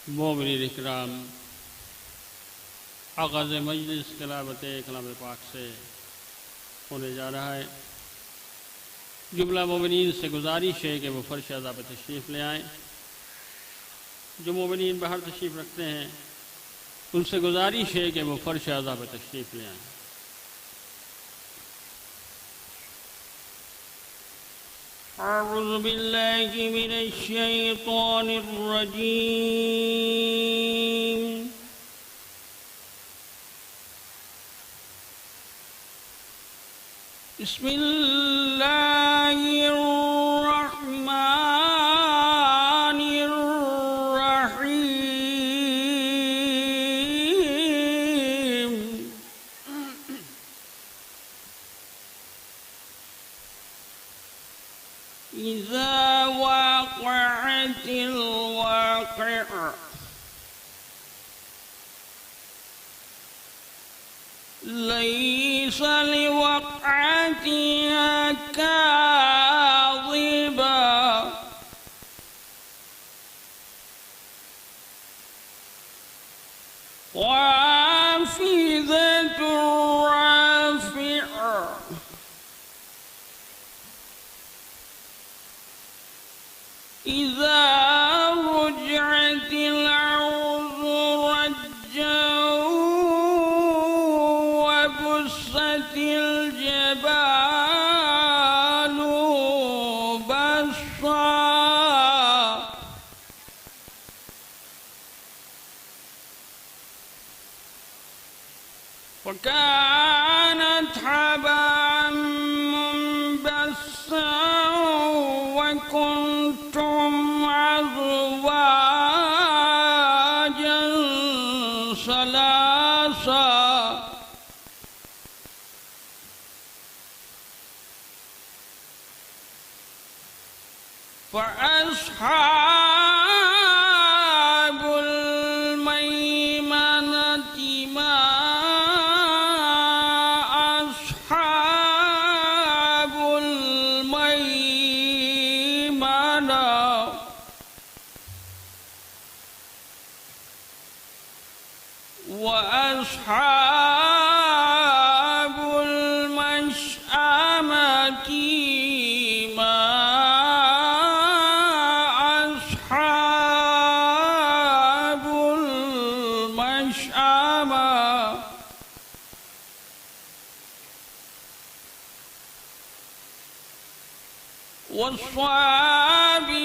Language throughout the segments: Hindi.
मोमिनीन इकराम, आगाज़ मजलिस तिलावत कलाम पाक से होने जा रहा है। जुमला मोमिनीन से गुजारिश है कि वो फर्श अज़ा पर तशरीफ़ ले आएँ। जो मोमिनीन बाहर तशरीफ़ रखते हैं उनसे गुजारिश है कि वो फर्श अज़ा पर तशरीफ़ ले आएँ। अऊज़ु बिल्लाहि मिनश शैतानिर रजीम। बिस्मिल्लाहिर रहमानिर रहीम। इज़ा वक़अतिल वाक़िअ लैस लिवक़अतिहा काज़िबा ख़ाफ़िज़तुर राफ़िअ इज़ा रुजिअतिल अर्ज़ु रज्जन वबुस्सतिल जबालु बस्सा वकानत हबाअन मुंबस्सा वकुंतुम अज़वाजन सलासा फ़अस्हाबुल मैमनति मा अस्हाबुल मैमना वअस्हाबुल मशअमति मा अस्हाबुल मशअमा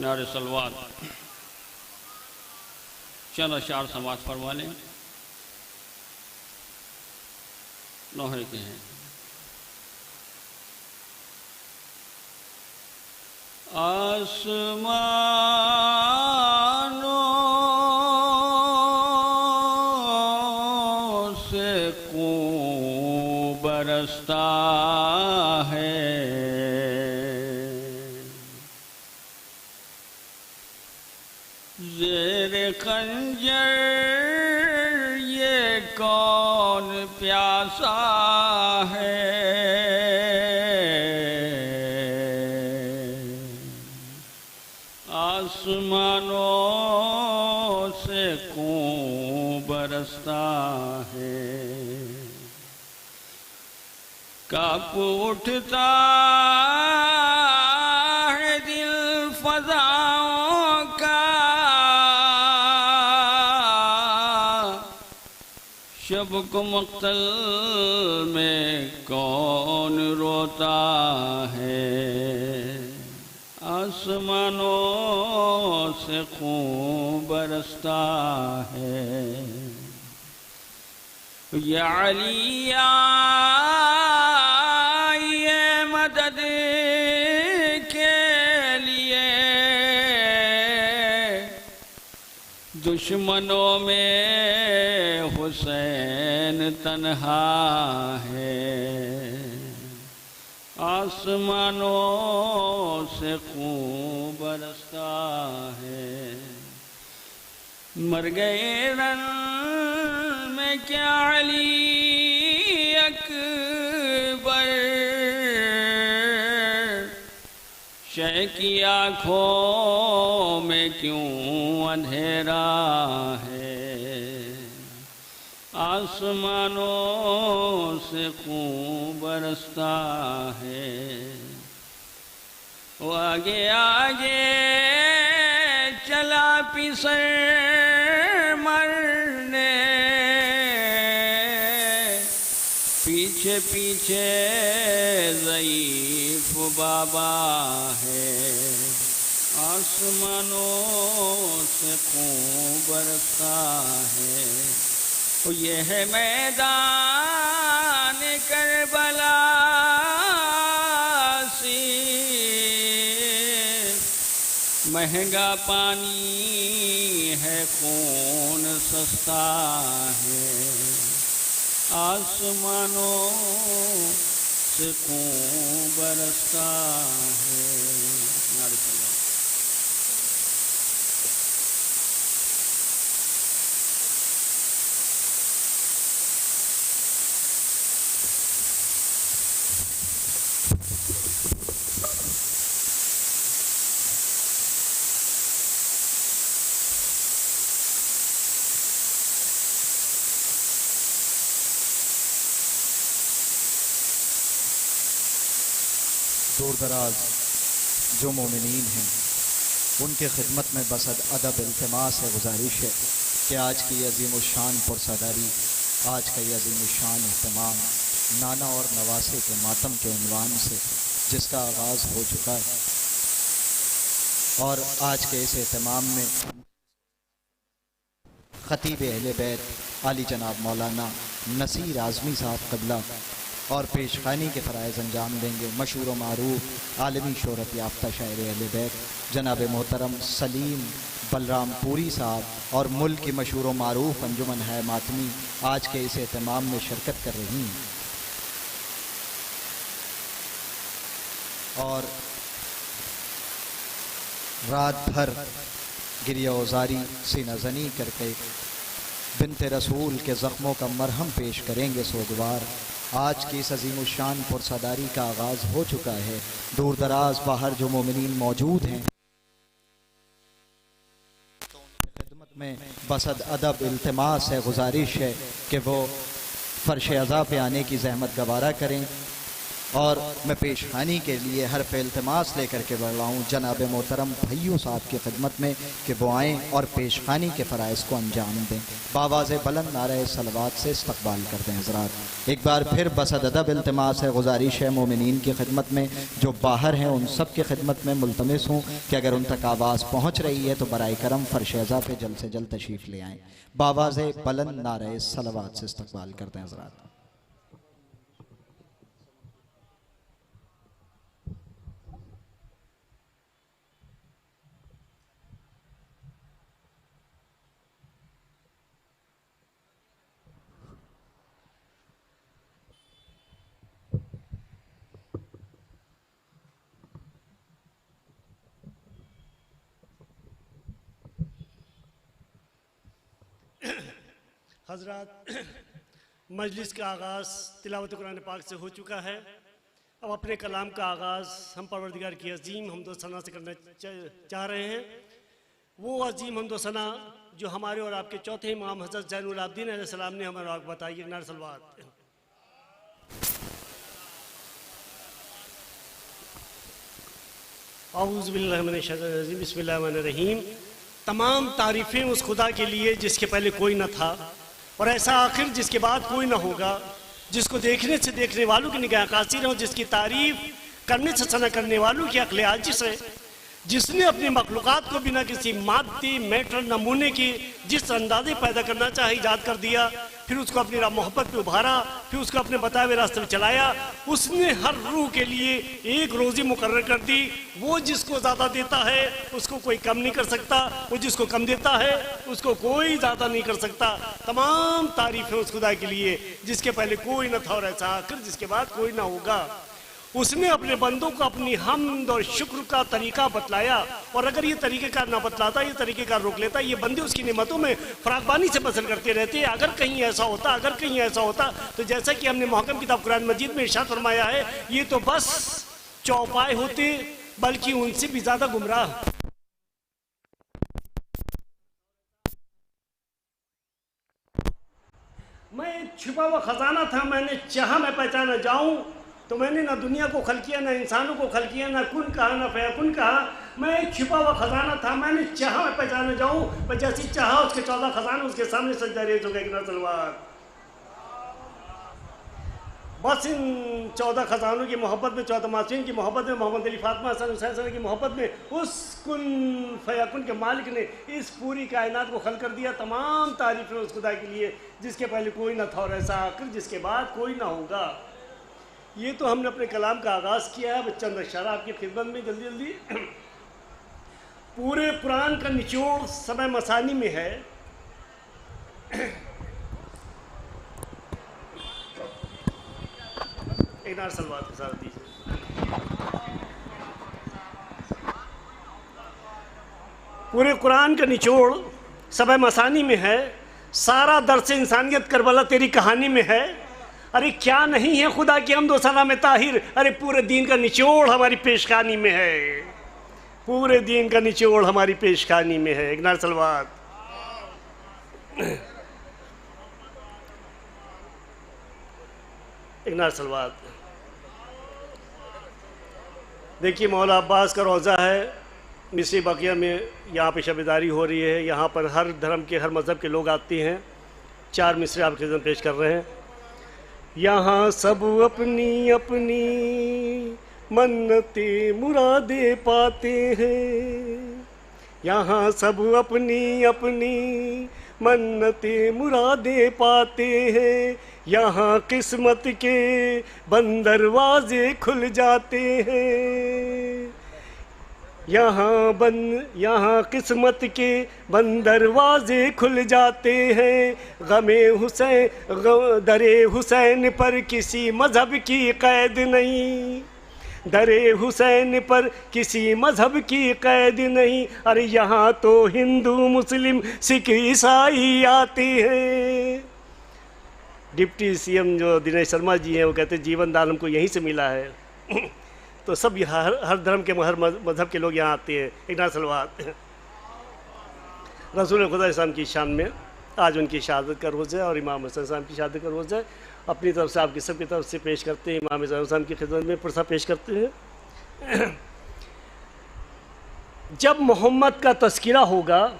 नारे सलवात चंद अशार समाज फरमा लें नौहे के हैं आसमानों से खूब बरसता है ज़ेरे खंजर ये कौन प्यासा है आसमानों से खूब बरसता है कांप उठता है दिल फज़ाओं का शब को मक्तल में कौन रोता है, आसमानों से खून बरसता है। या अलिया ये मदद के लिए दुश्मनों में हुसैन तन्हा है, आसमानों से खून बरसता है। मर गए रन में क्या अली अकबर, शह की आँखों में क्यों अंधेरा है, आसमानों से खून बरसता है। वो आगे आगे चला पिसर मरने, पीछे पीछे ज़ईफ़ बाबा है, आसमानों से खून बरसता है। तो ये है मैदान करबला, महंगा पानी है खून सस्ता है, आसमानों से खून बरसता है। दूर दराज जो मोमिनीन हैं उनके खिदमत में बसद अदब इल्तिमास है, गुजारिश है कि आज की अज़ीमुश्शान पुरसदारी, आज का ये अज़ीमुश्शान इहतमाम नाना और नवासे के मातम के उन्वान से जिसका आगाज़ हो चुका है, और आज के इस एहतमाम में ख़तीब अहले बैत आली जनाब मौलाना नसीर आज़मी साहब क़िबला और पेशखानी के फ़राइज़ अंजाम देंगे मशहूर व मारूफ आलमी शोहरत याफ्ता शायर अहले बैत जनाब मोहतरम सलीम बलरामपुरी साहब और मुल्क की मशहूर व मारूफ अंजुमन है मातमी आज के इस एहतमाम में शिरकत कर रही हैं। और रात भर गिरिया औजारी सीना ज़नी करके बिनते रसूल के ज़ख्मों का मरहम पेश करेंगे सोगवार। आज की इस अज़ीमुश्शान पुरसदारी का आगाज़ हो चुका है। दूर दराज बाहर जो मोमिनीन मौजूद हैं तो उनकी खिदमत में बसद अदब इल्तिमास है, गुजारिश है कि वो फ़र्श अज़ा पे आने की ज़हमत गवारा करें। और मैं पेशखानी के लिए हरफ इल्तिमास लेकर के बढ़ रहा हूँ जनाब मोहतरम भैयू साहब की खिदमत में कि वो आएँ और पेशखानी के फ़राइज़ को अंजाम दें। बावाज़ बुलंद नारे सलवात से इस्तक़बाल कर दें। हज़रात एक बार फिर बसद अदब इल्तिमास है, गुजारिश है मोमिनीन की खिदमत में जो बाहर हैं उन सब की खिदमत में मुल्तमिस हूँ कि अगर उन तक आवाज़ पहुँच रही है तो बराए करम फ़र्श अज़ा पे जल्द से जल्द तशरीफ़ ले आएँ। बावाज़ बुलंद नारे सलवात से इस्तक़बाल करते हैं। हज़रात हज़रात मजलिस का आगाज़ तिलावत कुरान पाक से हो चुका है। अब अपने कलाम का आगाज़ हम परवरदिगार की अज़ीम हम्द व सना से करना चाह रहे हैं। वो अज़ीम हम्द व सना जो हमारे और आपके चौथे इमाम हज़रत ज़ैनुल आबिदीन अलैहिस्सलाम ने हमें और बताई। नारे सलवात। औज़ु बिल्लाहि मिनश शैतानिर रजीम, बिस्मिल्लाहिर रहमानिर रहीम। तमाम तारीफ़ें उस खुदा के लिए जिसके पहले कोई न था, और ऐसा आखिर जिसके बाद कोई ना होगा, जिसको देखने से देखने वालों की निगाह कासिर हो, जिसकी तारीफ करने से सना करने वालों की अक्ल आजिज़ है, जिसने अपनी मखलूक़ात को बिना किसी मादी मैटर नमूने की जिस अंदाजे पैदा करना चाहे ईजाद कर दिया, फिर उसको अपनी मोहब्बत पे उभारा, फिर उसको अपने बताए हुए रास्ते में चलाया। उसने हर रूह के लिए एक रोज़ी मुकर्रर कर दी। वो जिसको ज़्यादा देता है उसको कोई कम नहीं कर सकता, वो जिसको कम देता है उसको कोई ज़्यादा नहीं कर सकता। तमाम तारीफ़ें उस खुदा के लिए जिसके पहले कोई न था और ऐसा आखिर जिसके बाद कोई ना होगा। उसने अपने बंदों को अपनी हम्द और शुक्र का तरीका बतलाया, और अगर ये तरीक़ेकार ना बतलाता, ये तरीक़ेकार रोक लेता, ये बंदे उसकी नेमतों में फरागबानी से बसर करते रहते। अगर कहीं ऐसा होता, अगर कहीं ऐसा होता, तो जैसा कि हमने मुहक्कम किताब कुरान मजीद में इरशाद फरमाया है, ये तो बस चौपाए होते, बल्कि उनसे भी ज़्यादा गुमराह। मैं छुपा हुआ खजाना था, मैंने चाहा मैं पहचाना जाऊं, तो मैंने ना दुनिया को खल किया, ना इंसानों को खल किया, ना कुन कहा, ना फयाकुन कहा। मैं एक छुपा हुआ खजाना था, मैंने चाहा मैं पहचाना जाऊं, पर जैसी चाहा उसके 14 खजाने उसके सामने सजदा रेज़ हो गए कि ना सलवार। बस इन 14 खजानों की मोहब्बत में, 14 मासूम की मोहब्बत में, मोहम्मद अली फातिमा हसन हुसैन की मोहब्बत में, उस कुन फयाकुन के मालिक ने इस पूरी कायनात को खल कर दिया। तमाम तारीफ़ें उस खुदा के लिए जिसके पहले कोई ना था और ऐसा आखिर जिसके बाद कोई ना होगा। ये तो हमने अपने कलाम का आगाज़ किया है। चंद अशआर आपकी खिदमत में जल्दी जल्दी। पूरे कुरान का निचोड़ सबअ मसानी में है। एक नार सलवात के साथ दीजिए। पूरे कुरान का निचोड़ सबअ मसानी में है। सारा दर्स इंसानियत करबला तेरी कहानी में है। अरे क्या नहीं है खुदा की हम्द व सना में ताहिर। अरे पूरे दीन का निचोड़ हमारी पेशखानी में है। पूरे दीन का निचोड़ हमारी पेशखानी में है। एक नार सलवात। एक नार सलवात। देखिए मौला अब्बास का रोज़ा है मिस्री बकिया में, यहाँ पे शबेदारी हो रही है। यहाँ पर हर धर्म के, हर मज़हब के लोग आते हैं। 4 मिसरे आपके खिदमत पेश कर रहे हैं। यहाँ सब अपनी अपनी मन्नते मुरादे पाते हैं। यहाँ सब अपनी अपनी मन्नते मुरादे पाते हैं। यहाँ किस्मत के बंद दरवाजे खुल जाते हैं। यहाँ किस्मत के बंद दरवाजे खुल जाते हैं। गमे हुसैन दरे हुसैन पर किसी मज़हब की क़ैद नहीं। दरे हुसैन पर किसी मज़हब की क़ैद नहीं। अरे यहाँ तो हिंदू मुस्लिम सिख ईसाई आते हैं। डिप्टी सीएम जो दिनेश शर्मा जी हैं वो कहते हैं जीवन दान हमको यहीं से मिला है। तो सब हर धर्म के, हर मज़हब के लोग यहाँ आते हैं। एक नार सलवात। रसूल खुदा इस्लाम की शान में आज उनकी शहादत का रोज़ है और इमाम हुसैन साहब की शहादत का रोज़ है। अपनी तरफ से आपकी सब की तरफ से पेश करते हैं। इमाम हुसैन की खिदमत में पुरसा पेश करते हैं। जब मोहम्मद का तस्किरा होगा,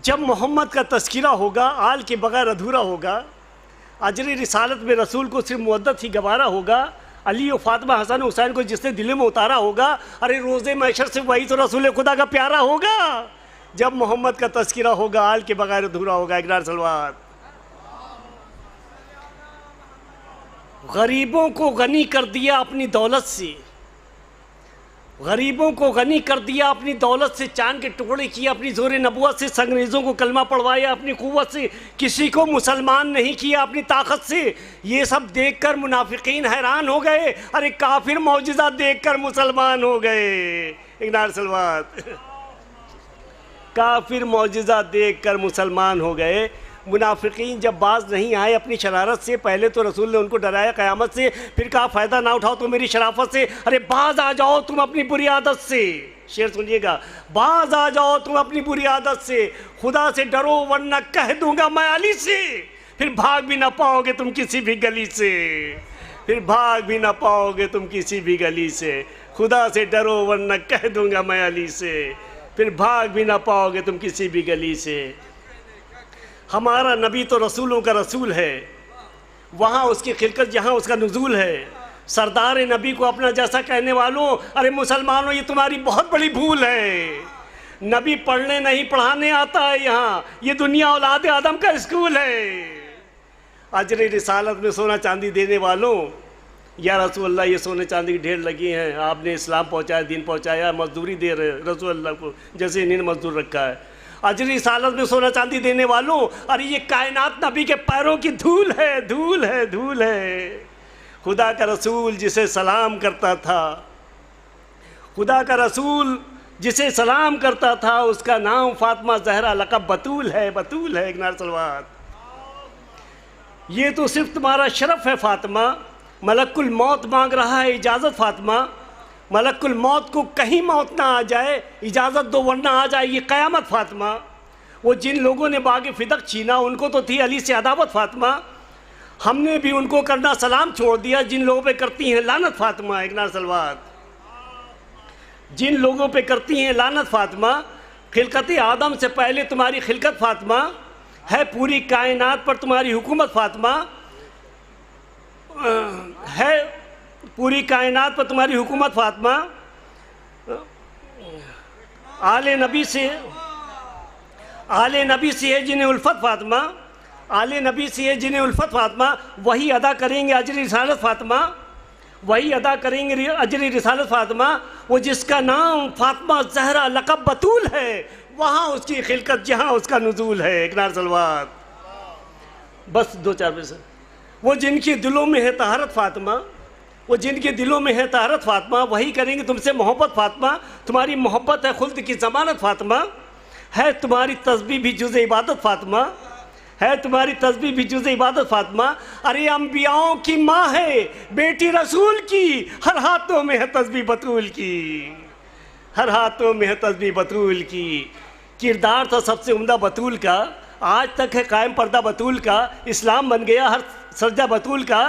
जब मोहम्मद का तस्किरा होगा, आल के बगैर अधूरा होगा। अजर रिसालत में रसूल को सिर्फ मुअद्दत ही गवारा होगा। अली और फातिमा हसन हुसैन को जिसने दिल में उतारा होगा, अरे रोज़े महशर से वही तो रसूल खुदा का प्यारा होगा। जब मोहम्मद का तस्किरा होगा, आल के बगैर अधूरा होगा। एक नार सलवात। गरीबों को गनी कर दिया अपनी दौलत से। गरीबों को गनी कर दिया अपनी दौलत से। चांद के टुकड़े किए अपनी जोर नबुवत से। अंग्रेज़ों को कलमा पढ़वाया अपनी कुव्वत से। किसी को मुसलमान नहीं किया अपनी ताकत से। ये सब देखकर मुनाफिकीन हैरान हो गए। अरे काफिर मौजिज़ा देखकर मुसलमान हो गए। एक नार सलवात। काफिर मौजिज़ा देखकर मुसलमान हो गए। मुनाफिकीन जब बाज नहीं आए अपनी शरारत से, पहले तो रसूल ने उनको डराया क़यामत से, फिर कहा फ़ायदा ना उठाओ तो मेरी शराफत से। अरे बाज आ जाओ तुम अपनी बुरी आदत से। शेर सुनिएगा, बाज आ जाओ तुम अपनी बुरी आदत से। खुदा से डरो वरना कह दूंगा मैं अली से। फिर भाग भी ना पाओगे तुम किसी भी गली से। फिर भाग भी ना पाओगे तुम किसी भी गली से। खुदा से डरो वरना कह दूंगा मैं अली से। फिर भाग भी ना पाओगे तुम किसी भी गली से। हमारा नबी तो रसूलों का रसूल है, वहाँ उसकी खिलकत जहाँ उसका नुज़ूल है। सरदार नबी को अपना जैसा कहने वालों, अरे मुसलमानों ये तुम्हारी बहुत बड़ी भूल है। नबी पढ़ने नहीं पढ़ाने आता है यहाँ, ये दुनिया औलाद आदम का स्कूल है। अजर रिसालत में सोना चांदी देने वालों, या रसूल अल्लाह ये सोने चांदी की ढेर लगी हैं, आपने इस्लाम पहुँचाया, दीन पहुँचाया, मजदूरी दे रहे रसूल अल्लाह को जैसे इन्हें मजदूर रखा है। अजर रिसालत में सोना चांदी देने वालों, अरे ये कायनात नबी के पैरों की धूल है, धूल है, धूल है। खुदा का रसूल जिसे सलाम करता था, खुदा का रसूल जिसे सलाम करता था, उसका नाम फातिमा ज़हरा लक़ब बतूल है, बतूल है। एक नार सलवात। ये तो सिर्फ तुम्हारा शरफ है फातिमा, मलकुल मौत मांग रहा है इजाज़त फातिमा, मलकुल मौत को कहीं मौत ना आ जाए, इजाज़त दो वरना आ जाएगी क़यामत फातिमा। वो जिन लोगों ने बाग़ फ़िदक छीना, उनको तो थी अली से अदावत फातिमा, हमने भी उनको करना सलाम छोड़ दिया जिन लोगों पे करती हैं लानत फातिमा। एक नार सलवात। जिन लोगों पे करती हैं लानत फातिमा, खिलकत आदम से पहले तुम्हारी खिलकत फातिमा है, पूरी कायनात पर तुम्हारी हुकूमत फातिमा है, पूरी कायनात पर तुम्हारी हुकूमत फातिमा। आले नबी से है जिन्हें उल्फत फातिमा, आले नबी से है जिन्हें उल्फत फातिमा, वही अदा करेंगे अजरी रिसालत फातिमा, वही अदा करेंगे अजरी रिसालत फातिमा। वो जिसका नाम फातिमा ज़हरा लक़ब बतूल है, वहाँ उसकी खिलकत जहाँ उसका नुज़ूल है। एक नार सलवात। बस दो चार पैसे। वो जिनके दिलों में है तहारत फातिमा, वो जिनके दिलों में है तहारत फातिमा, वही करेंगे तुमसे मोहब्बत फातिमा। तुम्हारी मोहब्बत है खुल्द की ज़मानत फातिमा, है तुम्हारी तस्बीह भी जुज़ इबादत फातिमा, है तुम्हारी तस्बीह भी जुज़ इबादत फातिमा। अरे अंबियाओं की माँ है बेटी रसूल की, हर हाथों में है तस्बीह बतूल की, हर हाथों में है तस्बीह बतूल की। किरदार था सबसे उम्दा बतूल का, आज तक है कायम पर्दा बतूल का, इस्लाम बन गया हर सजदा बतूल का।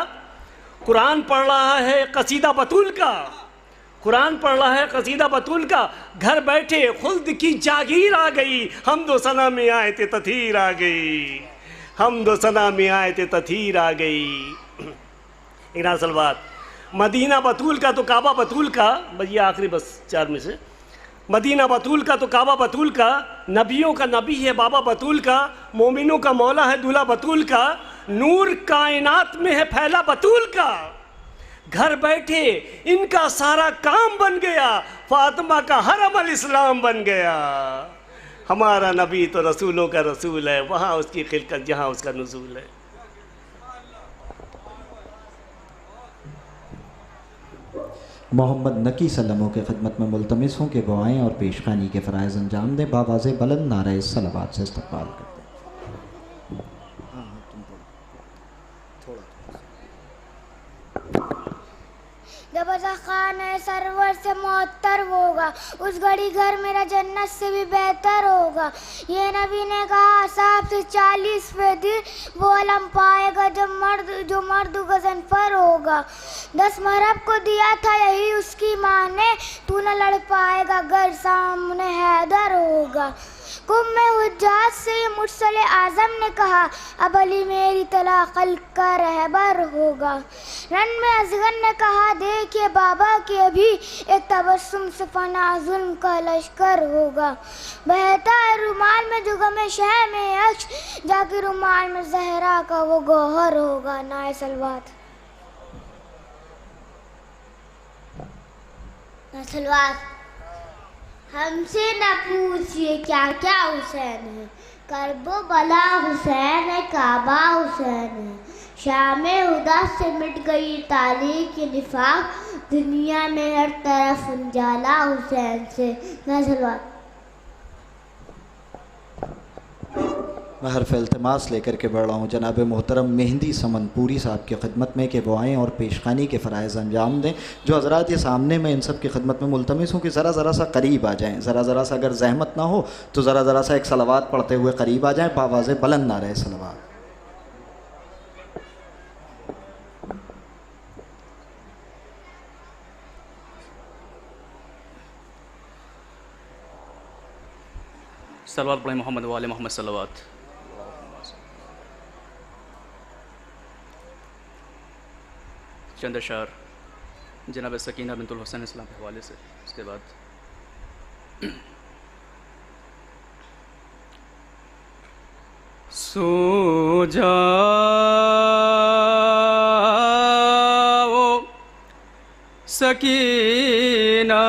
कुरान पढ़ रहा है कसीदा बतूल का, कुरान पढ़ रहा है कसीदा बतूल का। घर बैठे खुल्द की जागीर आ गई, हम दो सना में आए थे तथीर आ गई, हम दो सना में आए थे तथीर आ गई। इना सलवात। मदीना बतूल का तो काबा बतूल का, बस ये आखिरी बस चार में से। मदीना बतूल का तो काबा बतूल का, नबियों का नबी है बाबा बतूल का, मोमिनों का मौला है दूल्हा बतूल का, नूर कायनात में है फैला बतूल का। घर बैठे इनका सारा काम बन गया, फातिमा का हर अमल इस्लाम बन गया। हमारा नबी तो रसूलों का रसूल है, वहाँ उसकी खिलकत जहाँ उसका नुज़ूल है। मोहम्मद नकी सल्लमों के खिदमत में मुल्तमिस हूँ कि वो आएँ और पेशखानी के फ़राइज़ अंजाम दें। बावाज़े बुलंद नारे सलावत से इस्तक़बाल करते हैं। जब खान है सरवर से मुअत्तर होगा, उस घड़ी घर मेरा जन्नत से भी बेहतर होगा। ये नबी ने कहा साहब से 40वें दिन वो अलम पाएगा जो मर्द गज़नफर होगा। 10 महरब को दिया था यही उसकी माँ ने, तू न लड़ पाएगा घर सामने हैदर होगा। कुम में हुज्जाज से ये मुर्सल आज़म ने कहा अब अली मेरी तला क़ल्ब का रहबर होगा। रन में असगर ने कहा देखिए बाबा की अभी एक तबस्सुम से फना जुल्म का लश्कर होगा। बहता है रुमाल में जो गमे शह में अक्श, जाके रुमाल में जहरा का वो गौहर होगा। नाए सलवात। सलवात। हमसे न पूछिए क्या क्या हुसैन है, करबो बला हुसैन है, काबा हुसैन है। शाम हुदा से मिट गई तारीख निफाक, दुनिया में हर तरफ उजाला हुसैन से। नजर मैं हर्फ इल्तिमास लेकर के बढ़ रहा हूँ जनाब मोहतरम मेहंदी समनपुरी साहब की खिदमत में कि वो आएँ और पेशखानी के फ़राइज़ अंजाम दें। जो हज़रात ये सामने में इन सब की खिदमत में मुल्तमिस हूँ कि ज़रा सा करीब आ जाएँ, ज़रा सा अगर जहमत ना हो तो ज़रा सा एक सलावात पढ़ते हुए करीब आ जाएँ। बावाज़े बुलंद नारे सलावात। सल्लल्लाहु अलैहि मोहम्मद वाले मोहम्मद सल्लल्लाहु। चंद अशार जनाब सकीना बिनतुल हुसैन इस्लाम के हवाले से। उसके बाद सो जाओ सकीना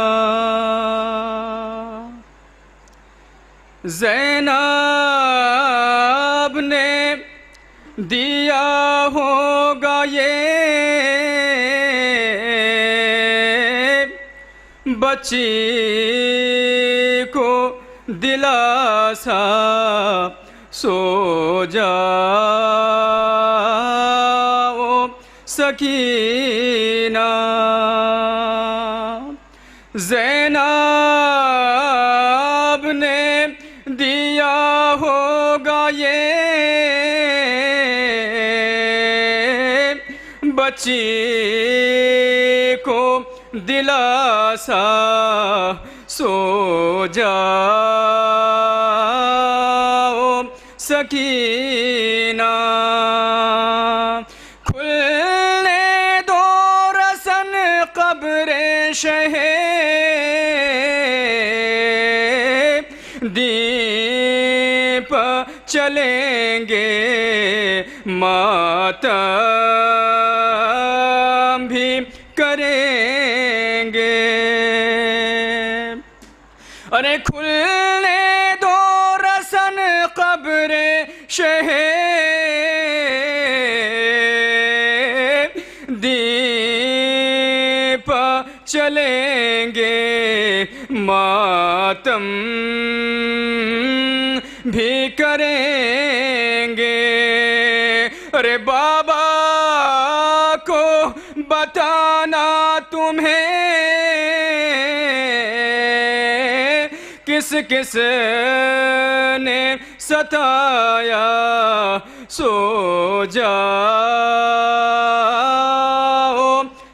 ज़ैनब ने दिया होगा ये बच्ची को दिलासा, सो जाओ सकीना। ज़ैनब ने दिया होगा ये बच्ची को दिलासा, सो जाओ सकीना। खुलने दो रसन कब्रे शहे दीप चलेंगे मातम भी करेंगे। अरे खुलने दो रसन कब्रे शहे दीप चलेंगे मातम भी करेंगे। अरे बाबा को बताना तुम्हें किस किस ने सताया, सो जाओ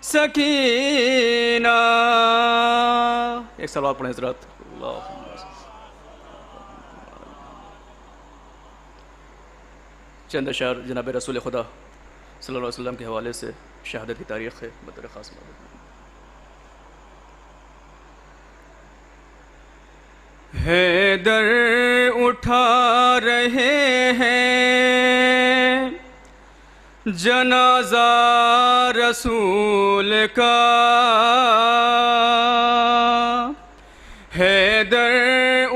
सकीना। एक सवाल पढ़ें हज़रात। चंद अशार जनाब रसूल खुदा सल्लल्लाहु अलैहि वसल्लम के हवाले से शहादत की तारीख़ है बतौर ख़ास। हैदर उठा रहे हैं जनाजा रसूल का, हैदर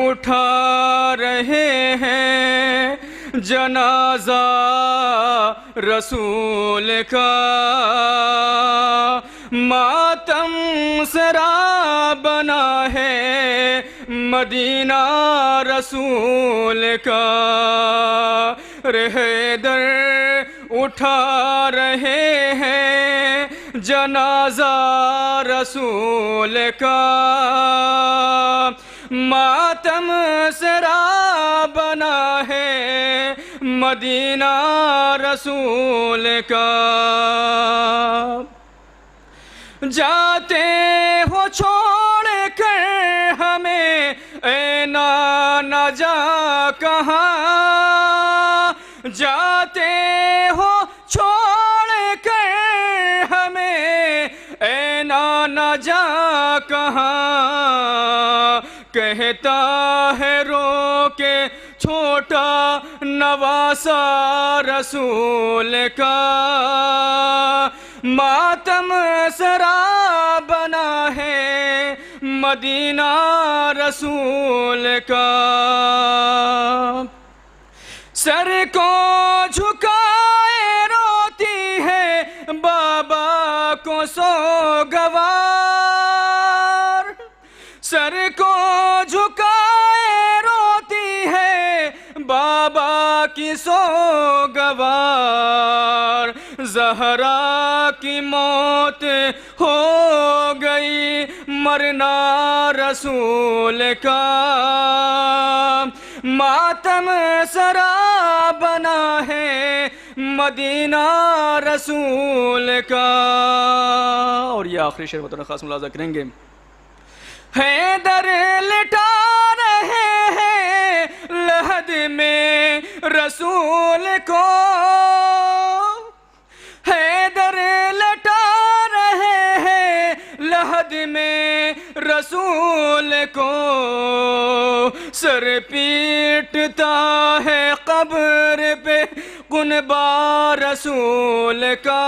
उठा रहे हैं जनाजा रसूल का। मातम सरा बना है मदीना रसूल का। रे हैदर उठा रहे हैं जनाजा रसूल का। मातम सरा बना है मदीना रसूल का। जाते हो छोड़ कर हमें ए ना जा कहाँ, जाते हो छोड़ कर हमें ए ना जा कहाँ। कहता है रो के छोटा नवासा रसूल का। मातम सरा बना है मदीना रसूल का। सर को झुकाए रोती है बाबा को सोगवार। सर को झुकाए रोती है बाबा की सोगवार। ज़हरा की मौत हो गई मरना रसूल का। मातम सरा बना है मदीना रसूल का। और ये आखिरी शेर बतौर खास मुलाज़ा करेंगे। हैदर लिटा रहे हैं लहद में रसूल को। हैदर लटा रसूल को सर पीटता है कब्र पे कुनबा रसूल का,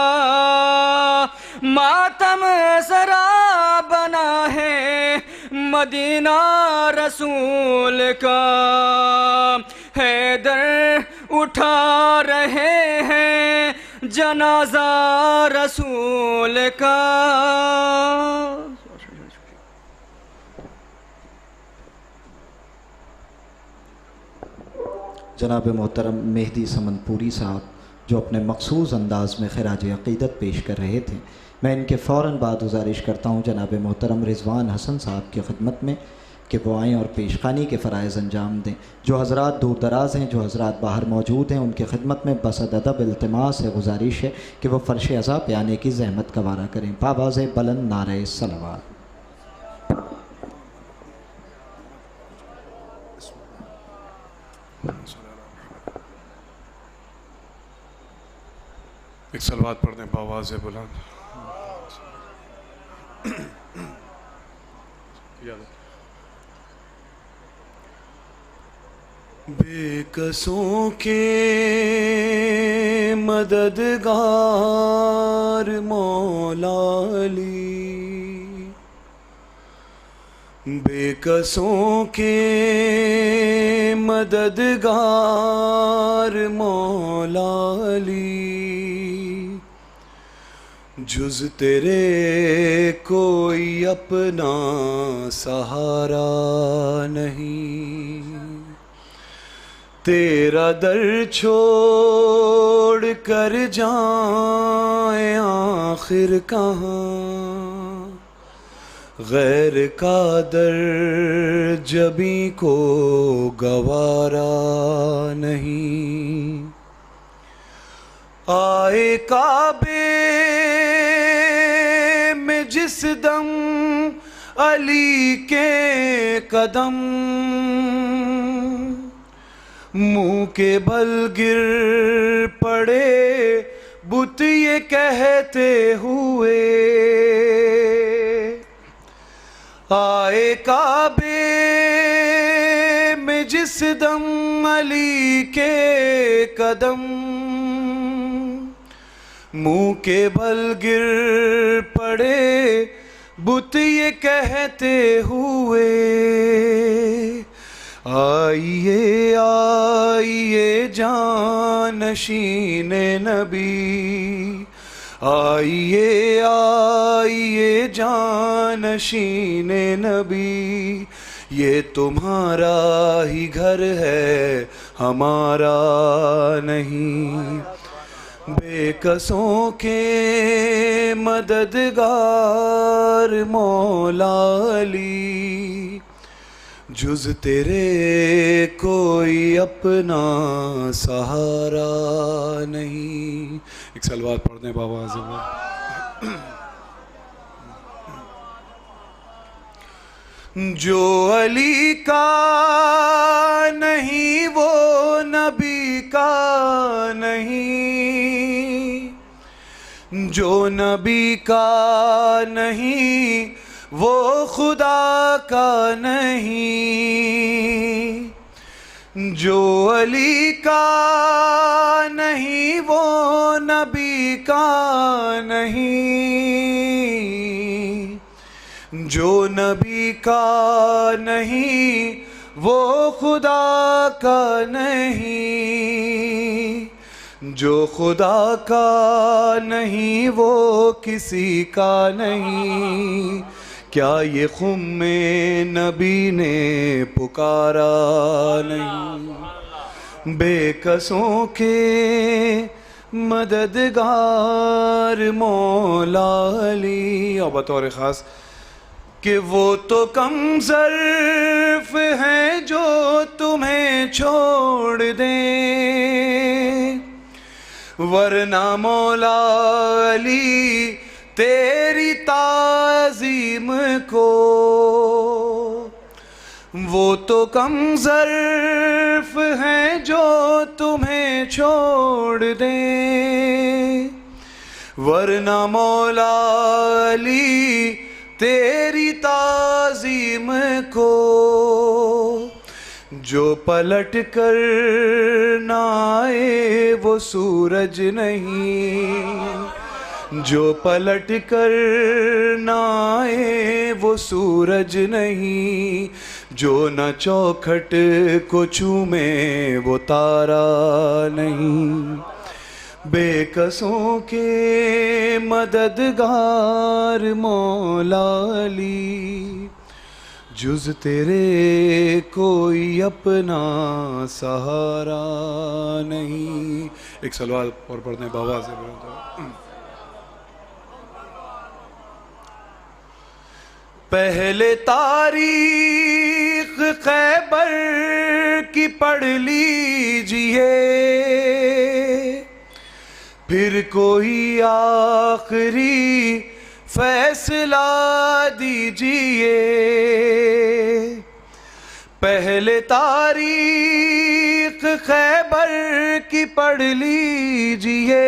मातम सरा बना है मदीना रसूल का। हैदर उठा रहे हैं जनाजा रसूल का। जनाब मोहतरम मेहदी समनपुरी साहब जो अपने मखसूस अंदाज में खराज अक़ीदत पेश कर रहे थे, मैं इनके फ़ौरन बाद गुजारिश करता हूँ जनाब मोहतरम रिज़वान हसन साहब की खिदमत में कि वो आएँ और पेशखानी के फ़राइज़ अंजाम दें। जो हज़रात दूर दराज़ हैं, जो हज़रात बाहर मौजूद हैं, उनकी खिदमत में बसद अदब इल्तिमास है, गुजारिश है कि वो फ़र्श अज़ा पे आने की ज़हमत गवारा करें। बाबाज़ बुलंद नारे सलवात। एक सलवात पढ़ दें बावाज़ बुलंद। बेकसों के मददगार मौला अली, बेकसों के मददगार मौला अली, जुज़ तेरे कोई अपना सहारा नहीं। तेरा दर छोड़ कर जाए आखिर कहाँ, गैर का दर जबी को गवारा नहीं। आए काबे में जिस दम अली के कदम, मुंह के बल गिर पड़े बुत ये कहते हुए। आए काबे में जिस दम अली के कदम, मुंह के बल गिर पड़े बुत ये कहते हुए। आइए आइए जानशीन नबी, आइए आइए जानशीन नबी, ये तुम्हारा ही घर है हमारा नहीं। बेकसों के मददगार मौला अली, जुज़ तेरे कोई अपना सहारा नहीं। एक सलवात पढ़ दें बाबा आज़म। जो अली का नहीं वो नबी का नहीं, जो नबी का नहीं वो खुदा का नहीं। जो अली का नहीं वो नबी का नहीं, जो नबी का नहीं वो खुदा का नहीं। जो खुदा का नहीं वो किसी का नहीं। क्या ये खुम में नबी ने पुकारा नहीं। बेकसों के मददगार मौला अली। और बतौर ख़ास कि वो तो कम ज़र्फ़ हैं जो तुम्हें छोड़ दें, वरना मौला अली तेरी ताज़ीम को। वो तो कम ज़र्फ़ हैं जो तुम्हें छोड़ दें, वरना मौला अली तेरी ताज़ीम को, जो पलट कर ना आए वो सूरज नहीं, जो पलट कर ना आए वो सूरज नहीं, जो न चौखट को चूमे वो तारा नहीं। बेकसों के मददगार मौला अली, जुज तेरे कोई अपना सहारा नहीं। एक सलवार और पढ़ने बाबा से बोलता। पहले तारीख खैबर की पढ़ लीजिए, फिर कोई आखिरी फैसला दीजिए। पहले तारीख खैबर की पढ़ लीजिए,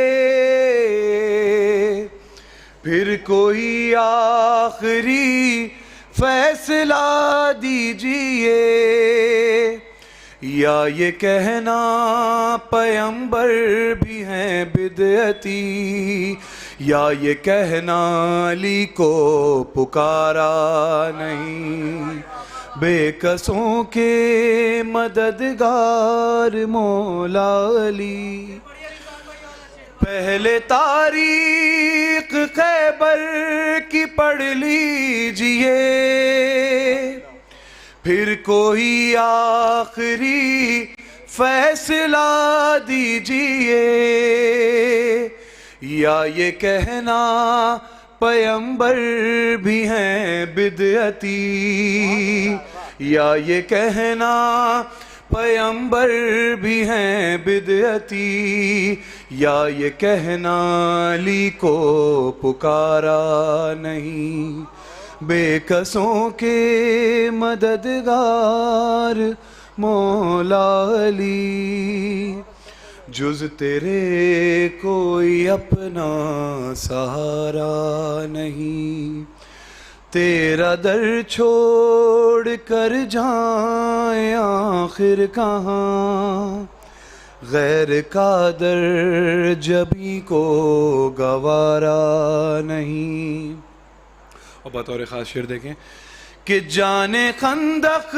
फिर कोई आखिरी फैसला दीजिए। या ये कहना पैगंबर भी हैं बिदअती, या ये कहना अली को पुकारा नहीं। बेकसों के मददगार मौला अली, पहले तारीख खैबर की पढ़ लीजिए, फिर कोई आखिरी फैसला दीजिए। या ये कहना पैगंबर भी हैं बिदअती, या ये कहना पैगंबर भी हैं बिदअती, या ये कहना अली को पुकारा नहीं। बेकसों के मददगार मौला अली, जुज तेरे कोई अपना सहारा नहीं। तेरा दर छोड़ कर जाए आखिर कहाँ, गैर का दर जबी को गवारा नहीं। और बतौर खास शेर देखें कि जाने खंदक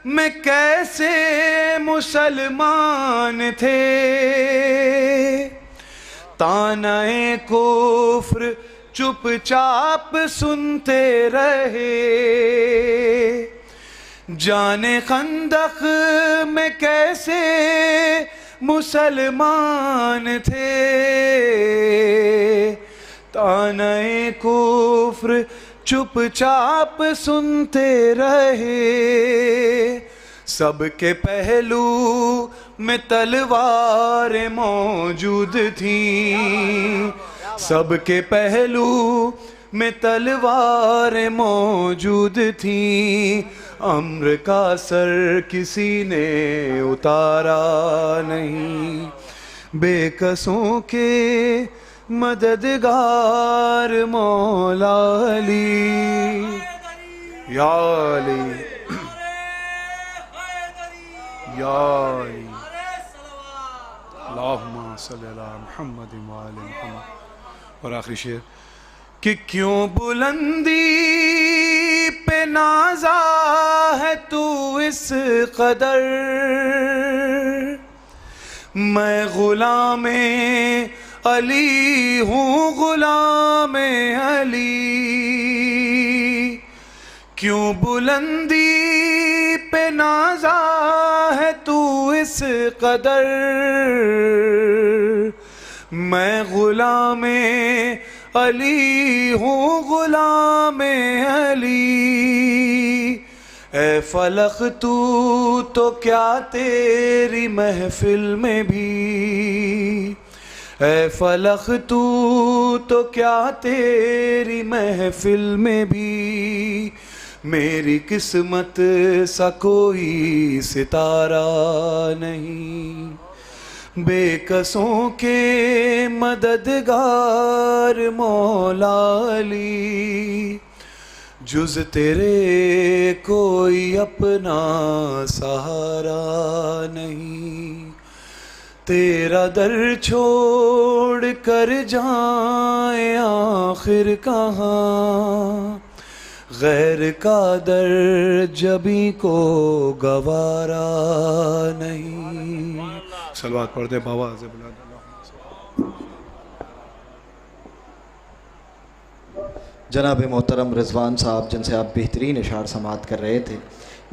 में कैसे मुसलमान थे, तानाए कुफ्र चुपचाप सुनते रहे। जाने खंदक में कैसे मुसलमान थे, तानाए कुफ्र चुपचाप सुनते रहे। सबके पहलू में तलवारें मौजूद थीं, सबके पहलू में तलवारें मौजूद थीं। अम्र का सर किसी ने उतारा नहीं। बेकसों के मददगार मौला अली, या अली या अली, अल्लाहुम्मा सल्ली अला मुहम्मद व आले मुहम्मद। और आखिरी शेर कि क्यों बुलंदी पे नाजा है तू इस कदर, मैं गुलामे अली हूँ गुलामे अली। क्यों बुलंदी पे नाजा है तू इस कदर, मैं गुलामे अली हूँ गुलामे अली। ए फलक तू तो क्या तेरी महफिल में भी, ए फलक तू तो क्या तेरी महफिल में भी, मेरी किस्मत सा कोई सितारा नहीं। बेकसों के मददगार मौला अली, जुज तेरे कोई अपना सहारा नहीं, तेरा दर छोड़ कर जाए आखिर कहाँ, गैर का दर जबी को गवारा नहीं। सलवात पढ़ते बाबा से बुला। जनाब मोहतरम रिजवान साहब, जिनसे आप बेहतरीन इशार समात कर रहे थे,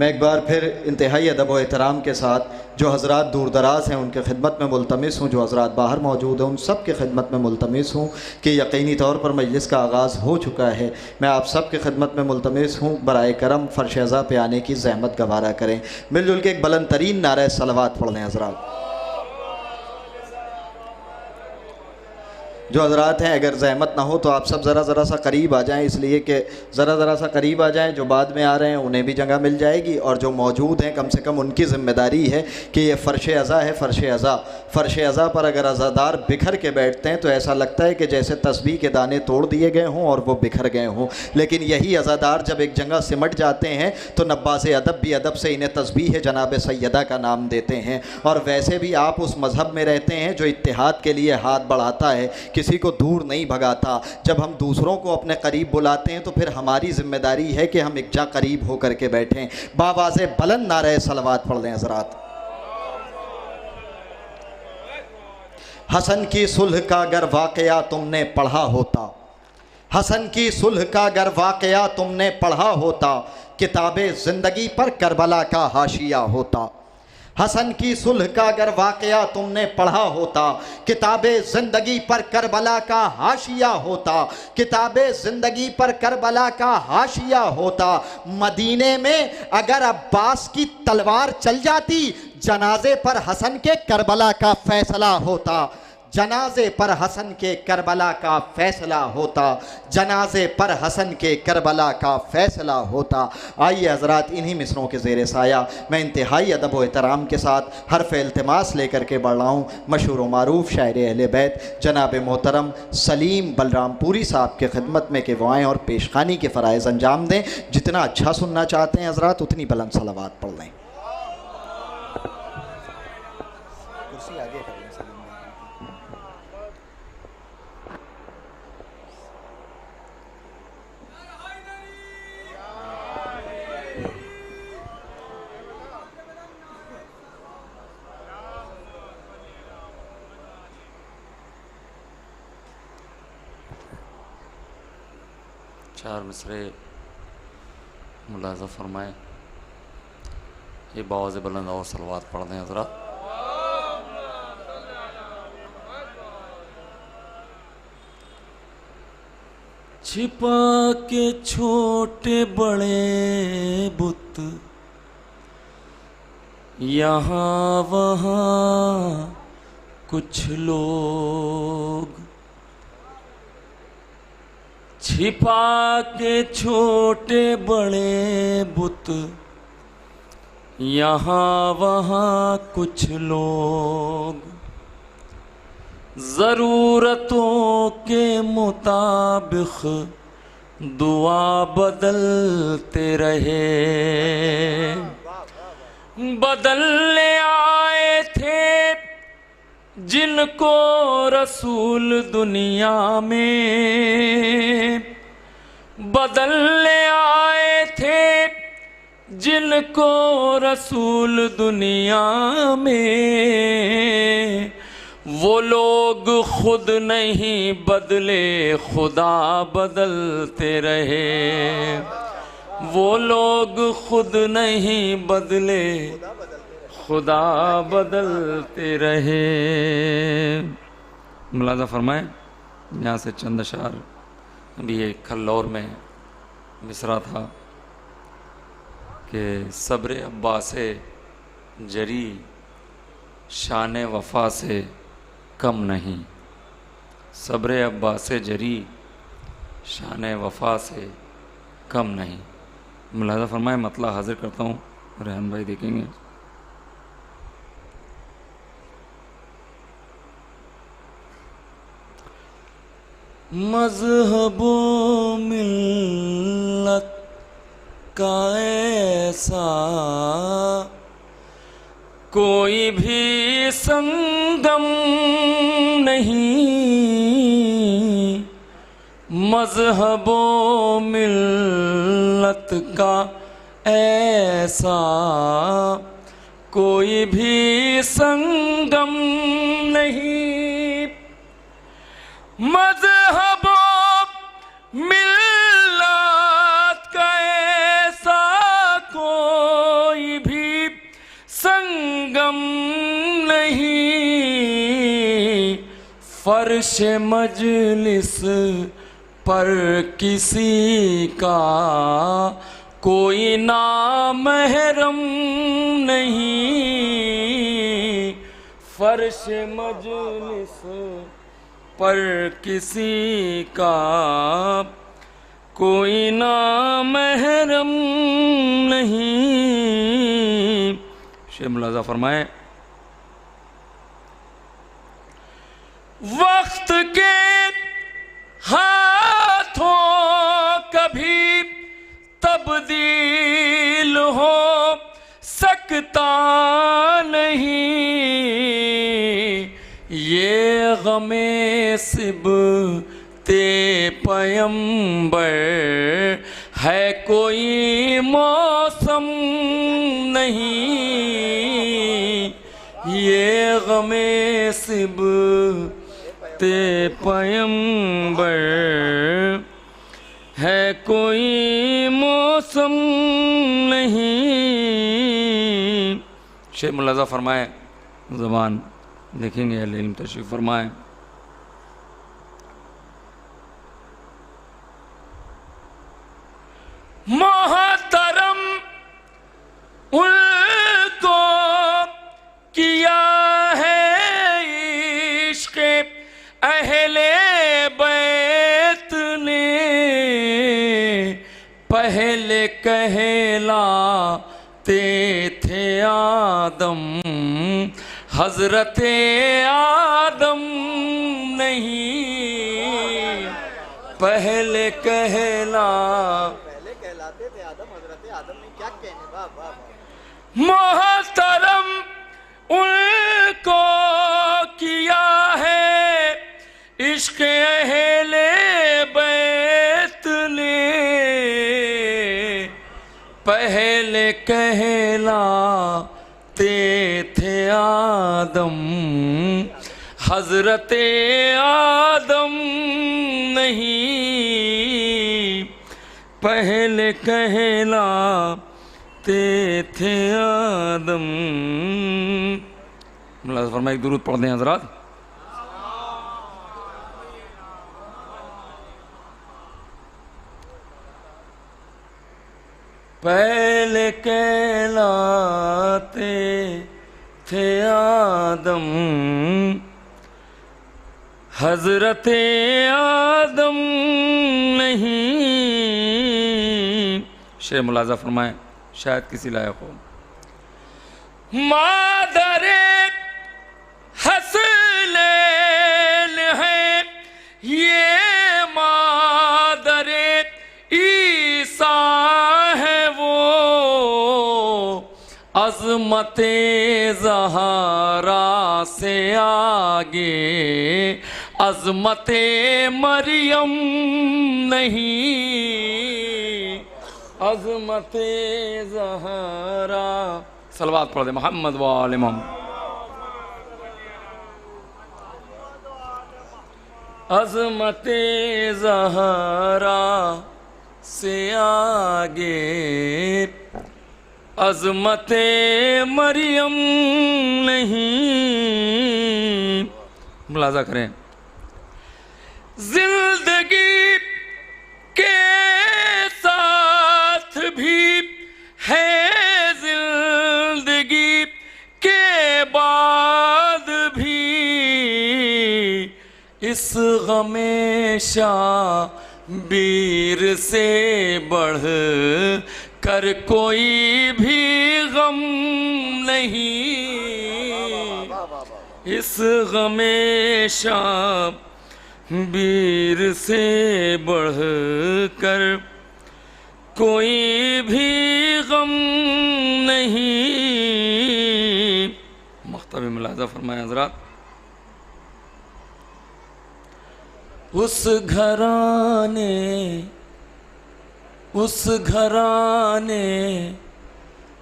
मैं एक बार फिर इंतहाई अदब व एहतराम के साथ जो हज़रात दूर दराज हैं उनके खिदमत में मुल्तमिस हूँ, जो हज़रात बाहर मौजूद हैं उन सब के खिदमत में मुल्तमिस हूँ कि यकीनी तौर पर मजलिस का आगाज़ हो चुका है। मैं आप सब के खिदमत में मुल्तमिस हूँ, बराए करम फ़र्श अज़ा पे आने की ज़हमत गवारा करें। मिलजुल के एक बुलंद तरीन नारा सलवात पढ़ लें हज़रात। जो हज़रात हैं अगर ज़हमत ना हो तो आप सब ज़रा सा करीब आ जाएं, इसलिए कि ज़रा सा करीब आ जाएं। जो बाद में आ रहे हैं उन्हें भी जगह मिल जाएगी, और जो मौजूद हैं कम से कम उनकी ज़िम्मेदारी है कि ये फ़र्श अज़ा है। फ़र्श अज़ा पर अगर अज़ादार बिखर के बैठते हैं तो ऐसा लगता है कि जैसे तस्बीह के दाने तोड़ दिए गए हों और वो बिखर गए हों, लेकिन यही अज़ादार जब एक जगह सिमट जाते हैं तो नब्बास अदब भी अदब से इन्हें तस्बीह जनाब सैयदा का नाम देते हैं। और वैसे भी आप उस मज़हब में रहते हैं जो इत्तिहाद के लिए हाथ बढ़ाता है, किसी को दूर नहीं भगाता। जब हम दूसरों को अपने करीब बुलाते हैं तो फिर हमारी जिम्मेदारी है कि हम एक जा करीब होकर के बैठें। बावाज़े बुलंद नारे सलवात पढ़ लें हज़रात। हसन की सुलह का अगर वाक़या तुमने पढ़ा होता, हसन की सुलह का अगर वाक़या तुमने पढ़ा होता, किताबे ज़िंदगी पर करबला का हाशिया होता। हसन की सुलह का अगर वाक़या तुमने पढ़ा होता, किताबे ज़िंदगी पर करबला का हाशिया होता, किताबे ज़िंदगी पर करबला का हाशिया होता। मदीने में अगर अब्बास की तलवार चल जाती, जनाजे पर हसन के करबला का फैसला होता। जनाजे पर हसन के करबला का फैसला होता, जनाजे पर हसन के करबला का फैसला होता। आइए हज़रात, इन्हीं मिसरों के ज़ेर साया मैं इंतहाई अदब व एहतराम के साथ हर्फ़ इल्तिमास लेकर के बढ़ रहा हूँ। मशहूर व मारूफ़ शायर अहले बैत जनाब मोहतरम सलीम बलरामपुरी साहब के खिदमत में कि वो आएँ और पेशखानी के फ़राइज़ अंजाम दें। जितना अच्छा सुनना चाहते हैं हज़रात उतनी बुलंद सलावात पढ़ लें। कुर्सी आगे कर लें सलीम। चार मिसरे मुलाज़ा फरमाएँ। ये बावाज़ बुलंद और सलवात पढ़ दें ज़रा। छिपा के छोटे बड़े बुत यहाँ वहाँ कुछ लोग, छिपा के छोटे बड़े बुत यहाँ वहाँ कुछ लोग, ज़रूरतों के मुताबिक दुआ बदलते रहे। बदलने आए थे जिनको रसूल दुनिया में, बदलने आए थे जिनको रसूल दुनिया में। वो लोग खुद नहीं बदले, खुदा बदलते रहे। वो लोग खुद नहीं बदले, खुदा बदलते रहे। मुलाज़ा फरमाएं। यहाँ से चंद अशार अभी एक खल्लौर में मिसरा था कि सब्र अब्बा से जरी शान वफ़ा से कम नहीं। सब्र अब्बा से जरी शान वफ़ा से कम नहीं। मुलाज़ा फरमाएं। मतला हाजिर करता हूँ, रहन भाई देखेंगे। मज़हबो मिल्लत का ऐसा कोई भी संगम नहीं, मजहबो मिल्लत का ऐसा कोई भी संगम नहीं, मजहबो मिल्लत का ऐसा कोई भी संगम नहीं, फर्श मजलिस पर किसी का कोई नामहरम नहीं, फर्श मजलिस पर किसी का कोई नामहरम नहीं। शेख मुलाजा फरमाए, वक्त के हाथों कभी तब्दील हो सकता नहीं, ये गमे सिबते पैगंबर है कोई मौसम नहीं, ये गमे सिबते पैगंबर है कोई मौसम नहीं। शेख मुलाजा फरमाए, ज़बान देखेंगे इल्म तशरीफ़ फरमाए, मोहतरम उनको किया है इश्क़ अहले बैत ने, पहले कहलाते थे आदम हजरते आदम नहीं, पहले कहलाते थे आदम हजरते आदम नहीं, क्या कहने बाबा। मोहतरम उनको किया है इश्क़ अहले बैत ने, पहले कहलाते थे आदम हजरते आदम नहीं, पहले कहलाते थे आदम। मुलाज़ा फरमाए, एक दुरूद पढ़ दें हज़रात। पहले कहलाते थे आदम हजरते आदम नहीं। शेख मुलाज़ा फरमाए, शायद किसी लायक हो। मादरे हसनैन है ये, मादरे ईसा है वो, अज़मते ज़हरा से आगे अज़मते मरियम नहीं, अज़मते ज़हरा। सलवात पढ़ दे मोहम्मद व आले मोहम्मद। अज़मते ज़हरा से आगे अज़मते मरियम नहीं। मुलाज़ा करें, जिंदगी के साथ भी है जिंदगी के बाद भी, इस गमे शाबीर से बढ़ कर कोई भी गम नहीं, इस गमे शाबीर से बढ़ कर कोई भी गम नहीं। मख्तब मुलाज़ा फरमाया हज़रात, उस घराने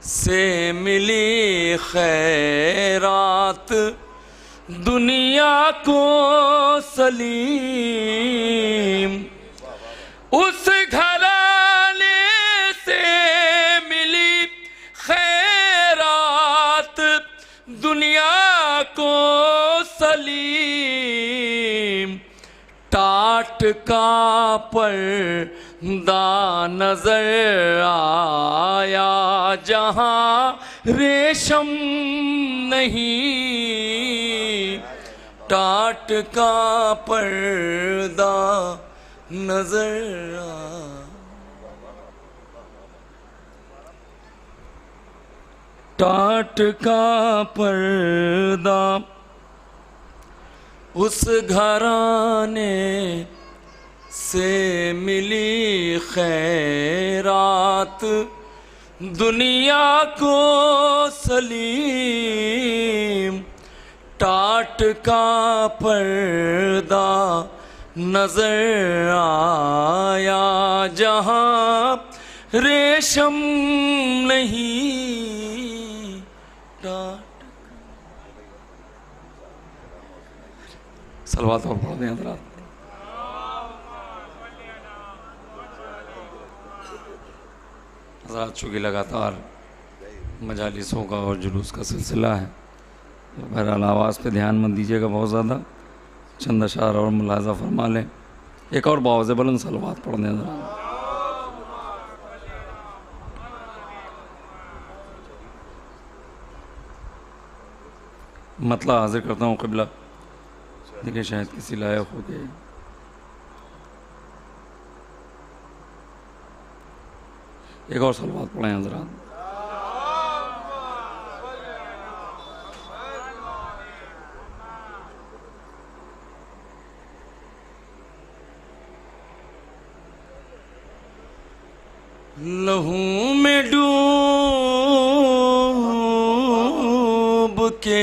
से मिली खैरात दुनिया को सलीम। उस घराने से मिली खैरात दुनिया को सलीम। टाट का पर्दा नजर आया जहां रेशम नहीं। टाट का पर्दा नजर टाट का पर्दा उस घराने से मिली खैरात दुनिया को सलीम। टाट का पर्दा नजर आया जहां रेशम नहीं। टाट सलवात और पढ़ दें हज़रात। हज़रात चूँकि लगातार मजालिसों का और जुलूस का सिलसिला है, बहरहाल आवाज़ पे ध्यान मत दीजिएगा बहुत ज़्यादा। चंद अशार और मुलाज़ा फरमा लें। एक और बावज़ बुलंद सलवात पढ़ दें हज़रात। मतला हाजिर करता हूँ क़िबला, देखिए शायद किसी लायक हो गए। एक और सलवात पढ़ें हज़रात। लहू में डूब के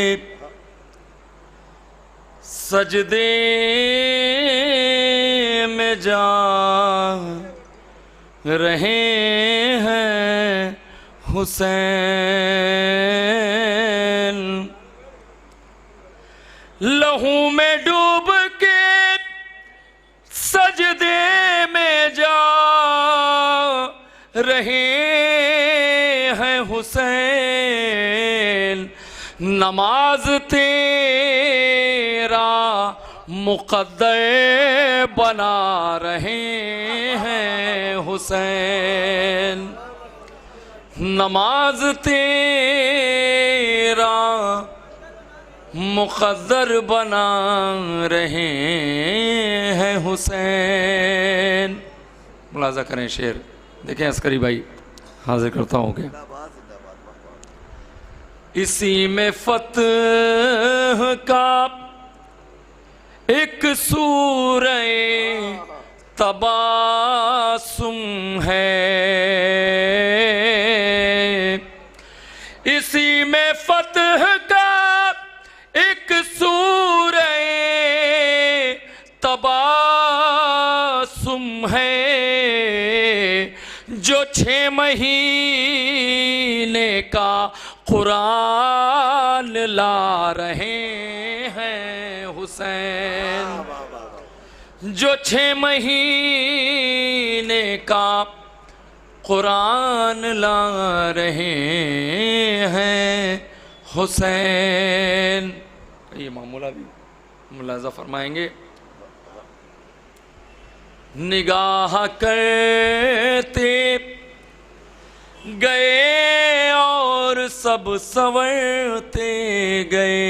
सजदे में जा रहे हैं हुसैन। लहू में डूब के सजदे में जा रहे हैं हुसैन। नमाज तेरा मुक़द्दर बना रहे हैं हुसैन। नमाज तेरा मुक़द्दर बना रहे हैं हुसैन। मुलाज़ा करें शेर, देखें अस्करी भाई हाजिर करता हूँ कि इसी में फतह का एक सूरह तबासुम है। इसी में फतह का एक सूरह तबासुम है। जो 6 महीने का कुरान ला रहे हैं हुसैन। जो 6 महीने का कुरान ला रहे हैं हुसैन। ये मामूला भी मुलाज़ा फरमाएंगे। निगाह करते गए और सब संवरते गए।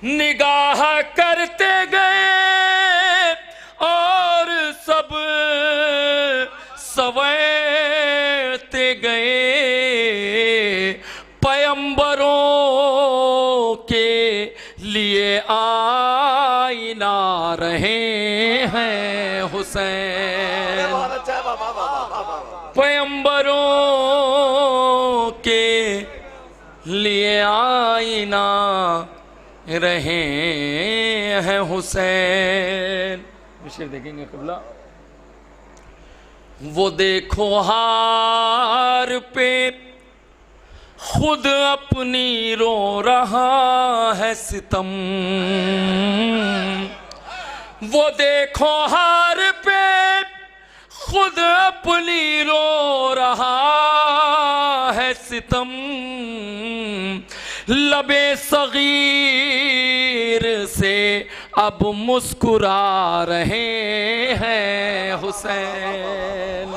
निगाह करते गए और सब संवरते गए। पैगंबरों के लिए आईना रहे हैं हुसैन। पैगंबरों के लिए आईना रहे हैं हुसैन। शेर देखेंगे क़िबला। वो देखो हार पे खुद अपनी रो रहा है सितम। वो देखो हार पे खुद अपनी रो रहा है सितम। लबे सगीर से अब मुस्कुरा रहे हैं हुसैन।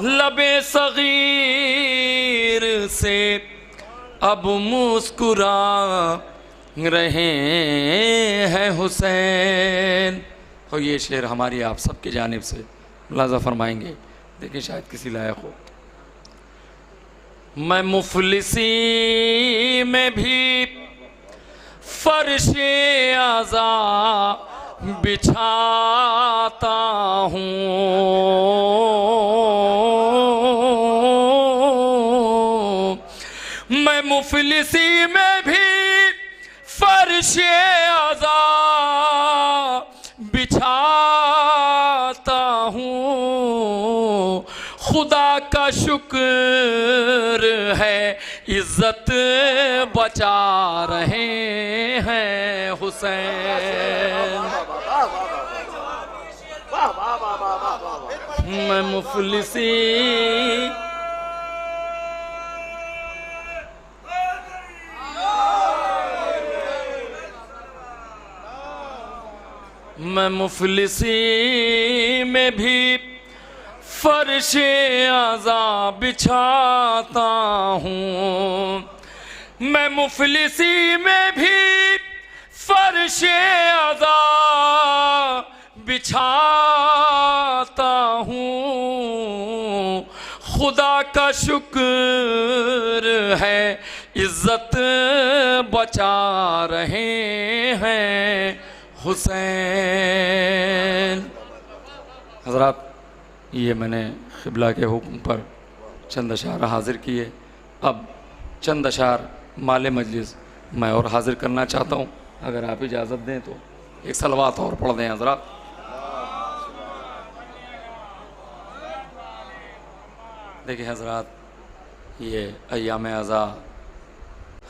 लबे सगीर से अब मुस्कुरा रहे हैं हुसैन। और ये शेर हमारी आप सबकी जानिब से मुलाज़ा फरमाएंगे, देखिए शायद किसी लायक हो। मैं मुफलिसी में भी फर्शे आज़ा बिछाता हूँ। मैं मुफलिसी में भी फर्शे आज़ा बिछाता हूँ। खुदा का शुक्र है इज्जत बचा रहे हैं हुसैन। मैं मुफलिसी में भी फर्शे आज़ा बिछाता हूँ। मैं मुफलिसी में भी फर्शे आज़ा बिछाता हूँ। खुदा का शुक्र है इज्जत बचा रहे हैं हुसैन। हज़रात, ये मैंने क़िबला के हुक्म पर चंद अशार हाज़िर किए। अब चंद अशार माले मजलिस मैं और हाज़िर करना चाहता हूँ, अगर आप इजाज़त दें तो एक सलवात और पढ़ दें हज़रात। देखिए हज़रात, ये अय्याम अज़ा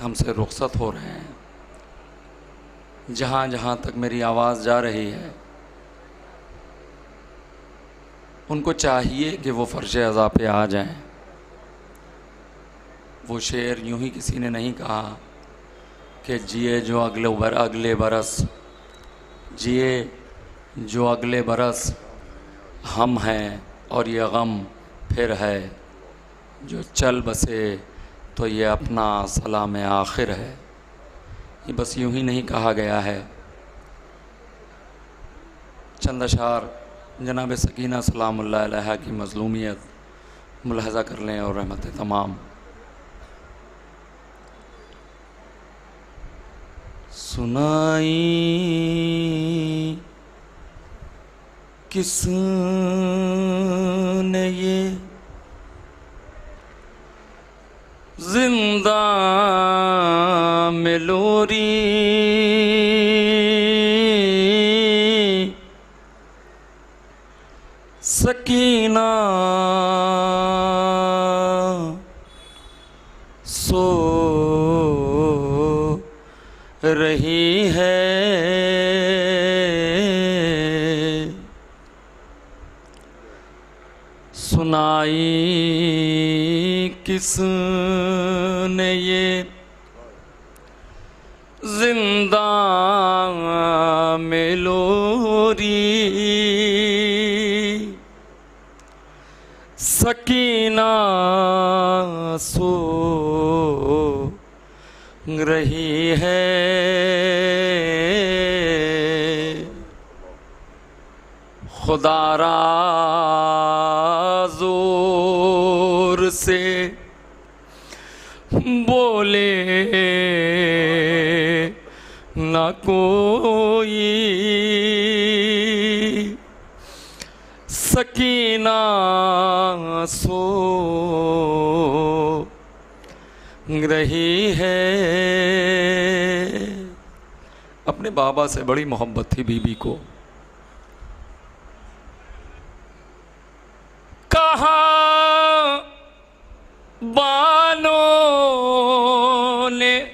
हमसे रुख़सत हो रहे हैं। जहाँ जहाँ तक मेरी आवाज़ जा रही है, उनको चाहिए कि वो फ़र्श अज़ा पे आ जाएं। वो शेर यूँ ही किसी ने नहीं कहा कि जिए जो अगले बरस, जिए जो अगले बरस हम हैं और ये गम फिर है। जो चल बसे तो ये अपना सलाम आखिर है। ये बस यूँ ही नहीं कहा गया है। चंद अशार जनाब सकीना सलामुल्लाह अलैहा की मज़लूमियत मुलाहज़ा कर लें और रहमत तमाम। सुनाई किसने ये जिंदा में लोरी, सकीना सो रही है। सुनाई किसने ये जिंदा में लोरी, सकीना सो रही है। खुदारा जोर से बोले ना कोई, सकीना सो रही है। अपने बाबा से बड़ी मोहब्बत थी बीबी को। कहा बानों ने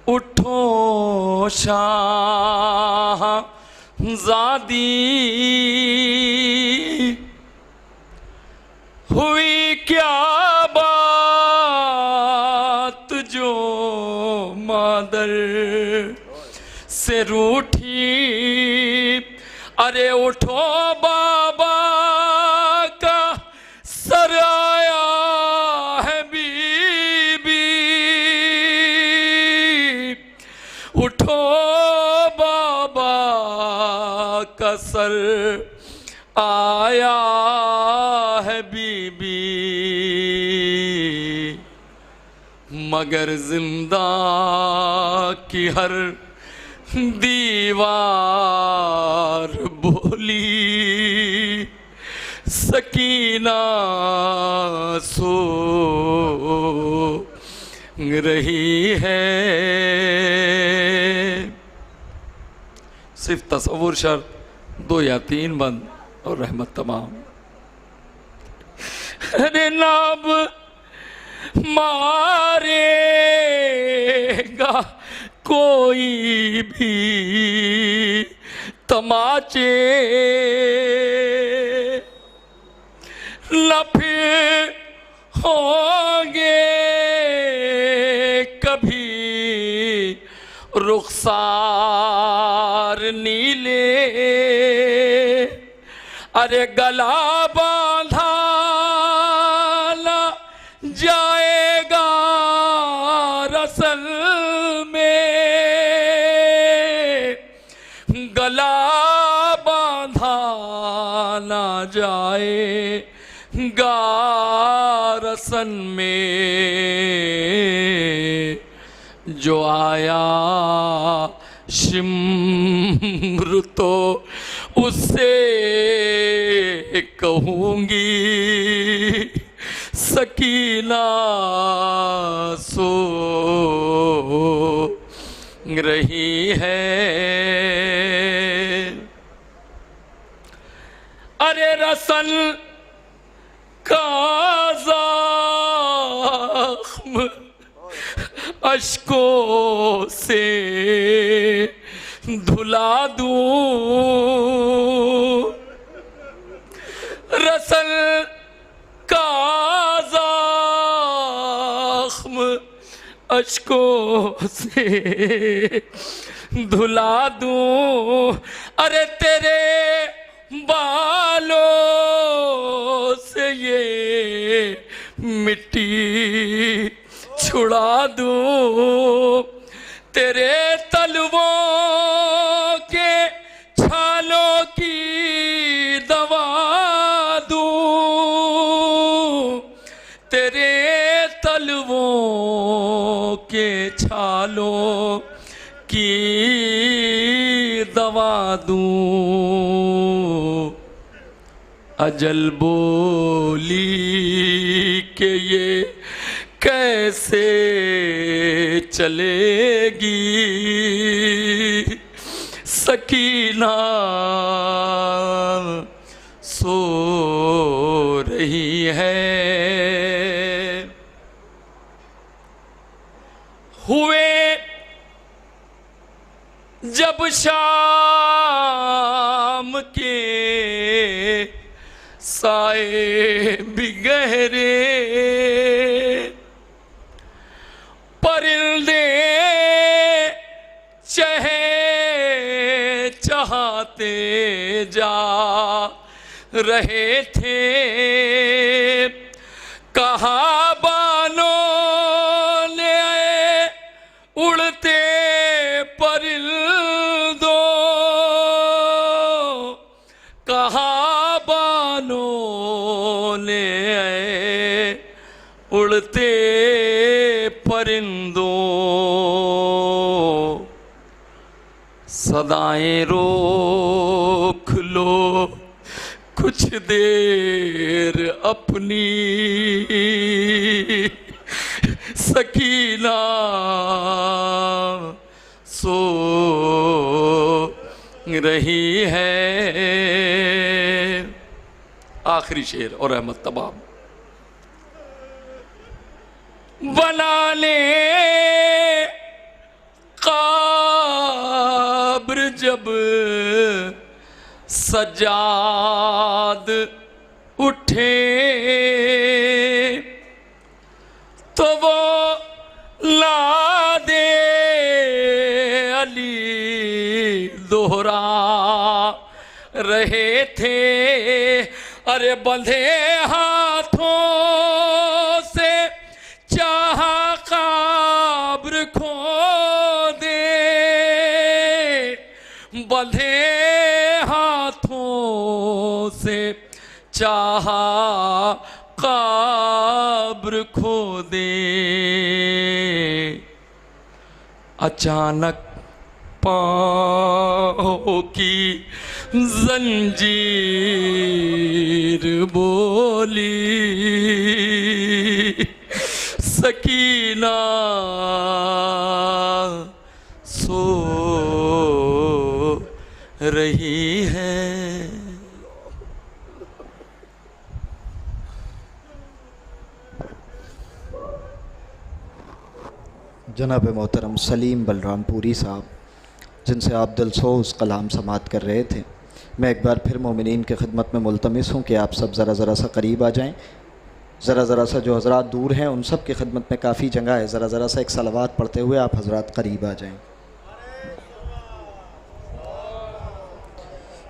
उठो शाहज़ादी, हुई क्या बात जो मादर से रूठी। अरे उठो बाबा का सर आया है बीबी, उठो बाबा का सर आया है बीबी। मगर जिंदा की हर दीवार बोली, सकीना सो रही है। सिर्फ तसव्वुर शर 2 या 3 बंद और रहमत तमाम। अरे नाब मारेगा कोई भी तमाचे, न फिर होंगे कभी रुखसार नीले। अरे गला बांधा ना जाएगा रसल में, गला बांधा ना जाएगा रसन में। जो आया शिम्र तो उससे कहूँगी, सकीना सो रही है। अरे रसन का ज़ख्म अश्कों से धुला दूं, रसल का ज़ख्म अश्कों से धुला दूं। अरे तेरे बालों से ये मिट्टी छुड़ा दूं, तेरे तलवों के छालों की दवा दूं, तेरे तलवों के छालों की दवा दूं। अजल बोली के ये कैसे चलेगी, सकीना सो रही है। हुए जब शाम के साए भी गहरे, परिंदे चहचहाते जा रहे थे। कहाँ बानों ने उड़ते परिंदों, कहाँ बानों ने उड़ते परिंदों। सदाएं रोक लो कुछ देर अपनी सकीना सो रही है। आखिरी शेर और अहमद तमाम। बना ले कब्र जब सजाद उठे तो वो ला दे अली दोहरा रहे थे। अरे बंधे हाथों से चाहा कब्र खो दे, बंधे हाथों से चाहा कब्र खो दे। अचानक पाँव की जंजीर बोली, सकीना सो रही है। जनाब मोहतरम सलीम बलरामपुरी साहब, जिनसे आप दिलसोज़ कलाम समात कर रहे थे, मैं एक बार फिर मोमिनीन की खिदमत में मुल्तमिस हूँ कि आप सब ज़रा सा करीब आ जाएँ। ज़रा सा जो हज़रात दूर हैं उन सब की खिदमत में काफ़ी जगह है। ज़रा सा एक सलावात पढ़ते हुए आप हज़रात करीब आ जाएँ।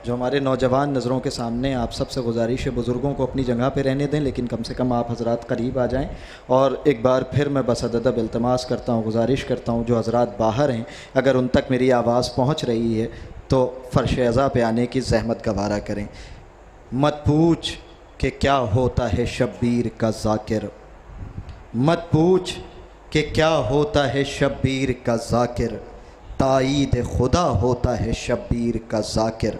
जो हमारे नौजवान नज़रों के सामने, आप सबसे गुजारिश है बुज़ुर्गों को अपनी जगह पे रहने दें, लेकिन कम से कम आप हज़रात करीब आ जाएं। और एक बार फिर मैं बसअदब इल्तमास करता हूँ, गुजारिश करता हूँ, जो हज़रात बाहर हैं अगर उन तक मेरी आवाज़ पहुँच रही है तो फ़र्श अज़ा पे आने की ज़हमत गवारा करें। मत पूछ कि क्या होता है शब्बीर का ज़ाकिर, मत पूछ कि क्या होता है शब्बीर का ज़ाकिर, ताईद खुदा होता है शब्बीर का ज़ाकिर,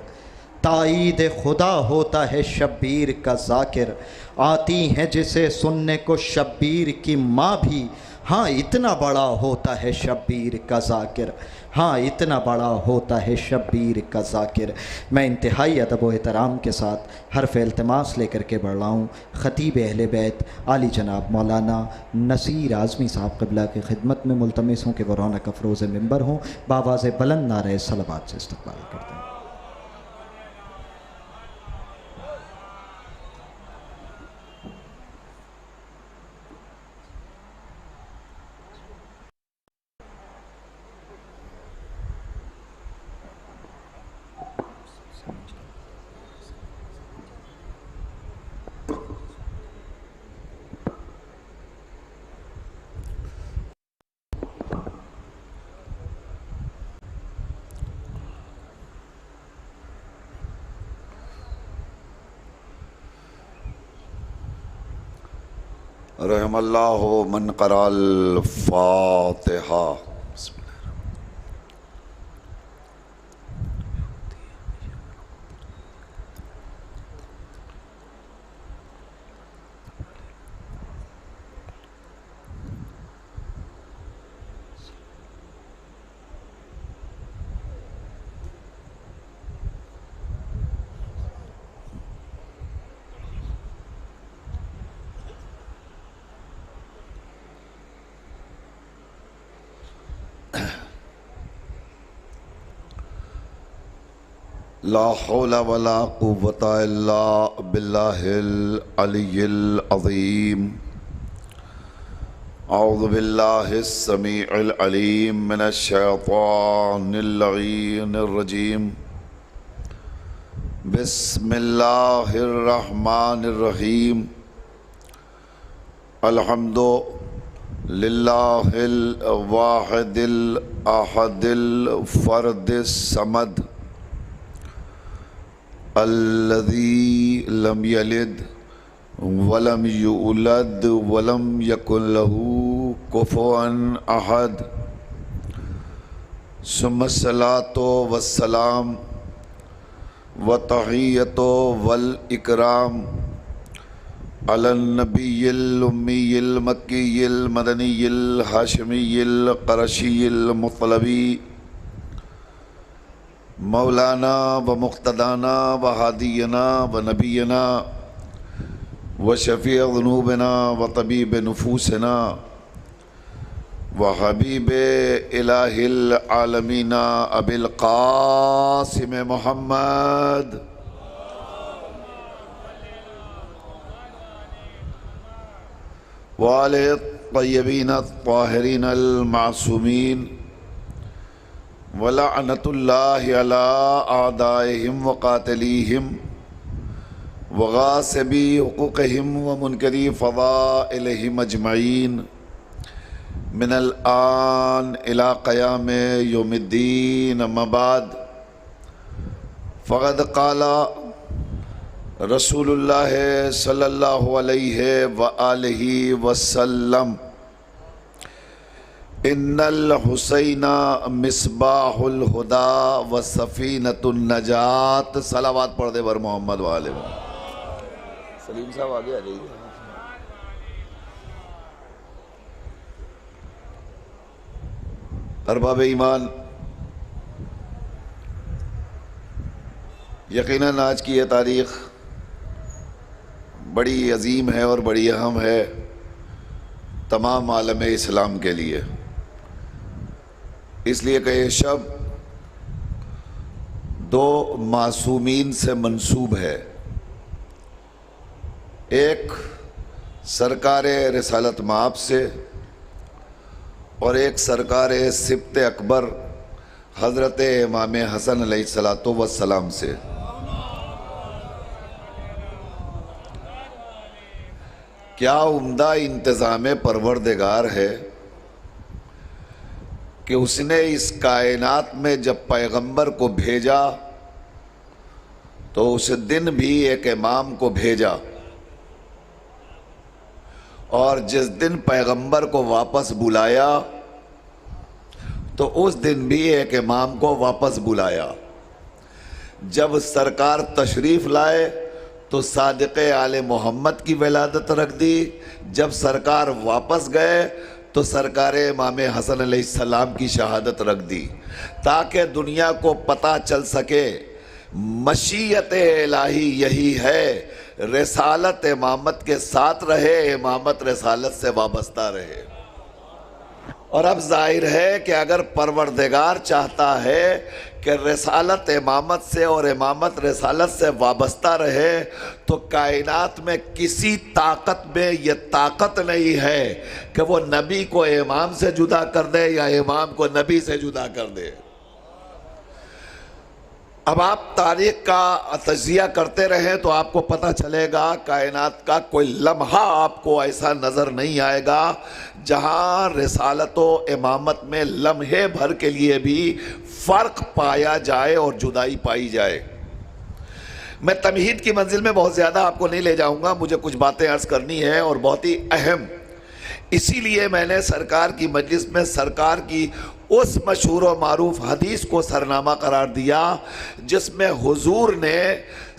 ताईद खुदा होता है शब्बीर का ज़ाकिर। आती हैं जिसे सुनने को शब्बीर की माँ भी, हाँ इतना बड़ा होता है शब्बीर का ज़ाकिर, हाँ इतना बड़ा होता है शब्बीर का ज़ाकिर। मैं इंतहाई अदब व एहतराम के साथ हर्फ़ इल्तिमास लेकर के बढ़ रहा हूँ ख़तीब अहले बैत आली जनाब मौलाना नसीर आज़मी साहब क़िबला की खिदमत में मुल्तमिस हूँ कि वो रौनक अफ़रोज़ मिंबर हों, बावाज़ बुलंद नारे सलावत से इस्तक़बाल करते हैं। रहमल्लाहु मन क़राल फ़ातिहा। ला हौला वला कुव्वता इल्ला बिल्लाहिल अलिय्यिल अज़ीम। औज़ु बिल्लाहिस समीउल अलीम मिनश शैतानिर लईनिर रजीम। बिस्मिल्लाहिर रहमानिर रहीम। अल्हम्दु लिल्लाहिल वाहिदिल अहदिल फ़र्दिस समद अल्लज़ी लम यलिद वलम यूलद वलम यकुन लहू कुफुवन अहद। सुम्मा सलातो वस्सलाम व तहियतो वल इकराम अलन नबील उम्मील मक्कील मदनील हाशमील क़रशील मुतलबी मौलाना व मुक़्तदाना व हादियना व नबीना व शफ़ी ज़ुनूबना व तबीब नुफूसना व हबीब इलाहिल आलमीना अबिल क़ासिम मुहम्मद व आले तय्यबीन ताहिरीन अल मासूमीन व लअनतुल्लाहि अला आदाइहिम व कातिलीहिम व गासिबी हुकूक़िहिम व मुनकरी फ़ज़ाइलिहिम अजमईन मिनल आन इला क़याम यौमिद्दीन अम्मा बाद फ़क़द क़ाला रसूलुल्लाह सल्लल्लाहु अलैहि व आलिहि वसल्लम इन्नल हुसैना मिसबाहुल हुदा व सफ़ीनतुन नजात। सलावत पढ़ दे बर मोहम्मद वाले। सलीम साहब आगे आ जाइए। अरबाब ईमान, यकीनन आज की ये तारीख़ बड़ी अजीम है और बड़ी अहम है तमाम आलम इस्लाम के लिए, इसलिए कि ये शब दो मासूमीन से मंसूब है। एक सरकार रिसालत माब से और एक सरकार सिब्त अकबर हज़रत इमाम हसन अलैहिस्सलातु वस्सलाम से। क्या उम्दा इंतज़ाम परवरदिगार है कि उसने इस कायनात में जब पैगंबर को भेजा तो उस दिन भी एक इमाम को भेजा, और जिस दिन पैगंबर को वापस बुलाया तो उस दिन भी एक इमाम को वापस बुलाया। जब सरकार तशरीफ़ लाए तो सादिक़ आले मोहम्मद की विलादत रख दी। जब सरकार वापस गए तो सरकार इमाम हसन अलैहिस्सलाम की शहादत रख दी, ताकि दुनिया को पता चल सके मशीयत इलाही यही है, रिसालत इमामत के साथ रहे, इमामत रिसालत से वाबस्ता रहे। और अब जाहिर है कि अगर परवरदिगार चाहता है कि रिसालत इमामत से और इमामत रिसालत से वाबस्ता रहे तो कायनात में किसी ताकत में ये ताकत नहीं है कि वो नबी को इमाम से जुदा कर दे या इमाम को नबी से जुदा कर दे। अब आप तारीख का तजिया करते रहें तो आपको पता चलेगा कायनात का कोई लम्हा आपको ऐसा नज़र नहीं आएगा जहां रिसालत व इमामत में लम्हे भर के लिए भी फ़र्क पाया जाए और जुदाई पाई जाए। मैं तमहीद की मंजिल में बहुत ज़्यादा आपको नहीं ले जाऊंगा, मुझे कुछ बातें अर्ज़ करनी है और बहुत ही अहम। इसीलिए मैंने सरकार की मजलिस में सरकार की उस मशहूर व मारूफ हदीस को सरनामा करार दिया जिसमें हुजूर ने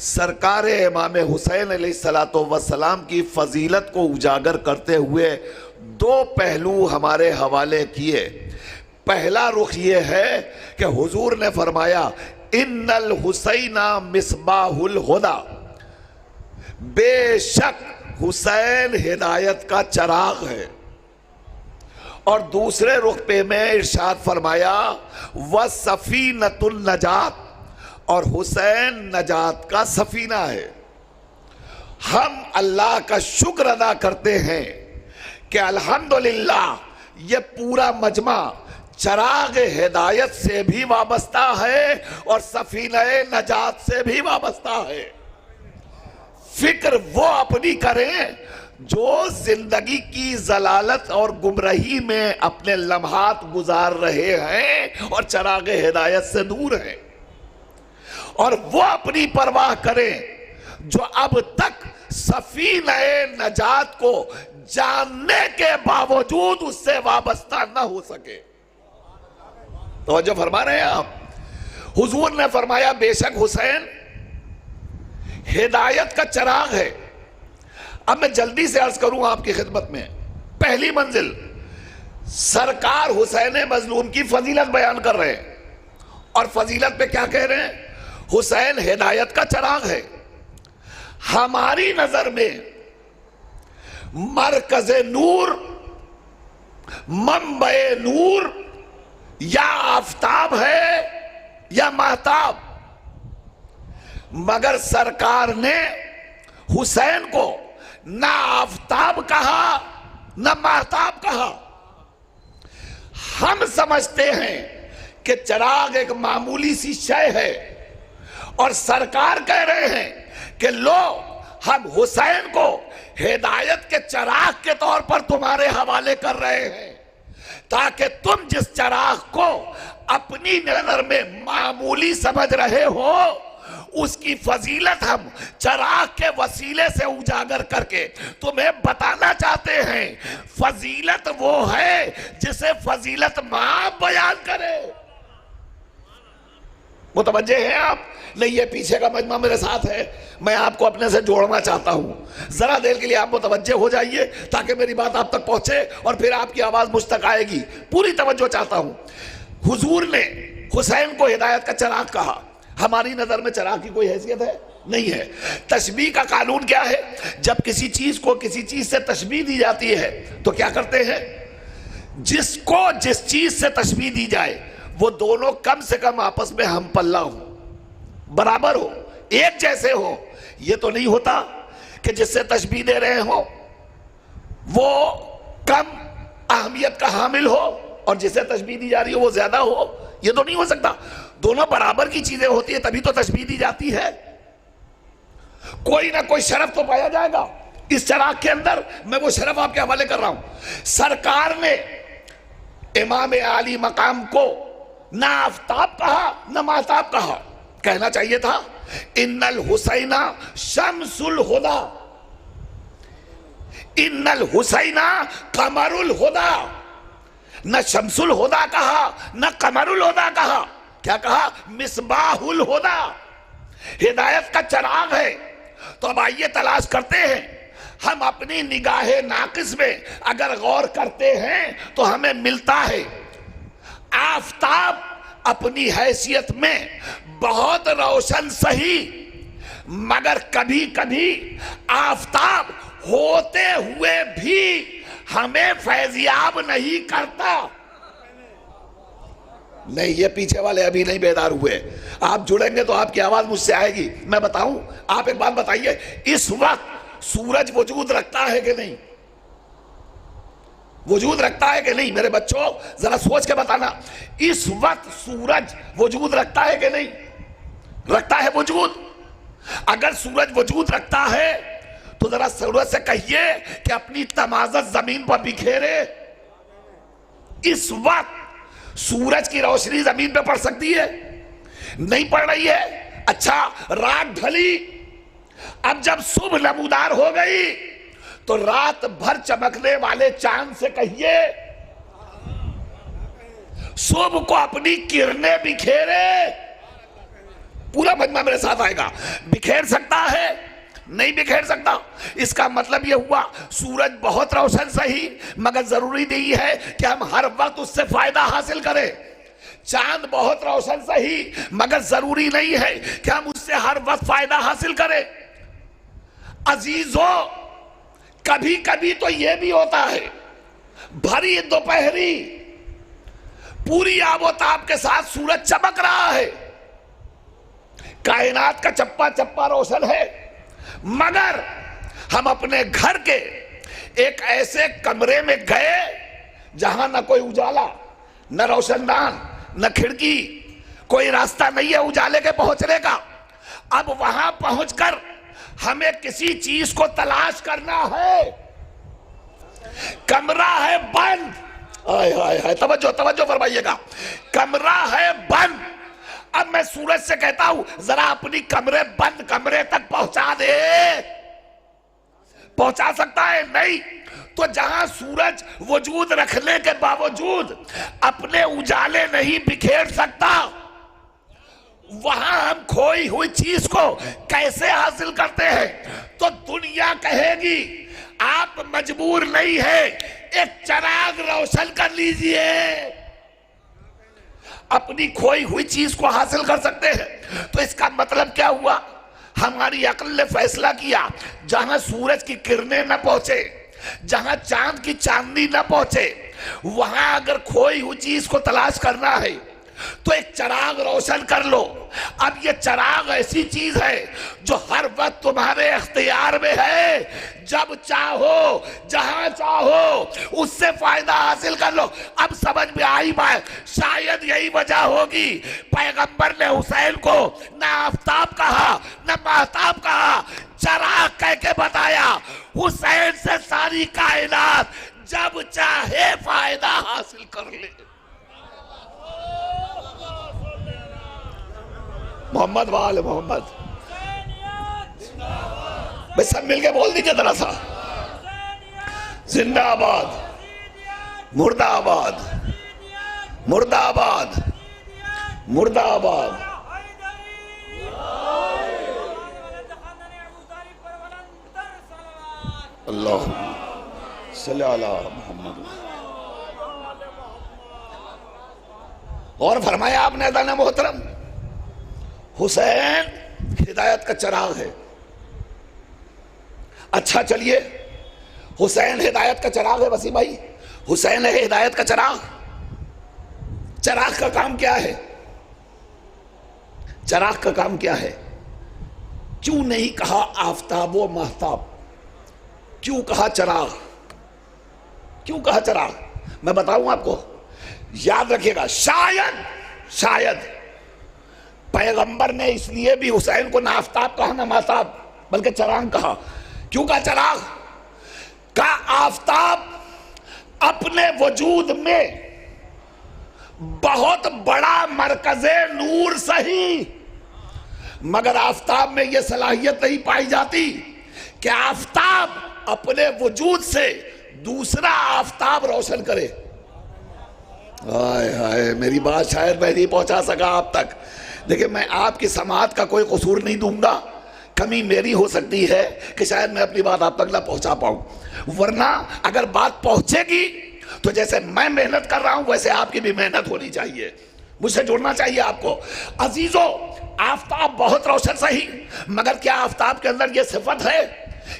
सरकार इमाम हुसैन अलैहिस्सलातु वस्सलाम की फजीलत को उजागर करते हुए दो पहलू हमारे हवाले किए। पहला रुख ये है कि हुजूर ने फरमाया इन्नल हुसैना मिसबाहुल हुदा, बेशक हुसैन हिदायत का चराग है। और दूसरे रुख पे में इरशाद फरमाया व सफीनतुन नजात, और हुसैन नजात का सफीना है। हम अल्लाह का शुक्र अदा करते हैं कि अल्हम्दुलिल्लाह ये पूरा मजमा चराग हिदायत से भी वाबस्ता है और सफीना नजात से भी वाबस्ता है। फिक्र वो अपनी करें जो जिंदगी की जलालत और गुमराही में अपने लम्हात गुजार रहे हैं और चराग हिदायत से दूर हैं, और वो अपनी परवाह करें जो अब तक सफीना नजात को जानने के बावजूद उससे वाबस्ता न हो सके। तो जो फरमा रहे हैं आप, हुजूर ने फरमाया बेशक हुसैन हिदायत का चिराग है। अब मैं जल्दी से अर्ज करूं आपकी खिदमत में, पहली मंजिल सरकार हुसैन मजलूम की फजीलत बयान कर रहे हैं, और फजीलत पे क्या कह रहे हैं? हुसैन हिदायत का चिराग है। हमारी नजर में मरकज़े नूर, मंबए नूर या आफताब है या महताब, मगर सरकार ने हुसैन को ना आफताब कहा ना महताब कहा। हम समझते हैं कि चिराग एक मामूली सी शय है, और सरकार कह रहे हैं कि लो हम हुसैन को हिदायत के चिराग के तौर पर तुम्हारे हवाले कर रहे हैं, ताकि तुम जिस चिराग को अपनी नजर में मामूली समझ रहे हो, उसकी फजीलत हम चिराग के वसीले से उजागर करके तुम्हें बताना चाहते हैं। फजीलत वो है जिसे फजीलत मां बयान करे। मुतवज्जे हैं आप? नहीं, ये पीछे का मजमा मेरे साथ है, मैं आपको अपने से जोड़ना चाहता हूं। जरा देर के लिए आप मुतवज्जे हो जाइए ताकि मेरी बात आप तक पहुंचे और फिर आपकी आवाज मुझ तक आएगी। पूरी तवज्जो चाहता हूं। हुजूर ने हुसैन को हिदायत का चिराग कहा। हमारी नजर में चिराग की कोई हैसियत है? नहीं है। तशबीह का कानून क्या है? जब किसी चीज को किसी चीज से तशबीह दी जाती है तो क्या करते हैं? जिसको जिस चीज से तशबीह दी जाए वो दोनों कम से कम आपस में हम पल्ला हो, बराबर हो, एक जैसे हो। ये तो नहीं होता कि जिससे तशबीह दे रहे हो वो कम अहमियत का हामिल हो और जिसे तशबीह दी जा रही हो वो ज्यादा हो। ये तो नहीं हो सकता। दोनों बराबर की चीजें होती है तभी तो तशबीह दी जाती है। कोई ना कोई शरफ तो पाया जाएगा इस चिराग के अंदर। मैं वो शरफ आपके हवाले कर रहा हूं। सरकार ने इमाम आली मकाम को ना आफताब कहा ना महताब कहा। कहना चाहिए था इन्नल हुसैना शम्सुल हुदा, इन्नल हुसैना कमरुल हुदा। न शम्सुल हुदा कहा न कमरुल हुदा कहा। क्या कहा? मिसबाहुल हुदा, हिदायत का चिराग है। तो अब आइए तलाश करते हैं। हम अपनी निगाहे नाकिस में अगर गौर करते हैं तो हमें मिलता है आफताब अपनी हैसियत में बहुत रोशन सही, मगर कभी कभी आफताब होते हुए भी हमें फैजियाब नहीं करता। नहीं, ये पीछे वाले अभी नहीं बेदार हुए। आप जुड़ेंगे तो आपकी आवाज मुझसे आएगी। मैं बताऊं, आप एक बात बताइए, इस वक्त सूरज वजूद रखता है कि नहीं? वजूद रखता है कि नहीं? मेरे बच्चों जरा सोच के बताना, इस वक्त सूरज वजूद रखता है कि नहीं? रखता है वजूद। अगर सूरज वजूद रखता है तो जरा सूरज से कहिए कि अपनी तमाज़त जमीन पर बिखेरे। इस वक्त सूरज की रोशनी जमीन पे पड़ सकती है? नहीं पड़ रही है। अच्छा, रात ढली, अब जब सुबह नमूदार हो गई तो रात भर चमकने वाले चांद से कहिए सुबह को अपनी किरणें बिखेरे। पूरा मजमा मेरे साथ आएगा। बिखेर सकता है? नहीं बिखेर सकता। इसका मतलब यह हुआ सूरज बहुत रोशन सही, मगर जरूरी नहीं है कि हम हर वक्त उससे फायदा हासिल करें। चांद बहुत रोशन सही, मगर जरूरी नहीं है कि हम उससे हर वक्त फायदा हासिल करें। अजीजों, कभी कभी तो यह भी होता है भरी दोपहरी पूरी आबोताब के साथ सूरज चमक रहा है, कायनात का चप्पा चप्पा रोशन है, मगर हम अपने घर के एक ऐसे कमरे में गए जहां न कोई उजाला, न रोशनदान, न खिड़की, कोई रास्ता नहीं है उजाले के पहुंचने का। अब वहां पहुंचकर हमें किसी चीज को तलाश करना है। कमरा है बंद। हाय हाय हाय, तवज्जो तवज्जो फरमाइएगा। कमरा है बंद। अब मैं सूरज से कहता हूं जरा अपनी कमरे बंद कमरे तक पहुंचा दे। पहुंचा सकता है? नहीं। तो जहां सूरज वजूद रखने के बावजूद अपने उजाले नहीं बिखेर सकता, वहां हम खोई हुई चीज को कैसे हासिल करते हैं? तो दुनिया कहेगी आप मजबूर नहीं है, एक चिराग रोशन कर लीजिए, अपनी खोई हुई चीज को हासिल कर सकते हैं। तो इसका मतलब क्या हुआ? हमारी अक्ल ने फैसला किया जहां सूरज की किरणें न पहुंचे, जहां चांद की चांदनी न पहुंचे, वहां अगर खोई हुई चीज को तलाश करना है तो एक चिराग रोशन कर लो। अब ये चिराग ऐसी चीज है जो हर वक्त तुम्हारे इख्तियार में है, जब चाहो जहां चाहो उससे फायदा हासिल कर लो। अब समझ में आई बात, शायद यही वजह होगी पैगंबर ने हुसैन को ना आफताब कहा ना महताब कहा, चिराग कह के बताया। हुसैन से सारी कायनात जब चाहे फायदा हासिल कर ले। मोहम्मद वाले मोहम्मद, भाई सब मिलके बोल दीजिए जरा सा, जिंदाबाद, मुर्दाबाद, मुर्दाबाद, मुर्दाबाद। अल्लाह सल्ली अला मोहम्मद। और फरमाया आपने अदाना मोहतरम, हुसैन हिदायत का चिराग है। अच्छा चलिए, हुसैन हिदायत का चिराग है वसीम भाई, हुसैन है हिदायत का चिराग। चिराग का काम क्या है? चिराग का काम क्या है? क्यों नहीं कहा आफताब व महताब, क्यों कहा चिराग? क्यों कहा चिराग? मैं बताऊं आपको, याद रखिएगा। शायद पैगंबर ने इसलिए भी हुसैन को ना आफताब कहा ना महताब बल्कि चिराग कहा। क्यों कहा चिराग? का आफताब अपने वजूद में बहुत बड़ा मरकज़े नूर सही, मगर आफताब में यह सलाहियत नहीं पाई जाती कि आफताब अपने वजूद से दूसरा आफताब रोशन करे। हाय हाय, मेरी बात शायद मैं नहीं पहुंचा सका आप तक। देखिए, मैं आपकी समात का कोई कसूर नहीं दूंगा, कमी मेरी हो सकती है कि शायद मैं अपनी बात आप तक ना पहुंचा पाऊं, वरना अगर बात पहुंचेगी तो जैसे मैं मेहनत कर रहा हूं वैसे आपकी भी मेहनत होनी चाहिए, मुझसे जुड़ना चाहिए आपको। अजीजों, आफताब बहुत रोशन सही, मगर क्या आफताब के अंदर यह सिफत है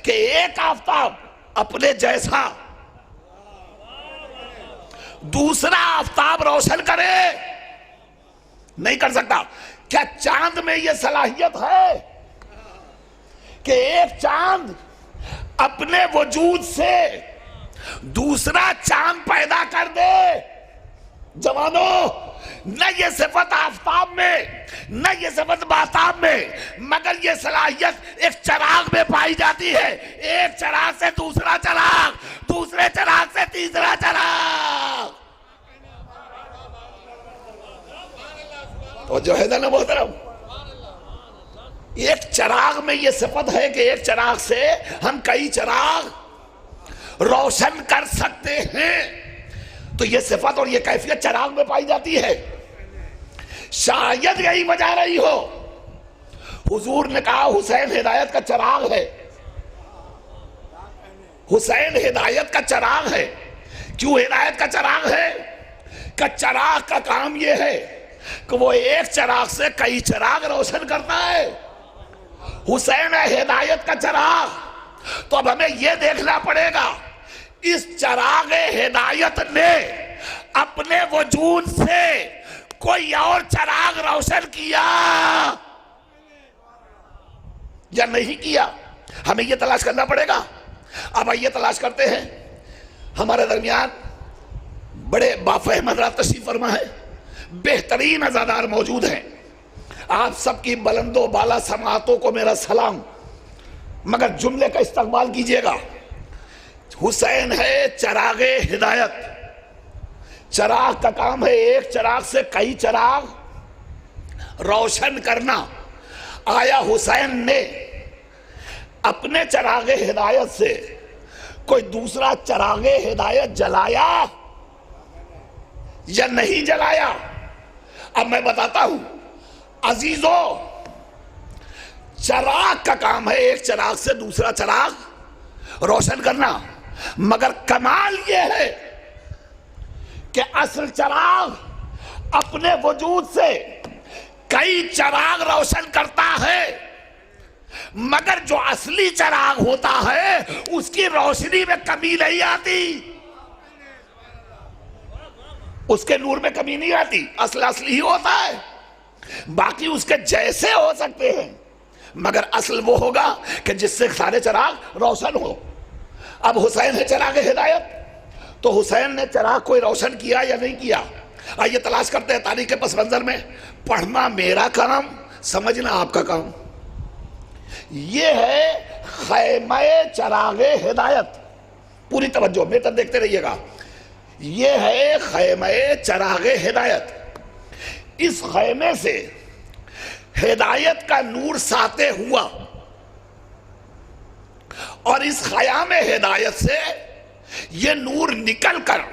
कि एक आफताब अपने जैसा दूसरा आफताब रोशन करे? नहीं कर सकता। क्या चांद में यह सलाहियत है कि एक चांद अपने वजूद से दूसरा चांद पैदा कर दे? जवानों, न ये सिफत आफताब में न ये सिफत महताब में, मगर ये सलाहियत एक चिराग में पाई जाती है। एक चिराग से दूसरा चिराग, दूसरे चिराग से तीसरा चिराग। तो जो है ना मोहतरम, एक चिराग में ये सिफत है कि एक चिराग से हम कई चिराग रोशन कर सकते हैं। तो ये सिफत और ये कैफियत चिराग में पाई जाती है। शायद यही वजह रही हो, हुजूर ने कहा हुसैन हिदायत का चिराग है। हुसैन हिदायत का चिराग है। क्यों हिदायत का चिराग है? कि चिराग का काम यह है कि वो एक चिराग से कई चिराग रोशन करता है। हुसैन है हिदायत का चिराग। तो अब हमें यह देखना पड़ेगा, इस चिराग हिदायत ने अपने वजूद से कोई और चिराग रोशन किया या नहीं किया, हमें यह तलाश करना पड़ेगा। अब आइए तलाश करते हैं। हमारे दरमियान बड़े बाफहम हज़रात तशरीफ फरमा है, बेहतरीन अज़ादार मौजूद हैं। आप सबकी बुलंदो बाला समातों को मेरा सलाम, मगर जुमले का इस्तेमाल कीजिएगा। हुसैन है चिरागे हिदायत। चिराग का काम है एक चिराग से कई चिराग रोशन करना। आया हुसैन ने अपने चिरागे हिदायत से कोई दूसरा चिरागे हिदायत जलाया या नहीं जलाया? अब मैं बताता हूं। अजीजों, चिराग का काम है एक चिराग से दूसरा चिराग रोशन करना, मगर कमाल यह है कि असल चिराग अपने वजूद से कई चिराग रोशन करता है, मगर जो असली चिराग होता है उसकी रोशनी में कमी नहीं आती, उसके नूर में कमी नहीं आती, असली ही होता है। बाकी उसके जैसे हो सकते हैं, मगर असल वो होगा कि जिससे सारे चिराग रोशन हो। अब हुसैन है चिराग हिदायत, तो हुसैन ने चिराग कोई रोशन किया या नहीं किया? आइए तलाश करते हैं तारीख के पस मंजर में। पढ़ना मेरा काम, समझना आपका काम। ये है खैमे चिरागे हिदायत, पूरी तवज्जो मेरे तरफ देखते रहिएगा। ये है खैमे चिरागे हिदायत। इस खैमे से हिदायत का नूर साते हुआ और इस खयामे हिदायत से ये नूर निकलकर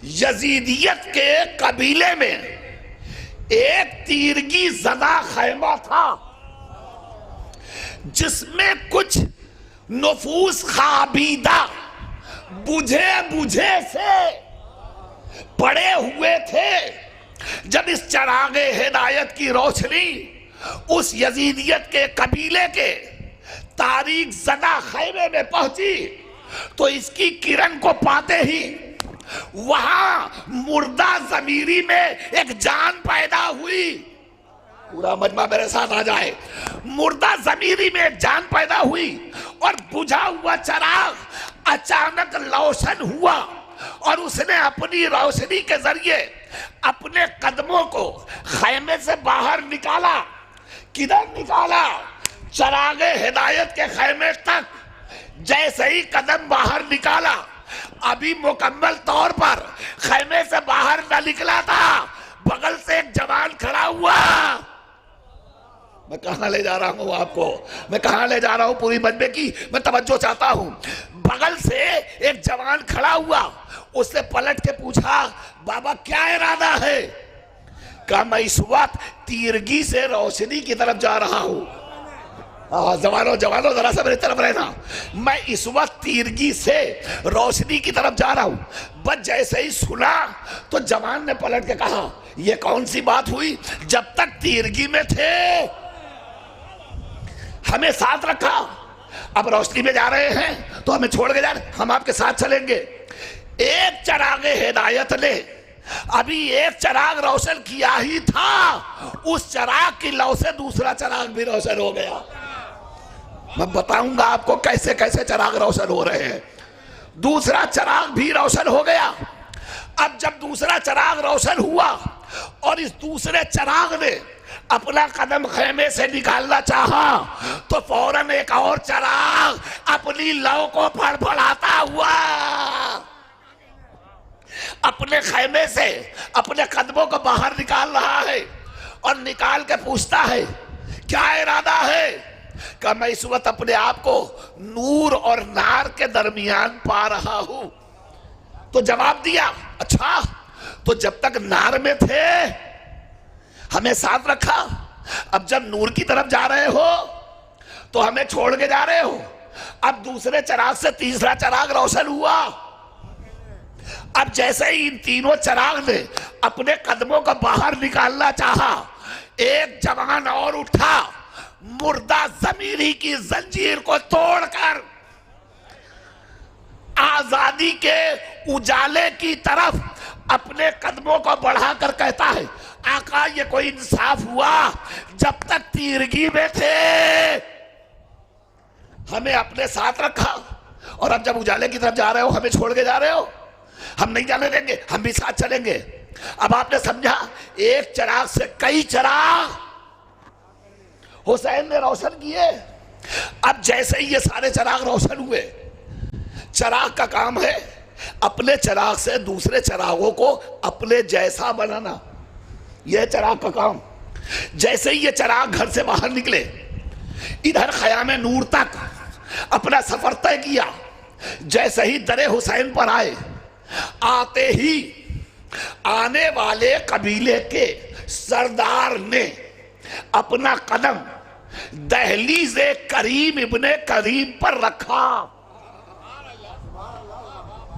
यजीदियत के कबीले में एक तीरगी ज़दा खैमा था, जिसमें कुछ नफूस खाबीदा बुझे बुझे से पड़े हुए थे। जब इस चिरागे हिदायत की रोशनी उस यजीदियत के कबीले के तारीख ज़दा खैमे में पहुंची, तो इसकी किरण को पाते ही वहां मुर्दा ज़मीरी में एक जान पैदा हुई। पूरा मजमा मेरे साथ आ जाए। मुर्दा ज़मीरी में एक जान पैदा हुई और बुझा हुआ चिराग अचानक रोशन हुआ, और उसने अपनी रोशनी के जरिए अपने कदमों को खैमे से बाहर निकाला। किधर निकाला? चिरागे हिदायत के खैमे तक। जैसे ही कदम बाहर निकाला, अभी मुकम्मल तौर पर खैमे से बाहर न निकला था, बगल से एक जवान खड़ा हुआ। मैं कहां ले जा रहा हूं आपको, मैं कहां ले जा रहा हूं, पूरी मजमे की मैं तवज्जो चाहता हूं। बगल से एक जवान खड़ा हुआ, उसने पलट के पूछा, बाबा क्या इरादा है? कहा मैं इस वक्त तीरगी से रोशनी की तरफ जा रहा हूं। जवानों जवानों जरा सा मेरी तरफ रहना। मैं इस वक्त तीरगी से रोशनी की तरफ जा रहा हूं। बस जैसे ही सुना तो जवान ने पलट के कहा, यह कौन सी बात हुई? जब तक तीरगी में थे हमें साथ रखा, अब रोशनी में जा रहे हैं तो हमें छोड़ के जा रहे, हम आपके साथ चलेंगे। एक चिरागे हिदायत ने अभी एक चिराग रोशन किया ही था, उस चिराग की लौ से दूसरा चिराग भी रोशन हो गया। मैं बताऊंगा आपको कैसे कैसे चिराग रोशन हो रहे हैं। दूसरा चिराग भी रोशन हो गया। अब जब दूसरा चिराग रोशन हुआ और इस दूसरे चिराग ने अपना कदम खैमे से निकालना चाहा, तो फौरन एक और चिराग अपनी लौ को फड़फड़ाता हुआ अपने खैमे से अपने कदमों को बाहर निकाल रहा है, और निकाल के पूछता है, क्या इरादा है? कि मैं इस वक्त अपने आप को नूर और नार के दरमियान पा रहा हूं। तो जवाब दिया, अच्छा तो जब तक नार में थे हमें साथ रखा, अब जब नूर की तरफ जा रहे हो तो हमें छोड़ के जा रहे हो। अब दूसरे चिराग से तीसरा चिराग रोशन हुआ। अब जैसे ही इन तीनों चिराग ने अपने कदमों को बाहर निकालना चाहा, एक जवान और उठा, मुर्दा ज़मीरी की जंजीर को तोड़कर आजादी के उजाले की तरफ अपने कदमों को बढ़ाकर कहता है, आका ये कोई इंसाफ हुआ? जब तक तीरगी में थे हमें अपने साथ रखा, और अब जब उजाले की तरफ जा रहे हो हमें छोड़ के जा रहे हो। हम नहीं जाने देंगे, हम भी साथ चलेंगे। अब आपने समझा, एक चिराग से कई चिराग हुसैन ने रोशन किए। अब जैसे ही ये सारे चिराग रोशन हुए, चिराग का काम है अपने चिराग से दूसरे चिरागों को अपने जैसा बनाना, यह चिराग का काम। जैसे ही ये चिराग घर से बाहर निकले, इधर खयामे नूर तक अपना सफर तय किया, जैसे ही दरे हुसैन पर आए, आते ही आने वाले कबीले के सरदार ने अपना कदम दहलीज करीम इब्ने करीम पर रखा,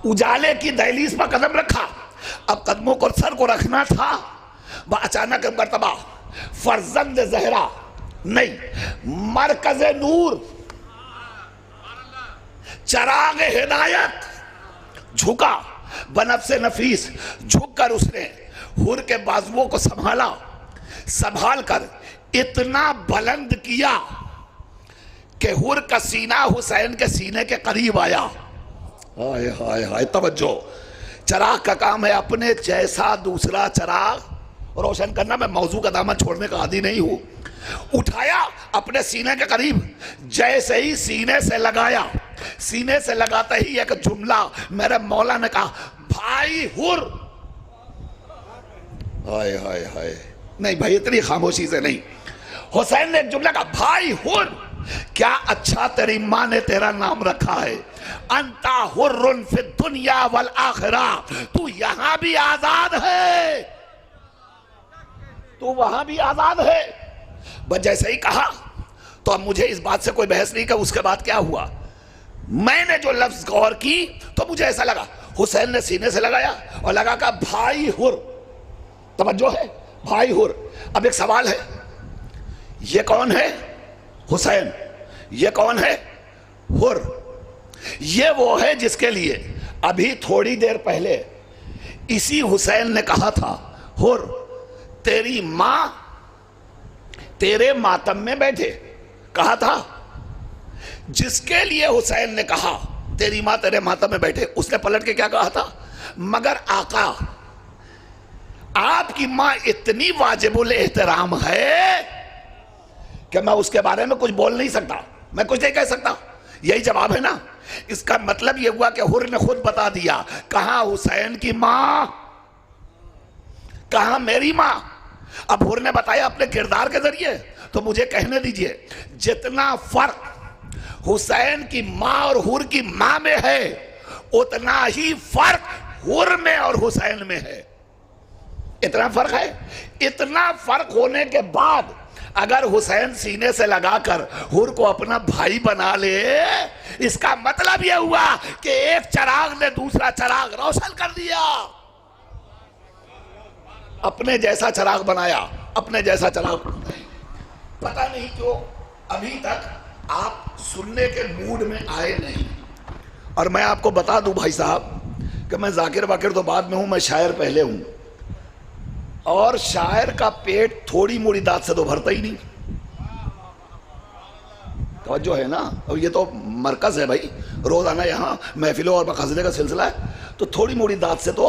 उजाले की दहलीज पर कदम रखा। अब कदमों को सर को रखना था, वह अचानक मर्तबा फर्जंद जहरा नहीं, मरकज नूर, चराग हिदायत झुका, बनफ्से नफीस झुककर उसने हुर के बाजुओं को संभाल कर इतना बुलंद किया कि हुर का सीना हुसैन के सीने के करीब आया। हाय हाय हाय, तवज्जो। चराग का काम है अपने जैसा दूसरा चराग रोशन करना। मैं मौजू का दामन छोड़ने का आदी नहीं हूं। उठाया अपने सीने के करीब, जैसे ही सीने से लगाया, सीने से लगाते ही एक जुमला मेरे मौला ने कहा, भाई हुर। हाय हाय हाय, नहीं भाई इतनी खामोशी से नहीं। हुसैन ने एक जुमला कहा, भाई हुर, क्या अच्छा तेरी माँ ने तेरा नाम रखा है। अंता हुर्रुन फि दुनिया वल आखिरा, तू यहां भी आजाद है, तू वहां भी आजाद है। बस जैसे ही कहा तो अब मुझे इस बात से कोई बहस नहीं कि उसके बाद क्या हुआ। मैंने जो लफ्ज गौर की तो मुझे ऐसा लगा, हुसैन ने सीने से लगाया और लगा कहा, भाई हुर। तवज्जो है, भाई हुर। अब एक सवाल है, ये कौन है? हुसैन। ये कौन है? हुर। ये वो है जिसके लिए अभी थोड़ी देर पहले इसी हुसैन ने कहा था, हुर तेरी मां तेरे मातम में बैठे। कहा था, जिसके लिए हुसैन ने कहा तेरी मां तेरे मातम में बैठे, उसने पलट के क्या कहा था, मगर आका आपकी मां इतनी वाजिबुल एहतराम है कि मैं उसके बारे में कुछ बोल नहीं सकता, मैं कुछ नहीं कह सकता। यही जवाब है ना। इसका मतलब यह हुआ कि हुर ने खुद बता दिया, कहां हुसैन की मां, कहां मेरी मां। अब हुर ने बताया अपने किरदार के जरिए, तो मुझे कहने दीजिए, जितना फर्क हुसैन की मां और हुर की मां में है, उतना ही फर्क हुर में और हुसैन में है। इतना फर्क है। इतना फर्क होने के बाद अगर हुसैन सीने से लगाकर हुर को अपना भाई बना ले, इसका मतलब यह हुआ कि एक चिराग ने दूसरा चिराग रोशन कर दिया, अपने जैसा चिराग बनाया, अपने जैसा चिराग। पता नहीं क्यों अभी तक आप सुनने के मूड में आए नहीं। और मैं आपको बता दूं भाई साहब कि मैं जाकिर वाकिर तो बाद में हूं, मैं शायर पहले हूं। और शायर का पेट थोड़ी मोड़ी दांत से तो भरता ही नहीं। तो जो है ना, और ये तो मरकज है भाई, रोजाना यहाँ महफिलों और मकासदे का सिलसिला है, तो थोड़ी मोड़ी दांत से तो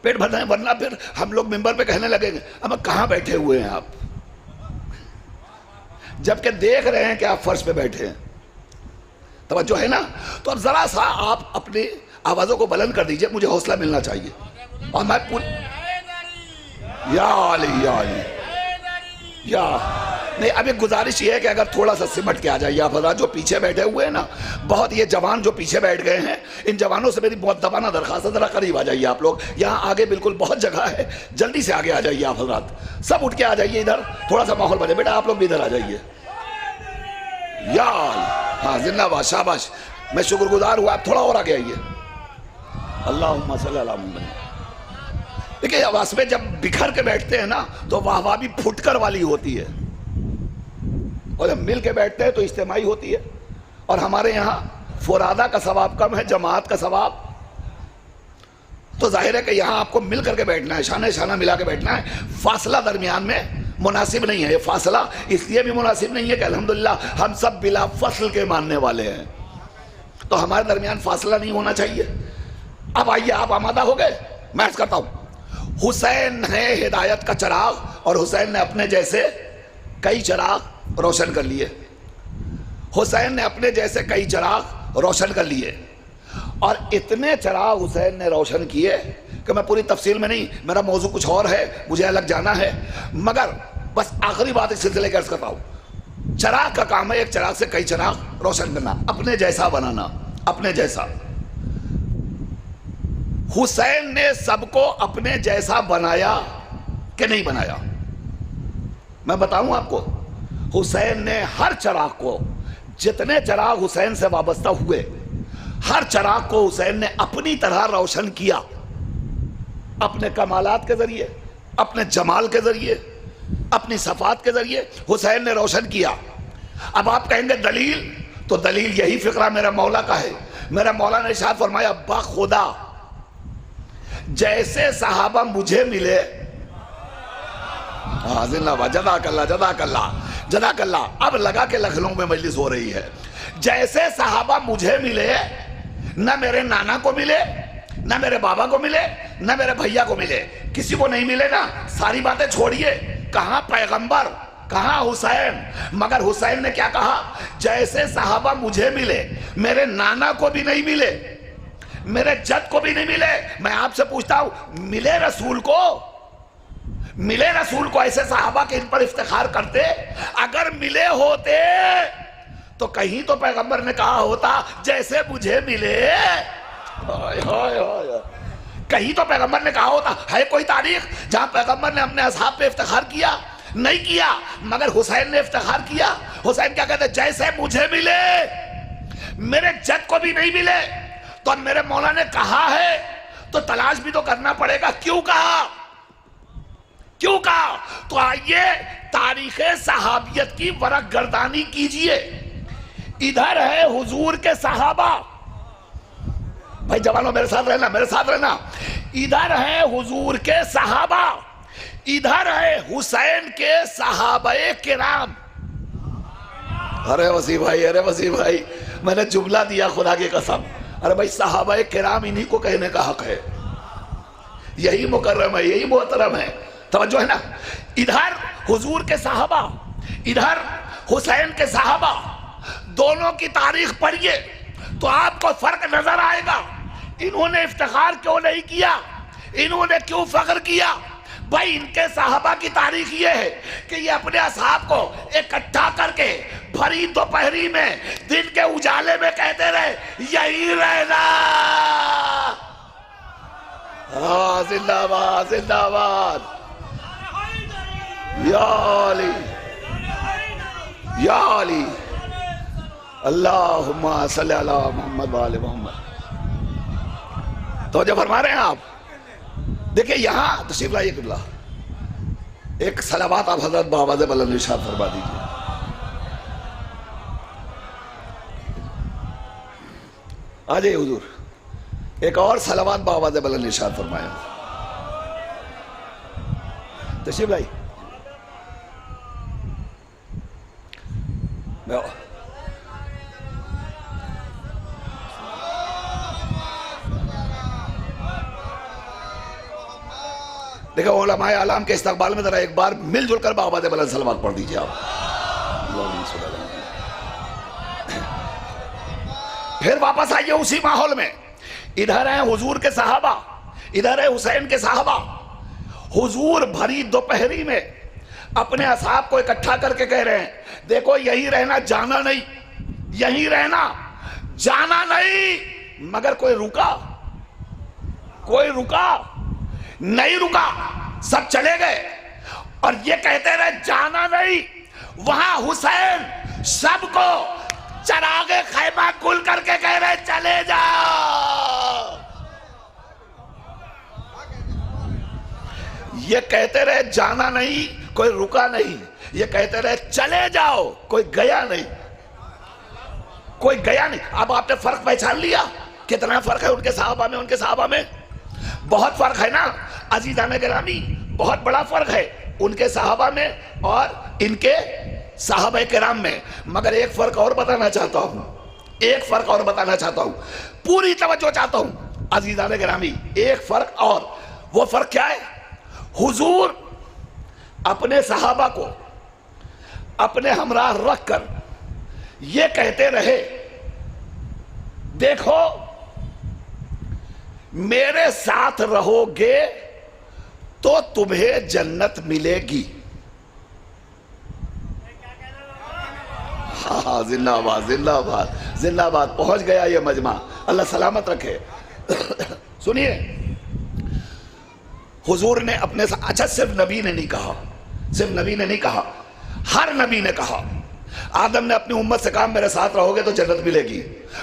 पेट भरना है, वरना फिर हम लोग मिंबर पे कहने लगेंगे, अब कहाँ बैठे हुए हैं आप, जबकि देख रहे हैं कि आप फर्श पे बैठे हैं। तो जो है ना, तो अब जरा सा आप अपनी आवाजों को बुलंद कर दीजिए, मुझे हौसला मिलना चाहिए। और मैं या नहीं, अब एक गुजारिश ये है कि अगर थोड़ा सा सिमट के आ जाइए आप हज़रात जो पीछे बैठे हुए हैं ना, बहुत ये जवान जो पीछे बैठ गए हैं, इन जवानों से मेरी बहुत दबाना दरखास्त है, जरा करीब आ जाइए आप लोग। यहाँ आगे बिल्कुल बहुत जगह है, जल्दी से आगे आ जाइए आप हज़रात, सब उठ के आ जाइए इधर, थोड़ा सा माहौल बने। बेटा आप लोग भी इधर आ जाइए यार। हाँ जिंदाबाद, शाबाश, मैं शुक्रगुजार हुआ। आप थोड़ा और आगे आइए। अल्लाहुम्मा सल्ली अला मुहम्मद। देखिए आवाज में जब बिखर के बैठते हैं ना, तो वाह भी फुटकर वाली होती है, और जब मिल के बैठते हैं तो इज्तिमाई होती है। और हमारे यहाँ फुरादा का सवाब कम है, जमात का सवाब। तो जाहिर है कि यहाँ आपको मिल करके बैठना है, शाने शाना मिला के बैठना है। फासला दरमियान में मुनासिब नहीं है। ये फासला इसलिए भी मुनासिब नहीं है कि अल्हम्दुलिल्लाह हम सब बिला फसल के मानने वाले हैं, तो हमारे दरमियान फासला नहीं होना चाहिए। अब आइए, आप आमादा हो गए, मैं अर्ज करता हूँ। हुसैन है हिदायत का चिराग, और हुसैन ने अपने जैसे कई चिराग रोशन कर लिए। हुसैन ने अपने जैसे कई चिराग रोशन कर लिए, और इतने चिराग हुसैन ने रोशन किए कि मैं पूरी तफसील में नहीं, मेरा मौजू कुछ और है, मुझे अलग जाना है, मगर बस आखिरी बात इस सिलसिले का अर्ज करता हूँ। चिराग का काम है एक चिराग से कई चिराग रोशन करना, अपने जैसा बनाना, अपने जैसा। हुसैन ने सबको अपने जैसा बनाया कि नहीं बनाया? मैं बताऊं आपको, हुसैन ने हर चिराग को, जितने चिराग हुसैन से वाबस्ता हुए, हर चिराग को हुसैन ने अपनी तरह रोशन किया, अपने कमालात के जरिए, अपने जमाल के जरिए, अपनी सफात के जरिए हुसैन ने रोशन किया। अब आप कहेंगे दलील, तो दलील यही फिक्रा मेरा मौला का है। मेरा मौला ने इरशाद फरमाया, अब्बा खुदा जैसे सहाबा मुझे मिले, जिंदाबाद, जज़ाकल्लाह जज़ाकल्लाह जज़ाकल्लाह। अब लगा के लखनऊ में मजलिस हो रही है। जैसे सहाबा मुझे मिले, न मेरे नाना को मिले, न मेरे बाबा को मिले, न मेरे भैया को मिले, किसी को नहीं मिले ना। सारी बातें छोड़िए, कहां पैगंबर, कहां हुसैन, मगर हुसैन ने क्या कहा, जैसे सहाबा मुझे मिले, मेरे नाना को भी नहीं मिले, मेरे जद को भी नहीं मिले। मैं आपसे पूछता हूं, मिले रसूल को, मिले रसूल को ऐसे सहाबा के इन पर इफ्तिखार करते? अगर मिले होते तो कहीं तो पैगंबर ने कहा होता जैसे मुझे मिले। कहीं तो पैगंबर ने कहा होता। है कोई तारीख जहां पैगंबर ने अपने असहाब पे इफ्तिखार किया? नहीं किया। मगर हुसैन ने इफ्तिखार किया। हुसैन क्या कहते, जैसे मुझे मिले, मेरे जद को भी नहीं मिले। तो मेरे मौला ने कहा है तो तलाश भी तो करना पड़ेगा, क्यों कहा, क्यों कहा? तो आइए तारीखे सहाबियत की वरक गर्दानी कीजिए। इधर है हुजूर के सहाबा, भाई जवानों मेरे साथ रहना, मेरे साथ रहना। इधर है हुजूर के सहाबा, इधर है हुसैन के सहाबाए किराम। अरे वसी भाई, अरे वसी भाई, मैंने जुमला दिया खुदा की कसम। अरे भाई सहाबाए किराम इन्हीं को कहने का हक है, यही मुकर्रम है, यही मोहतरम है। तवज्जो है ना। इधर हुजूर के सहाबा, इधर हुसैन के सहाबा, दोनों की तारीख पढ़िए तो आपको फर्क नजर आएगा। इन्होंने इफ्तिखार क्यों नहीं किया, इन्होंने क्यों फख्र किया? भाई इनके सहाबा की तारीख ये है कि ये अपने असहाब को इकट्ठा करके भरी दोपहरी में, दिन के उजाले में कहते रहे, यही रहना। जिंदाबाद जिंदाबाद, या अली या अली, अल्लाहुम्मा सल्ली अला मुहम्मद व आले मुहम्मद। तो जब फरमा रहे हैं आप, देखिए यहां तशरीफ लाइए किबला, एक सलावत आप हजरत बावाज़ बुलंद इरशाद फरमा दीजिए। आ जाइए हुजूर, एक और सलावत बावाज़ बुलंद इरशाद फरमाया। तशरीफ लाइए। देखो उलमाए आलम के इस्तकबाल में जरा एक बार मिलजुल कर बावाज़ बुलंद सलावत पढ़ दीजिए आप। फिर वापस आइए उसी माहौल में। इधर है हुजूर के सहाबा, इधर है हुसैन के सहाबा। हुजूर भरी दोपहरी में अपने असहाब को इकट्ठा करके कह रहे हैं, देखो यही रहना, जाना नहीं, यही रहना, जाना नहीं। मगर कोई रुका, कोई रुका नहीं, रुका, सब चले गए और ये कहते रहे जाना नहीं। वहां हुसैन सबको चरागे खैमा गुल करके कह रहे चले जाओ। ये कहते रहे जाना नहीं, कोई रुका नहीं। ये कहते रहे चले जाओ, कोई गया नहीं, कोई गया नहीं। अब आपने फर्क पहचान लिया, कितना फर्क है उनके सहाबा में, उनके सहाबा में बहुत फर्क है ना अजीज़ान गिरामी, बहुत बड़ा फर्क है उनके सहाबा में और इनके सहाबा किराम में। मगर एक फर्क और बताना चाहता हूं, एक फर्क और बताना चाहता हूं, पूरी तवज्जो चाहता हूं अजीज़ान गिरामी। एक फर्क और, वो फर्क क्या है? हुजूर अपने सहाबा को अपने हमराह रखकर ये कहते रहे, देखो मेरे साथ रहोगे तो तुम्हें जन्नत मिलेगी। हाँ जिंदाबाद जिंदाबाद जिंदाबाद, पहुंच गया ये मजमा, अल्लाह सलामत रखे। सुनिए, हुजूर ने अपने साथ, अच्छा सिर्फ नबी ने नहीं कहा, सिर्फ नबी ने नहीं कहा, हर नबी ने कहा। आदम ने अपनी उम्मत से कहा मेरे साथ रहोगे तो जन्नत मिलेगी,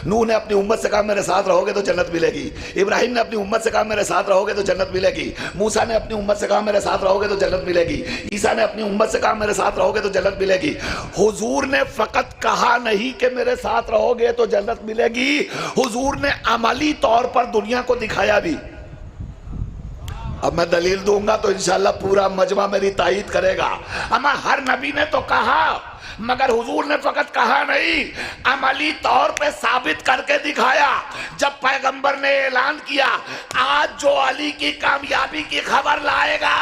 नूह ने अपनी उम्मत से कहा मेरे साथ रहोगे तो जन्नत मिलेगी, इब्राहिम ने अपनी उम्मत से कहा मेरे साथ रहोगे तो जन्नत मिलेगी, मूसा ने अपनी उम्मत से कहा मेरे साथ रहोगे तो जन्नत मिलेगी, ईसा ने अपनी उम्मत से कहा मेरे साथ रहोगे तो जन्नत मिलेगी। हुजूर ने फकत कहा नहीं कि मेरे साथ रहोगे तो जन्नत मिलेगी, हुजूर ने अमली तौर पर दुनिया को दिखाया भी। अब मैं दलील दूंगा तो इंशाल्लाह पूरा मजमा मेरी तायीद करेगा। अमा हर नबी ने तो कहा, मगर हुजूर ने फकत कहा नहीं, अमली तौर पे साबित करके दिखाया। जब पैगंबर ने ऐलान किया आज जो अली की कामयाबी की खबर लाएगा,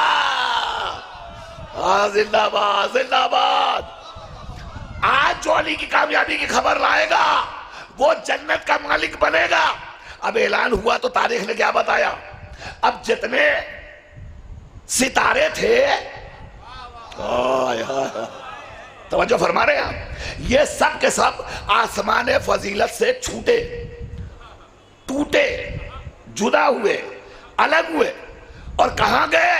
जिंदाबाद जिंदाबाद, आज जो अली की कामयाबी की खबर लाएगा वो जन्नत का मालिक बनेगा। अब ऐलान हुआ तो तारीख ने क्या बताया, अब जितने सितारे थे, तवज्जो फरमा रहे हैं आप, ये सब के सब आसमान फजीलत से छूटे, टूटे, जुदा हुए, अलग हुए और कहां गए?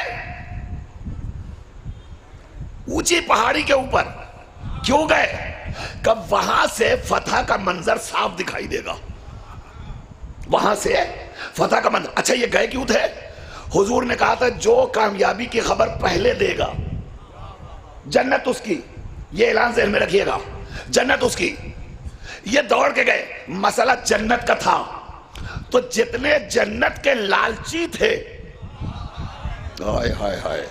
ऊंची पहाड़ी के ऊपर। क्यों गए? कब वहां से फतह का मंजर साफ दिखाई देगा, वहां से फतह का मंजर। अच्छा ये गए क्यों थे? हुजूर ने कहा था जो कामयाबी की खबर पहले देगा जन्नत उसकी, ये ऐलान ज़हन में रखिएगा, जन्नत उसकी। ये दौड़ के गए, मसला जन्नत का था तो जितने जन्नत के लालची थे, हाय हाय हाय,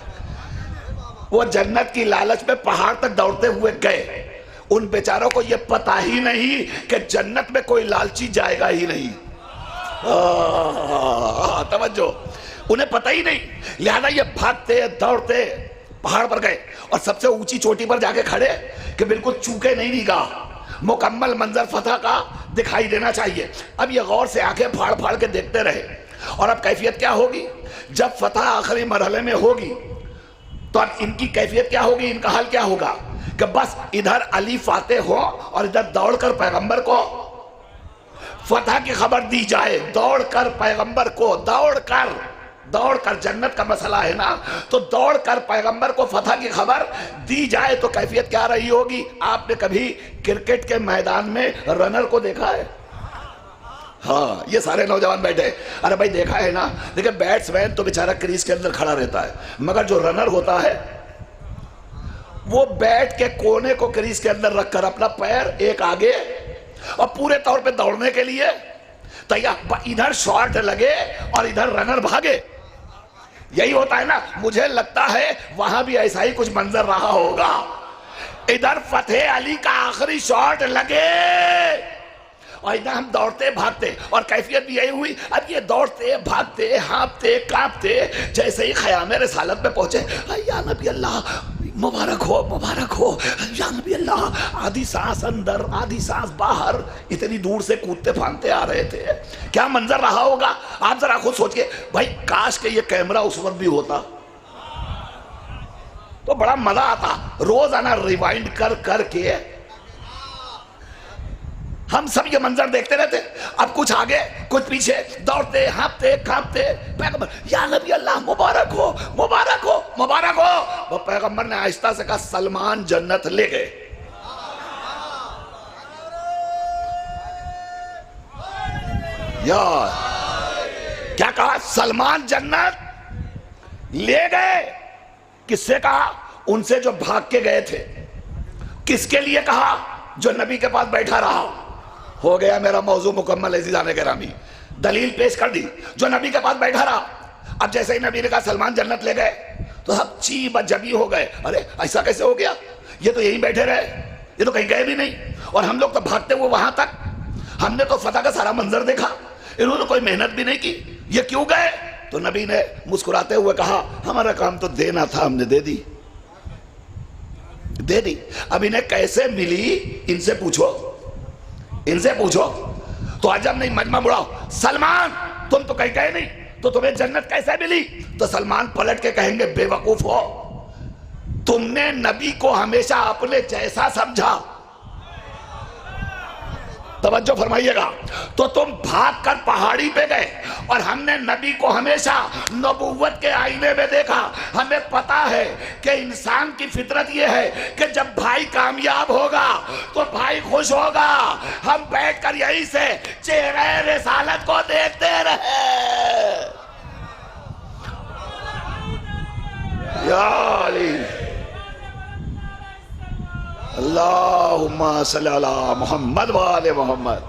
वो जन्नत की लालच में पहाड़ तक दौड़ते हुए गए। उन बेचारों को ये पता ही नहीं कि जन्नत में कोई लालची जाएगा ही नहीं। तवज्जो, उन्हें पता ही नहीं, लिहाजा ये भागते दौड़ते पहाड़ पर गए और सबसे ऊंची चोटी पर जाके खड़े कि बिल्कुल चूके नहीं निगाह, मुकम्मल मंजर फतह का दिखाई देना चाहिए। अब ये गौर से आंखें फाड़ फाड़ के देखते रहे। और अब कैफियत क्या होगी जब फतह आखिरी मरहले में होगी, तो अब इनकी कैफियत क्या होगी, इनका हाल क्या होगा कि बस इधर अली फाते हो और इधर दौड़कर पैगंबर को फतह की खबर दी जाए। दौड़कर पैगंबर को, दौड़कर जन्नत का मसला है ना, तो दौड़कर पैगंबर को फतह की खबर दी जाए तो कैफियत क्या रही होगी? आपने कभी क्रिकेट के मैदान में रनर को देखा है? हाँ, ये सारे नौजवान बैठे, अरे भाई देखा है ना। देखिए बैट्समैन तो बेचारा क्रीज के अंदर खड़ा रहता है, मगर जो रनर होता है वो बैट के कोने को क्रीज के अंदर रखकर अपना पैर एक आगे और पूरे तौर पे दौड़ने के लिए तैयार, इधर शॉट लगे और इधर रनर भागे। यही होता है ना। मुझे लगता है वहां भी ऐसा ही कुछ मंजर रहा होगा। इधर फतेह अली का आखिरी शॉट लगे और इधर हम दौड़ते भागते, और कैफियत भी यही हुई। अब ये दौड़ते भागते हाँफते कांपते जैसे ही ख़याम रिसालत में पहुंचे, या नबी अल्लाह मुबारक हो या नबी अल्लाह। आधी सांस अंदर आधी सांस बाहर, इतनी दूर से कूदते फांदते आ रहे थे। क्या मंजर रहा होगा आप जरा खुद सोचिए। भाई काश के ये कैमरा उस वक्त भी होता तो बड़ा मजा आता। रोजाना रिवाइंड कर करके हम सब ये मंजर देखते रहते। अब कुछ आगे कुछ पीछे, दौड़ते हाँफते कांपते, पैगंबर या नबी अल्लाह मुबारक हो मुबारक हो। वो पैगंबर ने आहिस्ता से कहा सलमान जन्नत ले गए। यार क्या कहा? सलमान जन्नत ले गए। किससे कहा? उनसे जो भाग के गए थे। किसके लिए कहा? जो नबी के पास बैठा रहा। हो गया मेरा मौजू मुकम्मल अज़ीज़ान गिरामी, दलील पेश कर दी। जो नबी के पास बैठा रहा। अब जैसे ही नबी ने कहा सलमान जन्नत ले गए तो सब ची बजबी हो गए। अरे ऐसा कैसे हो गया? ये तो यहीं बैठे रहे, ये तो कहीं गए भी नहीं, और हम लोग तो भागते हुए वहां तक। हमने तो फतह का सारा मंजर देखा, इन्होंने कोई मेहनत भी नहीं की, ये क्यों गए? तो नबी ने मुस्कुराते हुए कहा हमारा काम तो देना था, हमने दे दी। अब इन्हें कैसे मिली इनसे पूछो। तो अजब नहीं, मजमा बुढ़ाओ। सलमान तुम तो कहीं गए नहीं, तो तुम्हें जन्नत कैसे मिली? तो सलमान पलट के कहेंगे बेवकूफ हो, तुमने नबी को हमेशा अपने जैसा समझा। तवज्जो फरमाइएगा। तो तुम भाग कर पहाड़ी पे गए और हमने नबी को हमेशा नबूवत के आईने में देखा। हमें पता है कि इंसान की फितरत ये है कि जब भाई कामयाब होगा तो भाई खुश होगा। हम बैठकर यहीं से चेहरे रिसालत को देखते रहे। या अली अल्लाहुम्मा सल्ली अला मोहम्मद व आले मोहम्मद।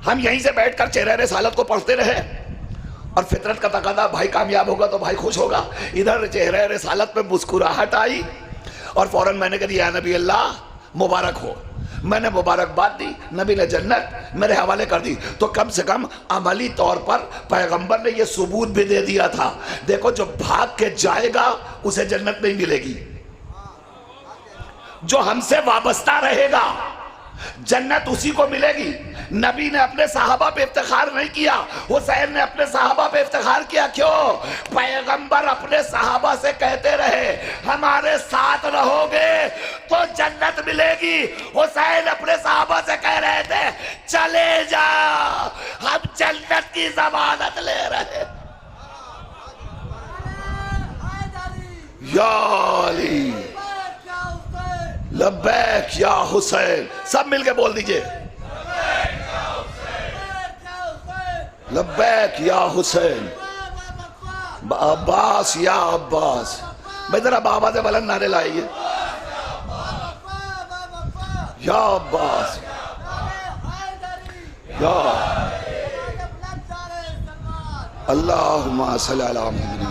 हम यहीं से बैठकर चेहरे रिसालत को पढ़ते रहे और फितरत का तकादा भाई कामयाब होगा तो भाई खुश होगा। इधर चेहरे रिसालत पे मुस्कुराहट आई और फौरन मैंने कह दिया नबी अल्लाह मुबारक हो। मैंने मुबारकबाद दी, नबी ने जन्नत मेरे हवाले कर दी। तो कम से कम अमली तौर पर पैगंबर ने यह सबूत भी दे दिया था, देखो जो भाग के जाएगा उसे जन्नत नहीं मिलेगी, जो हमसे वाबस्ता रहेगा जन्नत उसी को मिलेगी। नबी ने अपने साहबा पे इफ्तिखार नहीं किया, हुसैन ने अपने साहबा पे इफ्तिखार किया। क्यों? पैगंबर अपने साहबा से कहते रहे हमारे साथ रहोगे तो जन्नत मिलेगी। हुसैन अपने साहबा से कह रहे थे चले जा, हम जन्नत की जमानत ले रहे। या अली लब्बैक या हुसैन, सब मिलके बोल दीजिए लब्बैक या हुसैन, अब्बास या अब्बास। भाई जरा बाबा से बुलंद नारे लाइए, या अब्बास या अल्लाहुम्मा सल्ली अला मुहम्मद।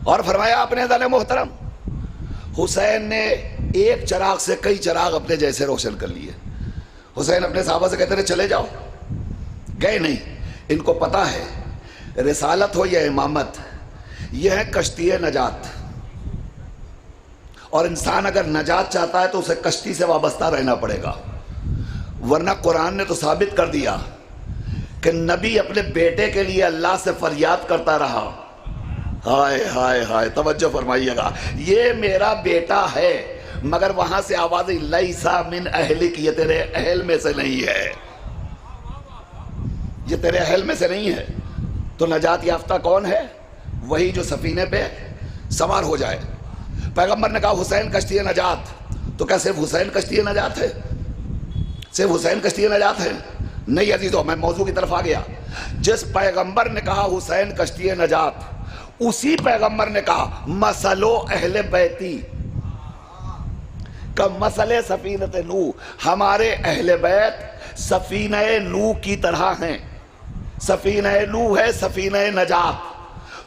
और फरमाया आपने दाने मोहतरम, हुसैन ने एक चिराग से कई चिराग अपने जैसे रोशन कर लिए। हुसैन अपने साहबा से कहते रहे चले जाओ, गए नहीं। इनको पता है रिसालत हो या इमामत, यह है कश्ती नजात। और इंसान अगर नजात चाहता है तो उसे कश्ती से वाबस्ता रहना पड़ेगा, वरना कुरान ने तो साबित कर दिया कि नबी अपने बेटे के लिए अल्लाह से फरियाद करता रहा। हाय हाय हाय, तवज्जो फरमाइएगा, ये मेरा बेटा है, मगर वहां से आवाज लैसा मिन अहलिक, ये तेरे अहल में से नहीं है, ये तेरे अहल में से नहीं है। तो नजात याफ्ता कौन है? वही जो सफीने पे सवार हो जाए। पैगंबर ने कहा हुसैन कश्ती नजात, तो क्या सिर्फ हुसैन कश्ती नजात है? सिर्फ हुसैन कश्ती नजात है? नहीं अजीजों, मैं मौजू की तरफ आ गया। जिस पैगंबर ने कहा हुसैन कश्ती नजात, उसी पैगंबर ने कहा मसलो अहले बैती का मसले सफीनत नू, हमारे अहले बैत सफीना नू की तरह हैं। सफीना नू है सफीना नजात।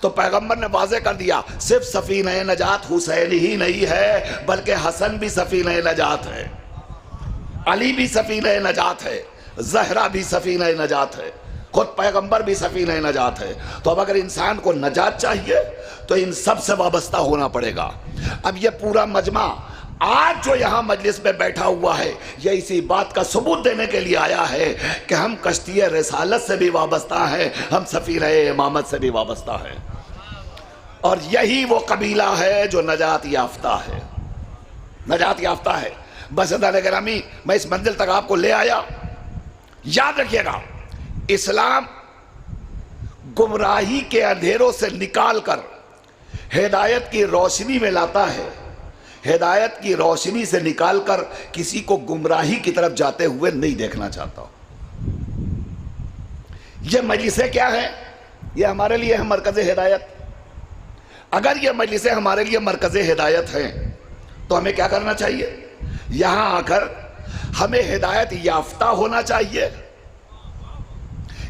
तो पैगंबर ने वाज़े कर दिया सिर्फ सफीना नजात हुसैन ही नहीं है, बल्कि हसन भी सफीना नजात है, अली भी सफीना नजात है, जहरा भी सफीना नजात है, खुद पैगंबर भी सफीना नजात है। तो अब अगर इंसान को नजात चाहिए तो इन सब से वाबस्ता होना पड़ेगा। अब ये पूरा मजमा आज जो यहाँ मजलिस में बैठा हुआ है, यह इसी बात का सबूत देने के लिए आया है कि हम कश्ती रिसालत से भी वाबस्ता हैं, हम सफीना इमामत से भी वाबस्ता हैं। और यही वो कबीला है जो नजात याफ्ता है, नजात याफ्ता है। बस अदाने गिरामी, मैं इस मंजिल तक आपको ले आया। याद रखिएगा, इस्लाम गुमराही के अंधेरों से निकालकर हिदायत की रोशनी में लाता है, हिदायत की रोशनी से निकालकर किसी को गुमराही की तरफ जाते हुए नहीं देखना चाहता। यह मजलिसें क्या है? यह हमारे लिए है मरकज़ हिदायत। अगर यह मजलिसें हमारे लिए मरकज़ हिदायत हैं तो हमें क्या करना चाहिए? यहां आकर हमें हिदायत याफ्ता होना चाहिए,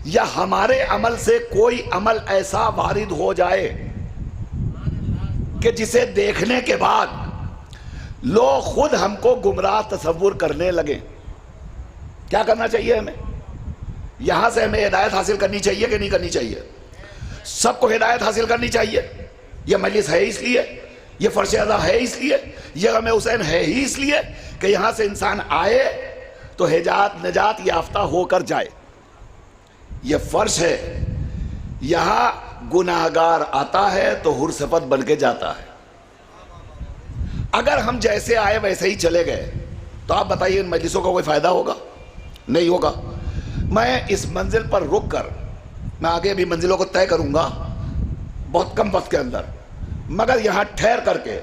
या हमारे अमल से कोई अमल ऐसा वारिद हो जाए कि जिसे देखने के बाद लोग खुद हमको गुमराह तसव्वुर करने लगे। क्या करना चाहिए हमें? यहां से हमें हिदायत हासिल करनी चाहिए कि नहीं करनी चाहिए? सबको हिदायत हासिल करनी चाहिए। यह मजलिस है इसलिए, यह फर्श अज़ा है इसलिए, यह गम हुसैन है ही इसलिए कि यहां से इंसान आए तो हिजात नजात याफ्ता होकर जाए। यह फर्श है। यहां गुनाहगार आता है तो हुर्सफत बन के जाता है। अगर हम जैसे आए वैसे ही चले गए तो आप बताइए इन मजलिसों का कोई फ़ायदा होगा? नहीं होगा। मैं इस मंजिल पर रुक कर, मैं आगे भी मंजिलों को तय करूँगा बहुत कम वक्त के अंदर, मगर यहाँ ठहर करके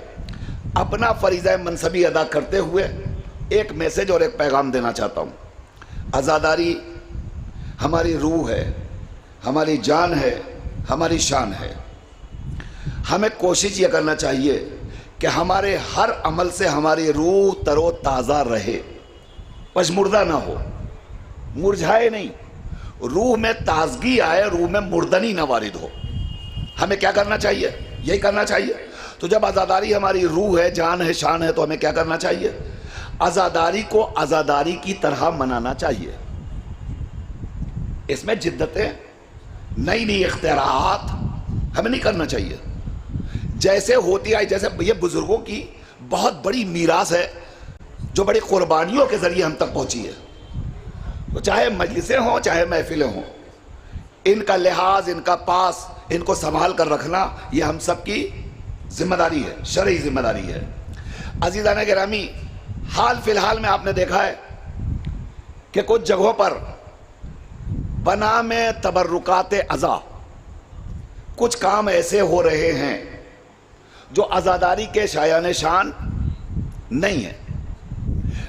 अपना फरीज़ा मनसबी अदा करते हुए एक मैसेज और एक पैगाम देना चाहता हूँ। आज़ादारी हमारी रूह है, हमारी जान है, हमारी शान है। हमें कोशिश ये करना चाहिए कि हमारे हर अमल से हमारी रूह तरो ताज़ा रहे, पशमुर्दा ना हो, मुरझाए नहीं, रूह में ताजगी आए, रूह में मुर्दनी ना वारिद हो। हमें क्या करना चाहिए? यही करना चाहिए। तो जब आज़ादारी हमारी रूह है, जान है, शान है, तो हमें क्या करना चाहिए? आज़ादारी को आज़ादारी की तरह मनाना चाहिए। इसमें जिद्दतें, नई नई इख्तिराआत हमें नहीं करना चाहिए। जैसे होती आई, जैसे ये बुजुर्गों की बहुत बड़ी मीरास है जो बड़ी कुर्बानियों के जरिए हम तक पहुंची है। तो चाहे मजलिसें हों, चाहे महफिलें हों, इनका लिहाज, इनका पास, इनको संभाल कर रखना ये हम सब की जिम्मेदारी है, शरई जिम्मेदारी है। अजीज़ान गिरामी, हाल फिलहाल में आपने देखा है कि कुछ जगहों पर बना में तबर्रुकाते अज़ा कुछ काम ऐसे हो रहे हैं जो आज़ादारी के शायान शान नहीं है।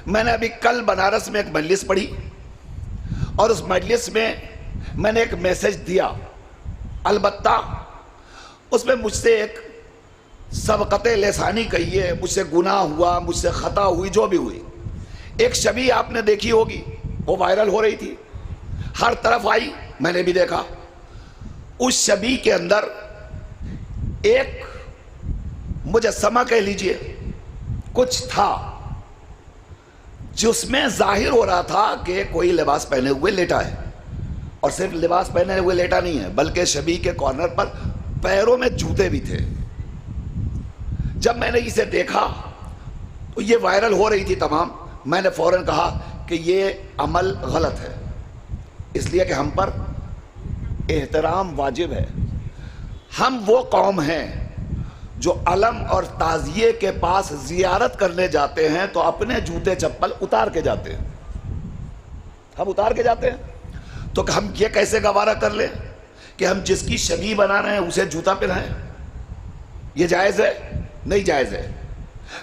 मैंने अभी कल बनारस में एक मजलिस पढ़ी और उस मजलिस में मैंने एक मैसेज दिया। अलबत्ता उसमें मुझसे एक सबक़ते लेसानी कहिए, मुझसे गुनाह हुआ, मुझसे ख़ता हुई, जो भी हुई। एक छवि आपने देखी होगी, वो वायरल हो रही थी, हर तरफ आई, मैंने भी देखा। उस छवि के अंदर एक मुजस्समा कह लीजिए कुछ था जिसमें जाहिर हो रहा था कि कोई लिबास पहने हुए लेटा है, और सिर्फ लिबास पहने हुए लेटा नहीं है, बल्कि छवि के कॉर्नर पर पैरों में जूते भी थे। जब मैंने इसे देखा तो ये वायरल हो रही थी तमाम, मैंने फौरन कहा कि ये अमल गलत है, इसलिए कि हम पर एहतराम वाजिब है। हम वो कौम हैं जो अलम और ताजिए के पास जियारत करने जाते हैं तो अपने जूते चप्पल उतार के जाते हैं, हम उतार के जाते हैं। तो हम ये कैसे गवारा कर लें कि हम जिसकी शबी बना रहे हैं उसे जूता पहनाएं? ये जायज़ है? नहीं जायज़ है।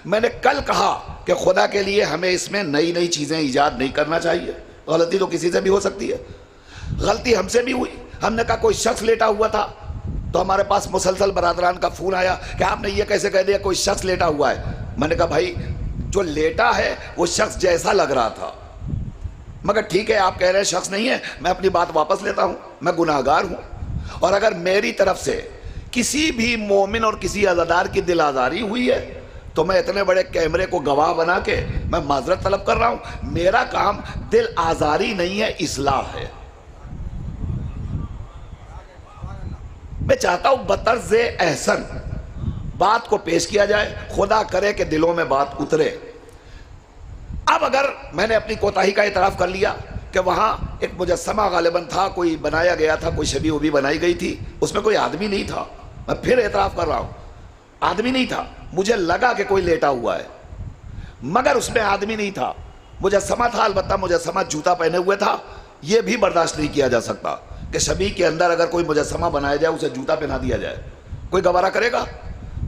मैंने कल कहा कि खुदा के लिए हमें इसमें नई नई चीज़ें ईजाद नहीं करना चाहिए। गलती तो किसी से भी हो सकती है, गलती हमसे भी हुई। हमने कहा कोई शख्स लेटा हुआ था तो हमारे पास मुसलसल बरादरान का फ़ोन आया कि आपने ये कैसे कह दिया कोई शख्स लेटा हुआ है। मैंने कहा भाई जो लेटा है वो शख्स जैसा लग रहा था, मगर ठीक है आप कह रहे हैं शख्स नहीं है, मैं अपनी बात वापस लेता हूँ, मैं गुनाहगार हूँ। और अगर मेरी तरफ से किसी भी मोमिन और किसी अज़ादार की दिल आज़ारी हुई है तो मैं इतने बड़े कैमरे को गवाह बना के मैं माजरत तलब कर रहा हूँ। मेरा काम दिल आज़ारी नहीं है, इस्लाह है। मैं चाहता हूं बतर्ज़ एहसन बात को पेश किया जाए, खुदा करे कि दिलों में बात उतरे। अब अगर मैंने अपनी कोताही का इतराफ़ कर लिया कि वहां एक मुजस्समा गालिबन था, कोई बनाया गया था, कोई छवि भी बनाई गई थी, उसमें कोई आदमी नहीं था, मैं फिर एतराफ़ कर रहा हूं, आदमी नहीं था। मुझे लगा कि कोई लेटा हुआ है, मगर उसमें आदमी नहीं था, मुजस्समा था। अलबत्ता मुजस्समा जूता पहने हुए था। यह भी बर्दाश्त नहीं किया जा सकता कि छवि के अंदर अगर कोई मुजस्समा बनाया जाए उसे जूता पहना दिया जाए। कोई गवारा करेगा?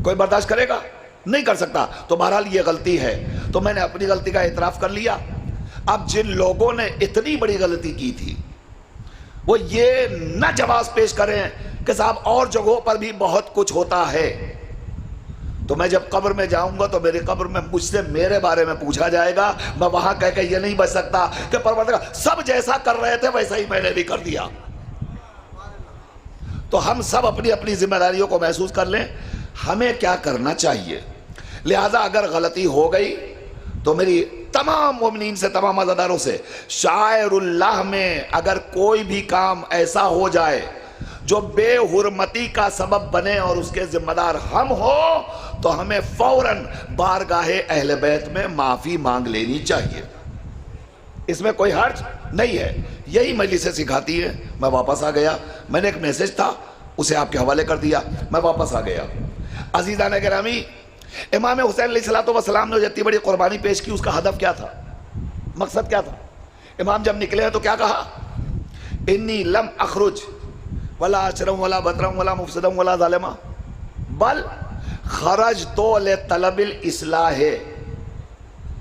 कोई बर्दाश्त करेगा? नहीं कर सकता। तो बहरहाल ये गलती है, तो मैंने अपनी गलती का एतराफ़ कर लिया। अब जिन लोगों ने इतनी बड़ी गलती की थी वो ये न जवाब पेश करें कि साहब और जगहों पर भी बहुत कुछ होता है। तो मैं जब कब्र में जाऊंगा तो मेरी कब्र में मुझसे मेरे बारे में पूछा जाएगा। मैं वहां कह के ये नहीं बच सकता कि परवरदिगार सब जैसा कर रहे थे वैसा ही मैंने भी कर दिया। तो हम सब अपनी अपनी जिम्मेदारियों को महसूस कर लें, हमें क्या करना चाहिए। लिहाजा अगर गलती हो गई तो मेरी तमाम मोमिनीन से, तमाम अज़ादारों से, शायरुल्लाह में अगर कोई भी काम ऐसा हो जाए जो बेहुरमती का सबब बने और उसके जिम्मेदार हम हो तो हमें फौरन बारगाहे अहले बैत में माफ़ी मांग लेनी चाहिए। इसमें कोई हर्ज नहीं है, यही मजलिसें सिखाती है। मैं वापस आ गया, मैंने एक मैसेज था उसे आपके हवाले कर दिया, मैं वापस आ गया। अज़ीज़ान गिरामी, इमाम हुसैन अलैहिस्सलातु वस्सलाम ने जो इतनी बड़ी कुर्बानी पेश की उसका हदफ क्या था? मकसद क्या था? इमाम जब निकले तो क्या कहा? इन्नी लम अखरुज वला अशरम वला बतरम वला मुफसदम वला जालिमा बल खरज तो ले तलबिल इस्लाह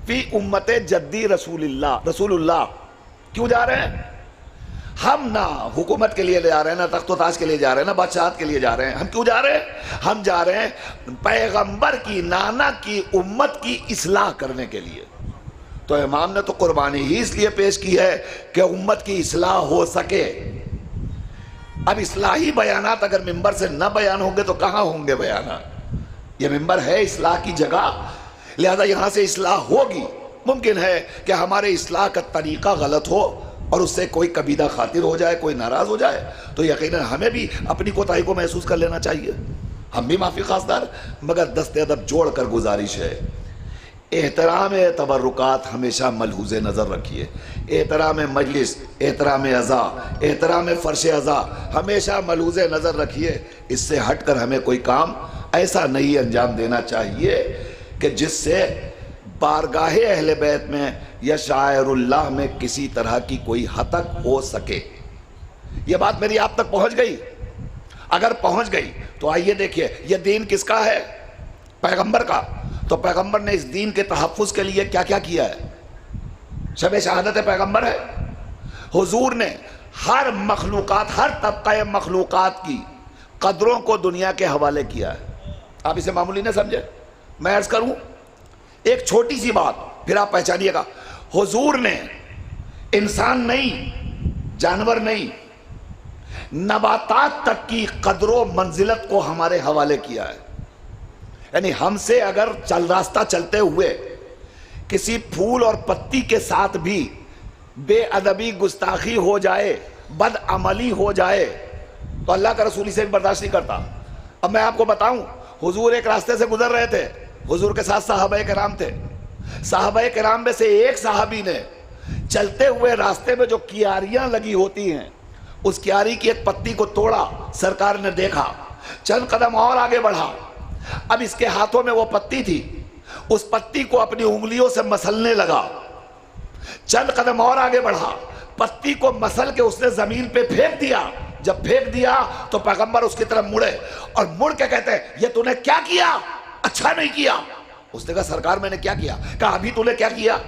फी उम्मत जद्दी रसूलुल्लाह। क्यों जा रहे हैं हम? ना हुकूमत के लिए जा रहे हैं, ना तख्तो ताज के लिए जा रहे हैं, ना बादशाहत के लिए जा रहे हैं। हम क्यों जा रहे हैं? हम जा रहे हैं पैगंबर की, नाना की उम्मत की इस्लाह करने के लिए। तो इमाम ने तो कुर्बानी ही इसलिए पेश की है कि उम्मत की इस्लाह हो सके। अब इस्लाही बयानात अगर मिंबर से न बयान होंगे तो कहाँ होंगे बयानात? ये मिंबर है इस्लाह की जगह, लिहाजा यहाँ से इस्लाह होगी। मुमकिन है कि हमारे इस्लाह का तरीका गलत हो और उससे कोई कबीदा खातिर हो जाए, कोई नाराज हो जाए, तो यकीनन हमें भी अपनी कोताही को महसूस कर लेना चाहिए। हम भी माफ़ी खासदार, मगर दस्ते अदब जोड़ कर गुजारिश है, एहतराम तबरुकात हमेशा मलहूज़ नज़र रखिए। एहतराम मजलिस, एहतराम अज़ा, एहतराम फ़र्श अज़ा हमेशा मलहूज़ नज़र रखिए। इससे हट कर हमें कोई काम ऐसा नहीं अंजाम देना चाहिए कि जिससे बारगाहे अहले बैत में या शायरुल्लाह में किसी तरह की कोई हतक हो सके। यह बात मेरी आप तक पहुंच गई? अगर पहुंच गई तो आइए देखिए, यह दीन किसका है? पैगंबर का। तो पैगंबर ने इस दीन के तहफ़्फ़ुज़ के लिए क्या क्या किया है? शब शहादत पैगंबर है। हुजूर ने हर मखलूक़ात, हर तबक़े मखलूक़ात की कदरों को दुनिया के हवाले किया है। आप इसे मामूली न समझे। मैं अर्ज़ करूं एक छोटी सी बात, फिर आप पहचानिएगा। हुजूर ने इंसान नहीं, जानवर नहीं, नबातात तक की कदरों मंजिलत को हमारे हवाले किया है। यानी हमसे अगर रास्ता चलते हुए किसी फूल और पत्ती के साथ भी बेअदबी, गुस्ताखी हो जाए, बदअमली हो जाए, तो अल्लाह का रसूल इसे बर्दाश्त नहीं करता। अब मैं आपको बताऊं, हुजूर एक रास्ते से गुजर रहे थे, हुजूर के साथ सहाबाए किराम थे। सहाबाए किराम में से एक सहाबी ने चलते हुए रास्ते में जो कियारियां लगी होती हैं, उस कियारी की एक पत्ती को तोड़ा। सरकार ने देखा, चंद कदम और आगे बढ़ा। अब इसके हाथों में वो पत्ती थी, उस पत्ती को अपनी उंगलियों से मसलने लगा। चंद कदम और आगे बढ़ा, पत्ती को मसल के उसने जमीन पे फेंक दिया। जब फेंक दिया तो पैगंबर उसकी तरफ मुड़े और मुड़ के कहते हैं, ये तूने क्या किया? अच्छा नहीं किया। उसने कहा, सरकार मैंने क्या किया? कहा, अभी तूने क्या किया?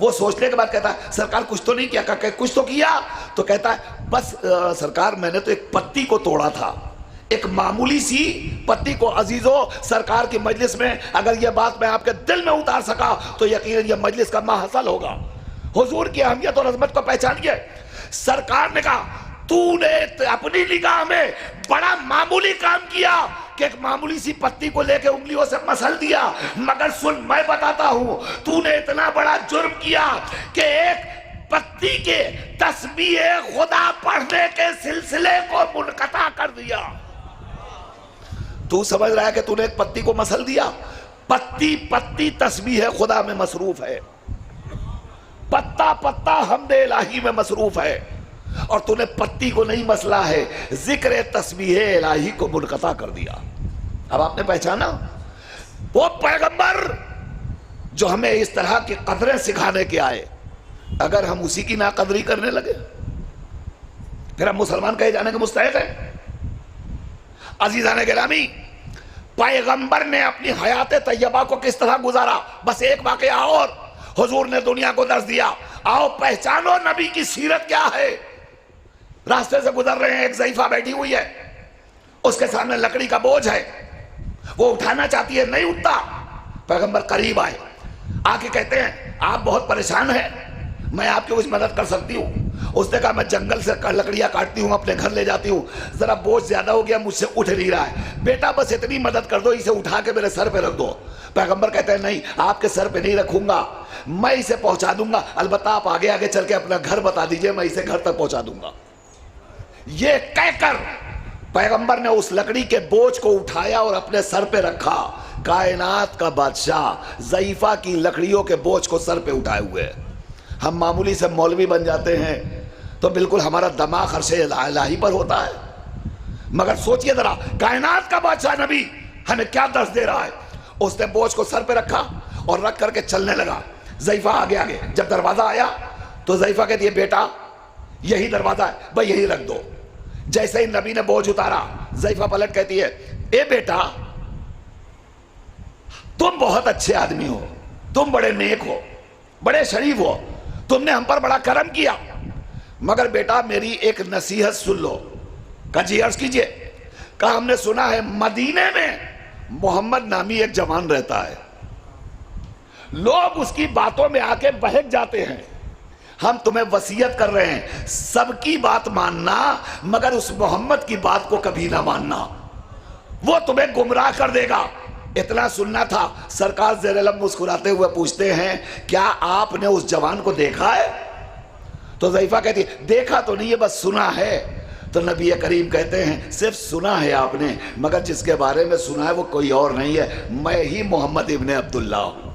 वो सोचने के बाद कहता है, सरकार कुछ तो नहीं किया। कहा, कुछ तो किया। तो कहता है, बस सरकार मैंने तो एक पत्ती को तोड़ा था, एक मामूली सी पत्ती को। अजीजों, सरकार की मजलिस में अगर यह बात मैं आपके दिल में उतार सका तो यकीनन यह मजलिस का माहसल होगा। हुजूर की अहमियत और अजमत को पहचानिए। सरकार ने कहा, तूने अपनी निगाह में बड़ा मामूली काम किया कि एक मामूली सी पत्ती को लेके उंगलियों से मसल दिया, मगर सुन, मैं बताता हूं, तूने इतना बड़ा जुर्म किया कि एक पत्ती के तस्बीह खुदा पढ़ने के सिलसिले को मुनक़ता कर दिया। तू समझ रहा है कि तूने एक पत्ती को मसल दिया? पत्ती पत्ती तस्बीह खुदा में मसरूफ है, पत्ता पत्ता हमदे इलाही में मसरूफ है, और तूने पत्ती को नहीं मसला है, जिक्र तस्बीह इलाही को मुनक़ता कर दिया। अब आपने पहचाना वो पैगंबर जो हमें इस तरह की कदरें सिखाने के आए, अगर हम उसी की नाकदरी करने लगे फिर हम मुसलमान कहे जाने के मुस्तहिक़ हैं। अजीज़ान गिरामी, पैगंबर ने अपनी हयात तैयबा को किस तरह गुजारा, बस एक वाक़या और हुजूर ने दुनिया को दर्ज दिया। आओ पहचानो नबी की सीरत क्या है। रास्ते से गुजर रहे हैं, एक ज़ईफ़ा बैठी हुई है, उसके सामने लकड़ी का बोझ है, वो उठाना चाहती है, नहीं उठता। पैगंबर करीब आए, आके कहते हैं, आप बहुत परेशान हैं, मैं आपकी कुछ मदद कर सकती हूँ। उसने कहा, मैं जंगल से लकड़ियाँ काटती हूँ, अपने घर ले जाती हूँ, ज़रा बोझ ज़्यादा हो गया, मुझसे उठ नहीं रहा है, बेटा बस इतनी मदद कर दो, इसे उठा के मेरे सर पे रख दो। पैगंबर कहते हैं, नहीं, आपके सर पे नहीं रखूंगा, मैं इसे पहुँचा दूंगा, अलबत्ता आप आगे आगे चल के अपना घर बता दीजिए, मैं इसे घर तक पहुँचा दूंगा। ये कहकर पैगंबर ने उस लकड़ी के बोझ को उठाया और अपने सर पे रखा। कायनात का बादशाह ज़ईफ़ा की लकड़ियों के बोझ को सर पे उठाए हुए। हम मामूली से मौलवी बन जाते हैं तो बिल्कुल हमारा दिमाग अर्शे इलाही पर होता है, मगर सोचिए जरा, कायनात का बादशाह नबी हमें क्या दर्श दे रहा है। उसने बोझ को सर पे रखा और रख करके चलने लगा। ज़ैफ़ा आगे आगे। जब दरवाज़ा आया तो ज़ैफ़ा कहती है बेटा यही दरवाज़ा है, भाई यही रख दो। जैसे ही नबी ने बोझ उतारा, ज़ैफ़ा पलट कहती है ए बेटा तुम बहुत अच्छे आदमी हो, तुम बड़े नेक हो, बड़े शरीफ हो, तुमने हम पर बड़ा करम किया, मगर बेटा मेरी एक नसीहत सुन लो। कहा जी अर्ज कीजिए। कहा हमने सुना है मदीने में मोहम्मद नामी एक जवान रहता है, लोग उसकी बातों में आके बहक जाते हैं, हम तुम्हें वसीयत कर रहे हैं सबकी बात मानना मगर उस मोहम्मद की बात को कभी ना मानना, वो तुम्हें गुमराह कर देगा। इतना सुनना था। सरकार ज़ेर-ए-लब मुस्कुराते हुए पूछते हैं क्या आपने उस जवान को देखा है? तो ज़ैफ़ा कहती है देखा तो नहीं है, बस सुना है। तो नबी करीम कहते हैं सिर्फ सुना है आपने, मगर जिसके बारे में सुना है वो कोई और नहीं है, मैं ही मोहम्मद इब्ने अब्दुल्लाह हूं।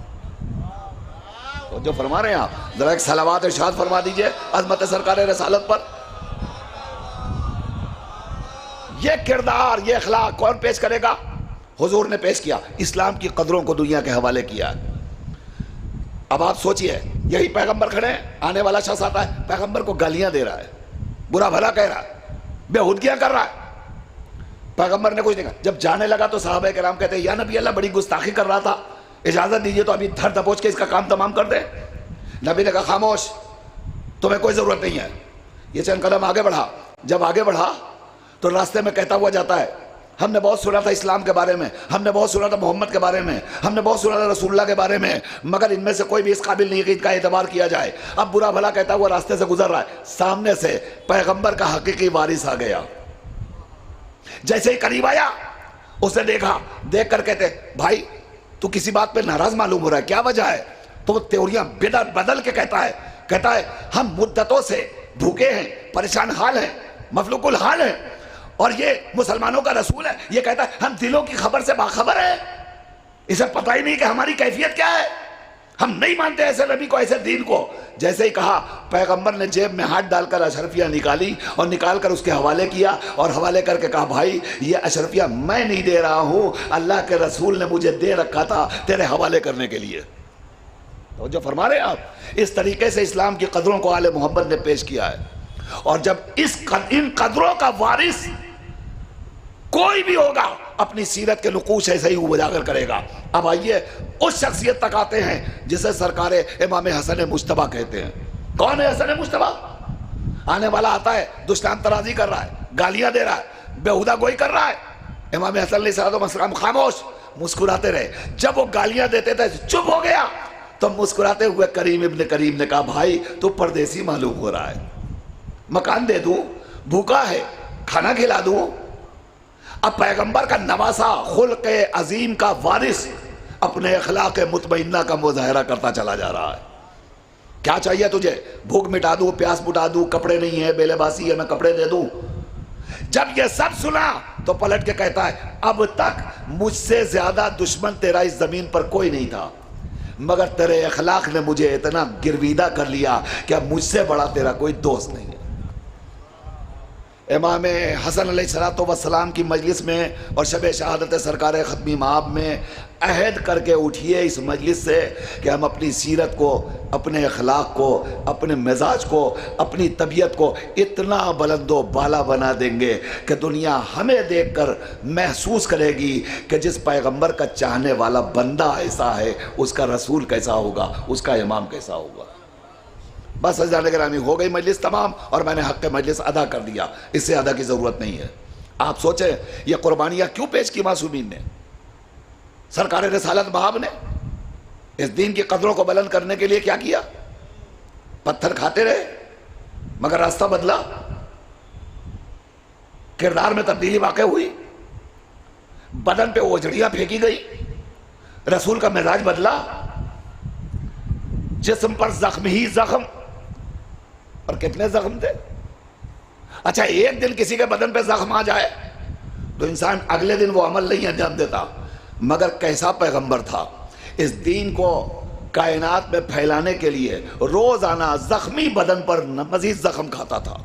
तो जो फरमा रहे हैं आप जरा एक सलावत इरशाद फरमा दीजिए अज़मत सरकार रसालत पर। ये किरदार ये अखलाक कौन पेश करेगा? हुजूर ने पेश किया, इस्लाम की कदरों को दुनिया के हवाले किया। अब आप सोचिए यही पैगंबर खड़े हैं, आने वाला शख्स आता है पैगंबर को गालियां दे रहा है, बुरा भला कह रहा है, बेहुदगियां कर रहा है। पैगंबर ने कुछ नहीं कहा। जब जाने लगा तो साहबे किराम कहते हैं या नबी अल्लाह बड़ी गुस्ताखी कर रहा था, इजाजत दीजिए तो अभी धर दबोच के इसका काम तमाम कर दे। नबी ने कहा खामोश, तुम्हें कोई जरूरत नहीं है। ये चंद कदम आगे बढ़ा। जब आगे बढ़ा तो रास्ते में कहता हुआ जाता है हमने बहुत सुना था इस्लाम के बारे में, हमने बहुत सुना था मोहम्मद के बारे में, हमने बहुत सुना था रसूलुल्लाह के बारे में, मगर इनमें से कोई भी इस काबिल नहीं है कि इनका एतबार किया जाए। अब बुरा भला कहता हुआ रास्ते से गुजर रहा है, सामने से पैगंबर का हकीकी वारिस आ गया। जैसे ही करीब आया उसे देखा, देख कर कहते भाई तू किसी बात पे नाराज मालूम हो रहा है, क्या वजह है? तो त्योरियां बदल के कहता है हम मुद्दतों से भूखे हैं, परेशान हाल हैं, मफलूकुल हाल हैं, और ये मुसलमानों का रसूल है, ये कहता है हम दिलों की खबर से बाखबर है, इसे पता ही नहीं कि हमारी कैफियत क्या है, हम नहीं मानते ऐसे नबी को, ऐसे दीन को। जैसे ही कहा पैगंबर ने जेब में हाथ डालकर अशरफिया निकाली और निकाल कर उसके हवाले किया और हवाले करके कहा भाई ये अशरफिया मैं नहीं दे रहा हूं, अल्लाह के रसूल ने मुझे दे रखा था तेरे हवाले करने के लिए। तो जो फरमा रहे आप, इस तरीके से इस्लाम की कदरों को आले मोहम्मद ने पेश किया है। और जब इन कदरों का वारिस कोई भी होगा अपनी सीरत के नुकूश ऐसे ही उजागर करेगा। अब आइए उस शख्सियत तक आते हैं जिसे सरकार इमाम हसन मुश्तबा कहते हैं। कौन है हसन मुश्तबा? आने वाला आता है दुश्मन तराजी कर रहा है, गालियां दे रहा है, बेहुदा गोई कर रहा है। इमाम हसन खामोश, मुस्कुराते रहे। जब वो गालियां देते थे चुप हो गया तो मुस्कुराते हुए करीम इब्न करीम ने कहा भाई तू परदेसी मालूम हो रहा है, मकान दे दूं, भूखा है, खाना खिला दूं। अब पैगंबर का नवासा खुल्क अजीम का वारिस अपने अखलाक मुतमइन्ना का मुजाहरा करता चला जा रहा है। क्या चाहिए तुझे? भूख मिटा दूं, प्यास बुटा दूं, कपड़े नहीं है, बेलबासी है, मैं कपड़े दे दूं। जब ये सब सुना तो पलट के कहता है अब तक मुझसे ज्यादा दुश्मन तेरा इस जमीन पर कोई नहीं था, मगर तेरे अखलाक ने मुझे इतना गिरवीदा कर लिया कि अब मुझसे बड़ा तेरा कोई दोस्त नहीं है। इमाम हसन अलैहिस्सलाम की मजलिस में और शब शहादत सरकार ख़त्मी माब में अहद करके उठिए इस मजलिस से कि हम अपनी सीरत को, अपने अखलाक को, अपने मिजाज को, अपनी तबीयत को इतना बुलंदो बाला बना देंगे कि दुनिया हमें देखकर महसूस करेगी कि जिस पैगंबर का चाहने वाला बंदा ऐसा है उसका रसूल कैसा होगा, उसका इमाम कैसा होगा। बस अज़ान गिरामी हो गई मजलिस तमाम और मैंने हक़ मजलिस अदा कर दिया, इससे अदा की ज़रूरत नहीं है। आप सोचें ये कुर्बानियाँ क्यों पेश की मासूमीन ने, सरकार रिसालत महाब ने इस दीन की कदरों को बुलंद करने के लिए क्या किया? पत्थर खाते रहे मगर रास्ता बदला, किरदार में तब्दीली वाक़ई हुई, बदन पे ओझड़ियाँ फेंकी गई, रसूल का मिजाज बदला, जिस्म पर जख्म ही जख्म। और कितने जख्म थे? अच्छा एक दिन किसी के बदन पे जख्म आ जाए तो इंसान अगले दिन वो अमल नहीं अंजाम देता, मगर कैसा पैगंबर था, इस दीन को कायनात में फैलाने के लिए रोजाना जख्मी बदन पर मजीद जख्म खाता था,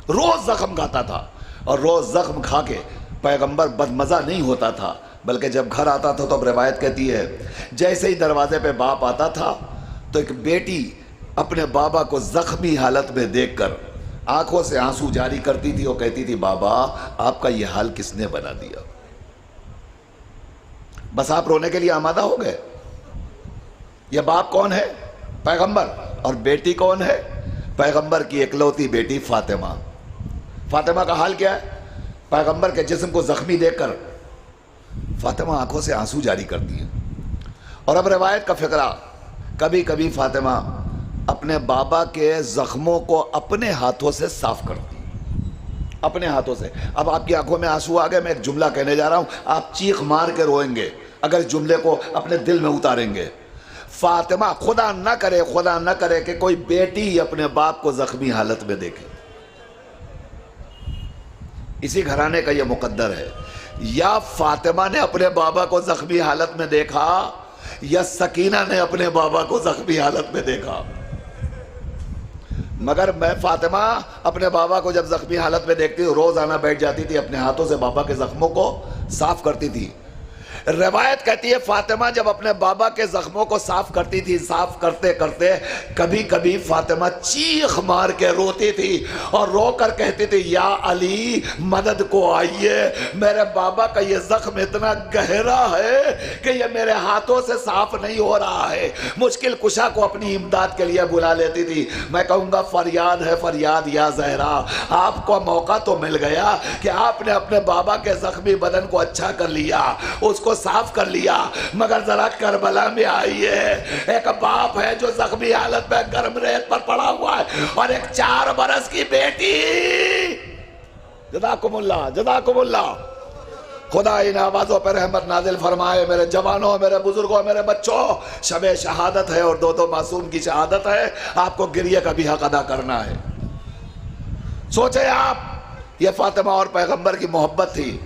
रोज जख्म खाता था। और रोज जख्म खा के पैगंबर बदमजा नहीं होता था, बल्कि जब घर आता था तो अब रिवायत कहती है जैसे ही दरवाजे पे बाप आता था तो एक बेटी अपने बाबा को जख्मी हालत में देखकर आंखों से आंसू जारी करती थी और कहती थी, बाबा आपका यह हाल किसने बना दिया? बस आप रोने के लिए आमादा हो गए। यह बाप कौन है? पैगंबर। और बेटी कौन है? पैगंबर की इकलौती बेटी फातिमा। फातिमा का हाल क्या है? पैगंबर के जिस्म को जख्मी देखकर फातिमा आंखों से आंसू जारी करती है। और अब रिवायत का फिक्रा, कभी कभी फातिमा अपने बाबा के जख्मों को अपने हाथों से साफ करती, अपने हाथों से। अब आपकी आंखों में आंसू आ गए, मैं एक जुमला कहने जा रहा हूं, आप चीख मार के रोएंगे अगर इस जुमले को अपने दिल में उतारेंगे। फातिमा, खुदा न करे कि कोई बेटी अपने बाप को जख्मी हालत में देखे। इसी घराने का यह मुकद्दर है। या फातिमा ने अपने बाबा को जख्मी हालत में देखा, या सकीना ने अपने बाबा को जख्मी हालत में देखा। मगर मैं फातिमा अपने बाबा को जब जख्मी हालत में देखती, रोज आना बैठ जाती थी, अपने हाथों से बाबा के जख्मों को साफ करती थी। रिवायत कहती है फातिमा जब अपने बाबा के जख्मों को साफ करती थी, साफ करते करते कभी कभी फातिमा चीख मार के रोती थी और रो कर कहती थी, या अली मदद को आइए, मेरे बाबा का ये जख्म इतना गहरा है कि ये मेरे हाथों से साफ नहीं हो रहा है। मुश्किल कुशा को अपनी इमदाद के लिए बुला लेती थी। मैं कहूँगा फरियाद है फरियाद या जहरा, आपको मौका तो मिल गया कि आपने अपने बाबा के जख्मी बदन को अच्छा कर लिया, उसको साफ कर लिया, मगर जरा करबला में आइए। एक बाप है जो जख्मी हालत में गर्म रेत पर पड़ा हुआ है और एक 4 बरस की बेटी। जज़ाकुमुल्लाह, खुदा इन आवाजों पर रहमत नाजिल फरमाए। मेरे जवानों, मेरे बुजुर्गों, मेरे बच्चों, शबे शहादत है और 2 मासूम की शहादत है। आपको गिरिए का भी हक अदा करना है। सोचे आप, ये फातिमा और पैगंबर की मोहब्बत थी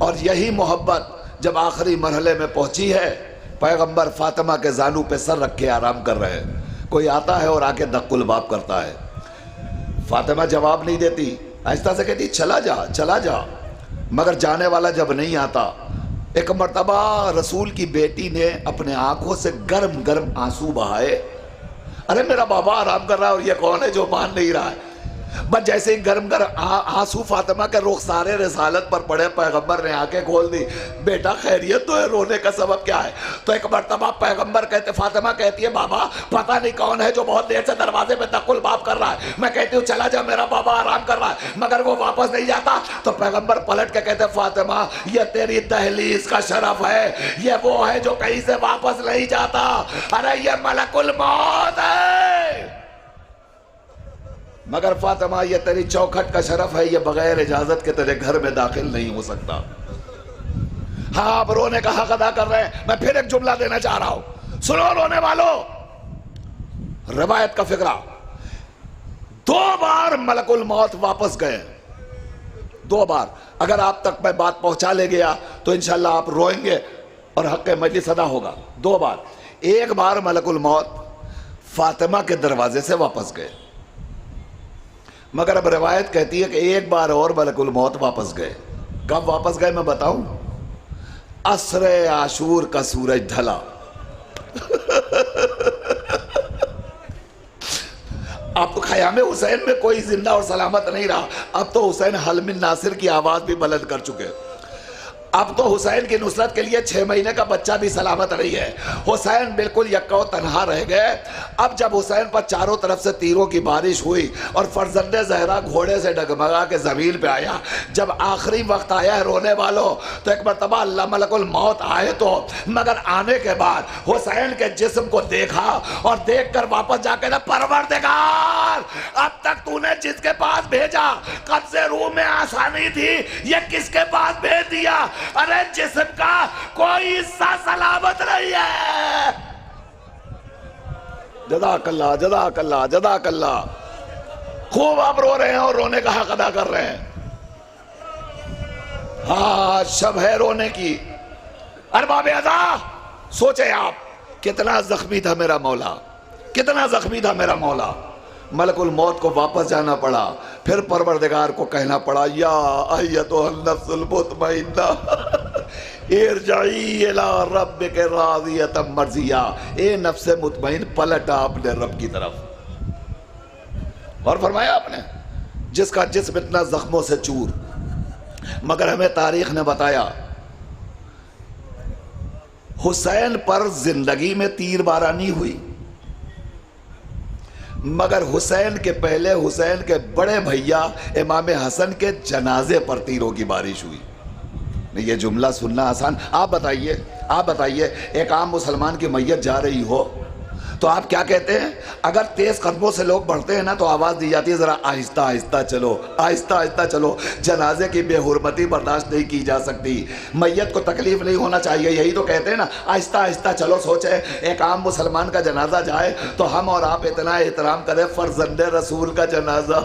और यही मोहब्बत जब आखिरी मरहले में पहुंची है, पैगंबर फातिमा के जानू पे सर रख के आराम कर रहे हैं। कोई आता है और आके दक्कुल बाप करता है। फातिमा जवाब नहीं देती, आहिस्ता से कहती चला जा। मगर जाने वाला जब नहीं आता, एक मर्तबा रसूल की बेटी ने अपने आंखों से गर्म गर्म आंसू बहाए। अरे मेरा बाबा आराम कर रहा है और ये कौन है जो मान नहीं रहा है? बस जैसे ही गर्म गर्म आंसू फातिमा के रुखसारे रिसालत पर पड़े, पैगंबर ने आंखें खोल दी। बेटा खैरियत तो है, रोने का सबब क्या है? तो एक मर्तबा पैगंबर कहते, फातिमा कहती है, बाबा पता नहीं कौन है जो बहुत देर से दरवाजे पे दक्कुल बाप कर रहा है। मैं कहती हूँ चला जा, मेरा बाबा आराम कर रहा है, मगर वो वापस नहीं जाता। तो पैगंबर पलट के कहते, फातिमा ये तेरी दहलीज का शरफ है, ये वो है जो कहीं से वापस नहीं जाता। अरे ये मलकुल मौत है। मगर फातिमा ये तेरी चौखट का शरफ है, ये बगैर इजाजत के तेरे घर में दाखिल नहीं हो सकता। हाँ, आप रोने का हक अदा कर रहे हैं। मैं फिर एक जुमला देना चाह रहा हूं, सुनो रोने वालों। रिवायत का फिक्रा, 2 बार मलकुल मौत वापस गए, 2 बार। अगर आप तक मैं बात पहुंचा ले गया तो इंशाल्लाह आप रोएंगे और हक मजलिस अदा होगा। 2 बार। एक बार मलकुल मौत फातिमा के दरवाजे से वापस गए, मगर अब रिवायत कहती है कि एक बार और मलकुल मौत वापस गए। कब वापस गए मैं बताऊं? असरे आशूर का सूरज ढला। अब तो ख़याम हुसैन में कोई जिंदा और सलामत नहीं रहा। अब तो हुसैन हलमिन नासिर की आवाज भी बुलंद कर चुके। अब तो हुसैन की नुसरत के लिए 6 महीने का बच्चा भी सलामत नहीं है। हुसैन बिल्कुल यक्का तनहा रह गए। अब जब हुसैन पर चारों तरफ से तीरों की बारिश हुई और फरजंदे जहरा घोड़े से डगमगा के जमीन पे आया, जब आखिरी वक्त आया है रोने वालों, तो एक मरतबा अल्लाह मलकुल मौत आए तो, मगर आने के बाद हुसैन के जिस्म को देखा और देख कर वापस जाके ना, परवरदिगार अब तक तूने जिसके पास भेजा कब्ज़े रूह में आसानी थी, ये किसके पास भेज दिया? अरे जिस्म का कोई हिस्सा सलामत नहीं है। जज़ाकल्लाह जज़ाकल्लाह जज़ाकल्लाह। खूब आप रो रहे हैं और रोने का हक अदा कर रहे हैं। हाँ, शब है रोने की। अरबाब अज़ा, सोचे आप कितना जख्मी था मेरा मौला, कितना जख्मी था मेरा मौला। मलकुल मौत को वापस जाना पड़ा, फिर परवरदिगार को कहना पड़ा, या अय्यतुहन नफ्सुल मुतमइन्ना, इरजाई इला रब्बिका राज़ियतम मर्ज़िया, ए नफ्से मुतमईन पलट अपने रब की तरफ। और फरमाया आपने जिसका जिस्म इतना जख्मों से चूर, मगर हमें तारीख ने बताया हुसैन पर जिंदगी में तीरबारानी हुई, मगर हुसैन के पहले हुसैन के बड़े भैया इमाम हसन के जनाजे पर तीरों की बारिश हुई। ये जुमला सुनना आसान। आप बताइए एक आम मुसलमान की मैयत जा रही हो तो आप क्या कहते हैं? अगर तेज कदमों से लोग बढ़ते हैं ना तो आवाज़ दी जाती है ज़रा आहिस्ता आहिस्ता चलो, आहिस्ता आहिस्ता चलो। जनाजे की बेहुरमती बर्दाश्त नहीं की जा सकती, मैयत को तकलीफ नहीं होना चाहिए, यही तो कहते हैं ना आहिस्ता आहिस्ता चलो। सोचे एक आम मुसलमान का जनाजा जाए तो हम और आप इतना एहतराम करें, फर्जंदे रसूल का जनाजा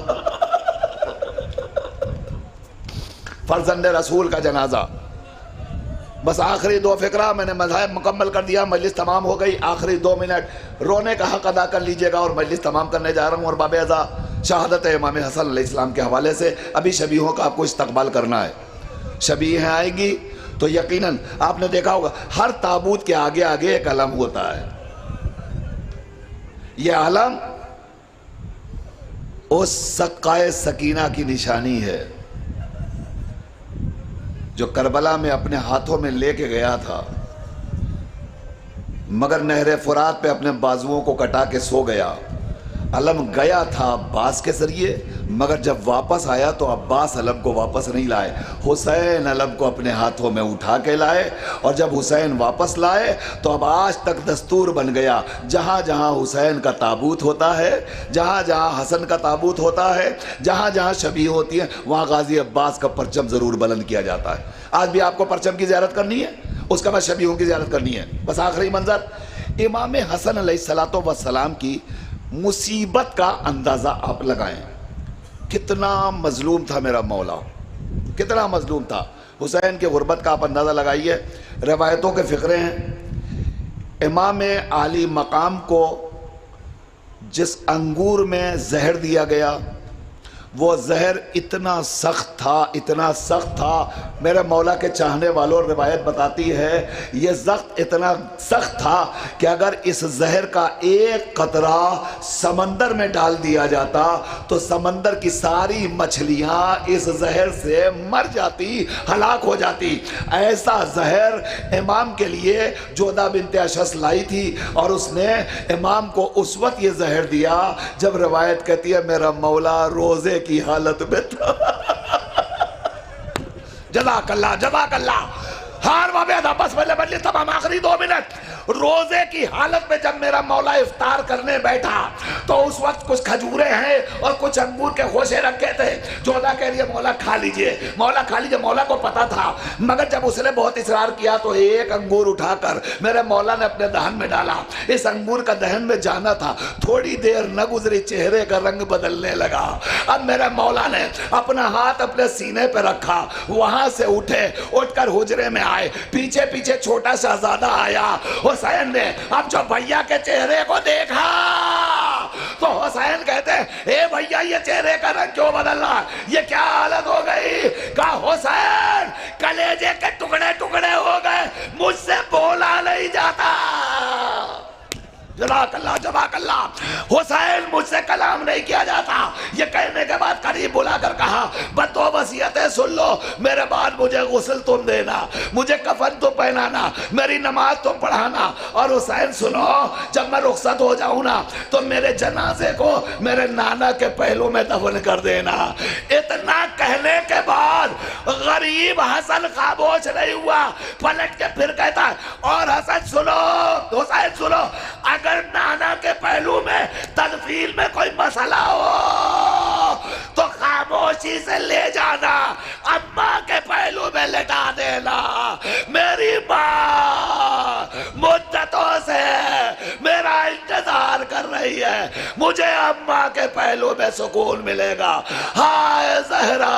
फर्जंदे रसूल का जनाजा। बस आखिरी 2 फिक्रा मैंने मज़ाहिब मुकम्मल कर दिया, मजलिस तमाम हो गई। आखिरी 2 मिनट रोने का हक अदा कर लीजिएगा और मजलिस तमाम करने जा रहा हूँ। और बाबे अज़ा शहादत इमाम हसन अलैहिस्सलाम के हवाले से अभी शबीहों का आपको इस्तकबाल करना है। शबीहें आएंगी तो यकीनन आपने देखा होगा हर ताबूत के आगे आगे एक अलम होता है। यह अलम उस सक्काए सकीना की निशानी है जो करबला में अपने हाथों में लेके गया था, मगर नहरे फुरात पे अपने बाजुओं को कटा के सो गया। अलम गया था अब्बास के जरिए, मगर जब वापस आया तो अब्बास अलम को वापस नहीं लाए, हुसैन अलम को अपने हाथों में उठा के लाए। और जब हुसैन वापस लाए तो अब आज तक दस्तूर बन गया, जहाँ जहाँ हुसैन का ताबूत होता है, जहाँ जहाँ हसन का ताबूत होता है, जहाँ जहाँ शबी होती है, वहाँ गाजी अब्बास का परचम ज़रूर बुलंद किया जाता है। आज भी आपको परचम की ज़ियारत करनी है, उसका बाद शबीहों की ज़ियारत करनी है। बस आखिरी मंजर, इमाम हसन अलैहिस्सलातो वस्सलाम की मुसीबत का अंदाज़ा आप लगाएं। कितना मजलूम था मेरा मौला, कितना मजलूम था। हुसैन के गुर्बत का आप अंदाज़ा लगाइए। रवायतों के फ़िक्रे हैं, इमाम आली मकाम को जिस अंगूर में जहर दिया गया वो जहर इतना सख्त था, इतना सख्त था। मेरे मौला के चाहने वालों, रिवायत बताती है ये जख्त इतना सख्त था कि अगर इस जहर का एक कतरा समंदर में डाल दिया जाता तो समंदर की सारी मछलियां इस जहर से मर जाती, हलाक हो जाती। ऐसा जहर इमाम के लिए जोधा बिन्ते अशस लाई थी और उसने इमाम को उस वक्त ये जहर दिया जब रिवायत कहती है मेरा मौला रोजे की हालत में था। जज़ाकल्लाह जज़ाकल्लाह। हार बाबे बस पहले बदली तमाम आखिरी 2 मिनट। रोजे की हालत में जब मेरा मौला इफ्तार करने बैठा तो उस वक्त कुछ खजूरें हैं और कुछ अंगूर के खोसे रखे थे। जोधा कह रही है मौला खा लीजिए, मौला खा लीजिए। मौला को पता था, मगर जब उसने बहुत इसरार किया तो एक अंगूर उठाकर मेरे मौला ने अपने दहन में डाला। इस अंगूर का दहन में जाना था, थोड़ी देर न गुजरी चेहरे का रंग बदलने लगा। अब मेरे मौला ने अपना हाथ अपने सीने पर रखा, वहां से उठे, उठकर हुजरे में आए। पीछे पीछे छोटा शहजादा आया। हुसैन ने अब जो भैया के चेहरे को देखा तो हुसैन कहते ए भैया ये चेहरे का रंग क्यों बदल रहा, ये क्या हालत हो गई? कहा हुसैन कलेजे के टुकड़े टुकड़े हो गए, मुझसे बोला नहीं जाता। जज़ाकल्लाह जज़ाकल्लाह। हुसैन मुझसे कलाम नहीं किया जाता। ये कहने के बाद करीब बुलाकर कहा बदो वसीयतें सुन लो, मेरे बाद मुझे गुस्ल तुम देना, मुझे कफन तुम पहनाना, मेरी नमाज तुम पढ़ाना। और हुसैन सुनो, जब मैं रुखसत हो जाऊं ना तो मेरे जनाजे को मेरे नाना के पहलू में दफन कर देना। इतना कहने के बाद गरीब हसन खामोश नहीं हुआ, पलट के फिर कहता और हसन सुनो, हुसैन सुनो, अगर नाना के पहलू में तदफीन में कोई मसला हो तो खामोशी से ले जाना, अम्मा के पहलू में लेटा देना। मेरी माँ मुद्दतों से मेरा इंतजार कर रही है, मुझे अम्मा के पहलू में सुकून मिलेगा। हाय ज़हरा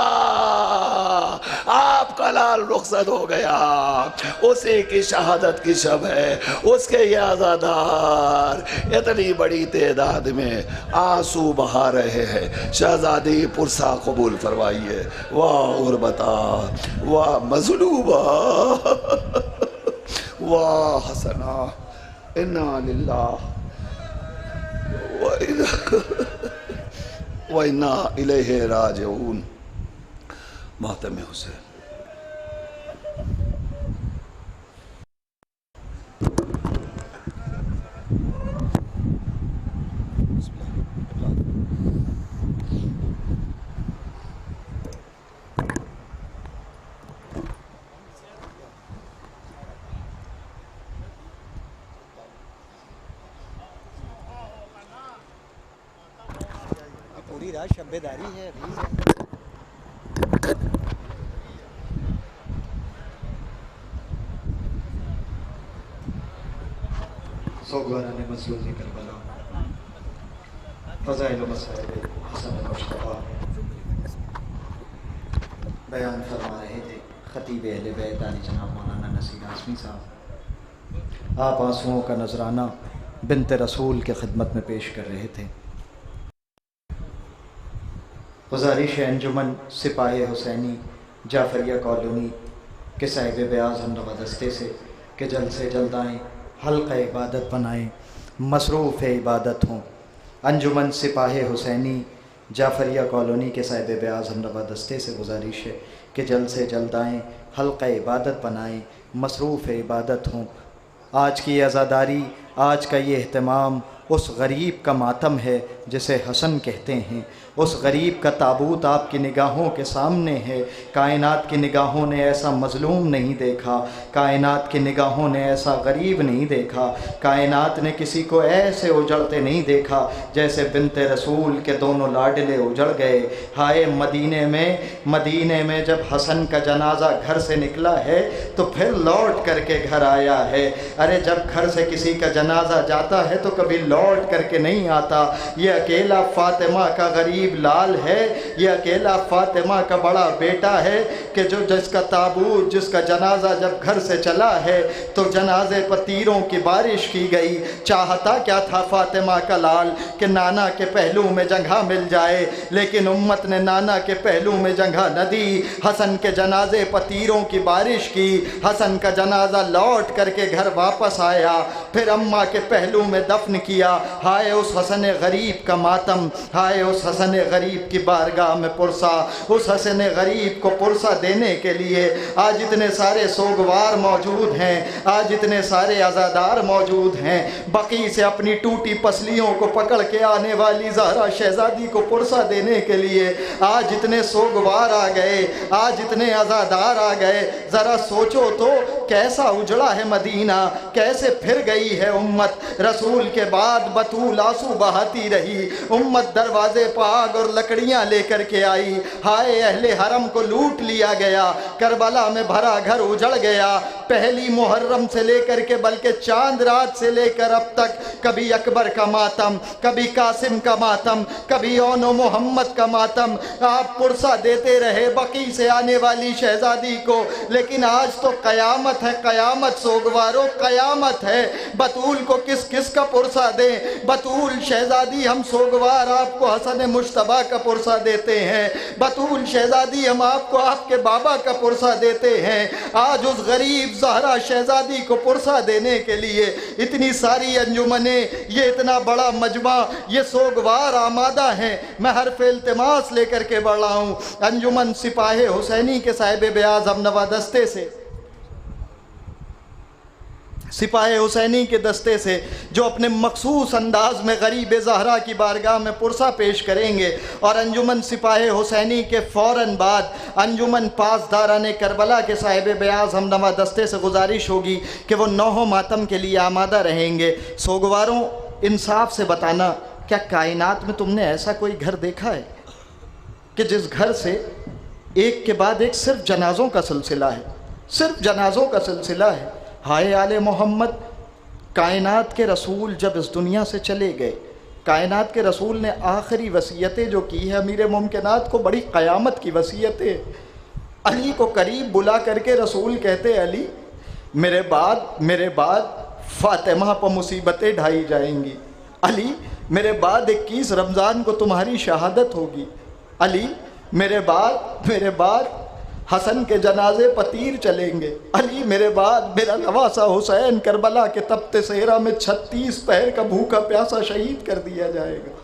आपका लाल रुख मकसद हो गया, उसी की शहादत की शब है, उसके ये आज़ादार इतनी बड़ी तादाद में आंसू बहा रहे हैं। शहजादी पुरसा कबूल फरमाइए। वाह गुरबता, वाह मज़लूबा, वाह हसना, इन्ना लिल्लाह व इन्ना इलैहि राजिऊन। मातम हुसैन। पूरी रात शब्बेदारी है अभी। सोगवारा ने मसलूज़ी करबला, फ़ज़ाइल मसाइल हसन मुश्तबा बयान फरमा रहे थे ख़तीब अहले बैत आली जनाब मौलाना नसीर आज़मी साहब। आप आंसुओं का नजराना बिन्त रसूल के खिदमत में पेश कर रहे थे। गुज़ारिश अंजुमन सिपाही हुसैनी जाफरिया कॉलोनी के साहिब ब्याज हमनवा दस्ते से जल्द आएँ, हल्का इबादत बनाएँ, मसरूफ़ इबादत हों। अंजुमन सिपाही हुसैनी जाफरिया कॉलोनी के साहिब ब्याज हमनवा दस्ते से गुज़ारिश है कि जल्द से जल्द आएँ, हल्का इबादत बनाएँ, मसरूफ़ इबादत हों। आज की आज़ादारी, आज का ये अहतमाम उस गरीब का मातम है जिसे हसन कहते हैं। उस गरीब का ताबूत आपकी निगाहों के सामने है। कायनात की निगाहों ने ऐसा मज़लूम नहीं देखा, कायनात की निगाहों ने ऐसा गरीब नहीं देखा, कायनात ने किसी को ऐसे उजड़ते नहीं देखा जैसे बिन्ते रसूल के दोनों लाडले उजड़ गए। हाय मदीने में जब हसन का जनाजा घर से निकला है तो फिर लौट करके घर आया है। अरे जब घर से किसी का जनाजा जाता है तो कभी लौट करके नहीं आता। ये अकेला फातिमा का गरीब लाल है, ये अकेला फातिमा का बड़ा बेटा है कि जो जिसका ताबूत, जिसका जनाजा जब घर से चला है तो जनाजे पर तीरों की बारिश की गई। चाहता क्या था फातिमा का लाल कि नाना के पहलू में जगह मिल जाए, लेकिन उम्मत ने नाना के पहलू में जगह न दी। हसन के जनाजे पर तीरों की बारिश की, हसन का जनाजा लौट करके घर वापस आया, फिर अम्मा के पहलू में दफन किया। हाय उस हसन गरीब का मातम, हाय उस हसन गरीब की बारगाह में पुरसा। उस हसन गरीब को पुरसा देने के लिए आज इतने सारे सोगवार मौजूद हैं, आज इतने सारे आज़ादार मौजूद हैं। बकी से अपनी टूटी पसलियों को पकड़ के आने वाली ज़हरा शहज़ादी को पुरसा देने के लिए आज इतने सोगवार आ गए, आज इतने आज़ादार आ गए। ज़रा सोचो तो कैसा उजड़ा है मदीना, कैसे फिर गई है उम्मत। रसूल के बाद बतूल आंसू बहाती रही, उम्मत दरवाजे पर आग और लकड़ियां लेकर के आई। हाय अहले हरम को लूट लिया गया, करबला में भरा घर उजड़ गया। पहली मुहर्रम से लेकर के बल्कि चांद रात से लेकर अब तक कभी अकबर का मातम, कभी कासिम का मातम, कभी ओनो मोहम्मद का मातम आप पुरसा देते रहे बकी से आने वाली शहजादी को। लेकिन आज तो कयामत है, कयामत सोगवारो कयामत है। बतूल को किस किस का पुरसा दें। बतूल शहजादी हम सोगवार आपको हसन मुश्तबा का पुरसा देते हैं। बतूल शहजादी हम आपको आपके बाबा का पुरसा देते हैं। आज उस गरीब ज़हरा शहजादी को पुरसा देने के लिए इतनी सारी अंजुमने, ये इतना बड़ा मजमा, ये सोगवार आमादा हैं। मैं हर्फ इल्तिमास लेकर के बढ़ रहा हूँ अंजुमन सिपाही हुसैनी के साहिब ब्याज हमनवा दस्ते से, सिपाही हुसैनी के दस्ते से, जो अपने मखसूस अंदाज में गरीब ज़हरा की बारगाह में पुरसा पेश करेंगे। और अंजुमन सिपाही हुसैनी के फ़ौरन बाद अंजुमन पासदाराने करबला के साहिब ब्याज हमनवा दस्ते से गुजारिश होगी कि वो नौहो मातम के लिए आमादा रहेंगे। सोगवारों इंसाफ से बताना, क्या कायनात में तुमने ऐसा कोई घर देखा है कि जिस घर से एक के बाद एक सिर्फ जनाजों का सिलसिला है, सिर्फ जनाजों का सिलसिला है। हाय आले मोहम्मद, कायनात के रसूल जब इस दुनिया से चले गए, कायनात के रसूल ने आखिरी वसीयतें जो की है अमीर मुमकिनात को, बड़ी क़यामत की वसीयतें। अली को करीब बुला करके रसूल कहते, अली मेरे बाद फातिमा पर मुसीबतें ढाई जाएंगी। अली मेरे बाद 21 रमज़ान को तुम्हारी शहादत होगी। अली मेरे बाद हसन के जनाजे पर तीर चलेंगे। अली मेरे बाद मेरा नवासा हुसैन करबला के तप्ते सेहरा में 36 पहर का भूखा प्यासा शहीद कर दिया जाएगा।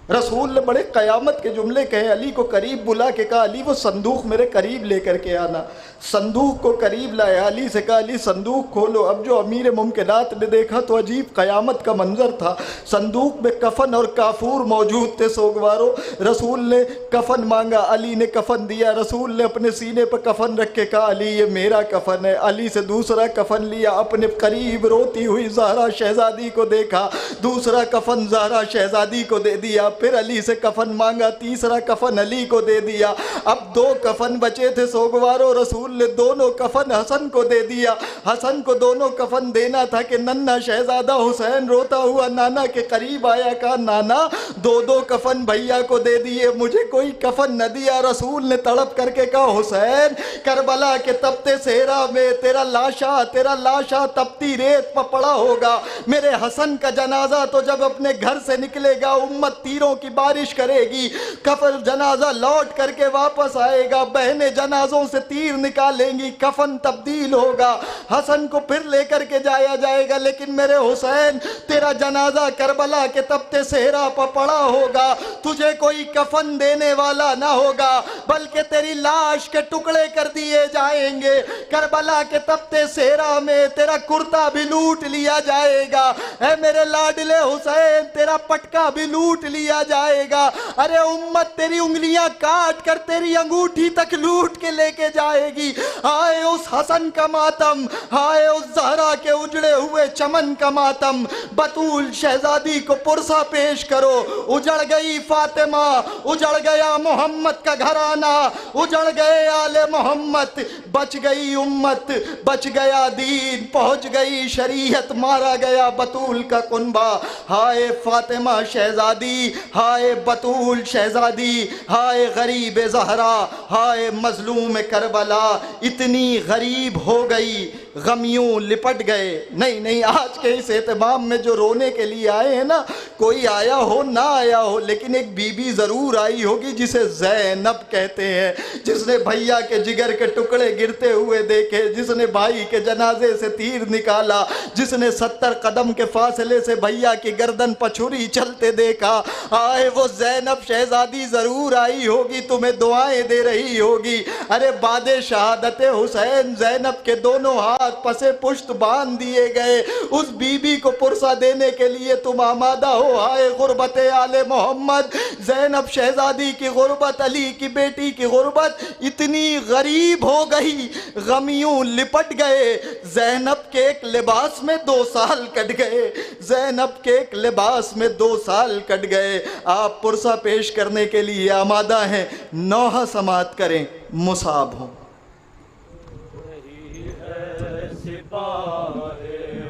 रसूल ने बड़े क़यामत के जुमले कहे, अली को करीब बुला के कहा, अली वो संदूक मेरे करीब लेकर के आना। संदूक को करीब लाया, अली से कहा, अली संदूक खोलो। अब जो अमीर मुमकिनात ने देखा तो अजीब क़यामत का मंजर था। संदूक में कफन और काफूर मौजूद थे। सोगवारों, रसूल ने कफन मांगा, अली ने कफन दिया। रसूल ने अपने सीने पर कफन रख के कहा, अली ये मेरा कफन है। अली से दूसरा कफन लिया, अपने करीब रोती हुई ज़हरा शहज़ादी को देखा, दूसरा कफन ज़हरा शहज़ादी को दे दिया। फिर अली से कफन मांगा, तीसरा कफन अली को दे दिया। अब 2 कफन बचे थे। सोगवारों, रसूल ने दोनों कफन हसन को दे दिया। हसन को दोनों कफन देना था कि नन्हा शहजादा हुसैन रोता हुआ नाना के करीब आया, कहा, नाना 2-2 कफन भैया को दे दिए, मुझे कोई कफन न दिया। रसूल ने तड़प करके कहा, हुसैन करबला के तपते सेहरा में तेरा लाशा तपती रेत पर पड़ा होगा। मेरे हसन का जनाजा तो जब अपने घर से निकलेगा उम्मत तीरों की बारिश करेगी, कफन जनाजा लौट करके वापस आएगा, बहनें जनाजों से तीर निकालेंगी, कफन तब्दील होगा, हसन को फिर लेकर के जाया जाएगा। लेकिन मेरे हुसैन तेरा जनाजा करबला के तपते सेहरा पर पड़ा होगा, तुझे कोई कफन देने वाला ना होगा, बल्कि तेरी लाश के टुकड़े कर दिए जाएंगे। करबला के तपते सेहरा में तेरा कुर्ता भी लूट लिया जाएगा। ऐ मेरे लाडले हुसैन, तेरा पटका भी लूट लिया जाएगा। अरे उम्मत तेरी उंगलियां काट कर तेरी अंगूठी तक लूट के लेके जाएगी। हाय उस हसन का मातम, हाय उस ज़हरा के उजड़े हुए चमन का मातम। बतूल शहजादी को पुरसा पेश करो। उजड़ गई फातिमा, उजड़ गया मोहम्मद का घराना, उजड़ गए आले मोहम्मद, बच गई उम्मत, बच गया दीन, पहुंच गई शरीयत, मारा गया बतूल का कुनबा। हाय फातिमा शहजादी, हाय बतूल शहजादी, हाय गरीब ज़हरा, हाय मजलूम करबला, इतनी गरीब हो गई, गमियों लिपट गए। नहीं, आज के इस एहतमाम में जो रोने के लिए आए हैं ना, कोई आया हो ना आया हो, लेकिन एक बीबी ज़रूर आई होगी जिसे ज़ैनब कहते हैं, जिसने भैया के जिगर के टुकड़े गिरते हुए देखे, जिसने भाई के जनाजे से तीर निकाला, जिसने 70 कदम के फासले से भैया की गर्दन पर छुरी चलते देखा। आए वो ज़ैनब शहजादी ज़रूर आई होगी, तुम्हें दुआएं दे रही होगी। अरे बादे शहादत हुसैन, ज़ैनब के दोनों हाथ पसे पुश्त बांध दिए गए। उस बीबी को पुरसा देने के लिए तुम आमादा हो। आए गुर्बत आले मोहम्मद, ज़ैनब शहजादी की गुर्बत, अली की बेटी की गुर्बत इतनी गरीब हो गई, गमियों लिपट गए। ज़ैनब के एक लिबास में 2 साल कट गए, ज़ैनब के एक लिबास में 2 साल कट गए। आप पुरसा पेश करने के लिए आमादा हैं, नौहा समात करें, मुसाब हो।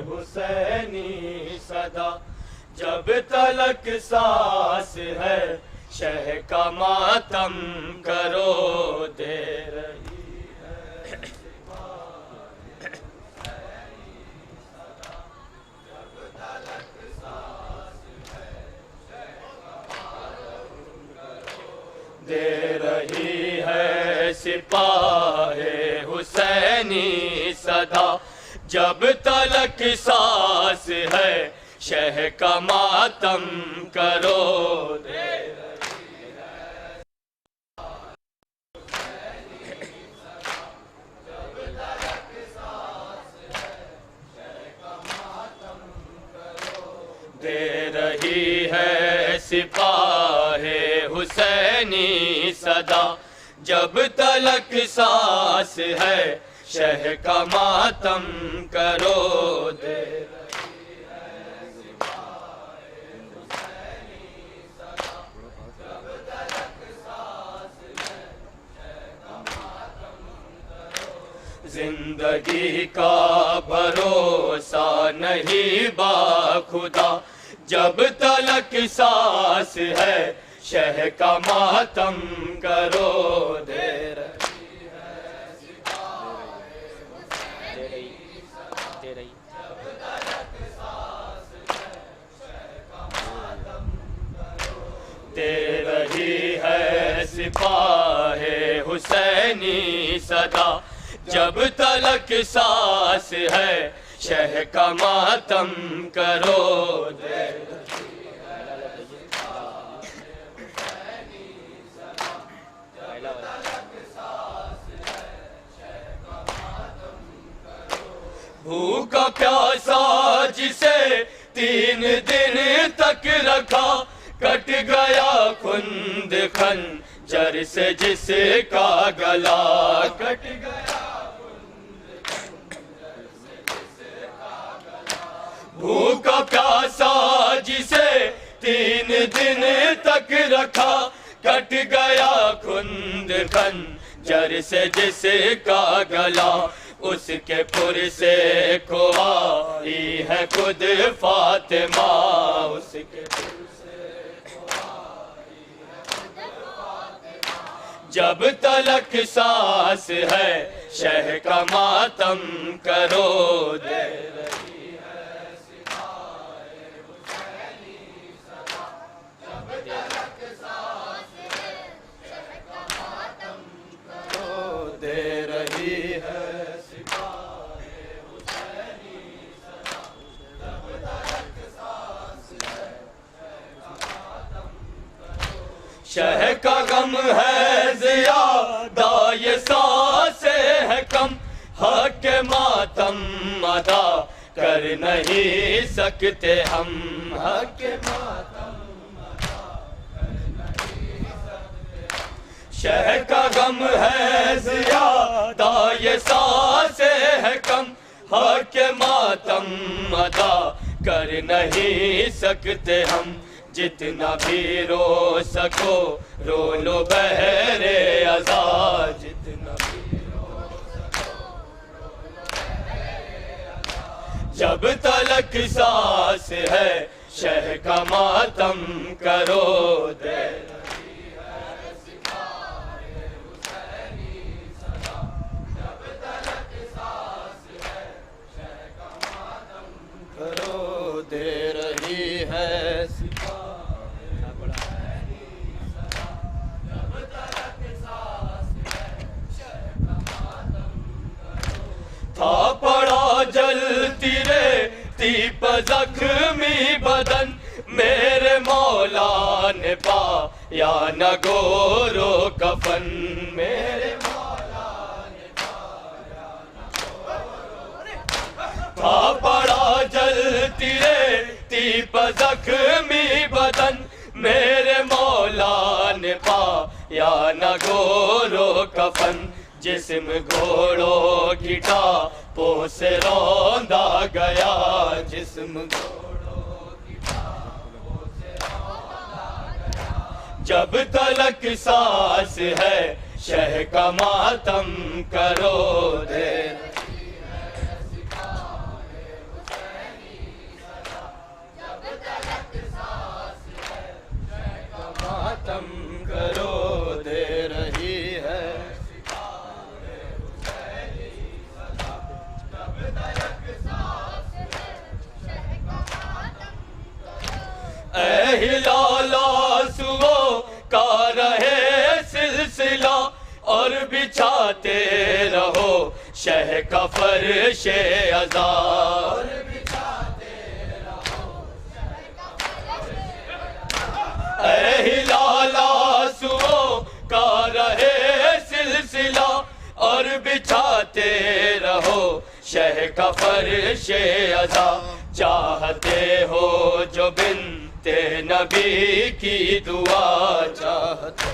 हुसैनी सदा जब तलक सांस है, शह का मातम करो दे रही है। दे रही है सिपाहे हुसैनी सदा, जब तलक सांस है, शह का मातम करो दे रही है। जब तलक सांस है, शह का मातम करो दे रही है सिपाहे हुसैनी सदा, जब तलक सांस है, शह का मातम करो दे रही है सिपाहे हुसैनी सदा, जब तलक सांस है, शह का मातम करो। जिंदगी का भरोसा नहीं बाखुदा, जब तलक सांस है, शह का मातम करो दे रही है। हुसैनी सदा, जब तलक सांस है शह का मातम करो। भूखा प्यासा जिसे 3 दिन तक रखा, कट गया खुंद खंजर से जिसका गला, कट गया भूखा प्यासा जिसे 3 दिन तक रखा, कट गया खुंद खंजर से जिसका गला, उसके पुर से खुआई है खुद फातिमा, उसके पुर से खुआई है खुद फातिमा, जब तलक सांस है शह का मातम करो। दे रही है सिपाहे हुसैनी सदा, जब तलक सांस है शह का मातम करो। दे रही है शह का गम है ज़ियादा ये सांसें है कम, हक के मातम अदा कर नहीं सकते हम, हक के मातम अदा कर नहीं सकते। शह का गम है ज़ियादा ये सांसें है कम, हक के मातम अदा कर नहीं सकते हम, जितना भी रो सको रो लो बहरे अज़ा, जितना भी रो सको रो लो बहरे अज़ा, जब तलक सांस है शह का मातम करो। दे रही है सिपाहे हुसैनी सदा, जब तलक सांस है शह का मातम करो। दे रही है था पड़ा जलती रेती पर जख्मी बदन, मेरे मौला ने पाया न गोरो कफन, मेरे मौला ने पाया न गोरो कफन, था पड़ा जलती रेती पर जख्मी बदन, मेरे मौला ने पाया न गोरो कफन, जिस्म घोड़ों की टापों से रौंदा गया, जिस्म घोड़ों की टापों से रौंदा गया, जब तलक सांस है शह का मातम करो। दे रही है सिपाहे हुसैनी सदा, जब तलक सांस है शह का मातम करो। दे रही है हिलालासुओ का रहे सिलसिला, और बिछाते रहो शह का फर्शे अज़ा, और बिछाते रहो शह का फर्शे अज़ा, हिलालासुओ का रहे सिलसिला, और बिछाते रहो शह का फर्शे अज़ा, चाहते हो जो बिनते नबी की दुआ, चाहते हो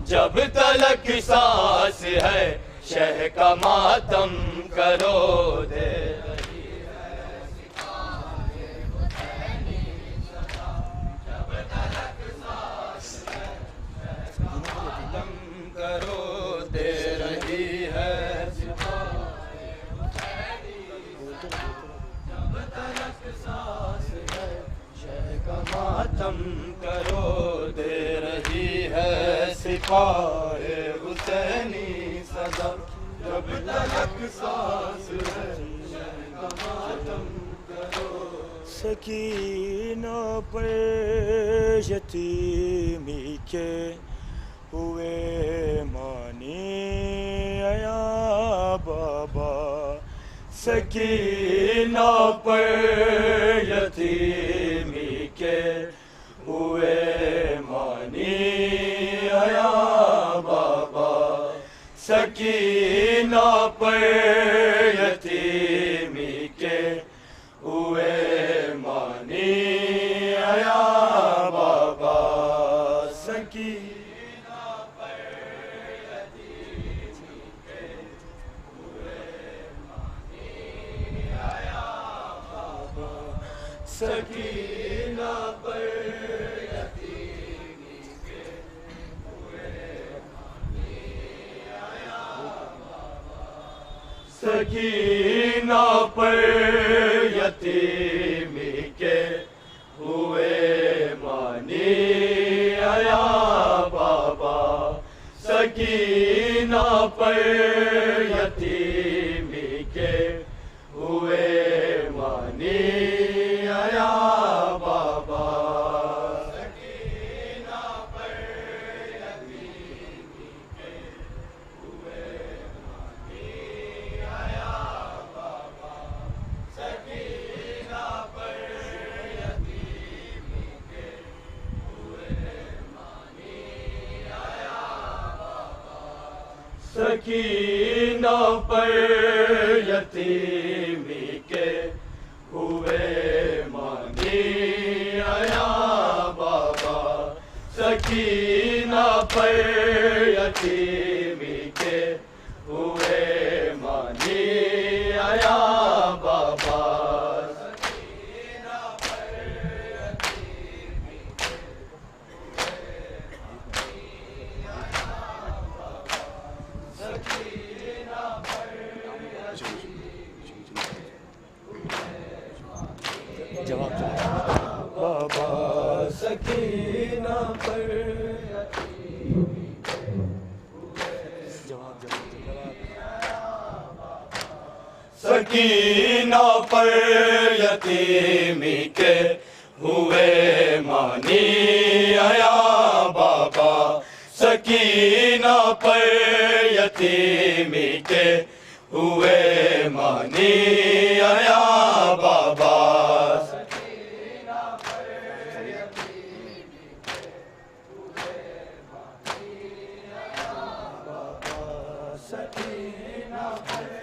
जब तलक सांस है शह का मातम करो। दे रही है सिपाहे हुसैनी सदा, जब तलक सांस है शह का मातम करो। दे रही है मातम करो। दे रही है सिपाहे हुसैनी सदा, जब तलक सांस है शह का मातम करो। सकीना पर यतीम के हुए मानी आया बाबा सकीना पर यतीमी के हुए मानी आया बाबा सकीना पर यतीमी के हुए मानी आया बाबा सकीना पर यतीमी के हुए मानी आया बाबा सकीना पर यतीमी के हुए मानी आया बाबा सकीना पर यतीमी के हुए मानी आया बाबा सकीना पर यतीमी के हुए मानी आया बाबा सकीना पर यतीमी के हुए मानी आया बाबा सकीना पर यतीमी के हुए मानी आया बाबा सकीना पर यतीमी के हुए मानी आया बाबा सकीना पर यतीमी के हुए मानी आया बाबा सकीना पर यतीमी के सकीना पर जवाब बाबा सकीना पर सकीना पर यतीमी के हुए मानी आया बाबा सकीना पर यतीमी के हुए मानी आया बाबा सकीना पर यतीमी के हुए मानी आया बाबा सकीना पर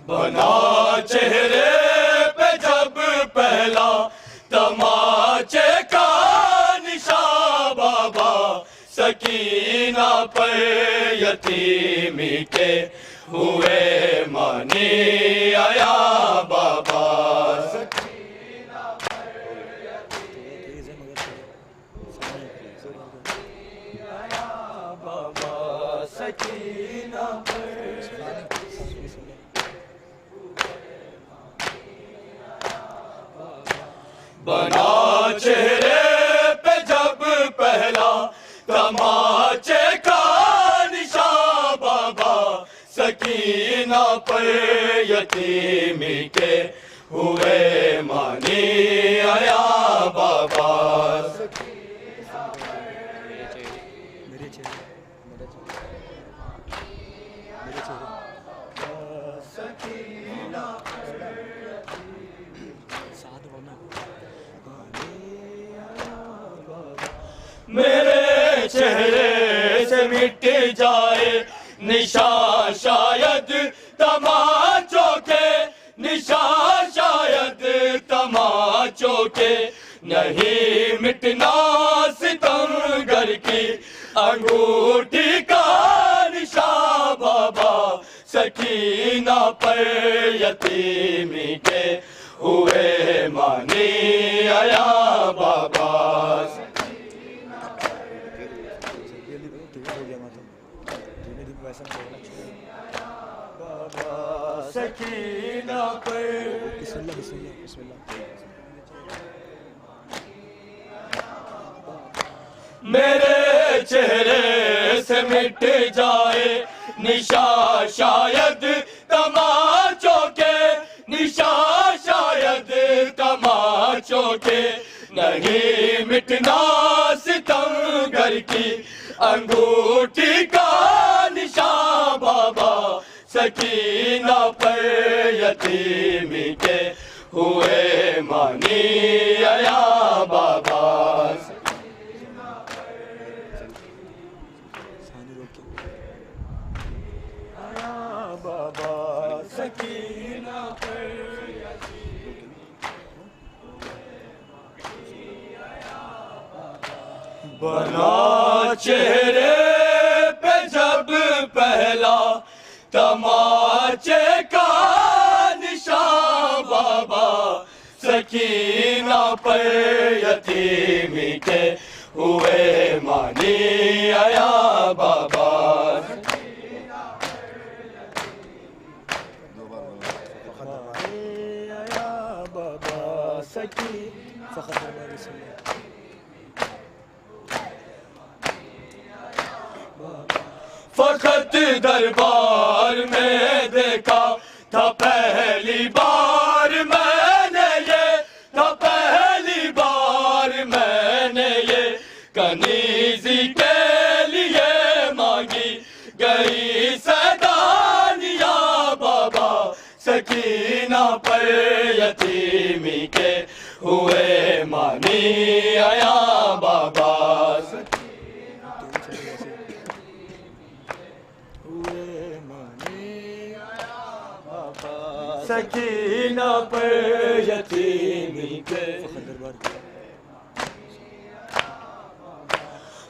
बना चेहरे पे जब पहला तमाचे का निशान बाबा सकीना पर यतीमी के हुए मानी आया बाबा सकीना पर यतीमी आया बाबा सकीना पर बना चेहरे पे जब पहला तमाचे का निशान बाबा सकीना पर यतीमी के हुए मानी आया बाबा सकीना पर यतीमी सकीना मेरे चेहरे से मिट जाए निशान शायद तमाचों के निशान शायद तमाचों के नहीं मिटना सितमगर की अंगूठी का निशान बाबा सकीना पर यतीमी के हुए मानी आया बाबा सकीना पर मेरे चेहरे से मिट जाए निशान शायद तमाचों के निशान शायद बच्चों के नहीं मिटना सितम घर की अंगूठी का निशान बाबा सकीना पर यतीमी के हुए मानी आया बाबा बाबा सकीना पर बना चेहरे पे जब पहला तमाचे का निशान बाबा सकीना पर यतीमी के हुए मानी आया बाबा फखत दरबार में देखा था पहली बार मैंने ये था पहली बार मैंने ये कनीजी के लिए मांगी गई सदानिया बाबा सकीना पर यतीमी के हुए मानी आया बाबा सकीना पर यतीमी के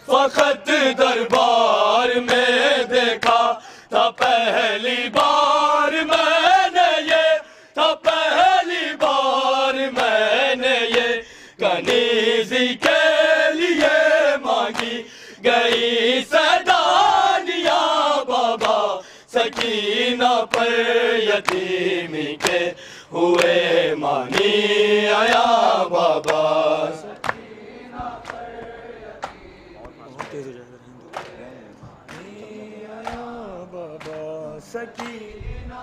फखत दरबार में देखा था पहली बार मैंने ये था पहली बार मैंने ये कनीजी के लिए मांगी गई सदानिया बाबा सकीना पर यतीमी के हुए मानी आया बाबा सकीना पर आया बाबा सकीना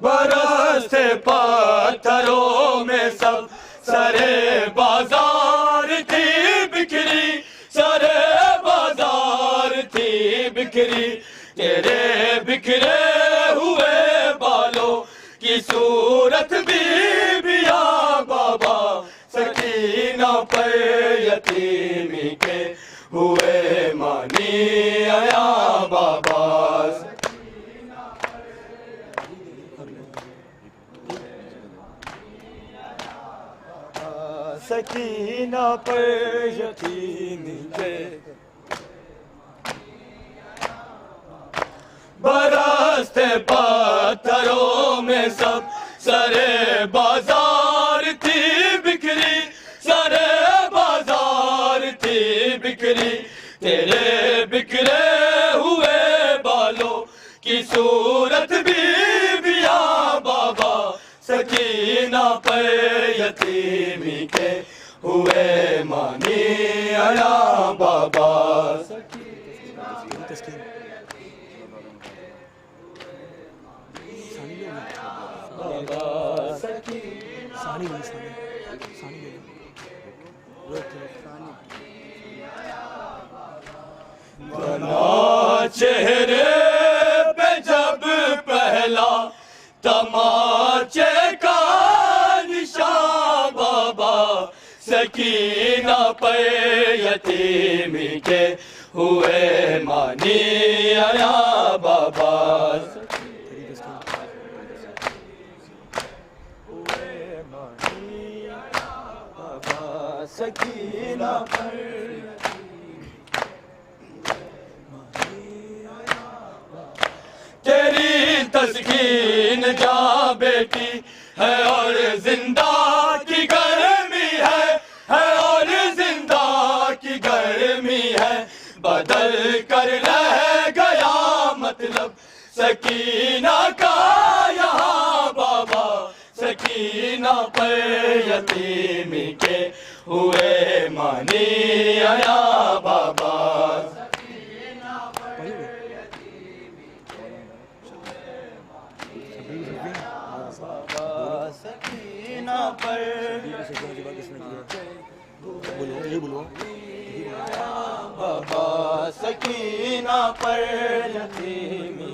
बरसते पत्थरों में सब सरे बाजार थी बिखरी सरे बाजार थी बिखरी तेरे बिखरे हुए बालों की सूरत बीबिया बाबा सकीना पर यतीमी के हुए मानी आया बाबा सकीना पर यतीमी के बरसते पत्थरों में सब सरे बाजार थी बिखरी सरे बाजार थी बिखरी तेरे बिखरे हुए बालों की सूरत बीबिया बाबा सकीना पर यतीमी के हुए मानी आया बाबा बना चेहरे पे जब पहला तमाचे का निशान बाबा सकीना पर यतीमी के हुए मानी आया बाबा हुए मानी आया बाबा सकीना पर तेरी तस्कीन जा बेटी है और जिंदा की गर्मी है और जिंदा की गर्मी है बदल कर रह गया मतलब सकीना का यहाँ बाबा सकीना पर यतीमी के हुए मानी आया बाबा पर बाबा सकीना पर यतीमी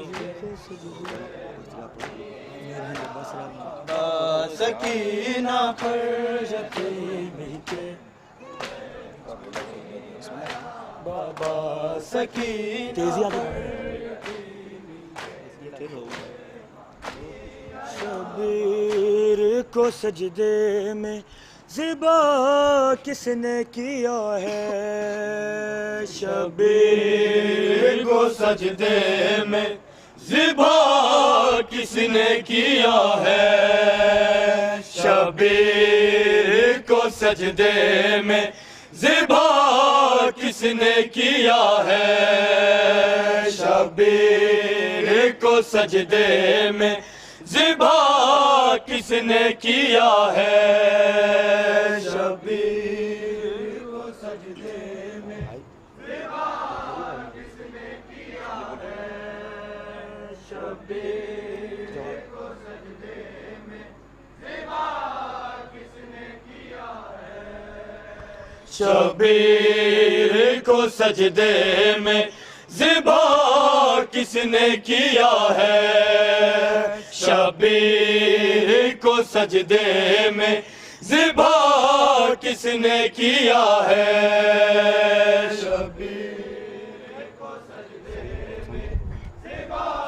बाबा सकीना पर यतीमी के बाबा सकीना शबीर को सजदे में ज़िबा किसने किया है शबीर को सजदे में ज़िबा किसने किया है शबीर को सजदे में ज़िबा किसने किया है शबीर को सजदे में ज़िबा किसने किया है शबीर को सजदे में ज़िबा किसने किया है शबीर को सजदे में ज़िबा किसने किया है शबीर को सजदे में ज़िबा किसने किया है शबीर को सजदे में ज़िबा किसने किया है शबीर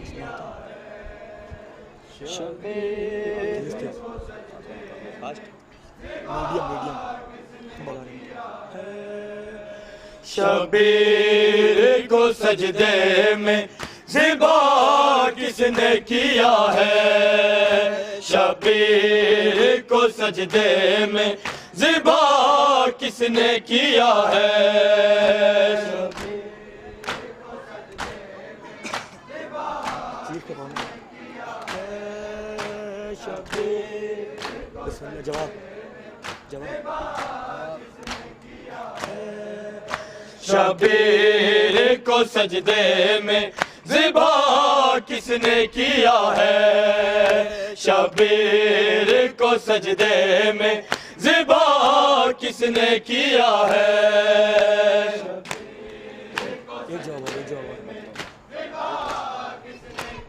को सजदे में ज़िबा किसने किया है शबीर को सजदे शबीर को सजदे में ज़िबा किसने किया है शबीर को सजदे में ज़िबा किसने किया है शबीर को सजदे में ज़िबा किसने किया है शबीर को सजदे में ज़िबा किसने किया है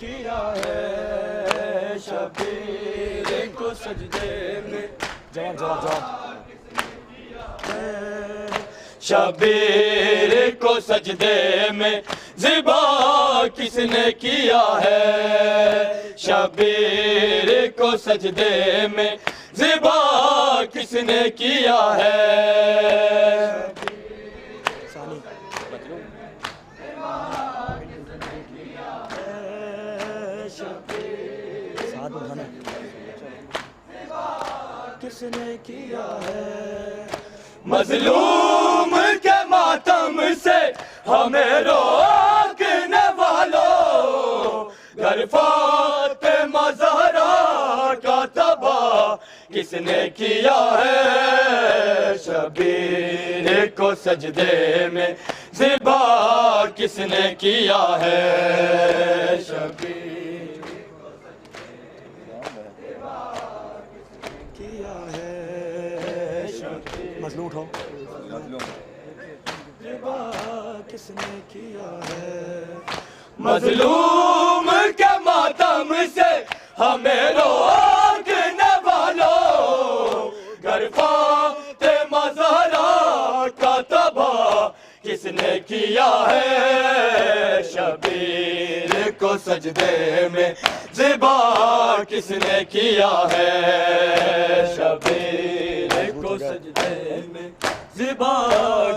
किया है शबीर को सजदे में जवाब शबीर को सजदे में ज़िबा किसने किया है शबीर को सजदे में ज़िबा किसने किया है किसने किया है मजलूम के मातम से हमें रोकने वालों घर फातिमा ज़हरा का तबाह किसने किया है शबीर को सजदे में ज़िबा किसने किया है शबीर को किया है मजलूम उठाओ किसने किया है मजलूम के मातम से हमें रोकने वालों घर फातिमा ज़हरा का तबाह किसने किया है शबीर को सजदे में ज़िबा किसने किया है शबीर को सजदे में ज़िबा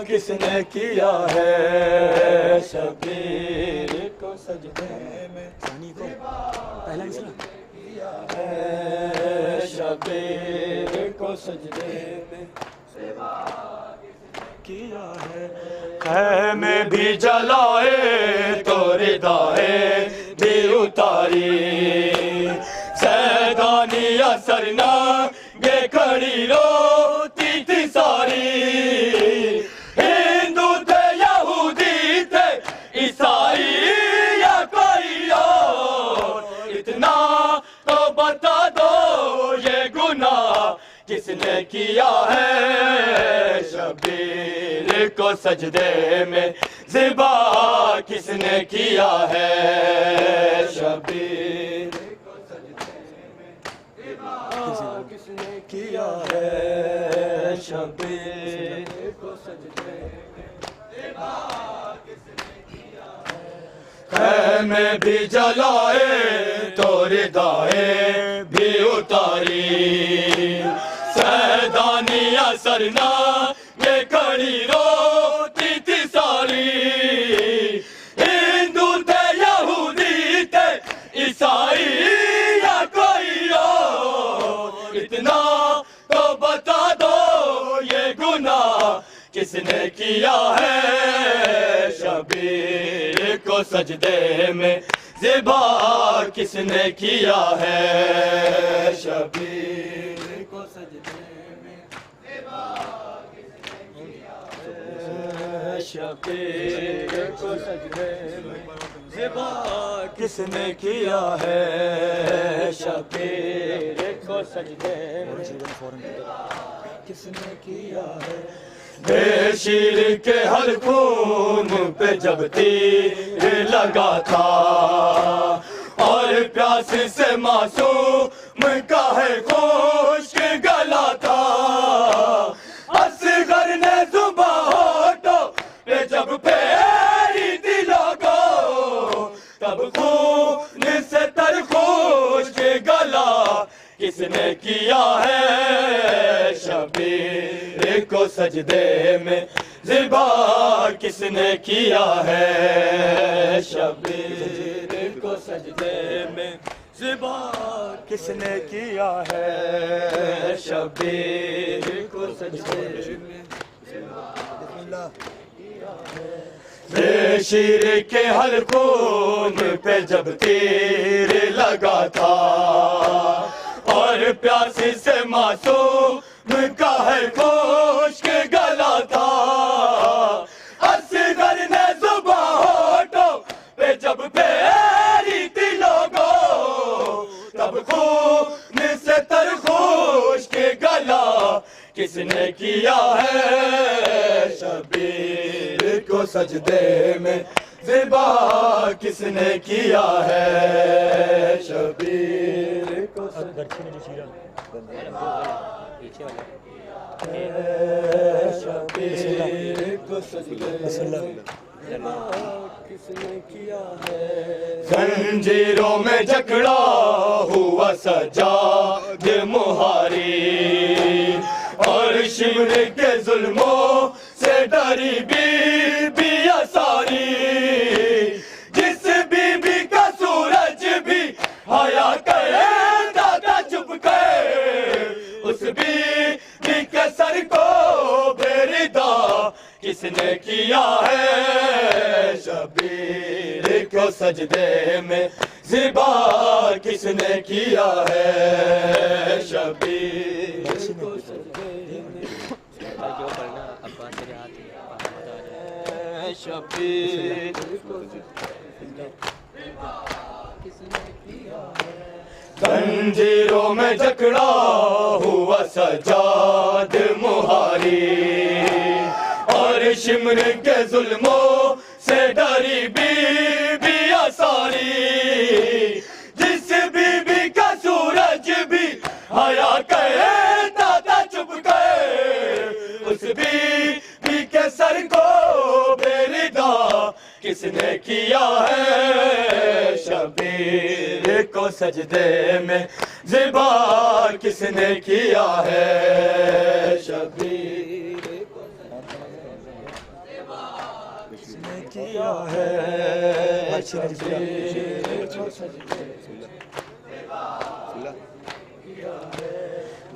किसने किया है शबीर को सजदे में पहला किया है शबीर को सजदे में किया है खैमे भी जलाए तो रिदाए भी उतारी सैदानी असरना गे खड़ी रोती थी सारी हिंदू थे यहूदी थे ईसाई या कोई और इतना तो बता दो ये किसने किया है शबीर को सजदे में ज़िबा किसने किया है शबीर को सजदे में ज़िबा किसने किया है शबीर को सजदे में ज़िबा किसने किया है खैमे भी जलाए तो रिदाएं भी उतारी सैदानिया सरना ये कड़ी रोती थी सारी हिंदू थे यहूदी थे ईसाई या कोई और इतना तो बता दो ये गुनाह किसने किया है शबीर को सजदे में ज़िबा किसने किया है शबीर को सजदे में ज़िबा किसने किया है शबीर को सजदे में ज़िबा किसने किया है शबीर को सजदे में किसने किया है बेशीर के हर खून पे जब तीर लगा था और प्यास से मासूम का है खुश्क गला था असगर ने जुबां होठों पे जब फेरी थी लोगों तब खून से तर खुश्क गला किसने किया है शबीर को सजदे में ज़िबा किसने किया है शबीर को सजदे में ज़िबा किसने किया है शबीर को सजदे में बेशीर के हर खून पे जब तीर लगा था और प्यास से मासूम का है खुश्क गला था असगर ने जुबां होठों पे जब फेरी थी लोगों तब खून से तर खुश्क गला किसने किया है शबीर को सजदे में ज़िबा किसने किया है शबीर को शबीर को किसने किया है जंजीरों में जकड़ा हुआ सजाद मुहारी और शिमर के जुल्मों से डरी बीबी सारी जिस बीबी का सूरज भी हया करे दादा चुप कर उस बीबी के सर को बेरिदा किसने किया है शबीर को सजदे में ज़िबा किसने किया है शबीर को सजदे में शबीर को किसने किया है जंजीरों में जकड़ा हुआ सजाद मुहारी और शिमर के जुल्मों से डरी बीबी सारी जिस बीबी का सूरज भी हया करे दादा चुप कर उस बीबी के सर को बेरिदा किसने किया है शबीर को सजदे में ज़िबा किसने किया है शबीर को किसने किया है शबीर को सजदे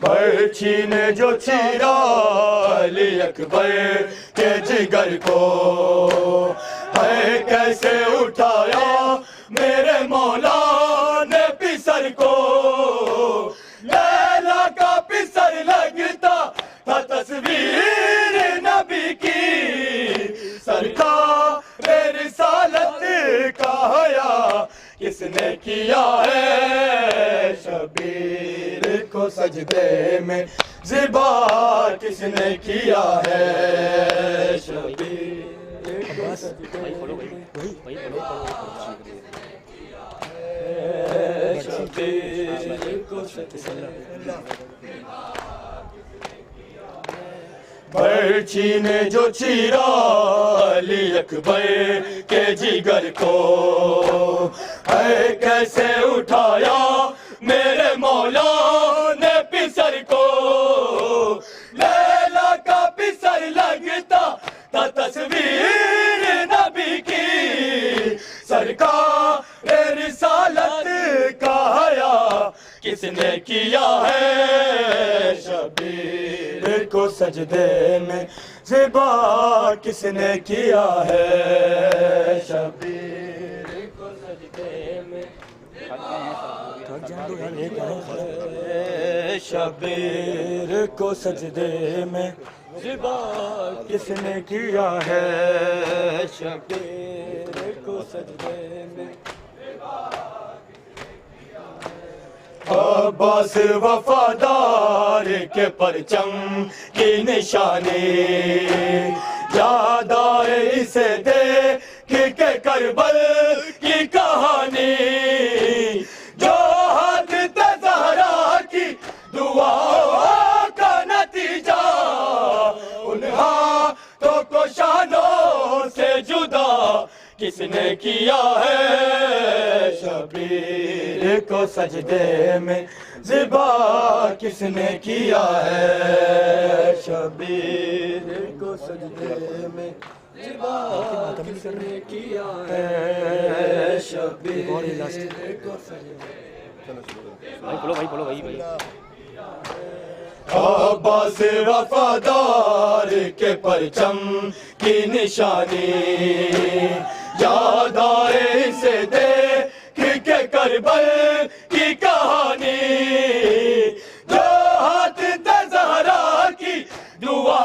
बर्छी ने जो चीरा अली अकबर के जिगर को है कैसे उठाया मेरे मौला ने पिसर को लैला का पिसर लगता था तस्वीर नबी की सरकार रिसालत का हया किसने किया है शबीर को सजदे में ज़िबा किसने किया है शबीर को सजदे शबीर को सजदे बर्छी ने जो चीरा अली अकबर के जिगर को है कैसे उठाया मेरे मौला ने पिसर को लैला का पिसर लगता था तस्वीर नबी की सरकार रिसालत का हया किसने किया है शबीर को सजदे में ज़िबा किसने किया है शबीर को सजदे में शबीर को सजदे में ज़िबा किसने किया है शबीर को सजदे में अब्बास वफादार के परचम की निशानी याद आए इसे देख के करबल की कहानी जो हाथ ज़हरा की दुआ का नतीजा उन हाथों को शानों से जुदा किसने किया है शबीर को सजदे में ज़िबा किसने किया है शबीर को सजदे में ज़िबा किसने किया है शबीर को सजदे में अब्बास वफादार के परचम की निशानी याद आए इसे देख के करबल की कहानी जो हाथ ज़हरा की दुआ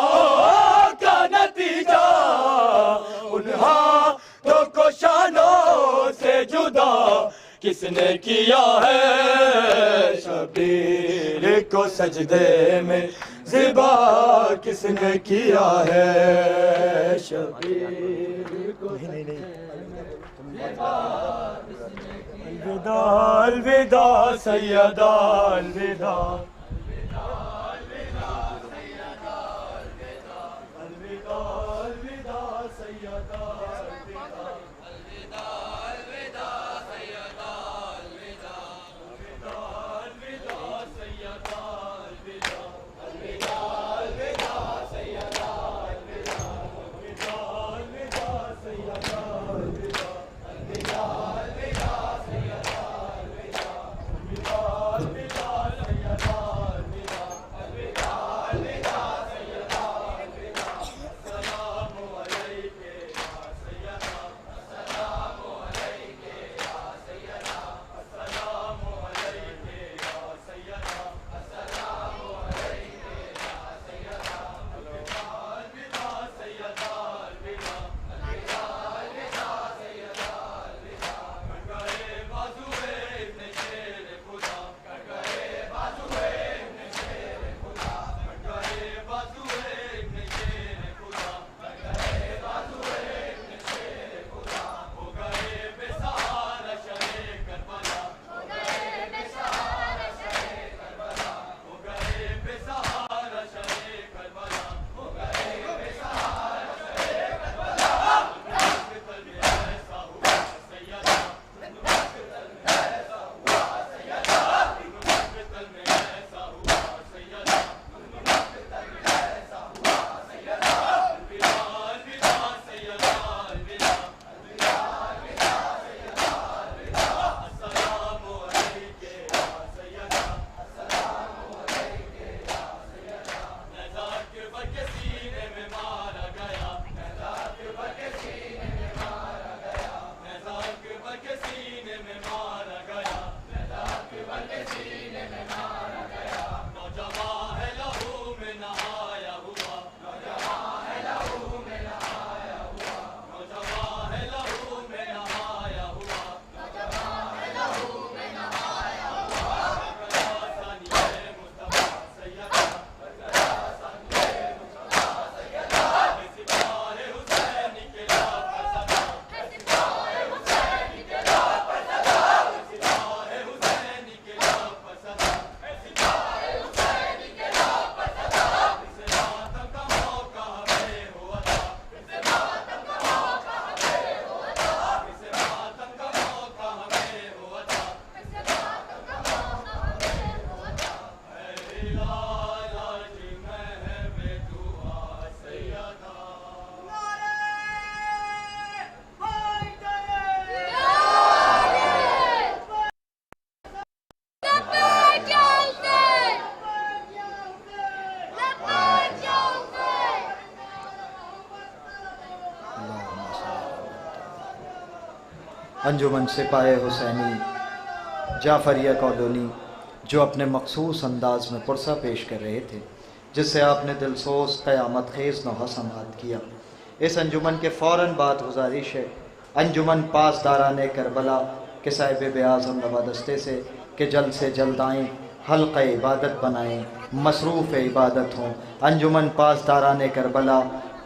का नतीजा उन हाथों को शानों से जुदा किसने किया है शबीर को सजदे में ज़िबा किसने किया है शबीर को अलविदा अलविदा सैयदा अलविदा अलविदा अलविदा सैयदा अलविदा अंजुमन सिपाही हुसैनी जाफरिया कॉलोनी जो अपने मखसूस अंदाज में पुरसा पेश कर रहे थे, जिससे आपने दिलसोज क़यामत खेज़ नौहा समाअत किया। इस अंजुमन के फ़ौरन बाद गुजारिश है अंजुमन पासदारान करबला के साहिब बेआज़म नवादस्ते से कि जल्द से जल्द आएँ, हल्क़ इबादत बनाएँ, मसरूफ़ इबादत हों। अंजुमन पासदारान करबला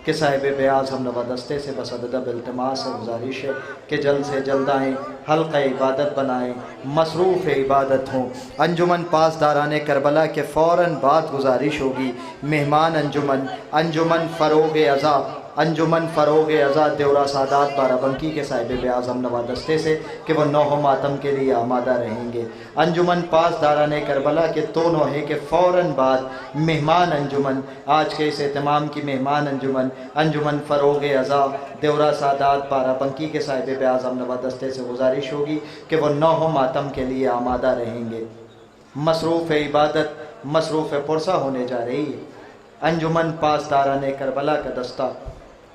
के साहिब बेआज़म नवादस्ते से बस अदब इल्तिमास से गुजारिश है कि जल्द से जल्द आएँ, हल्क़ इबादत बनाएँ, मसरूफ़ इबादत हों। अंजुमन पासदारान करबला के फ़ौरन बाद गुजारिश होगी मेहमान अंजुमन अंजुमन फ़रोग़ अज़ा अंजुमन फ़रोग़ अज़ा देवरा सादात बाराबंकी के साहिब बेआज़म नवादस्ते से कि वह नौह मातम के लिए आमादा रहेंगे। अंजुमन पासदारान करबला के तो नौहे के फ़ौरन बाद मेहमान अंजुमन, आज के इस एहतमाम की मेहमान अंजुमन अंजुमन फ़रोग़ अज़ा देवरा सादात बाराबंकी के साहिब बेआज़म नवादस्ते से गुजारिश होगी कि वह नौह मातम के लिए आमादा रहेंगे। मसरूफ़ इबादत मसरूफ़ पुरसा होने जा रही है। अंजुमन पासदारान करबला का दस्ता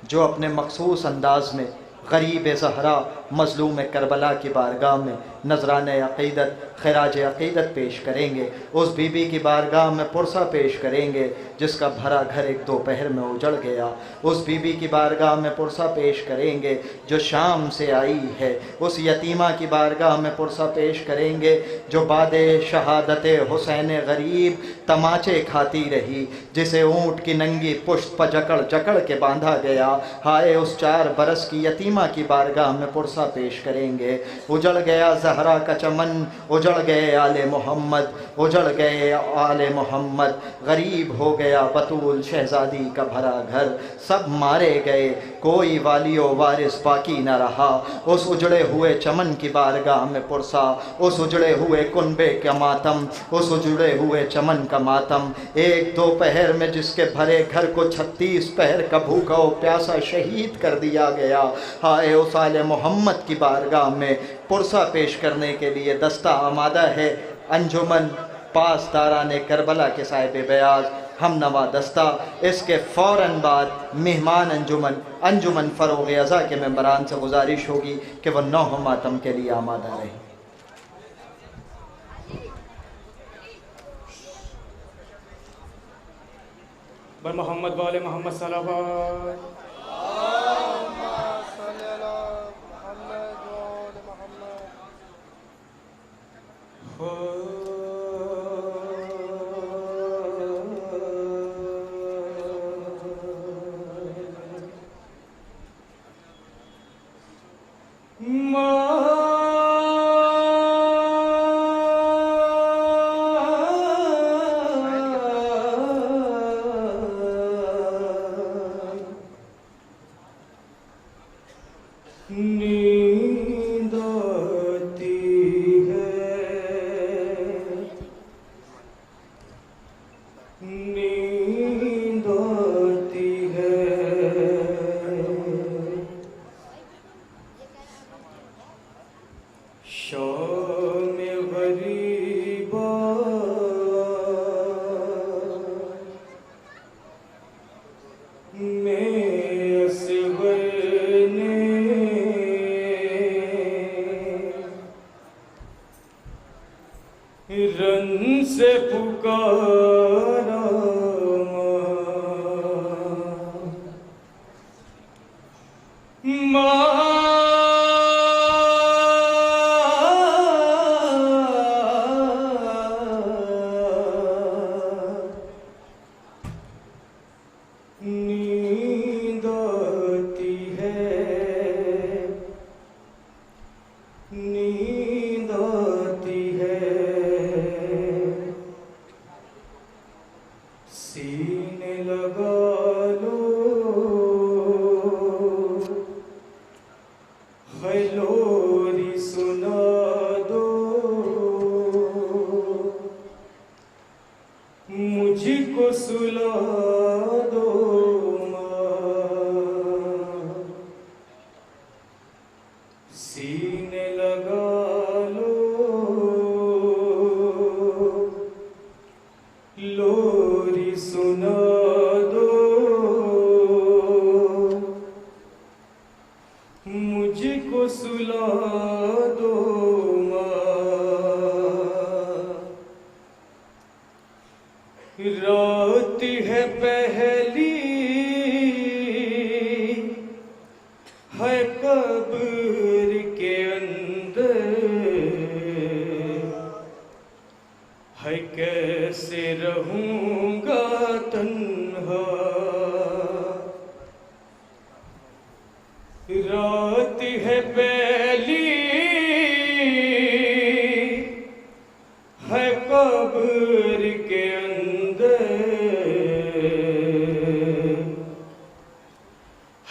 जो अपने मखसूस अंदाज में गरीब ज़हरा मज़लूम करबला की बारगाह में नजरान अक़ीदत खराज अक़ीदत पेश करेंगे। उस बीबी की बारगाह में पुरसा पेश करेंगे जिसका भरा घर एक दोपहर में उजड़ गया। उस बीबी की बारगाह में पुरसा पेश करेंगे जो शाम से आई है। उस यतीमा की बारगाह में पुरसा पेश करेंगे जो बादे शहादत हुसैन गरीब तमाचे खाती रही, जिसे ऊँट की नंगी पुश्त पर जकड़ जकड़ के बांधा गया। हाय उस 4 बरस की यतीमा की बारगाह में पुरसा पेश करेंगे। उजड़ गया ज़हरा का चमन, उजड़ गए आले मोहम्मद, उजड़ गए आले मोहम्मद, गरीब हो गया बतूल शहज़ादी का भरा घर, सब मारे गए, कोई वालियो वारिस बाकी न रहा। उस उजड़े हुए चमन की बारगाह में पुरसा, उस उजड़े हुए कुनबे का मातम, उस उजड़े हुए चमन का मातम। एक दोपहर में जिसके भरे घर को 36 पहर का भूखा और प्यासा शहीद कर दिया गया। हाय उस आले मोहम्मद की बारगाह में पुरसा पेश करने के लिए दस्ता आमादा है। अंजुमन पासदारान करबला के साहिब बेआज़ हम नवा दस्ता। इसके फ़ौरन बाद मेहमान अंजुमन अंजुमन फ़रोग़ अज़ा के मेंबरान से गुजारिश होगी कि वह नौह मातम के लिए आमादा रहे। बर मोहम्मद वाले मोहम्मद सल्लल्लाहु रन से पुकारा नींद आती है, नींद आती है, सीने लगा लो है लोरी सुना दो मुझको सुला दो सीने लगा लो लोरी सुना दो मुझको सुला कैसे रहूंगा तन्हा, रात है पहली है कब्र के अंदर,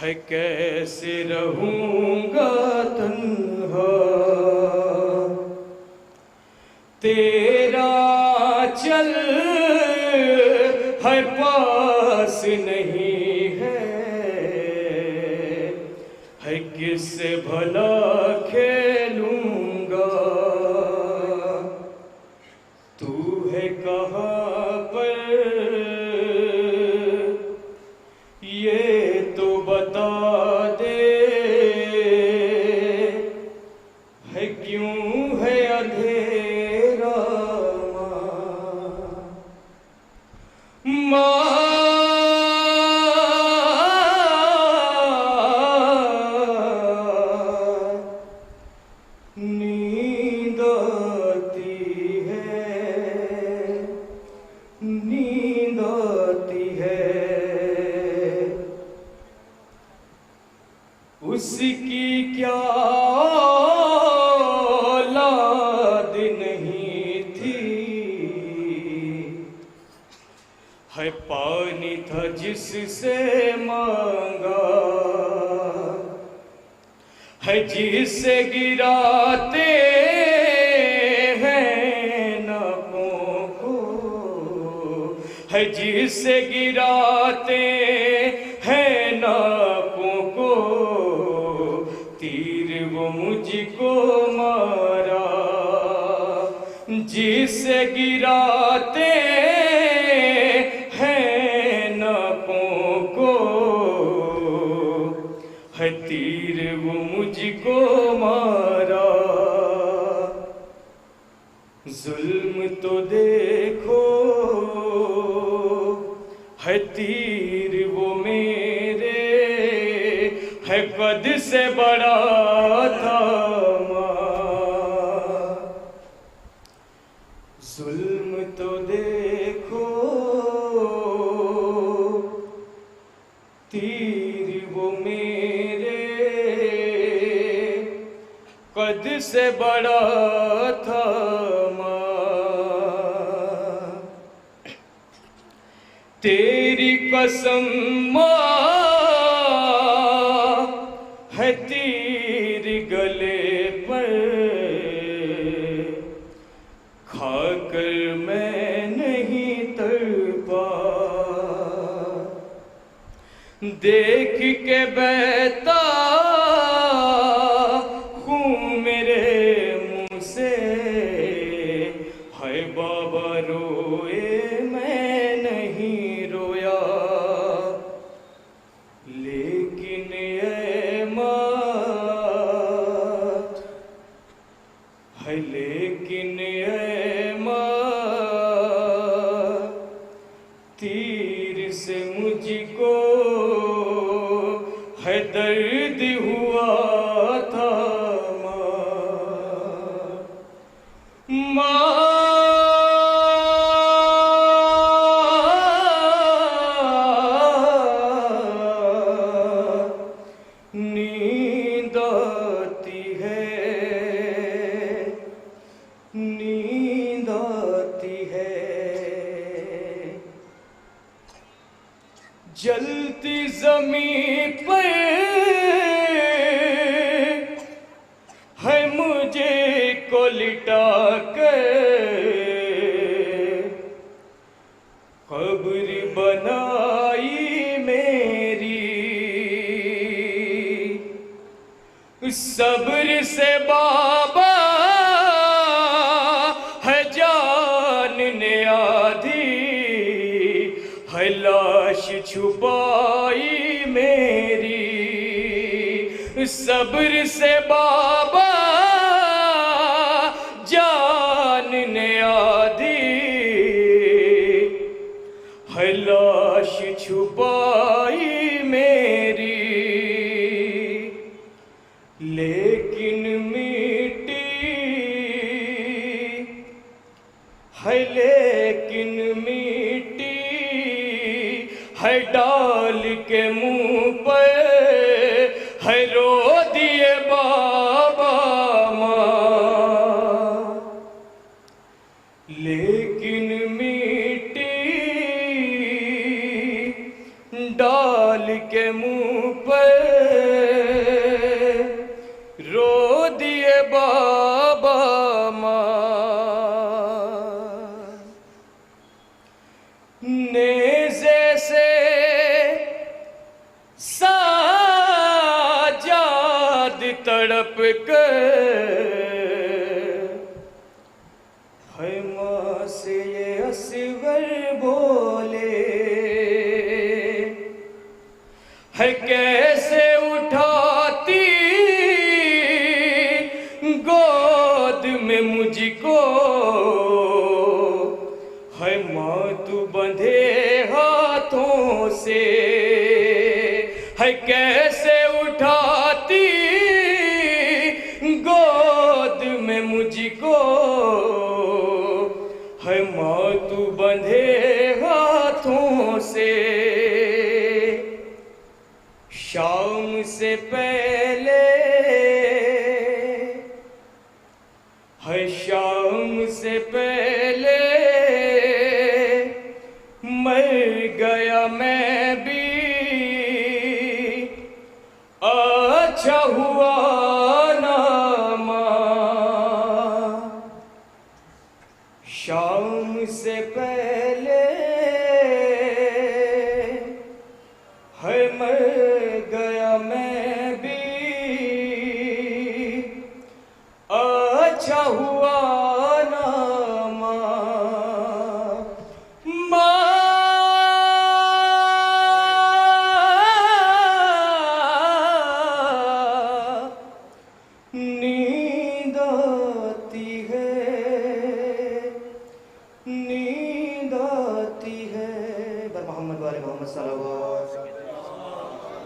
है कैसे रहूंगा तन्हा, तेरा चल है पास नहीं है किससे भला खेलूंगा, तू है कहाँ पर ये तो बता दे, है क्यों है अंधेरा माँ, नींद आती है, नींद आती है, उसकी क्या औलाद नहीं थी, है पानी था जिससे मांगा, है जिसे गिराते हैं नाकों को, है जिसे गिराते हैं नाकों को, तीर वो मुझको मारा, जिसे गिराते हैं नाकों को, है तीर वो मुझको मारा, जुल्म तो देखो है तीर वो मेरे, है कद से बड़ा था माँ, जुल्म तो देखो तीर वो मेरे, कद से बड़ा था माँ, तेरी कसम माँ है तीर गले पर, खाकर मैं नहीं तड़पा, देख के बहता खून मेरे मुंह से, हाय बाबा रोए मैं नहीं रोया, लेकिन ऐ माँ है, लेकिन ऐ माँ तीर से मुझको है दर्द हुआ था माँ, नींद आती है, नींद आती है, जलती जमीन पर है मुझे को लिटा कर, कब्र बनाई मेरी, सब्र से बाबा है जान ने आधी, है लाश छुपाई मेरी, सब्र से बाबा जान ने आधी, है लाश छुपाई मेरी, लेकिन मिट्टी है, लेकिन तड़प कर है माँ से ये असगर बोले, है कैसे उठाती गोद में मुझको, है माँ तू बंधे हाथों से, है कैसे उठाती गोद में मुझको, है माँ तू बंधे हाथों से। शाम से पहले है शाम से पहले मर गया मैं भी, अच्छा हुआ ना माँ। शाम से पहले है मर गया मैं भी, अच्छा हुआ ना माँ। नींद आती है, नींद आती है। बर मोहम्मद वाले मोहम्मद सल्लल्लाहु अलैहि वसल्लम।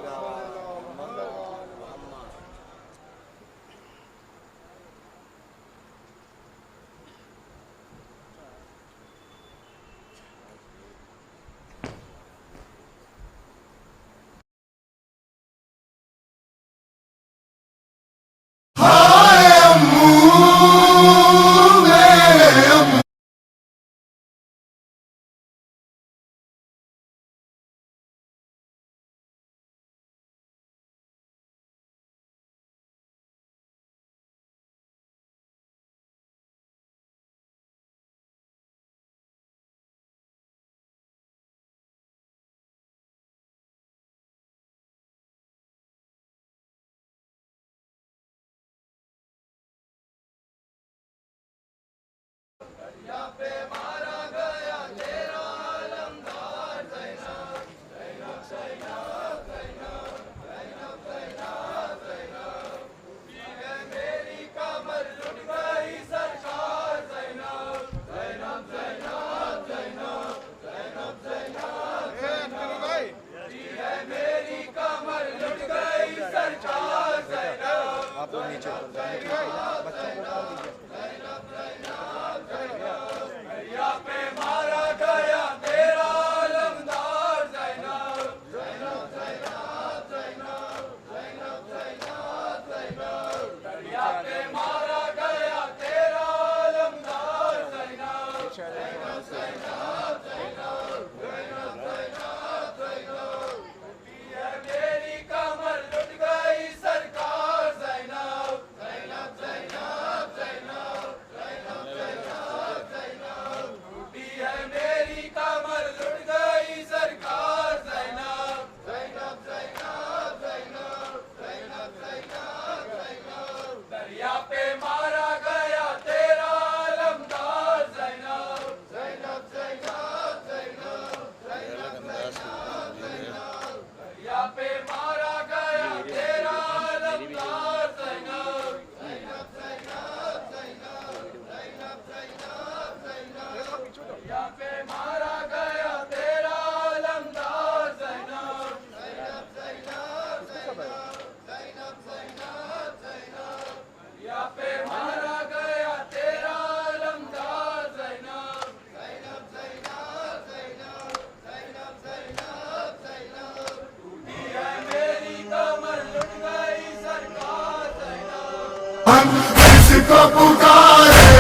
किसको पुकारे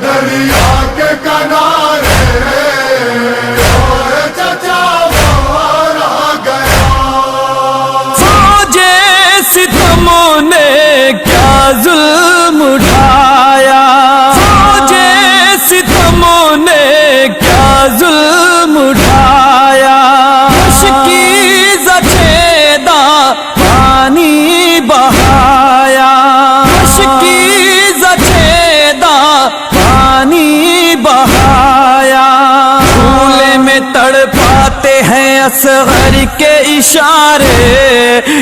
दरिया के किनारे, और चचा मारा गया। फौजे सितमों ने क्या जुल्म उठाया, फौजे सितमों ने क्या जुल्म उठाया। मुश्किल ज़छेदा पानी बहाया, असगर के इशारे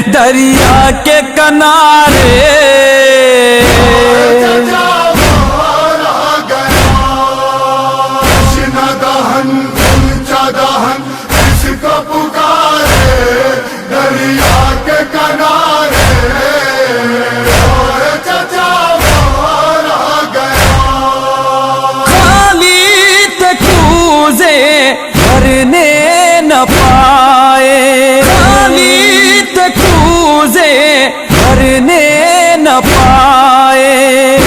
दरिया के किनारे। इसको पुकारे दरिया के किनारे, चचा मारा गया। खाली थे कूजे भरने न पाए, खाली थे कूजे भरने न पाए।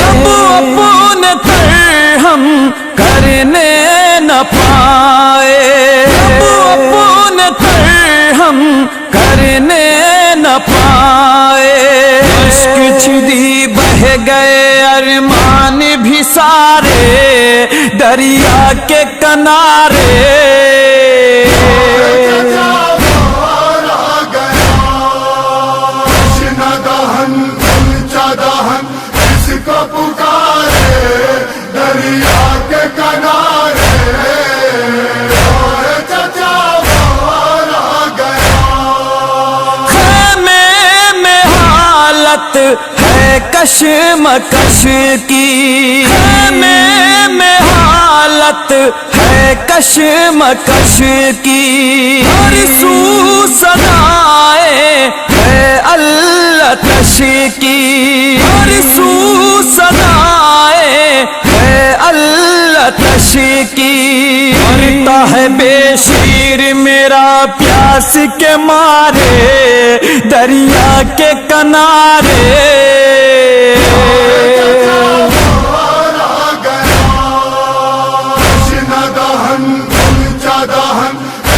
अब अपने तरहम करने न पाए, अब अपने तरहम करने न पाए। इश्क छिदी बह गए अरमान भी सारे दरिया के किनारे। इसको पुकारे दरिया के किनारे, चचा मारा गया। खेमे में हालत है कशमकश की, खेमे में हालत है कशमकश की। हर सू सदाए है अल्लाह तश की, हर सू सदाए है अल्लाह तश की। मरता है बेशीर मेरा प्यास के मारे दरिया के किनारे।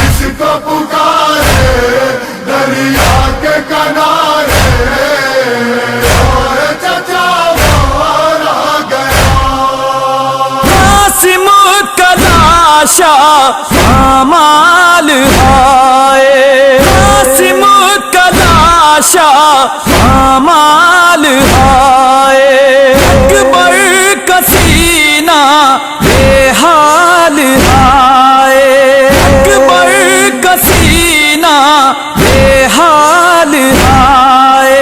इसको पुकारे दरिया के किनारे, चचा मारा गया। कासिम का लाशा पामाल हाय, कासिम का लाशा पामाल हाय। अकबर का सीना बेहाल हाय, अकबर का सीना बेहाल हाय।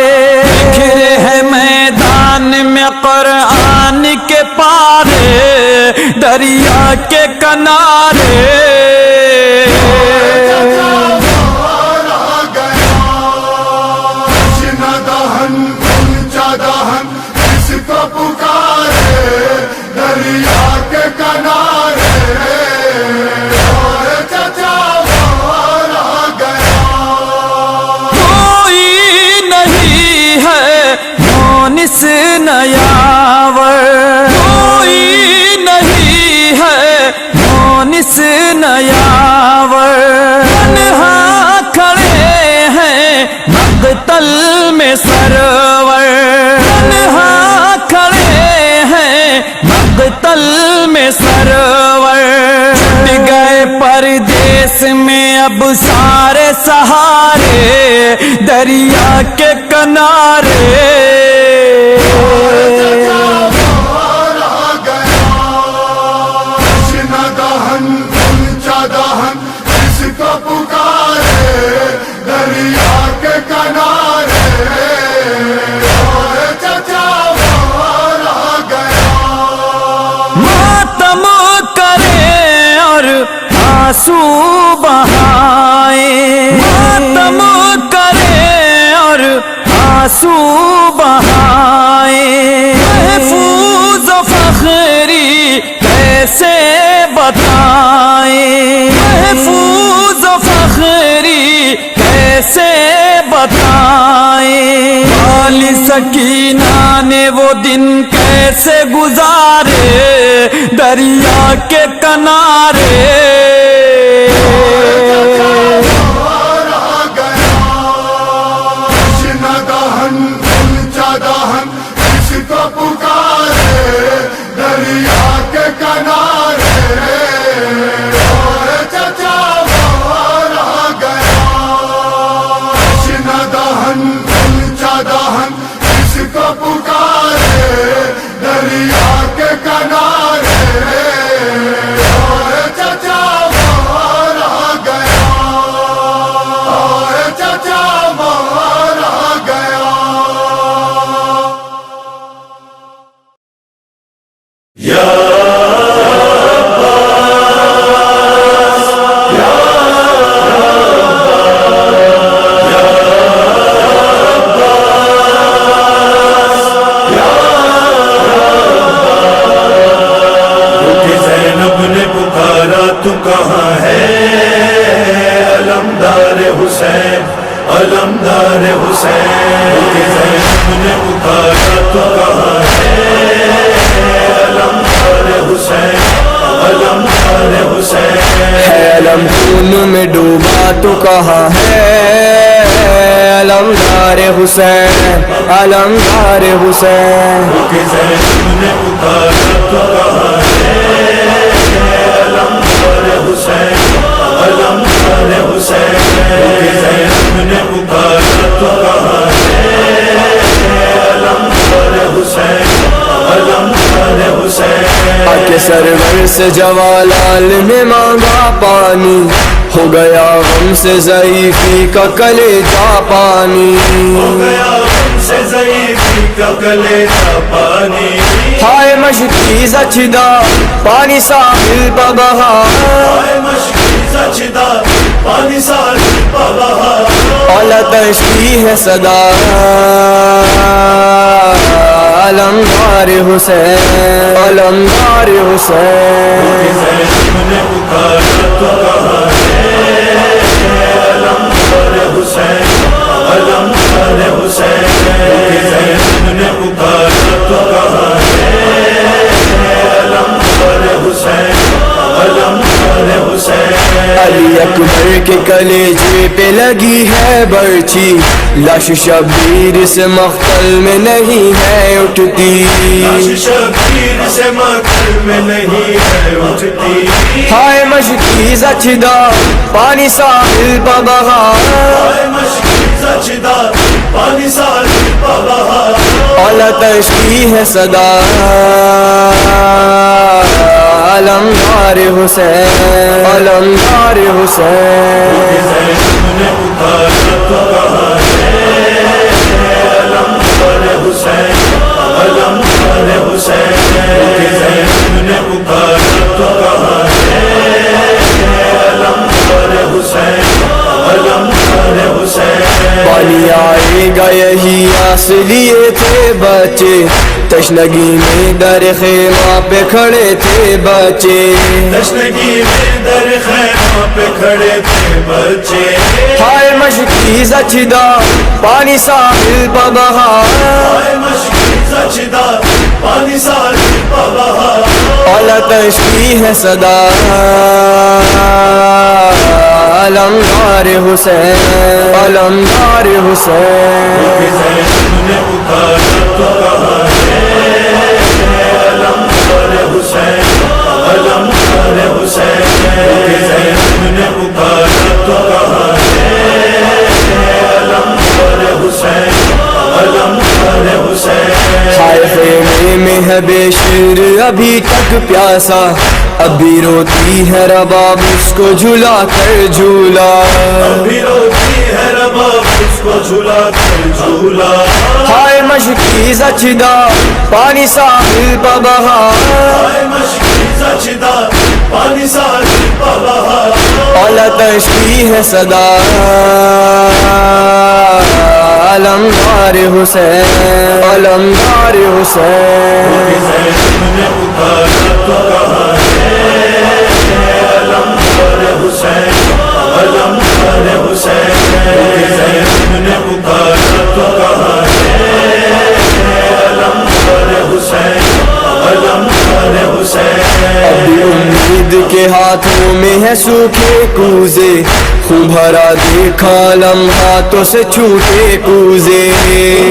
बिखरे है मैदान में कुरान के पारे दरिया के किनारे। इसको पुकारे दरिया के किनारे, चचा मारा गया। कोई नहीं है मोनिस नयावर, कोई नहीं है मोनिस नयावर। तन्हा खड़े हैं मक़तल में सरवर, तन्हा खड़े हैं मक़तल में सरवर। छूट गए परदेस में अब सारे सहारे दरिया के किनारे। इसको पुकारे दरिया के किनारे, चचा मारा गया। मातम करें और आंसू बहाए, मातम करें और आंसू बहाए। महफूज फखरी कैसे बताए, महफूज फखरी कैसे बताए। वाली सकीना ने वो दिन कैसे गुजारे दरिया के किनारे। इसको पुकारे दरिया के किनारे, चचा मारा गया। दहन इसको पुकारे दरिया के किनारे, चचा ज़ैनब ने पुकारा तू कहाँ है अलमदार हुसैन अलमदार हुसैन। ज़ैनब ने पुकारा तू कहाँ है अलमदार हुसैन अलमदार हुसैन। है अलम खून में डूबा तो कहाँ है अलमदार हुसैन अलमदार हुसैन। ज़ैनब ने पुकारा तू कहाँ है अलमदार हुसैन अलमदार हुसैन। ज़ैनब ने पुकारा तू कहाँ है अलमदार हुसैन अलमदार हुसैन। आके सरवर से जवालाल ने मांगा पानी, हो गया गम से ज़ईफ़ी का कलेजा पानी, हो गया गम से ज़ईफ़ी का कलेजा पानी। हाय मशकी ज़चदा पानी साहिल पर बहा, हाय मशकी ज़चदा पानी साहिल पर बहा। औला तश्की है सदा अलमदार हुसैन अलमदार हुसैन। ज़ैनब ने पुकारा तो कहाँ है अलमदार हुसैन अलमदार हुसैन। ज़ैनब ने पुकारा तो कहाँ है अलमदार हुसैन अलमदार हुसैन। अली अकबर के कलेजे पे लगी है बर्ची, लाश शबीर से मख्तल में नहीं है उठती, लाश शबीर से मख्तल में नहीं है उठती। हाय मशकी ज़चदा पानी साहिल पर बहा, हाय मशकी ज़चदा पानी साहिल पर बहा। औला तश्की है सदा अलमदार हुसैन अलमदार हुसैन। ज़ैनब ने पुकारा तो कहाँ है अलमदार हुसैन अलमदार हुसैन। ज़ैनब ने पुकारा तो कहाँ है अलमदार हुसैन अलमदार हुसैन। पानी आएगा यही आस लिए थे बच्चे, तशनगी में दर खेमा पे खड़े थे बच्चे, तशनगी में दर खेमा पे खड़े थे बच्चे। हाय मशकी ज़चदा पानी साहिल पर बहा, हाय मशकी ज़चदा पानी साहिल पर बहा। औला तश्की है सदा अलमदार हुसैन अलमदार हुसैन। ज़ैनब ने पुकारा तो कहाँ है अलमदार हुसैन अलमदार हुसैन। ज़ैनब ने पुकारा तो कहाँ है अलमदार हुसैन अलमदार हुसैन। हाय खेमे में है बेशिर अभी तक प्यासा, अभी रोती है रबाब उसको झुला कर झूला, अभी रोती है रबाब उसको झूला कर झूला। हाय मशकी ज़चदा पानी साहिल पर बहा, हाय मशकी ज़चदा पानी साहिल पर बहा। औला तश्की है सदा अलमदार हुसैन अलमदार हुसैन। ज़ैनब ने पुकारा तो कहाँ है अलमदार हुसैन अलमदार हुसैन। ज़ैनब ने पुकारा तो कहाँ है अलमदार हुसैन अलमदार हुसैन। अभी उम्मीद के हाथों में है सूखे कूजे, खून भरा देखा लम्हातों से छूटे कूजे,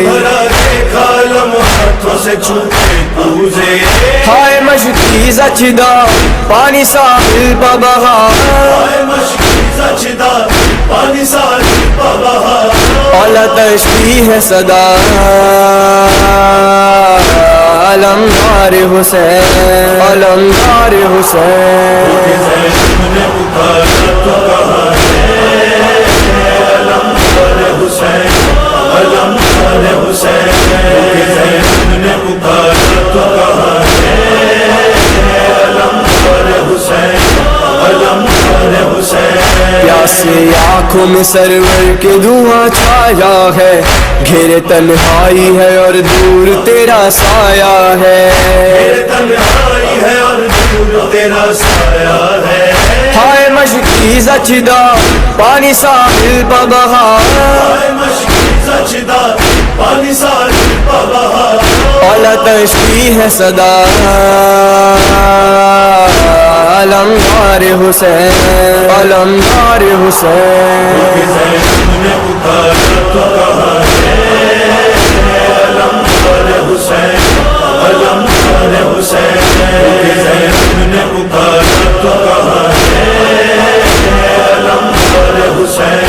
भरा देखा लम्हातों से छूटे कूजे। हाय मशकी ज़चदा पानी साहिल पर बहा, हाय मशकी ज़चदा पानी साहिल पर बहा। औला तश्की है सदा अलमदार हुसैन अलमदार हुसैन। ज़ैनब ने पुकारा तो कहाँ है अलमदार हुसैन अलमदार हुसैन। ज़ैनब ने पुकारा तो कहाँ है आंखों में सरवर के धुआं छाया है, घेरे तन्हाई है और दूर तेरा साया है, घेरे तन्हाई है और दूर तेरा साया है। हाय मशकी सचदा पानी साहिल पर बहा, हाय मशकी सचदा पानी साहिल पर बहा, औला तशकी है सदा अलमदार हुसैन, अलमदार हुसैन। ने पुकारा तो कहा है अलमदार हुसैन, अलमदार हुसैन। ने पुकारा तो कहा है अलमदार हुसैन,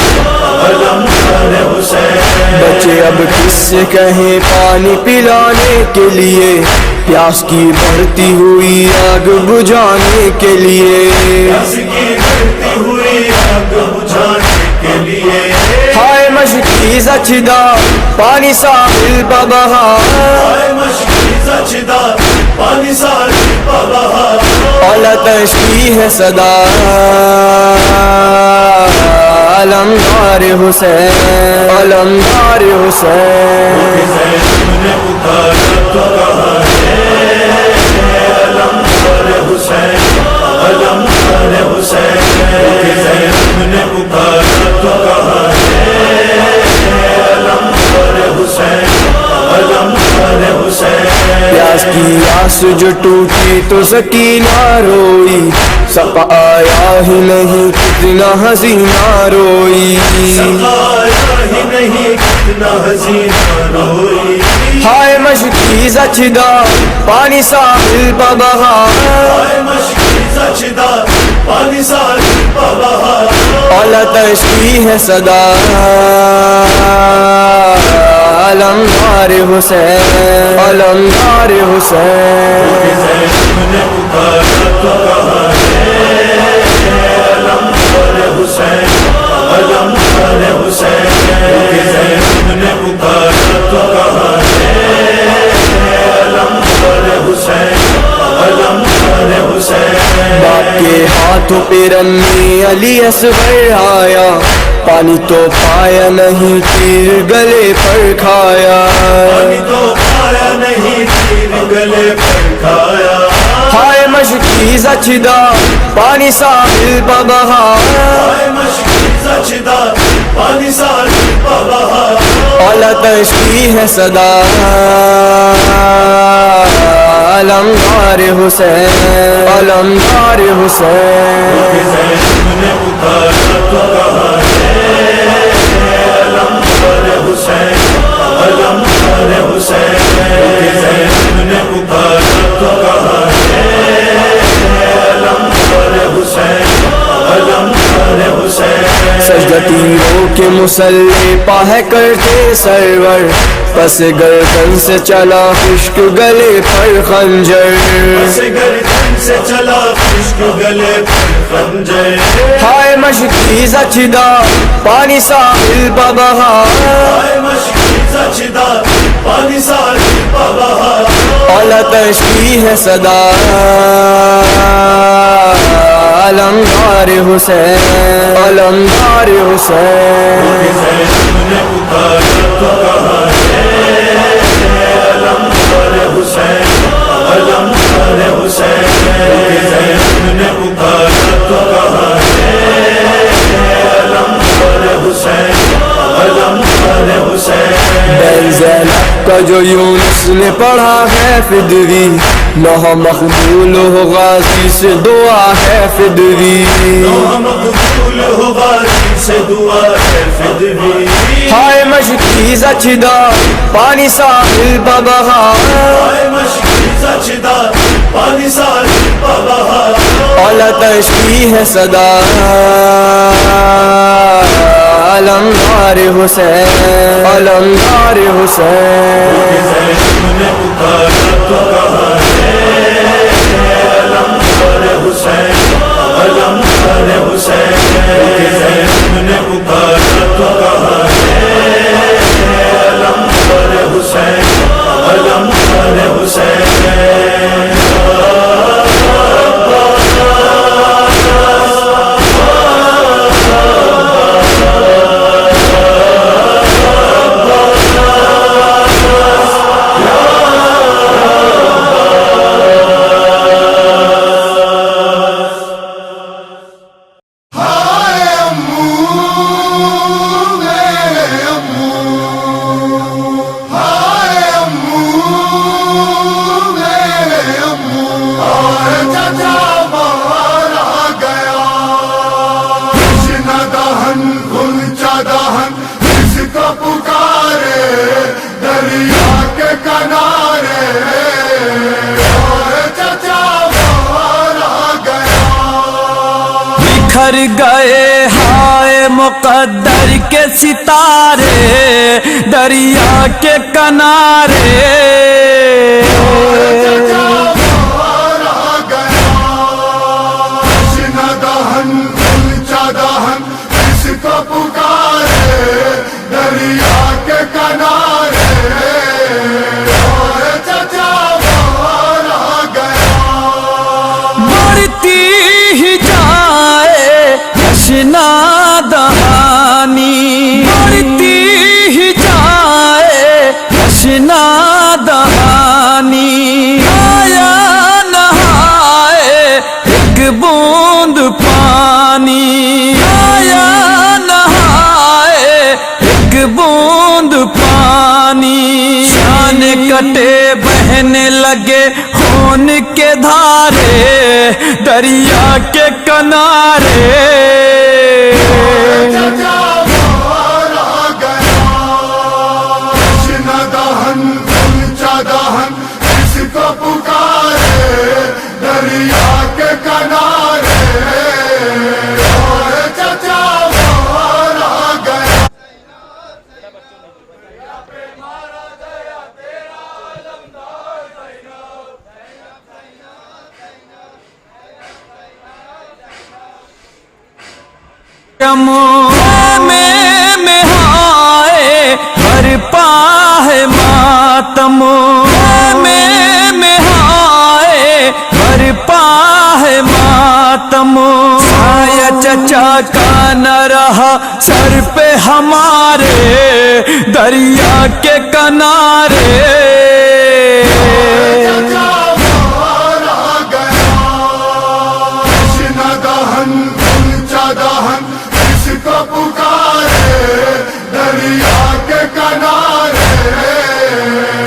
अलमदार हुसैन। बच्चे अब किससे कहें पानी पिलाने के लिए, प्यास की बढ़ती हुई आग बुझाने के लिए, प्यास की बढ़ती हुई आग बुझाने के लिए। हाय मशकी सचदा पानी साहिल पर बहा, हाय मशकी सचदा पानी साहिल पर बहा, औला तशकी है सदा अलमदार हुसैन, अलमदार हुसैन। ने पुकारा तो कहा है अलमदार हुसैन, अलमदार हुसैन। ने पुकारा तो कहा है अलमदार हुसैन, अलमदार हुसैन। प्यास की आस जो टूटी तो सकीना रोई, सपा आया ही नहीं कितना हसीना रोई, आया ही नहीं कितना हसीना रोई। हाय मशकी सचदा पानी साहिल पर बहा, हाय मशकी सचदा पानी साहिल पर बहा, औला तशकी है सदा अलमदार हुसैन, अलमदार हुसैन। ने पुकारा तो कहा है अलमदार हुसैन, अलमदार हुसैन। ने पुकारा तो कहा है अलमदार हुसैन, अलमदार हुसैन। बाप के हाथों पे रन्नी अली असगर आया, पानी तो पाया नहीं तीर गले पर खाया, पानी तो पाया नहीं तीर गले पर खाया। हाय मशकी सचदा पानी साहिल पर बहा, हाय मशकी सचदा पानी साहिल पर बहा, औला तशकी है सदा अलमदार हुसैन, अलमदार हुसैन। ने पुकारा तो कहा है अलमदार हुसैन, अलमदार हुसैन। ने पुकारा तो कहा है अलमदार हुसैन, अलमदार हुसैन। सजदा तीरों के मुसल्ले पाह करते सरवर, पस गर्दन से चला खुश्क गले पर खंजर, पस गर्दन से चला खुश्क गले पर खंजर। हाय मशकी सचदा पानी साहिल पर बहा, हाय मशकी सचदा पानी साहिल पर बहा, औला तशकी है सदा अलमदार हुसैन, अलमदार हुसैन। ने पुकारा तो कहा है अलमदार हुसैन, अलमदार हुसैन। ने पुकारा तो कहा है अलमदार हुसैन, अलमदार हुसैन। बैन ज़ैनब का जो यूनुस ने पढ़ा है फिदवी, नौहा मकबूल हो गाजी से दुआ है फिदवी, नौहा मकबूल हो गाजी से दुआ है फिदवी। हाय मशकी सचदा पानी साहिल पर बहा, हाय मशकी सचदा पानी साहिल पर बहा, औला तशकी है सदा अलमदार हुसैन, अलमदार हुसैन। ने पुकारा तो कहा है अलमदार हुसैन, अलमदार हुसैन। ने पुकारा तो कहा है अलमदार हुसैन, अलमदार हुसैन। और चाचा मारा गया। कृष्ण दहन गुलचा दहन किसको पुकारे दरिया के किनारे, और चाचा मारा गया। बिखर गए हाय मुकद्दर के सितारे दरिया के किनारे, दरिया के किनारे, और चाचा मारा गया। बढ़ती ही जाए हसना दहानी, बढ़ती ही जाए हसना दहानी, आया नहाए एक बूंद पानी, आया नहाए एक बूंद पानी, शान कटे बहने लगे खून के धारे दरिया के किनारे, चाचा मारा गया। कृष्ण दहन गुलचा दहन किसको पुकारे दरिया के किनारे, और चाचा मारा गया। में हाय हर पाहे मातम, में हाय हर पाहे मातम, साया चचा का न रहा सर पे हमारे दरिया के किनारे, चाचा मारा गया। कृष्ण दहन गुलचा दहन किसको पुकारे दरिया के किनारे,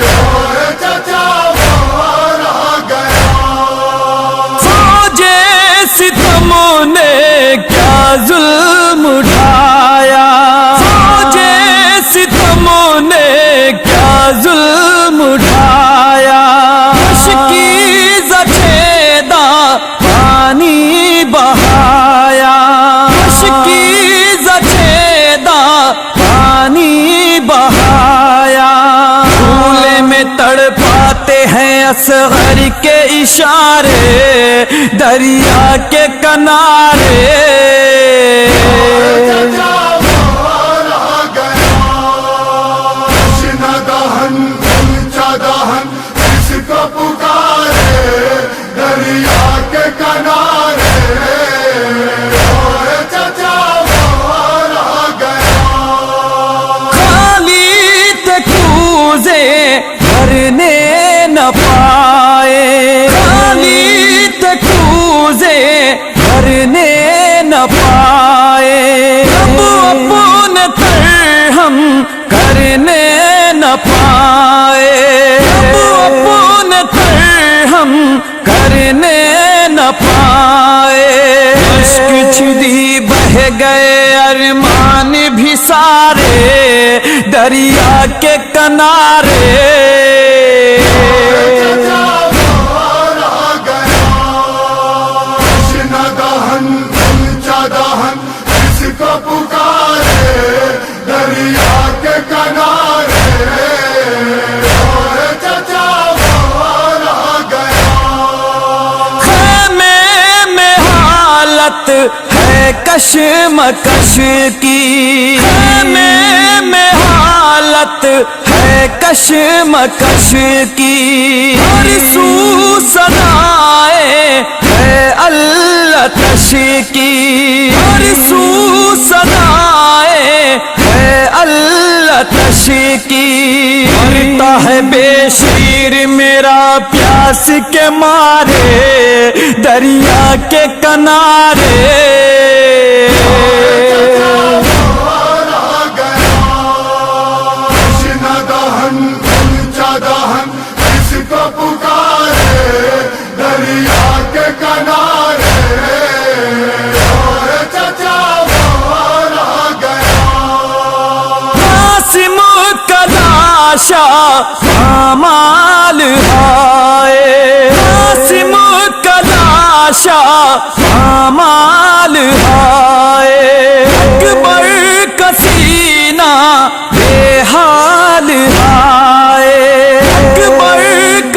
और चाचा मारा गया। फौजे सितम ने क्या जुल्म उठाया, फौजे सितम ने क्या जुल्म उठाया, मुश्की ज़छेदा पानी बहाया, मुश्की ज़छेदा पानी बहाया, झूले में तड़पाते हैं असगर के इशारे दरिया के किनारे, चाचा मारा गया। कृष्ण दहन गुलचा दहन किसको पुकारे दरिया के किनारे, और चाचा मारा गया। खाली थे कूजे भरने न पाए, खाली थे कूजे भरने न पाए, अब अपन तरहम करने न पाए, अब अपन तरहम करने न पाए, इश्क छिदी बह गए अरमान भी सारे दरिया के किनारे, चाचा मारा गया। कृष्ण दहन गुलचा दहन किसको पुकारे दरिया के किनारे, और चाचा मारा गया। खेमे में हालत है कशमकश की, खेमे में हालत है कशमकश की, हर सू सदाए है अल्लाह तश की, हर सू सदाए है अल्लाह तश की, मरता है बेशीर मेरा प्यास के मारे दरिया के किनारे, कृष्ण दहन गुलचा दहन किसको पुकारे कलाशा माल हाय कासिम कलाशा माल हाय अकबर कसीना बेहाल हाय अकबर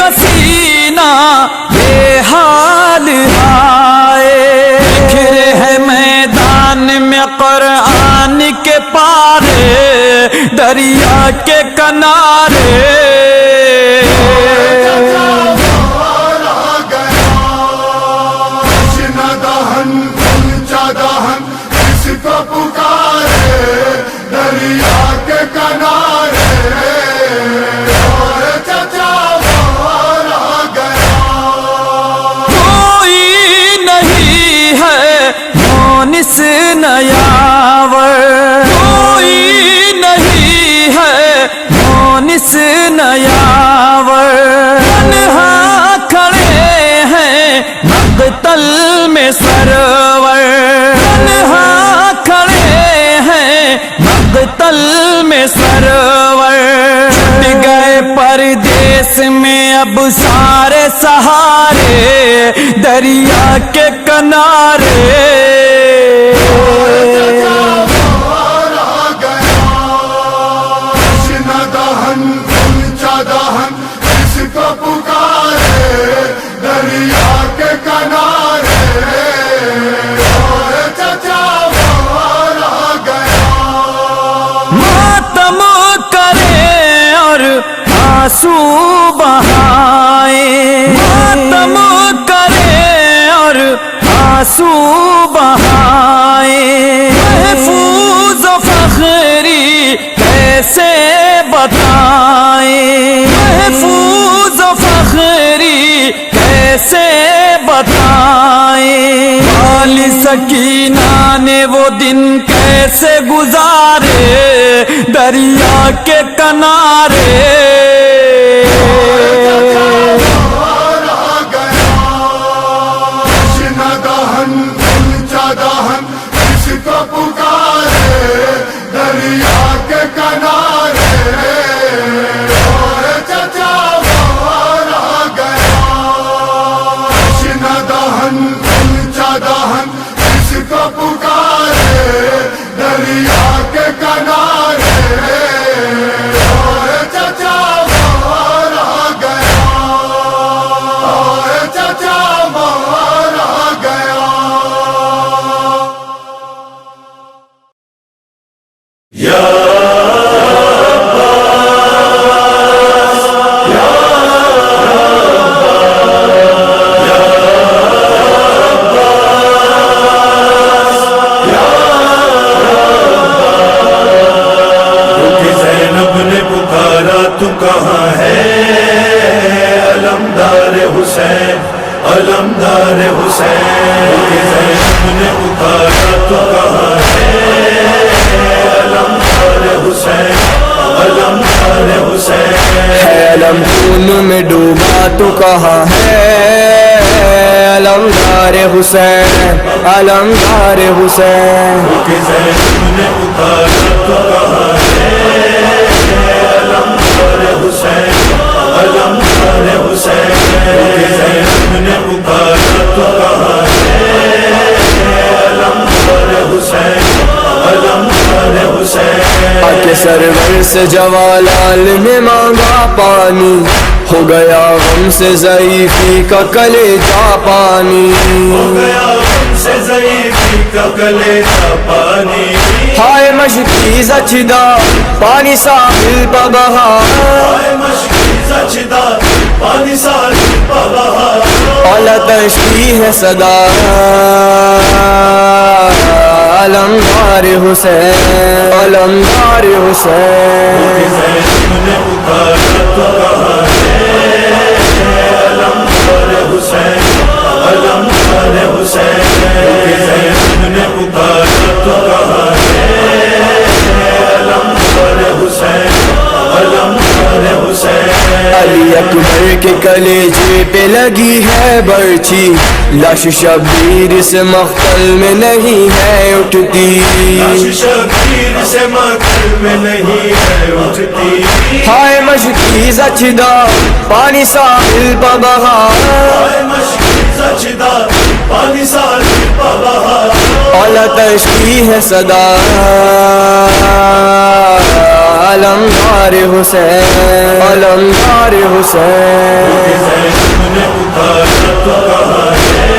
कसीना बेहाल हाय बिखरे है मैदान में कुरान के पारे दरिया के किनारे किसको पुकारे दरिया के किनारे चचा मारा गया कोई नहीं है मोनिस नयावर कोई नहीं है मोनिस नयावर तन्हा खड़े हैं मक़तल में सरवर तन्हा खड़े हैं मक़तल में सरवर छूट गए परदेस में अब सारे सहारे दरिया के किनारे किसको पुकारे दरिया के किनारे चचा मारा गया मातम करे और आंसू बहाए मातम करे और आंसू बहाए महफूज फखरी कैसे बताए महफूज फखरी कैसे बताए वाली सकीना ने वो दिन कैसे गुजारे दरिया के किनारे किसको पुकारे दरिया के किनारे चचा मारा गया दहन दहन किसको पुकारे दरिया के किनारे चचा मारा गया चचा मारा गया या तू कहाँ है अलमदार हुसैन अलमदार हुसैन जैनब ने पुकारा तू कहाँ है अलमदार हुसैन अलमदार हुसैन है अलम खून में डूबा तो कहाँ है अलमदार हुसैन अलमदार हुसैन जैनब ने पुकारा तू कहाँ है अलमदार हुसैन अलमदार हुसैन जैनब ने पुकारा तू कहाँ है अलमदार हुसैन अलमदार हुसैन आके सरवर से जवालाल ने मांगा पानी हो गया गम से ज़ईफ़ी का कलेजा पानी हो गया गम से ज़ईफ़ी का कलेजा पानी हाय मशकी ज़चदा पानी साहिल पर बहा हाय मशकी ज़चदा पानी साहिल पर बहा औला तश्ती है सदा अलमदार हुसैन अलमदार हुसैन जैनब ने पुकारा तो कहाँ है अलमदार हुसैन अलमदार हुसैन जैनब ने पुकारा तो कहाँ है अलमदार हुसैन अलमदार हुसैन अली अकबर के कलेजे पे लगी है बर्छी, लाश शबीर से मख्तल में नहीं है उठती, लाश शबीर से मख्तल में नहीं है उठती। हाय मशकी सचदा पानी साहिल पर बहा, हाय मशकी सचदा पानी साहिल पर बहा, औला तशकी है सदा अलमदार हुसैन, अलमदार हुसैन। तुमने पुकारा तो कहा है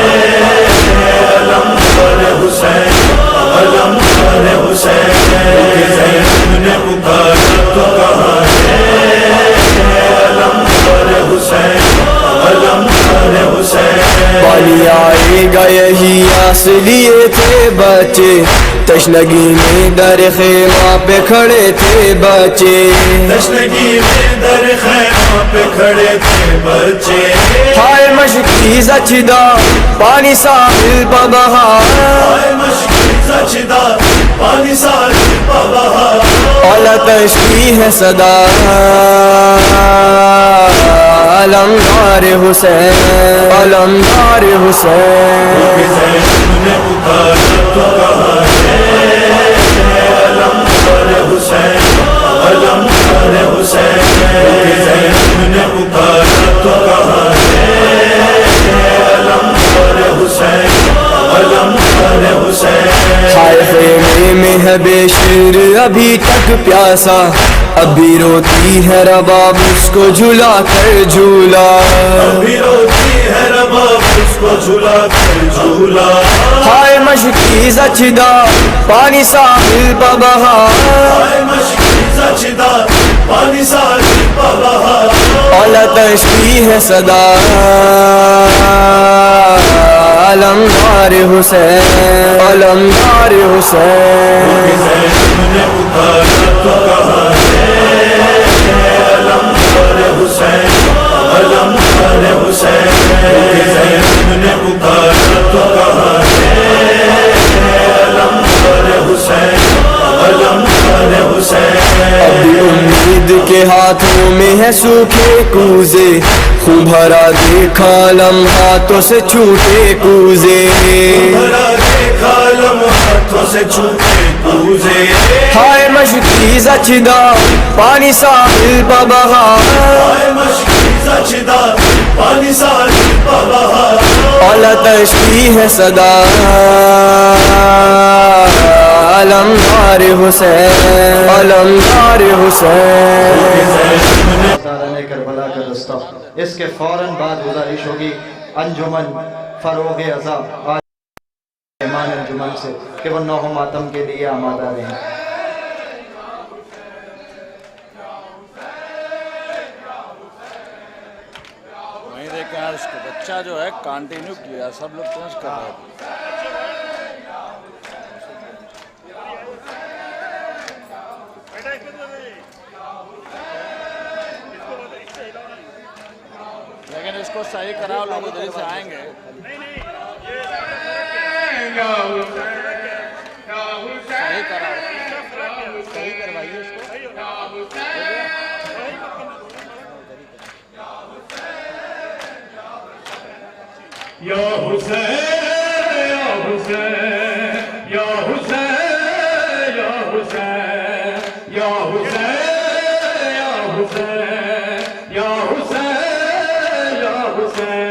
अलमदार हुसैन, अलमदार हुसैन। तुमने पुकारा तो कहा है अलमदार हुसैन, अलमदार हुसैन। पानी आएगा यही आस लिए थे बच्चे, तशनगी में दर खेमा पे खड़े थे बच्चे, तशनगी में दर खेमा पे खड़े थे बच्चे। हाय मशकी सचदा पानी साहिल पर बहा, हाय मशकी सचदा पानी साहिल पर बहा, औला तशकी है सदा अलमदार हुसैन, अलमदार हुसैन। तुमने पुकारा तो कहा है अलमदार हुसैन, अलमदार हुसैन। तुमने पुकारा तो कहा है अलमदार हुसैन, अलमदार हुसैन। हाय खेमे में है बेशिर अभी तक प्यासा, अभी रोती है रबाब उसको झुला कर झूला, अभी रोती है रबाब उसको झूला कर झूला। हाय मशकी सचदा पानी साहिल पर बहा, हाय मशकी सचदा पानी साहिल पर बहा, औला तशकी है सदा अलमदार हुसैन, अलमदार हुसैन। तुमने पुकारा तो कहा है अलमदार हुसैन, अलमदार हुसैन। तुमने पुकारा तो कहा है अलमदार हुसैन, अलमदार हुसैन। अभी उम्मीद के हाथों में है सूखे कूजे, खून भरा देखा लम्हातों से छूटे कूजे, भरा देखा लम्हातों से छूटे कूजे। हाय मशकी सचदा पानी साहिल पर बहा, हाय मशकी सचदा पानी साहिल पर बहा, औला तशकी है सदा अलमदार हुसैन, अलमदार हुसैन। करबला का दस्ता, इसके फौरन बाद गुजारिश होगी अंजुमन फरोग अज़ा ईमान अंजुमन से कि वो नौह मातम के लिए आमादा रहें। वहीं देखें यार, उसको बच्चा जो है कंटिन्यू किया, सब लोग चेंज कर रहे हैं। लेकिन इसको सही कराओ, लोग इधर से आएंगे। सही कराओ, सही करवाइए इसको। या हुसैन या हुसैन या हुसैन या हुसैन या हुसैन या हुसैन या हुसैन या हुसैन।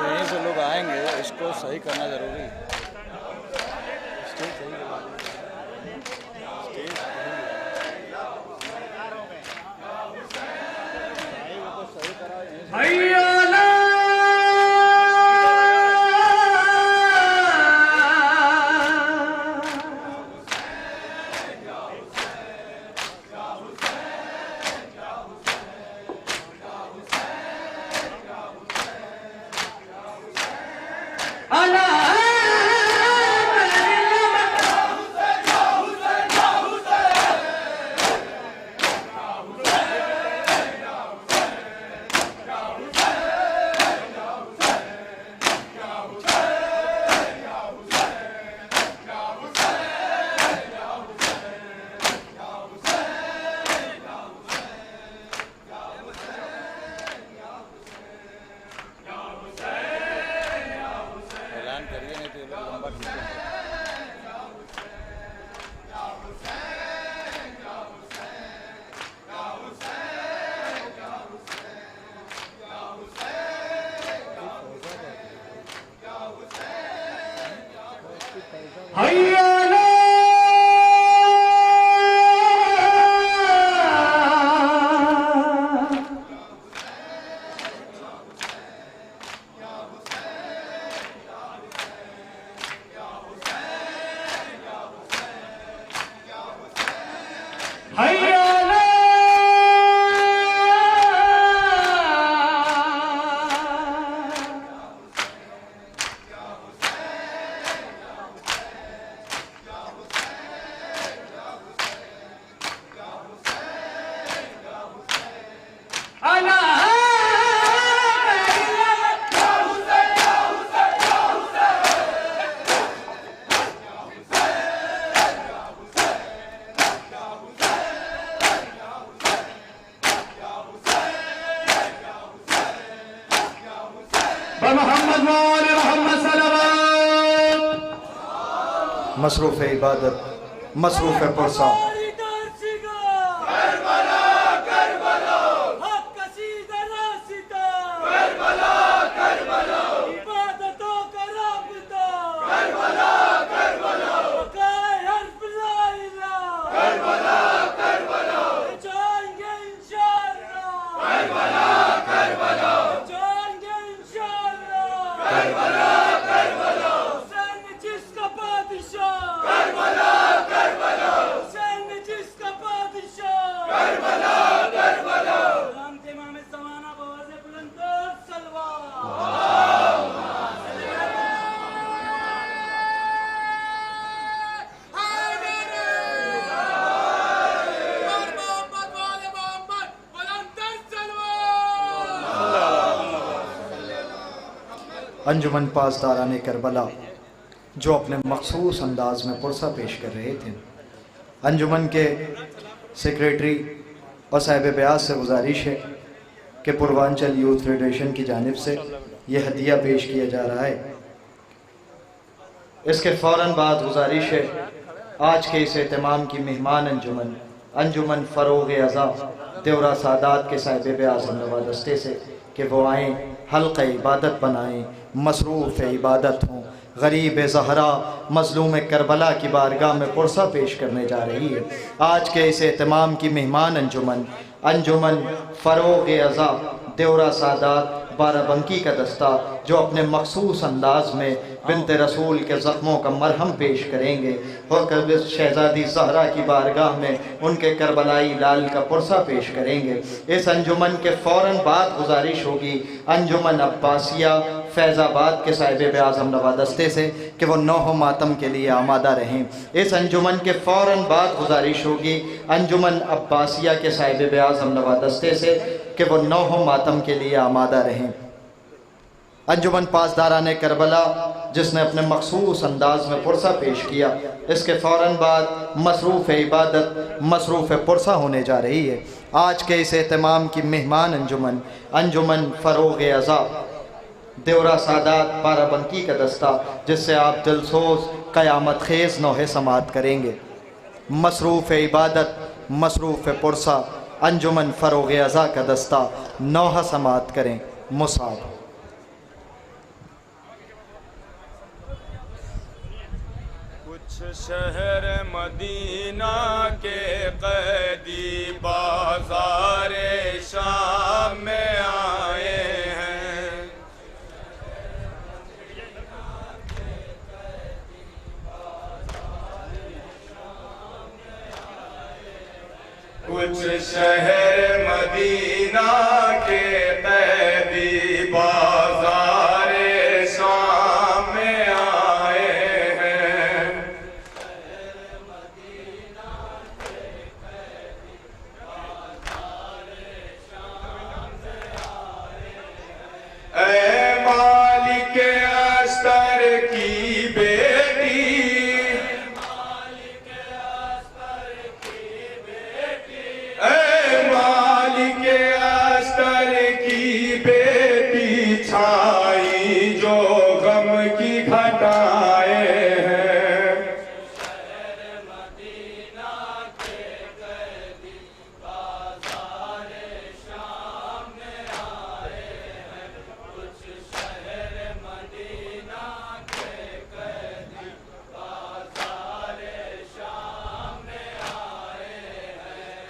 यहीं से लोग आएंगे, इसको सही करना जरूरी है। स्टेज सही करवा दो। स्टेज सही कराओ, यहीं से। मसरूफ़ इबादत, मसरूफ़ पुरसा। अंजुमन पासदारान करबला जो अपने मखसूस अंदाज में पुरसा पेश कर रहे थे, अंजुमन के सेक्रेटरी और साहिब ब्यास से गुजारिश है कि पूर्वांचल यूथ फेडरेशन की जानिब से यह हदिया पेश किया जा रहा है। इसके फ़ौरन बाद गुजारिश है आज के इस एहतमाम की मेहमान अंजुमन अंजुमन फ़रोग़ अज़ा देवरा सादात के साहिब ब्यास नवा दस्ते से कि वो आएँ, हल्क़ इबादत बनाएँ, मसरूफ़ इबादत हों। गरीब ज़हरा मज़लूम करबला की बारगाह में पुरसा पेश करने जा रही है। आज के इस एहतमाम की मेहमान अंजुमन अंजुमन फ़रोग़ अज़ा देवरा सादात बाराबंकी का दस्ता जो अपने मखसूस अंदाज में बिन्त रसूल के ज़ख्मों का मरहम पेश करेंगे और कल शहज़ादी ज़हरा की बारगाह में उनके करबलाई लाल का पुरसा पेश करेंगे। इस अंजुमन के फ़ौरन बाद गुजारिश होगी अंजुमन अब्बासिया फैज़ाबाद के साहिब आज़म नवा दस्ते से कि वो नौह मातम के लिए आमादा रहें। इस अंजुमन के फ़ौरन बाद गुजारिश होगी अंजुमन अब्बासिया के साहिब आज़म नवा दस्ते से कि वो नौह मातम के लिए आमादा रहें। अंजुमन पासदारान करबला जिसने अपने मखसूस अंदाज में पुरसा पेश किया, इसके फ़ौरन बाद मसरूफ़ इबादत मसरूफ़ पुरसा होने जा रही है। आज के इस एहतमाम की मेहमान अंजुमन अंजुमन फ़रोग़ अज़ा देवरा सादात बाराबंकी का दस्ता जिससे आप दिलसोज क़यामत खेज़ नौहे समात करेंगे। मसरूफ़ इबादत मसरूफ़ पुरसा अंजुमन फ़रोग़ अज़ा का दस्ता नौहा समात करें। मुसाब शहर मदीना के कैदी बाज़ारे शाम में आए हैं। कुछ शहर मदीना के कैदी बाज़ारे शाम में आए हैं। ऐ मालिक अस्तर की बेटी, ऐ मालिक अस्तर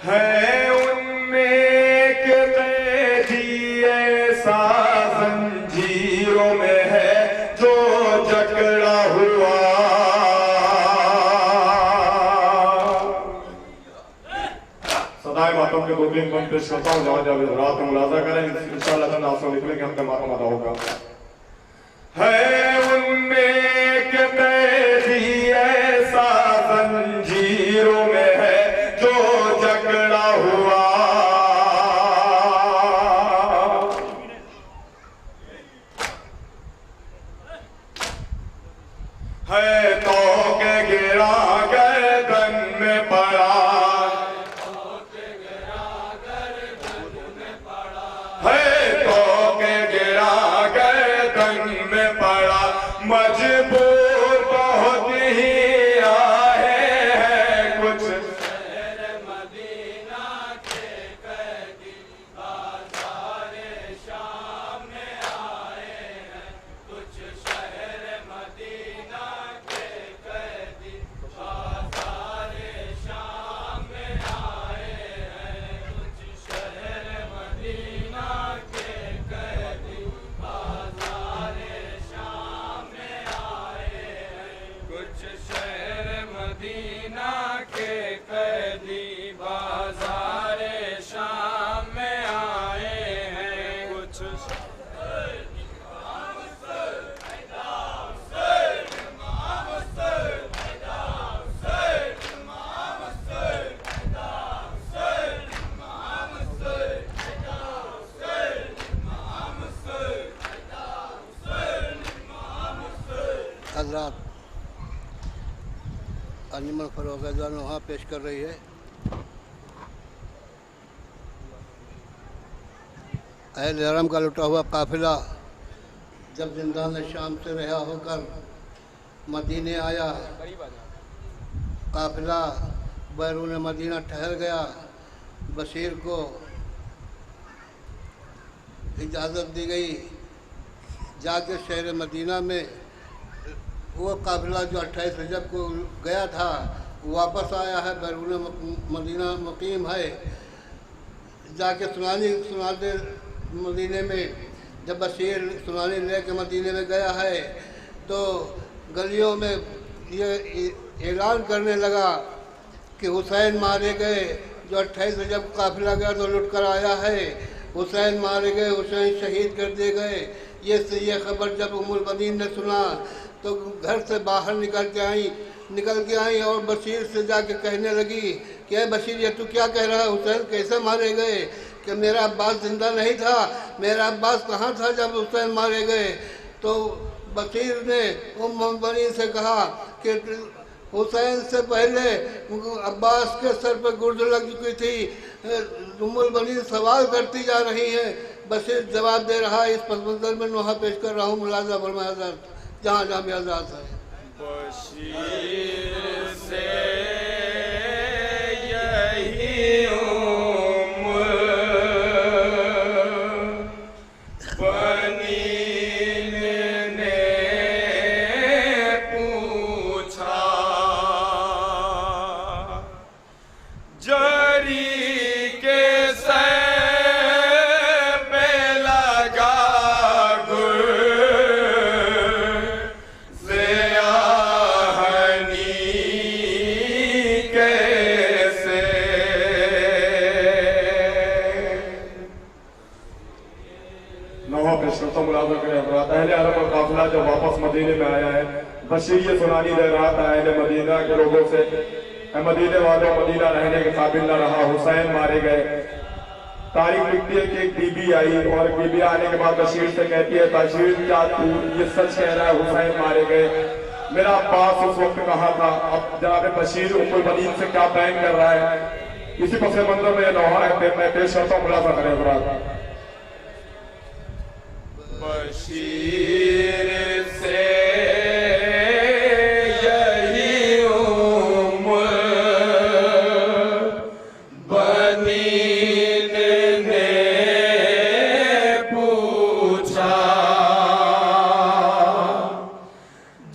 है उनमें के कैदी ऐसा जंजीरों में है जो जकड़ा हुआ। सदाए मातम के 2-3 बंद पेश करता हूँ, जहाँ जब रात में मुलाजा करें इंशाअल्लाह तआला आंसू निकलेंगे, हम पे मातम अदा होगा। है उनमें के कैदी ऐसा जंजीरों में है जो जकड़ा हुआ। है तो के गिरा गर्दन में पड़ा, है तो के गिरा गर्दन में पड़ा, मजबूर बहुत ही आए हैं कुछ हज़रात अनिमल फरोग़ वहाँ पेश कर रही है। अहले हरम का लुटा हुआ काफिला जब जिंदान शाम से रिहा होकर मदीने आया, काफिला बैरून मदीना ठहर गया। बशीर को इजाज़त दी गई जाके शहर मदीना में वो काफिला जो 28 रजब को गया था वापस आया है, बैरून मदीना मुकीम है। जाके सुनाने मदीने में जब बशीर सुनाने लेके मदीने में गया है तो गलियों में ये ऐलान करने लगा कि हुसैन मारे गए, जो 28 रजब काफिला गया तो लुट कर आया है, हुसैन मारे गए, हुसैन शहीद कर दिए गए। ये खबर जब उम्मुल बनीन ने सुना तो घर से बाहर निकल के आई और बशीर से जाके कहने लगी कि बशीर ये तू क्या कह रहा है, हुसैन कैसे मारे गए? कि मेरा अब्बास जिंदा नहीं था, मेरा अब्बास कहाँ था जब हुसैन मारे गए? तो बशीर ने उम्मुल बनीन से कहा कि हुसैन से पहले अब्बास के सर पर गुर्द लग चुकी थी। उम्मुल बनीन सवाल करती जा रही हैं, बशीर जवाब दे रहा है। इस पस मंजर में नोहा पेश कर रहा हूँ, मुलाजा फरमाया जहाँ जहाँ भी आज़ाद है। बशीर से यही उम्मुल बनीन ने पूछा, जरी के सर पे लगा अहले अरब का काफिला जब वापस मदीने में आया है, बशीर ये सुनानी दे रहा था अहले मदीना के लोगों से, मदीने वालों मदीना रहने के काबिल न रहा, हुसैन मारे गए। तारीख लिखती है कि एक बीबी आई और बीबी आने के बाद बशीर से कहती है, बशीर क्या तू ये सच कह रहा है, हुसैन मारे गए? मेरा अब्बास उस वक्त कहा था। अब जनाब बशीर उम्मुल बनीन से क्या बयान कर रहा है, इसी पस मंजर में नौहा है, मैं पेश करता हूँ, मुलाजा करें हज़रात। बशीर से यही उम्मुल बनीन ने पूछा,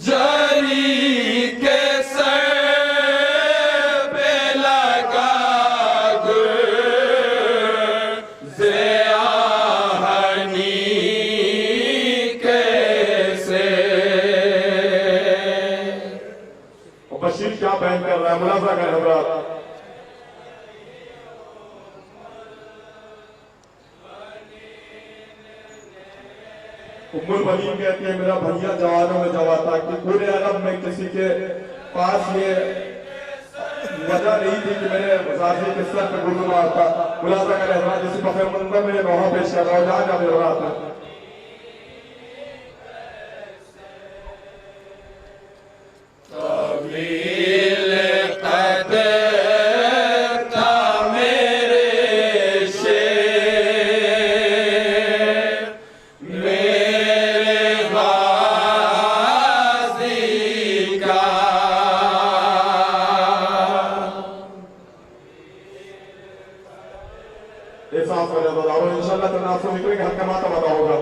जरी के सर पे लगा गुल और बशीर क्या बयान कर रहा है, मुलाजा करें हजरात। उम्मुल बनीन कहती है मेरा भैया जवानों में जवा था कि पूरे अरब में किसी के पास ये वजह नहीं थी कि मेरे मुसाफिर के सर पे गुरु मारता। मुलाजा करें हजरात, इसी बफे मंदिर में नौहा पेश कर रहा हूँ, जहाँ जहाँ हजरात है। इंशाल्लाह तनासुब निकलेंगे, हल्का माता बता होगा।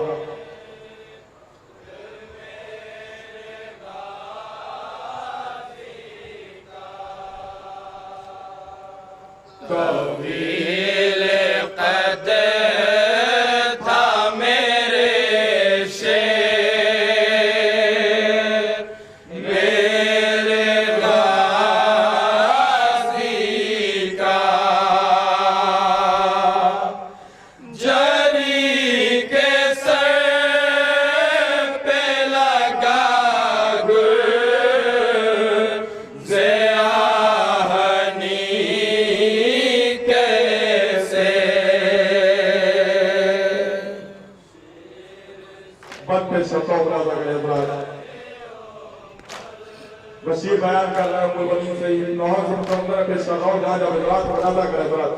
बशीर बयान कर रहा है उम्मुल बनीन से नौहा से मुकम्मल पेश कर रहा हूँ, जहाँ जहाँ हजरात मुलाजा करें हजरात।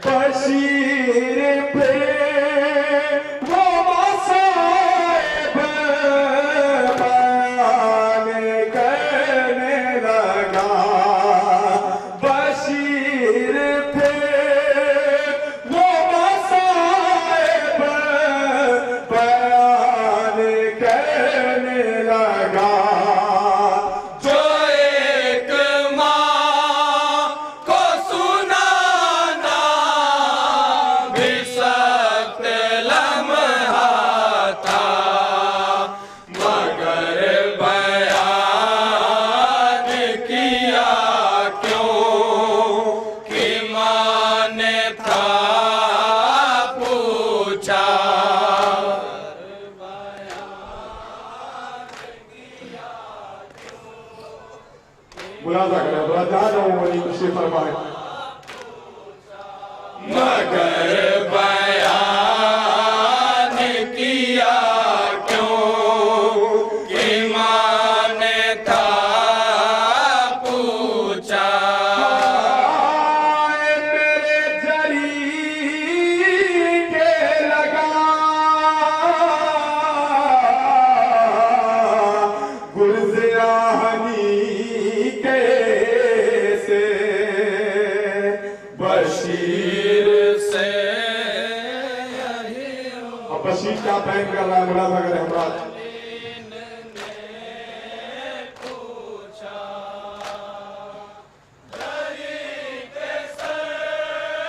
बशीर पे वो मसाइब बयान करने लगा। बशीर पे वो मसाइब बयान करने लगा। जो एक माँ को सुनाना भी सख्त लम्हा था, मगर बयान किया क्यों कि माँ ने था पूछा। मुलाजा करें, जहाँ जाओ वही खुशी फरमाए। मगर बयान किया क्यों कि माँ ने था पूछा। मेरे जरी के लगा गुलज़िरानी कैसे बशीर से। अब बशीर क्या बयान कर रहा है, मुलाजा करें हजरात।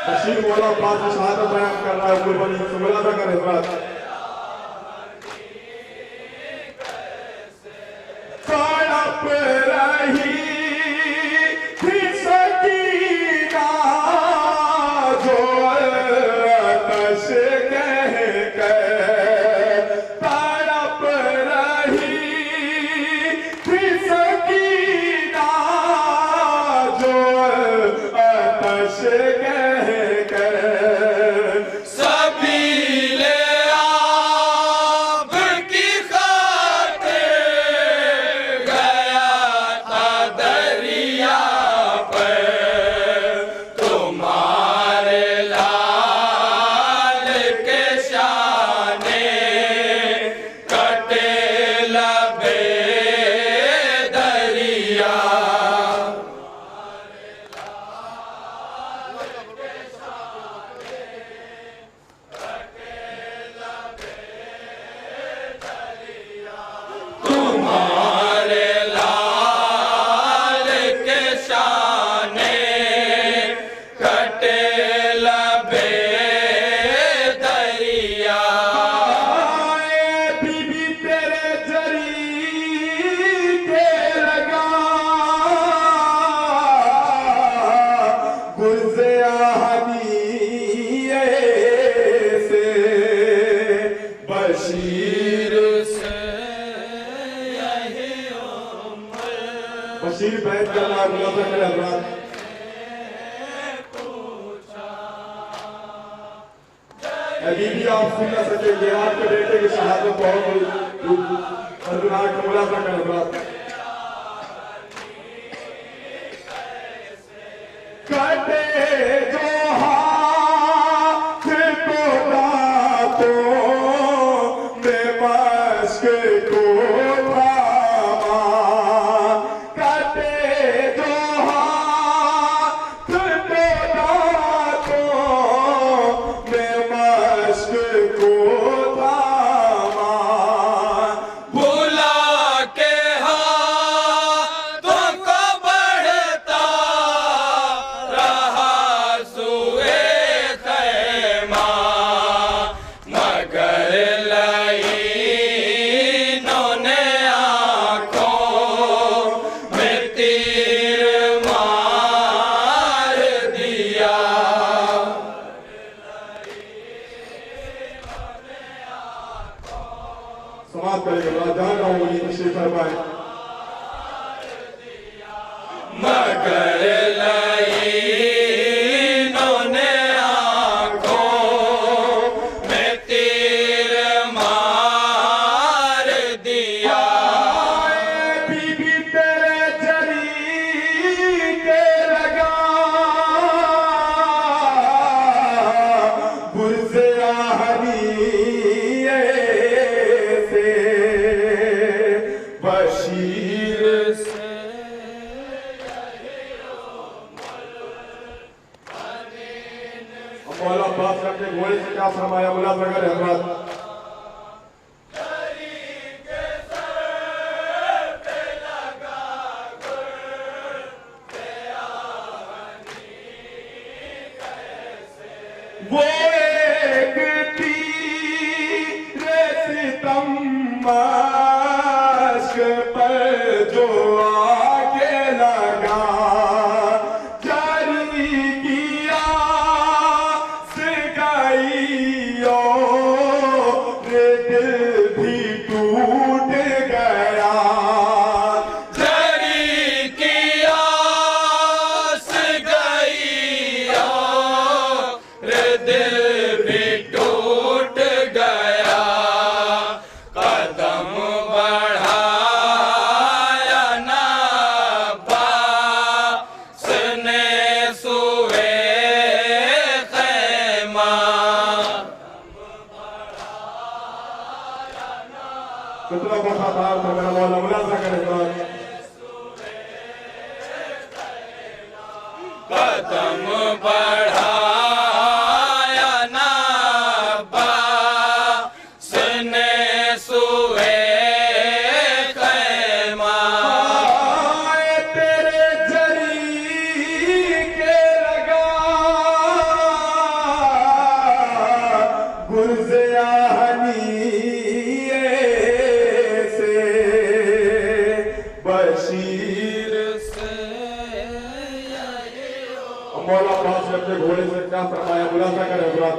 बशीर मौला पाक शहादत बयान कर रहा है उम्मुल बनीन से, मुलाजा करें हजरात। तड़प रही थी सकीना जो आतश कह कर। तड़प रही थी सकीना जो आतश कह कर। सबीले आब की खातिर गया था दरिया पर, तुम्हारे लाल के शाने कटे लबे दरिया। बीबी आप सुन न सके कि आपके बेटे की शहादत बहुत दर्दनाक मुलाजा का नजर काटे जो हाथ को दांतों में मस्क को थामा काटे जो हाथ को दांतों में मस्क को थामा भुला के हाथों को बढ़ता रहा सुए खैमा मगर लईनों ने आंखों में तीर मार दिया। समाप्त करेंगे जहाँ का वो तशरीफ फरमाए मगर लईनों ने आंखों में तीर मार दिया। बीबी तेरे जरी के लगा गुर्ज़े आहनी से बशीर से मौला अब्बास ने अपने घोड़े से क्या फरमाया मुलाज़ा करें हज़रात वो एक तीर सितम मश्क पर जो आके लगा जारी किया सिगाई और दिल भी टूट गया जरी किया गई और दिल भी टूट गया। कदम बढ़ाया ना बास ने सुए खैमा कितना वफादार था मेरा मौला मुलाज़ा करें हज़रात कदम बढ़ाया ना बास ने सुए खैमा तेरे जरी के लगा गुर्ज़े आहनी से बशीर से मौला अब्बास ने अपने घोड़े से क्या फरमाया मुलाज़ा करें हज़रात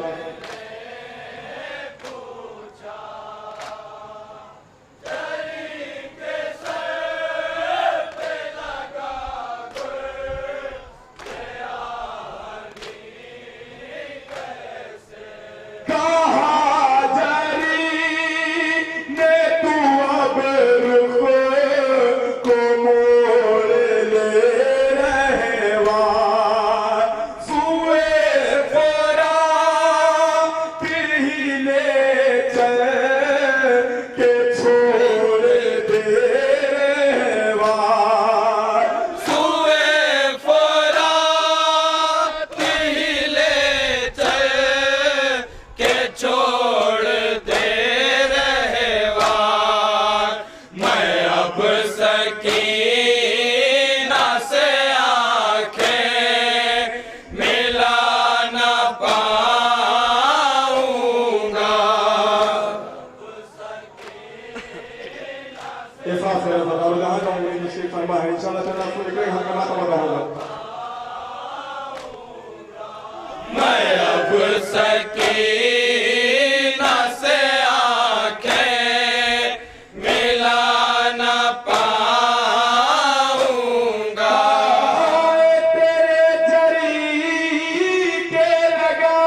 कहा जरी ने तू अब रुख को मोड़ ले रहवा सुए फरात ही ले चल के छोड़ दे रहवा सुए फरात ही ले चल के छोड़ दे रहेवार। मैं अब सकीना से आंखें मिला न पाऊंगा। एहसास है और जहाँ जाऊंगी नसीब फरमा है इंशाल्लाह चला तो निकले हर कमा तबादा होगा मैं अब सकीना से आंखें मिला न पाऊंगा। तेरे जरी के लगा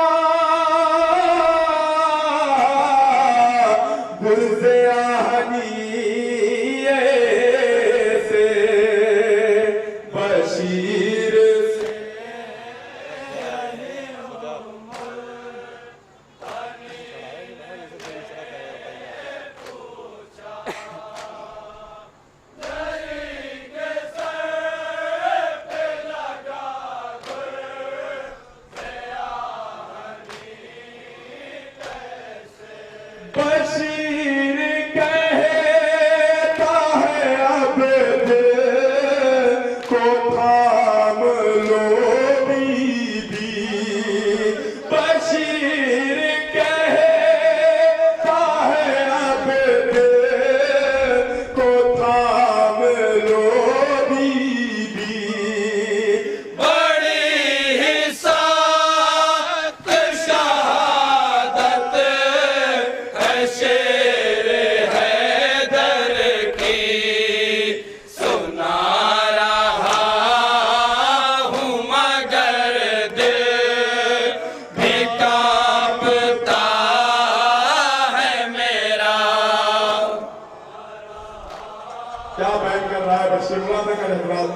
गुलाब कर हजरात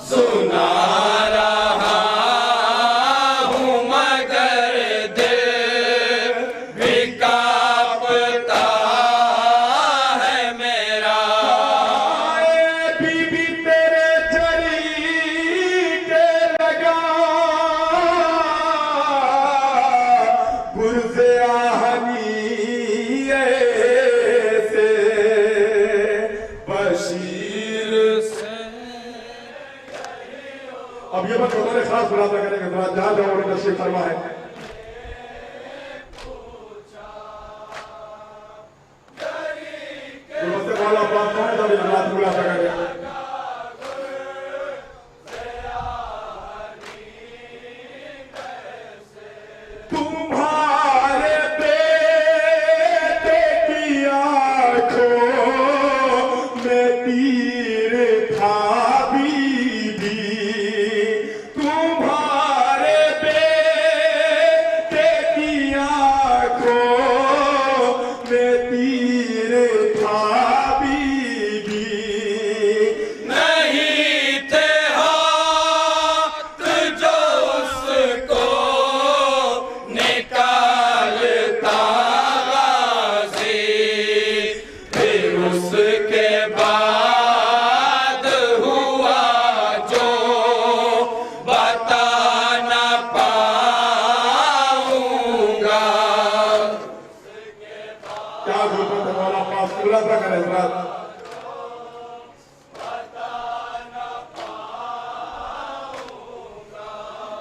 सुना रहा हूँ मगर दिल भी कांपता है मेरा। बीबी तेरे चरी के लगा गुर्ज़े आहनी से बशीर से। अब ये बात उन्होंने खास मुरादा करेंगे जहाँ जहाँ उन्होंने तशरीफ फरमा है। मौला पाक कौन सा भी रात मुरादा करें। तुम्हारे बेटे की आंखों में तीर था बीबी। तुम्हारे बेटे की आंखों में तीर था बीबी। नहीं थे हाथ जो उसको निकालता गाज़ी। फिर उसके बाद हुआ जो बता न पाऊंगा। क्या जरूरत है मौला पास खुलासा करें हजरात।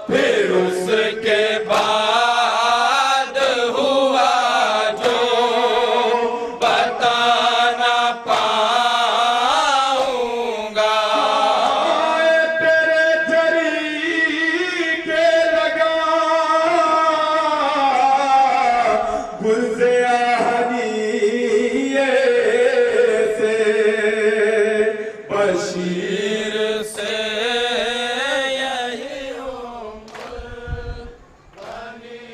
फिर उसके बाद हुआ जो बता न पाऊंगा। तेरे जरी के लगा गुर्ज़े आहनी से बशीर से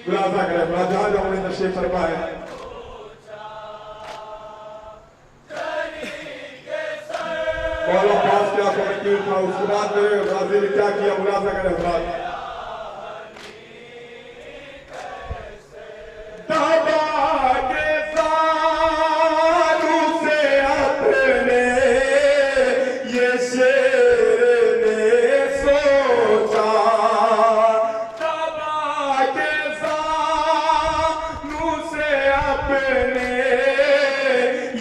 खुलासा करें जहाँ जहाँ उन्होंने तशरीफ फरमा है। मौला पास क्या कमिटी था उसके बाद मेरे गाजी ने क्या किया खुलासा करें हजरात। दबा के सारू से अपने ये शेर ने सोचा। दबा के सारू से अपने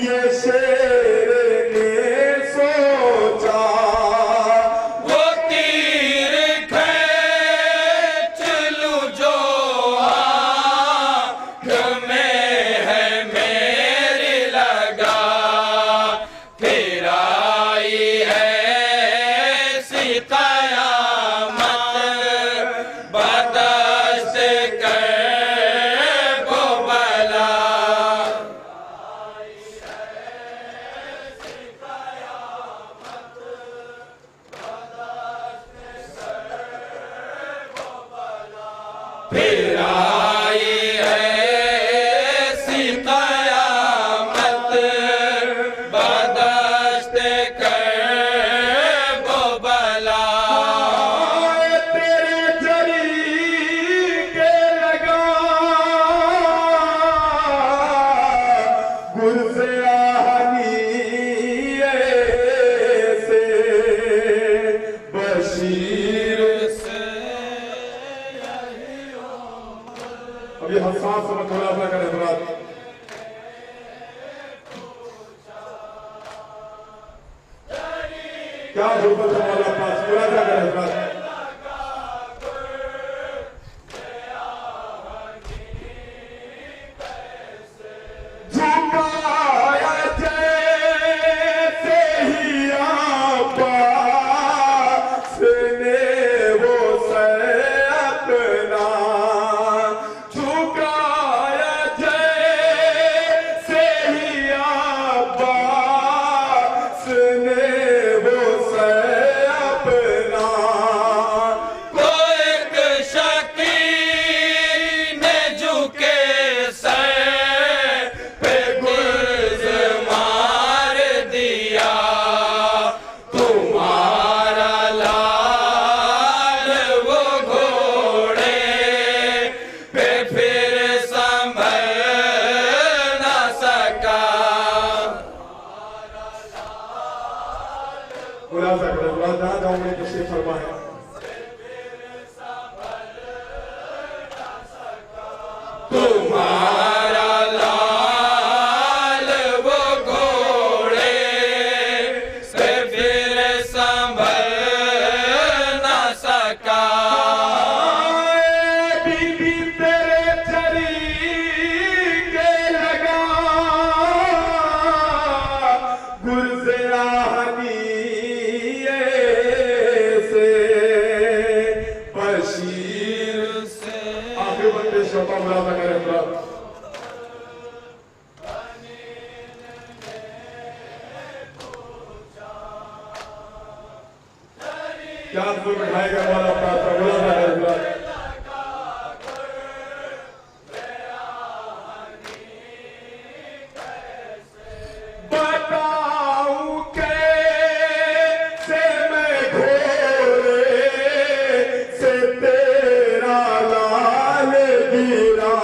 ये शेर ने सोचा। वो तीर खींच लूं जो आँख में है मेरी लगा। फिर आई ऐसी क़यामत बर्दाश्त कर वो बला। फिर आई ऐसी क़यामत बर्दाश्त कर वो बला। तेरे जरी के लगा गुर्ज़े आहनी से बशीर से। अभी हसास समझ खुलासा करें हजरात। क्या जरूरत है मौला पास खुलासा करें हजरात। झुकाया जैसे ही आबास ने वो सर अपना। झुकाया जैसे ही आबास ने वो सर अपना। मुलाजा करें, मुलाजा जाऊंगे तशरीफ फरमाए। तुम्हारा लाल वो घोड़े से फिर संभल ना सका। बीबी तेरे तरीके लगा गुरज़रानी से बशीर से। आखिर बंदे शोता मुलाजा करें क्या दूर बिठाएगा वाला अपना मुलाजा करें। बताऊं कैसे मैं घोड़े से तेरा लाल गिरा।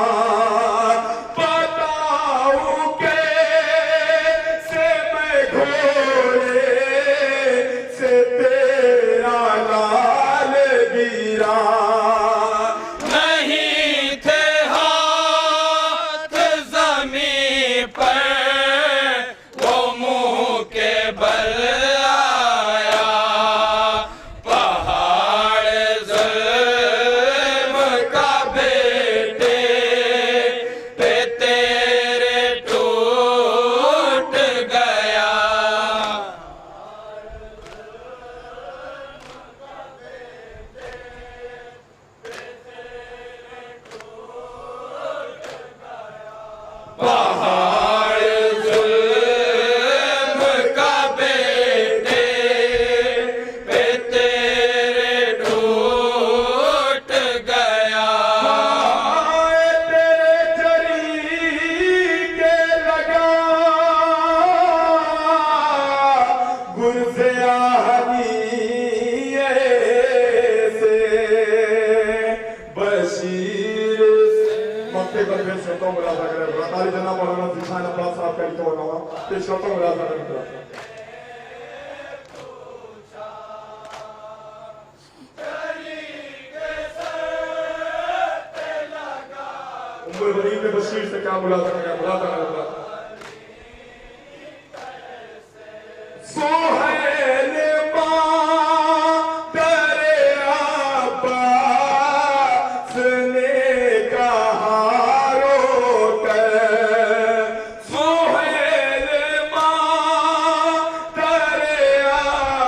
बताऊं कैसे मैं घोड़े से तेरा लाल गिरा। नहीं थे हाथ ज़मीं पर वो मुंह के बल आया। पहाड़ ज़ुल्म का बेटे पे तेरे टूट गया। पहाड़ ज़ुल्म का बेटे पे तेरे टूट गया। तेरे तरीके लगा गुरज़रानी से बशीर मक्के पर फिर शोता मुलाजा करें। ताली जना मौलाना ज़ीशान अब्बास साहब का तो होगा फिर शोता मुलाजा करें। उम्र बरीन में बशीर से क्या मुलाजा करें। मुलाजा करें। सोहैल माँ तेरे अब्बास ने कहा रोकर। सोहैल माँ तेरे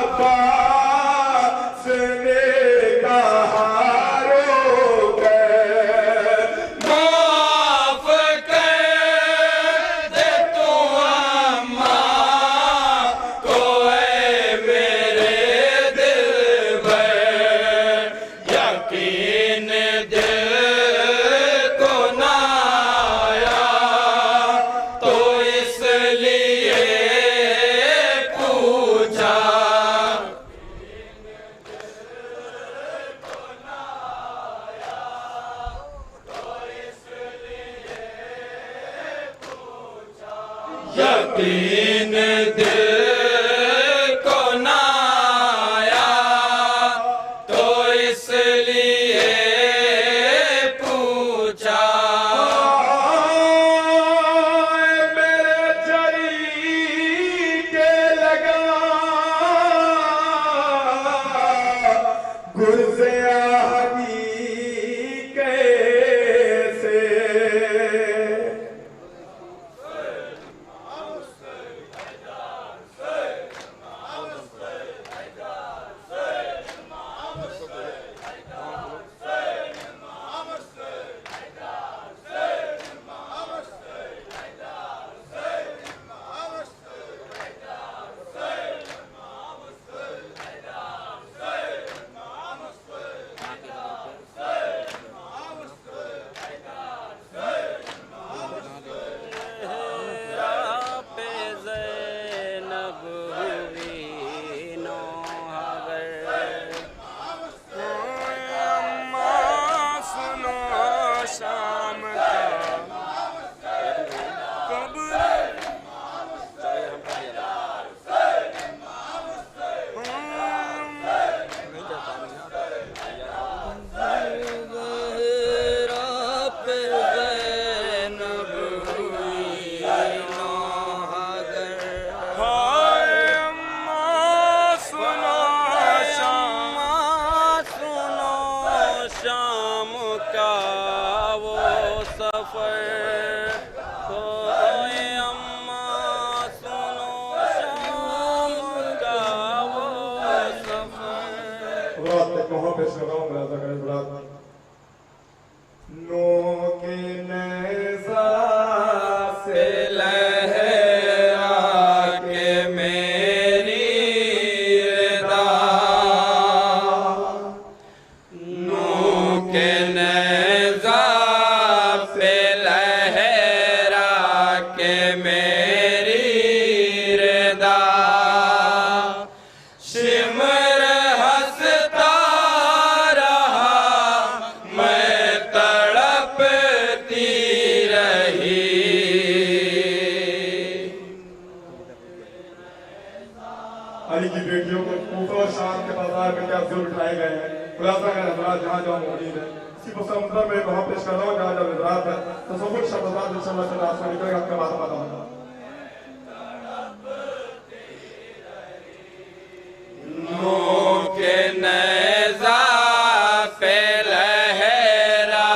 अब्बास ने कहा रोकर। माफ कर दे तू अम्मा को ऐ वहाँ पेश कर रहा हूँ मुलाजा करें थोड़ा। नो के नेज़ा से लहरा के मेरी रदा, नो के नेज़ा से लहरा के मेरी रदा, शिमर हंसता रहा मैं तड़पती रही। अली की बेटियों को कूफा और शाम के बाजार में क्या जुल्म उठाए गए हैं, खुलासा का नजरात जहाँ जहाँ मौजूद है। इसी मुसलमान में वहाँ पेश कर रहा हूँ जहाँ जहाँ नजरात है। तसव्वुर शब्दात इंशाअल्लाह से आसमान निकलेगा आपके बाद होगा। नो के नेज़ा पे लहरा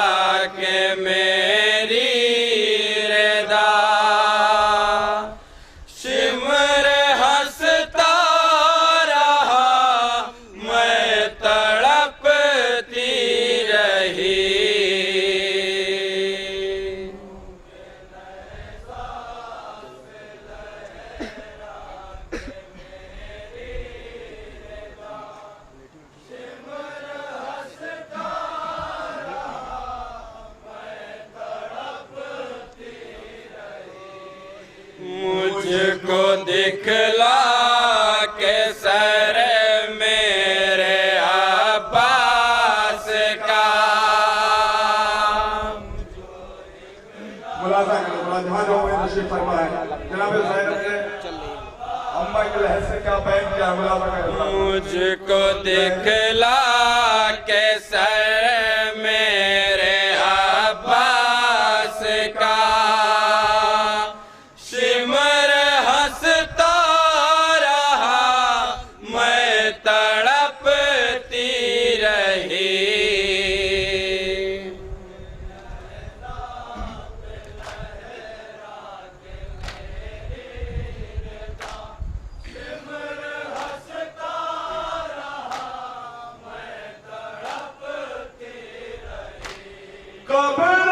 के मेरी रदा, शिमर हंसता रहा मैं तड़पती रही। मुझको दिखला के सर मेरे अब्बास का, मुलाजा करो जहाँ जाओ वहीं नशीब फरमा है। जनाब ज़ैनब ने अम्मा के लहज़ से क्या बयान किया, मुलाजा करो। मुझको दिखला के सर मेरे अब्बास का, शिमर हंसता रहा मैं तड़पती रही। कब्र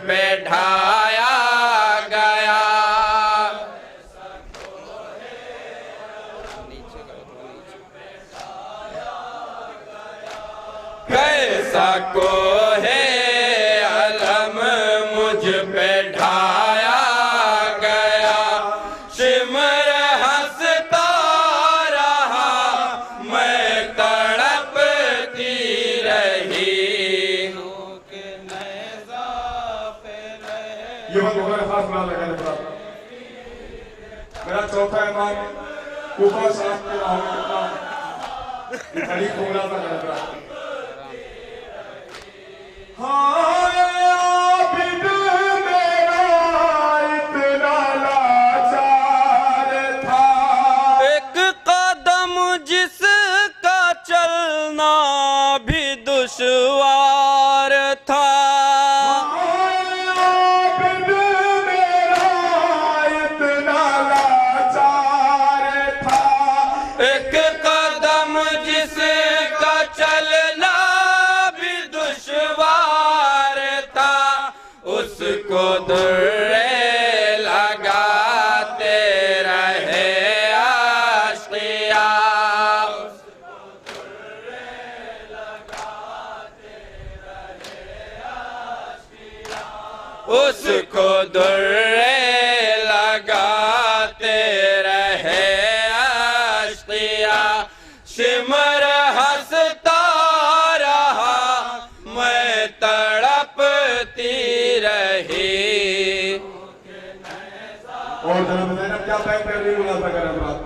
पे ढाया गया, कैसा को है अलम मुझ पे ढाया गया, शिमर हंसता रहा मैं तड़पती रही। ये बात बहुत खास बात लगाने पर मेरा चौथा इमाम कूफा शरीफ के राहों कितना अली को मुलाजा करने पर एक कदम जिसका चलना भी दुश्वार था, एक कदम जिसका चलना भी दुश्वार था, उसको दुर्रे लगाते रहे आशिया, उसको दुर्रे लगाते रहे आशिया, शिमर हंसता रहा मैं तड़पती रही। और क्या पैक कर रही मुलाजा करें हजरात।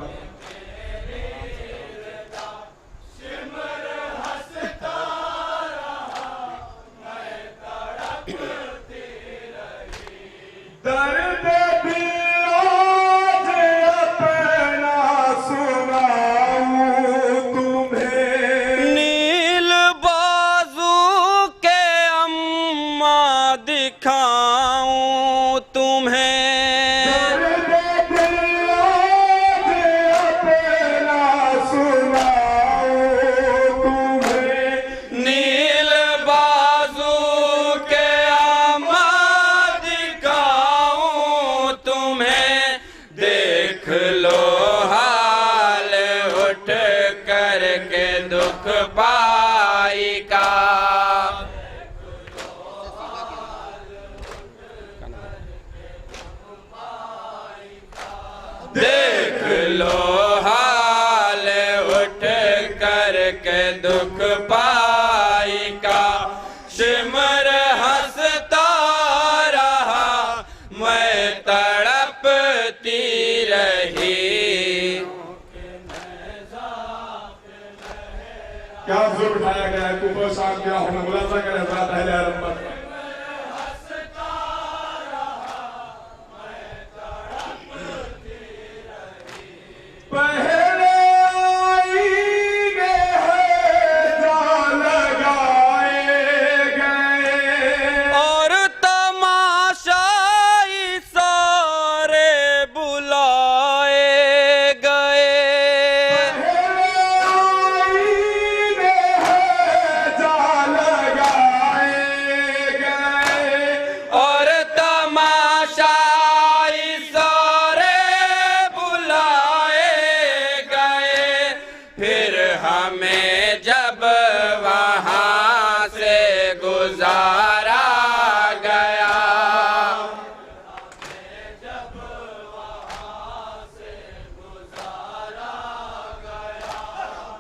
दर्द दिल आज अपना सुनाऊं तुम्हें, नील बाजू के अम्मा दिखाऊं तुम्हें, दर्द दिल आज अपना सुनाऊं तुम्हें, नील बाजू के अम्मा दिखाऊं तुम्हें, देख लो हाल उठ कर के दुख पाई का, देख लो हाल उठ कर के दुख पाई का, सिमर हंसता रहा मैं तड़पती रही, क्या जोर उठाया गया है कुफर शाम क्या होना मुलाजा करें हजरात अहले हरम पर। पहले आएंगे जा लगाए गए और तमाशाई सारे बुलाए गए, और तमाशाई सारे बुलाए गए, फिर हमें जब वहाँ से गुजारा गया,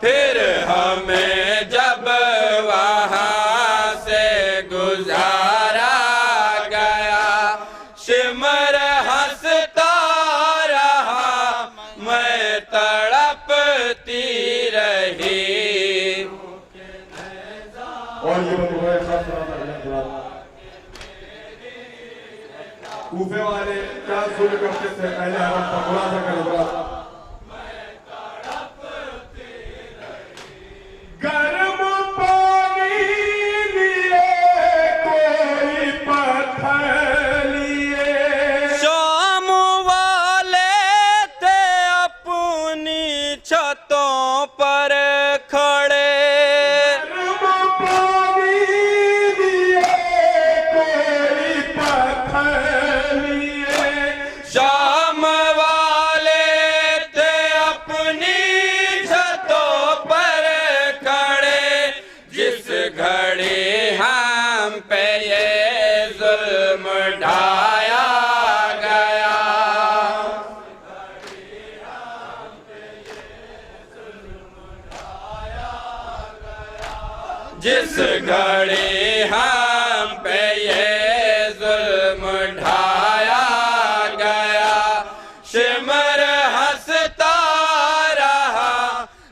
फिर हमें जब वहाँ से गुजारा गया, सिमर हंसता रहा मैं तड़पती रही, और ये बंदूक साथ कूफे वाले क्या जुल्म करते थे अहले हरम पर मुलाजा करें हजरात। गर्म पानी लिए कोई पत्थर लिए, शाम वाले थे अपनी छतों पर खड़े, गर्म पानी लिए कोई पत्थर लिए, शाम वाले थे अपनी छतों पर खड़े, जिस घड़ी हम पे ये जुल्म ढाया गया, जिस घड़ी हम पे ये जुल्म ढाया गया, सिमर हंसता रहा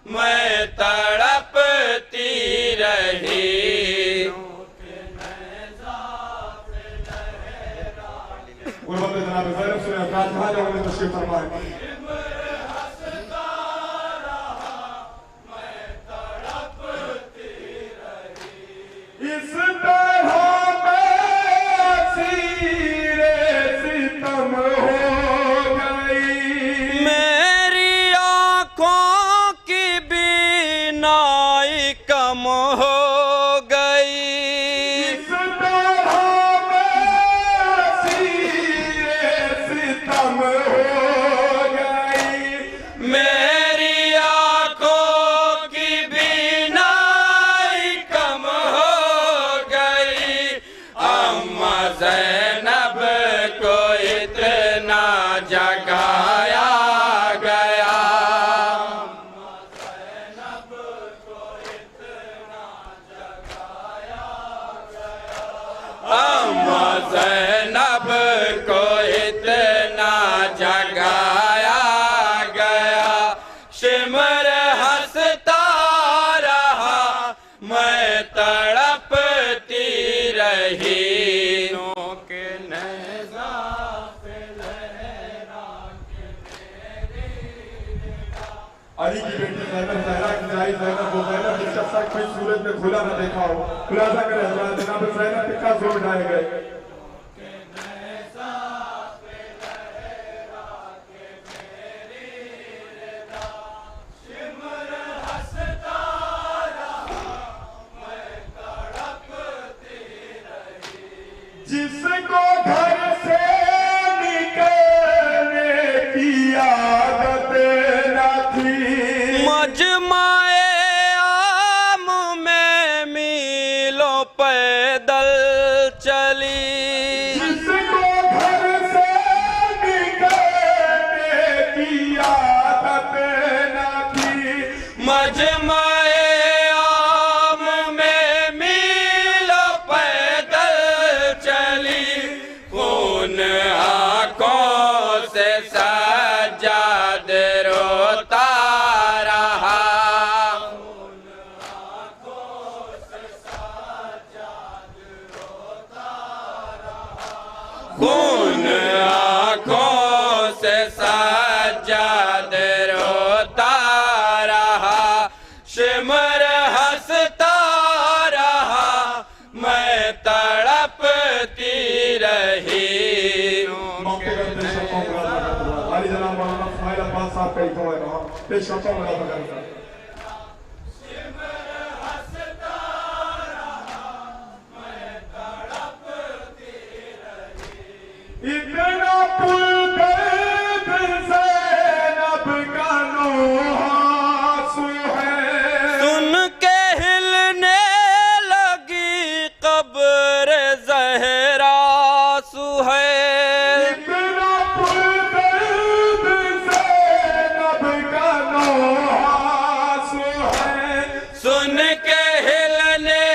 मैं तड़पती रही, उन बंदे जनाब ज़ैनब सुने फातिहा जो उन्हें तशरीफ फरमाए। इस तरह सीरे सितम हो गई, मेरी आँखों की बीनाई कम हो गई, इस तरह सीरे सितम हो गई, अली की बेटी ज़ैनब ज़हरा की जाई ज़ैनब वो ज़ैनब जिसका सर कोई सूरज में खुला न देखा हो, खुलासा करे हज़रत जनाब ज़ैनब पे क्या जोर डाले गए। जिसको घर से निकलने की आदत न थी, मजमाए आम में मीलों पैदल चली। जिसको घर से निकलने की आदत न थी, मजमाए आम में मीलों पैदल चली। खून आंखों से सज्जाद रोता रहा। खून आंखों से सज्जाद रोता रहा। शिमर हंसता रहा, मैं तड़पती रही। अली जनाब मौलाना इस्माइल अब्बास साहब का इतो है वहाँ पेश करता हूँ मेरा बगल इतना पुरदर्द ज़ैनब का नोहासू है। सुन के हिलने लगी कब्र ज़हरा सुहैल। इतना पुरदर्द ज़ैनब का नोहासू है। सुन के हिलने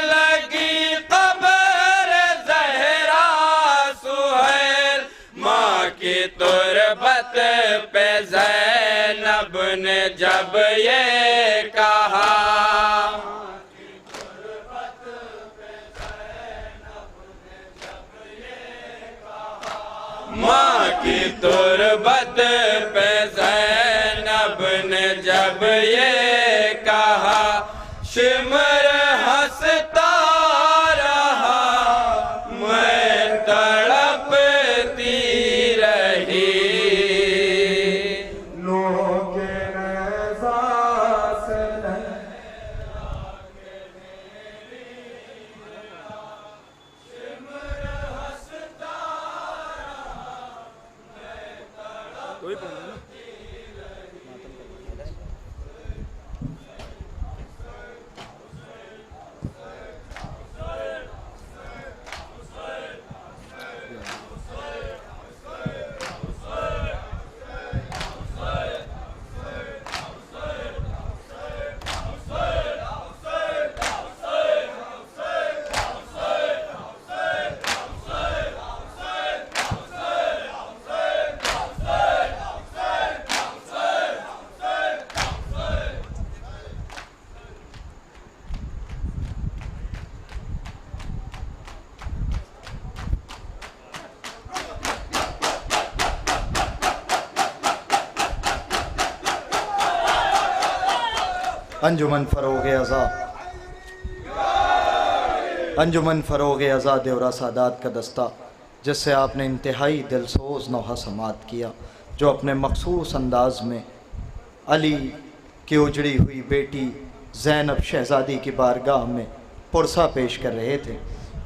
लगी कब्र ज़हरा सुहैल। माँ की तुरबत पे ज़ैनब ने जब ये कहा, माँ की तुरबत पे ज़ैनब ने जब ये कहा। शिमर हंसता रहा, मैं तड़पती रही। लोग नज़ा से अंजुमन फ़रोग़ अज़ा, अंजुमन फ़रोग़ अज़ा देवरा सादात का दस्ता, जिससे आपने इंतहाई दिलसोज़ नौहा समात किया, जो अपने मखसूस अंदाज में अली की उजड़ी हुई बेटी ज़ैनब शहज़ादी की बारगाह में पुरसा पेश कर रहे थे।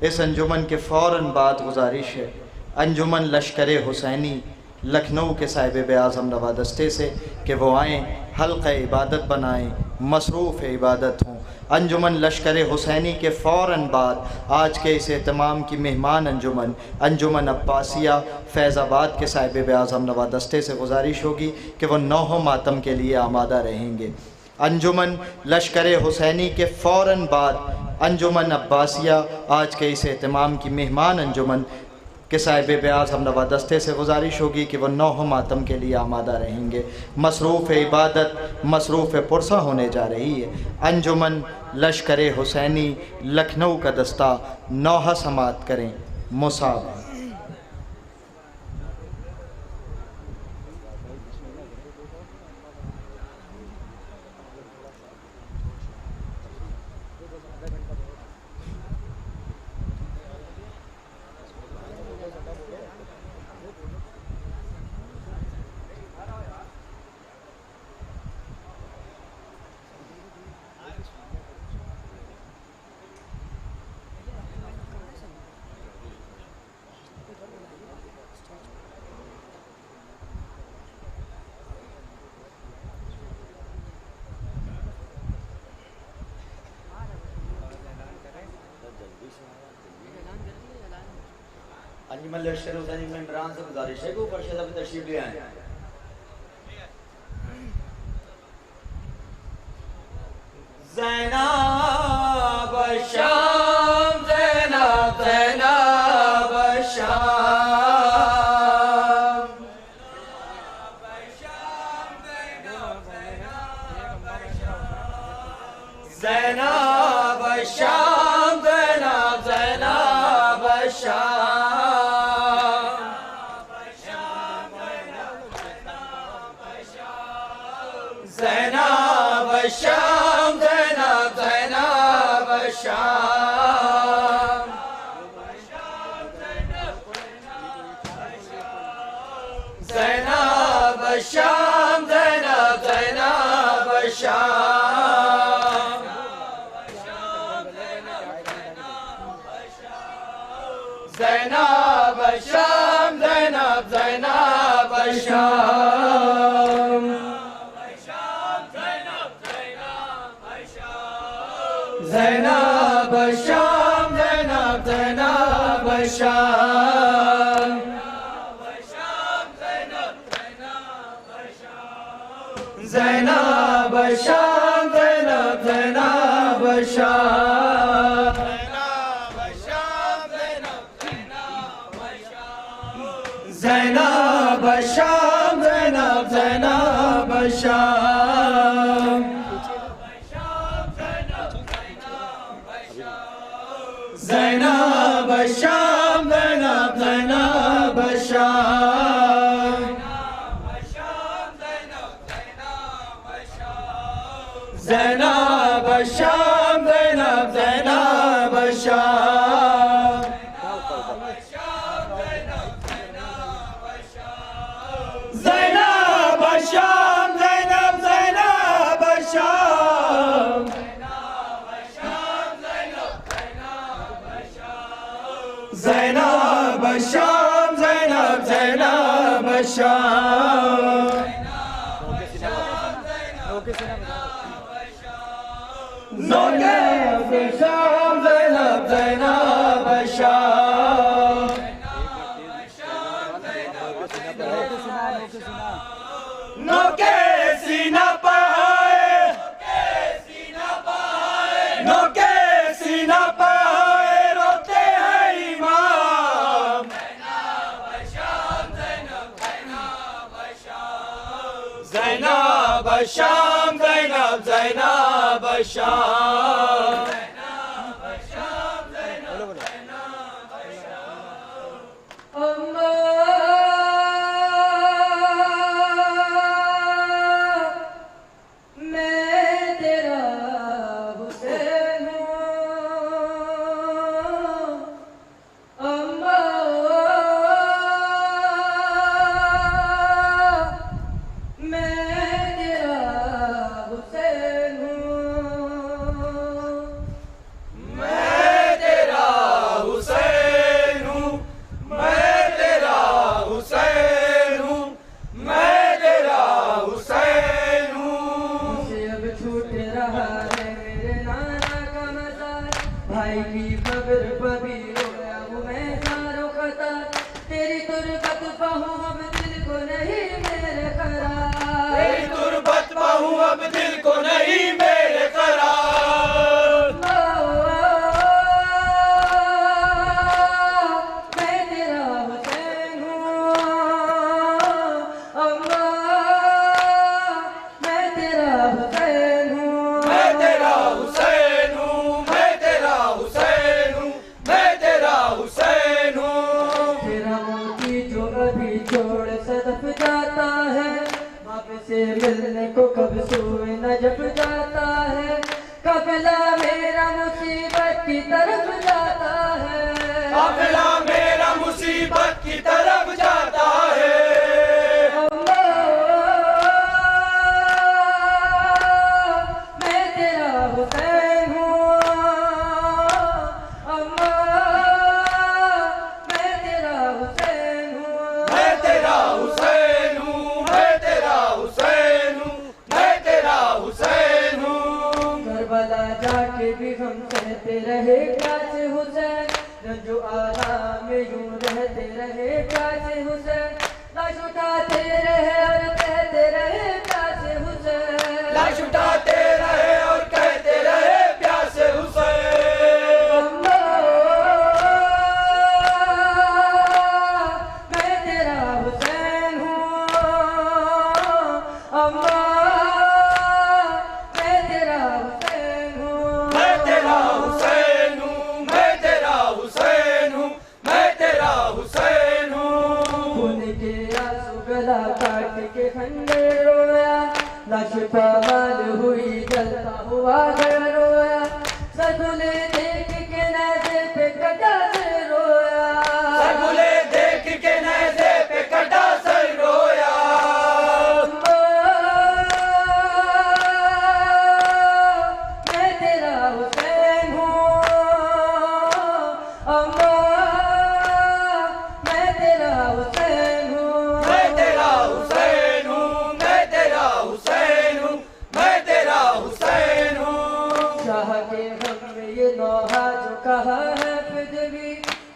इस अंजुमन के फ़ौरन बाद गुजारिश है अंजुमन लश्कर हुसैनी लखनऊ के साहिब आज़म रवा दस्ते से कि वो आएँ, हल्क़ इबादत बनाएँ, मसरूफ़ इबादत हों। अंजुमन लश्कर हुसैनी के फ़ौरन बाद आज के इस एहतमाम की मेहमान अंजुमन अंजुमन अब्बासिया फैज़ाबाद के साहिब आज़म रवा दस्ते से गुजारिश होगी कि वो नौह मातम के लिए आमादा रहेंगे। अंजुमन लश्कर हुसैनी के फ़ौरन बाद अंजुमन अब्बासिया आज के इस एहतमाम की मेहमान अंजुमन के साहिब आज़म रवा दस्ते से गुजारिश होगी कि वह नौह मातम के लिए आमादा रहेंगे। मसरूफ़ इबादत मसरूफ़ पुरसा होने जा रही है। अंजुमन लश्कर हुसैनी लखनऊ का दस्ता नौहा समात करें। मुसाब अंजुमन लश्कर हुसैन में इमरान से गुजारिश है कि ऊपर से सब तशरीफ ले आए। ज़ैनब शाम ज़ैनब ज़ैनब शाम ज़ैनब शाम ज़ैनब ज़ैनब शाम ज़ैनब शाम ज़ैनब ज़ैनब शाम ज़ैनब शाम ज़ैनब ज़ैनब शाम ज़ैनब शाम ज़ैनब ज़ैनब शाम ज़ैनब शाम ज़ैनब ज़ैनब शाम ज़ैनब शाम ज़ैनब ज़ैनब शाम ज़ैनब शाम ज़ैनब ज़ैनब शाम ज़ैनब शाम ज़ैनब ज़ैनब शाम ज़ैनब शाम ज़ैनब ज़ैनब शाम ज़ैनब शाम ज़ैनब ज़ैनब शाम ज़ैनब शाम ज़ैनब ज़ैनब शाम नोके शाम ज़ैनब ज़ैनब शाम नोके सीना पाए नोके सीना पाए रोते हैं इमाम ज़ैनब शाम ज़ैनब ज़ैनब शाम भाई की खबर पभी हो गया वो मैं सारों खता तेरी तुरबत पाहूं अब दिल को नहीं मेरे करार तेरी तुरबत पाहूं अब दिल को नहीं मेरे करार मैं तेरा हुसैन हूँ अम्मा मैं तेरा हुसैन हूँ मैं तेरा हुसैन हूँ मैं तेरा हुसैन हूँ मैं तेरा हुसैन हूँ तेरा मोती जो अभी छोड़ सदफ जाता है बाप से मिलने को कब सोए न जब जाता है काफिला मेरा मुसीबत की तरफ जाता है काफिला मेरा मुसीबत की तरफ जाता है मैं तेरा हुसैन हूँ अम्मा मैं तेरा हुसैन हूँ मैं तेरा रहे प्यासे हुसैन, लाश उठाते रहे और कहते रहे प्यासे हुसैन, लाश उठाते रहे और कहते रहे प्यासे हुसैन। मैं तेरा हुसैन हूँ अम्मा, मैं तेरा हुसैन हूँ, मैं तेरा हुसैन हूँ, मैं तेरा हुसैन हूँ, मैं तेरा हुसैन हूँ। खून के आंसू गला काट के खंजर रोया, लाश पामाल हुई जलता हुआ घर रोया, सगुले देख के नैज़े पे कटा सर रोया, सगुले देख के नैज़े पे कटा सर रोया। मैं तेरा हुसैन हूँ अम्मा, मैं तेरा हुसैन हूँ, मैं तेरा हुसैन हूँ, मैं तेरा हुसैन हूँ, मैं तेरा हुसैन हूँ। शाह के गम में ये नौहा जो कहा है फिदवी,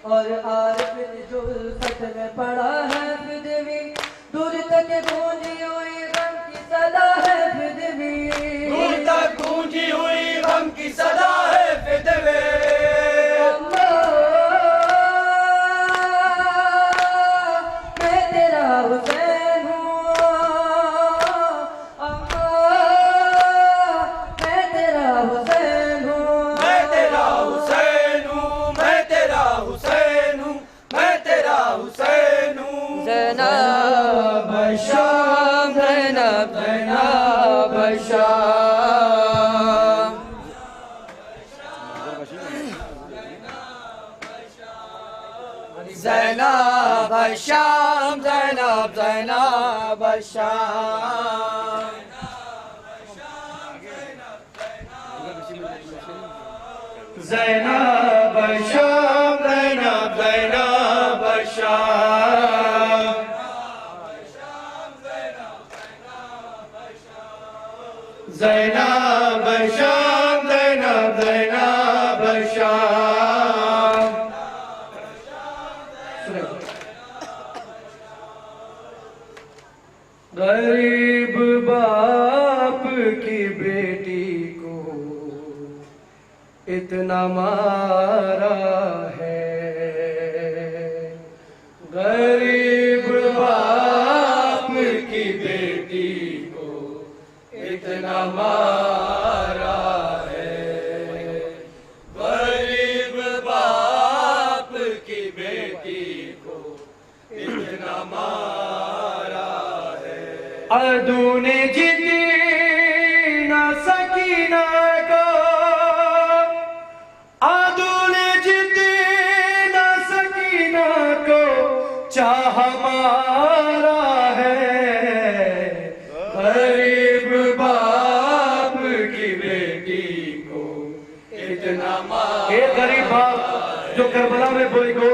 और आरिफ ने जो उल्फत में पड़ा है फिदवी, दूर तक गूंजी हुई गम की सदा है फिदवी, दूर तक गूंजी हुई गम की सदा है फिदवे। मैं तेरा हुसैन हूँ अम्मा, मैं तेरा हुसैन हूँ, मैं तेरा हुसैन हूँ, मैं तेरा हुसैन हूँ, मैं तेरा हुसैन हूँ। ज़ैनब शाम, ज़ैनब ज़ैनब शाम, ज़ैनब शाम, ज़ैनब ज़ैनब शाम, ज़ैनब शाम, ज़ैनब ज़ैनब शाम, ज़ैनब शाम, ज़ैनब ज़ैनब शाम। गरीब बाप की बेटी को इतना मारा है, गरीब बाप की बेटी को इतना मारा है, गरीब बाप की बेटी को इतना मारा है। अदू ने जीती ना सकीना को, अदू ने जीती ना सकीना को चाह मारा है, गरीब बाप की बेटी को इतना मारा। एक गरीब बाप जो करबला में बोली गो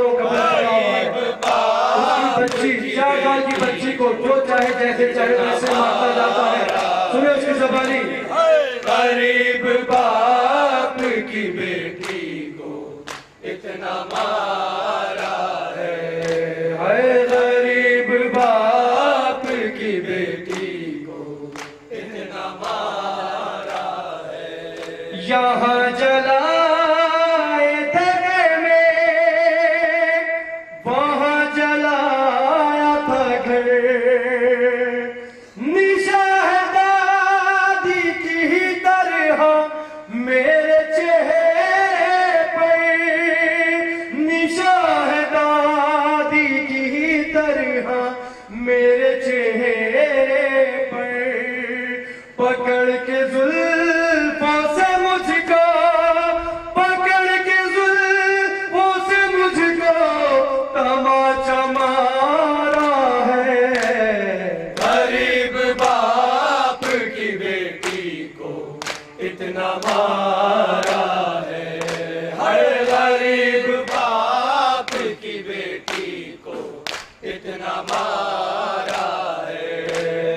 बच्ची 4 साल की बच्ची को जो चाहे जैसे चाहे वैसे मारता जाता है। सुने उसकी ज़बानी, गरीब बाप की बेटी को इतना मारा है, हाय गरीब बाप की बेटी को इतना मारा है। यहाँ जलाए थे में, वहाँ जलाया था घर, निशाहदादी की तरह मेरे चेहरे पर, निशाहदादी की तरह मेरे चेहरे पर, पकड़ के जुल्फों से मुझको, पकड़ के जुल्फों से मुझको तमाचा मारा है, गरीब बाप की बेटी को इतना मारा है, हर गरीब बाप की बेटी को इतना मारा है,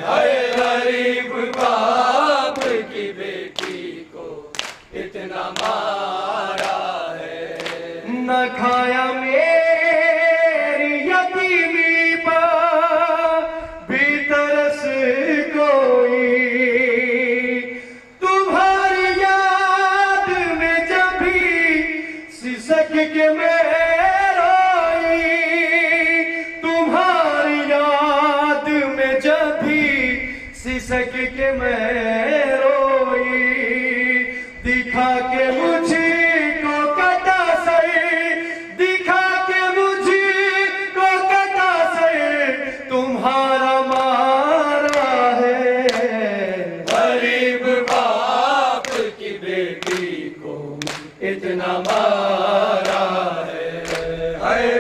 हर गरीब बाप की बेटी को इतना मारा है। न खाया मेरी यतीम खिसक के मैं रोई, दिखा के मुझको कटा सर, दिखा के मुझको कटा सर, तुम्हारा मारा है। गरीब बाप की बेटी को इतना मारा है,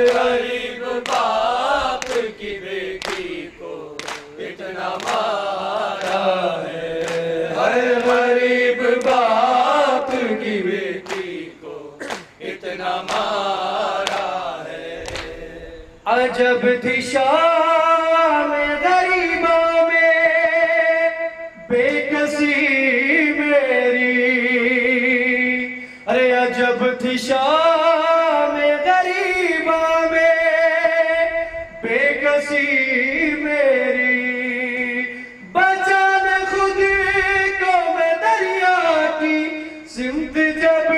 गरीब बाप की बेटी को इतना मारा है, गरीब बाप की बेटी को इतना मारा है। अजब थी शाम गरीबों में बेकसी मेरी, अरे अजब थी शाम गरीबों में बेकसी मेरी, बचाने खुद को मैं दरिया की सिमत जब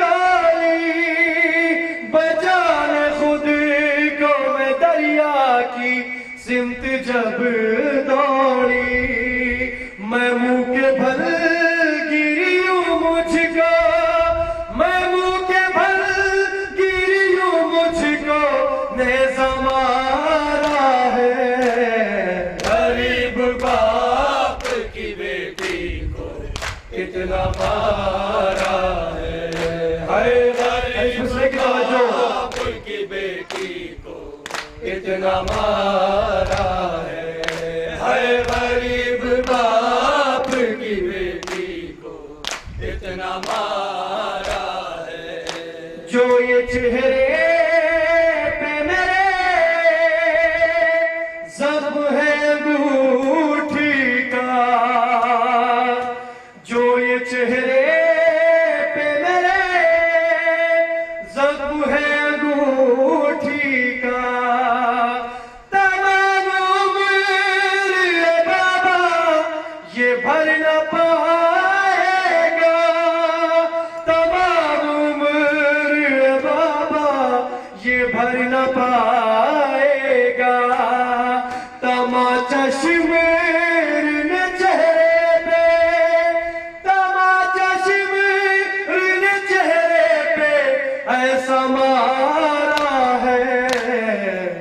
डाली, बचाने खुद को मैं दरिया की सिमत जब दौड़ी, मैं मुंह के भल गिरी हूँ मुझको, मैं मुंह के भल गिरी हूँ मुझको नेज़ा मारा है। गरीब बाप की बेटी को इतना मारा है, गरीब बाप की बेटी को इतना मारा है, गरीब बाप की बेटी को इतना मारा है। जो ये चेहरे पे मेरे जख्म है अंगूठी का, जो ये चेहरे पे मेरे जख्म है अंगूठी का, तमाम उम्र बाबा ये भर न पाएगा, तमाम उम्र बाबा ये भर न पाएगा, तमाचा शिमर चेहरे पे, तमाचा शिमर चेहरे पे ऐसा मारा है।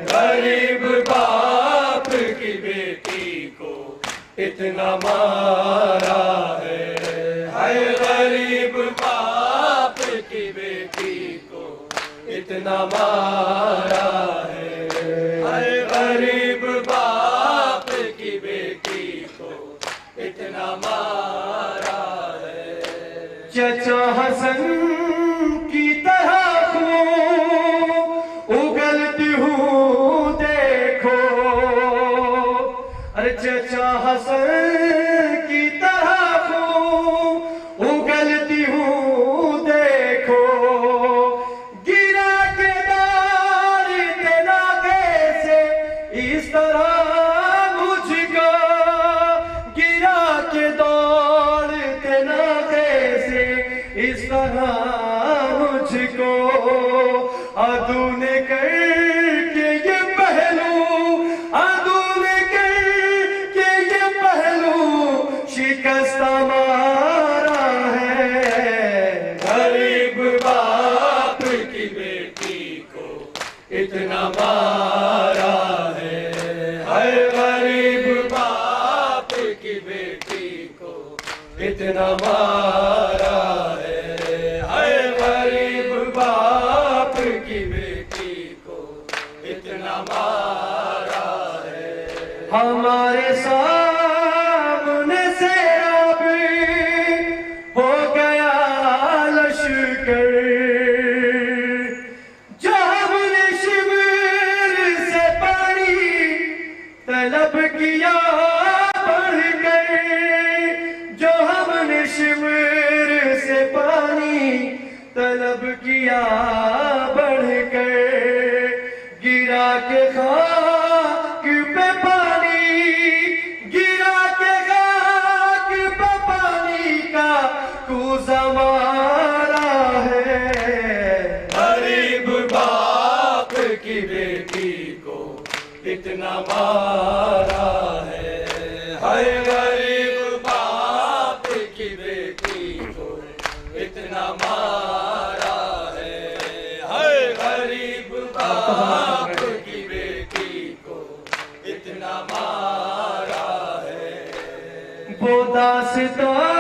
गरीब बाप की बेटी को इतना मारा है, गरीब बाप की बेटी को इतना मारा है, गरीब बाप की बेटी को इतना मारा है। चचा हसन की तरह हूँ उगलती हूँ देखो, अरे चचा हसन की तरह हूँ उगलती हूँ देखो, गिरा के दार के नागे से इस तरह मुझको, गिरा के दौड़ के नागे से इस तरह मुझको, अदू ने करके ये पहलू, अदू ने करके ये पहलू शिकस्ता मारा है। गरीब बाप की बेटी को इतना मारा है, गरीब बाप की बेटी को इतना मारा है, गरीब बाप की बेटी को इतना मारा है। हमारे सामने से अब हो गया लश्कर, जो हमने शिविर से पानी तलब किया बढ़कर, जो हमने शिविर से पानी तलब किया बढ़कर, गिरा के खाक पे पानी, गिरा के खाक पे पानी का कूज़ा मारा है। गरीब बाप की बेटी को इतना मारा है, हर गरीब बाप की बेटी को इतना मारा है, हर गरीब बाप की बेटी को इतना मारा है। वो दास्ताने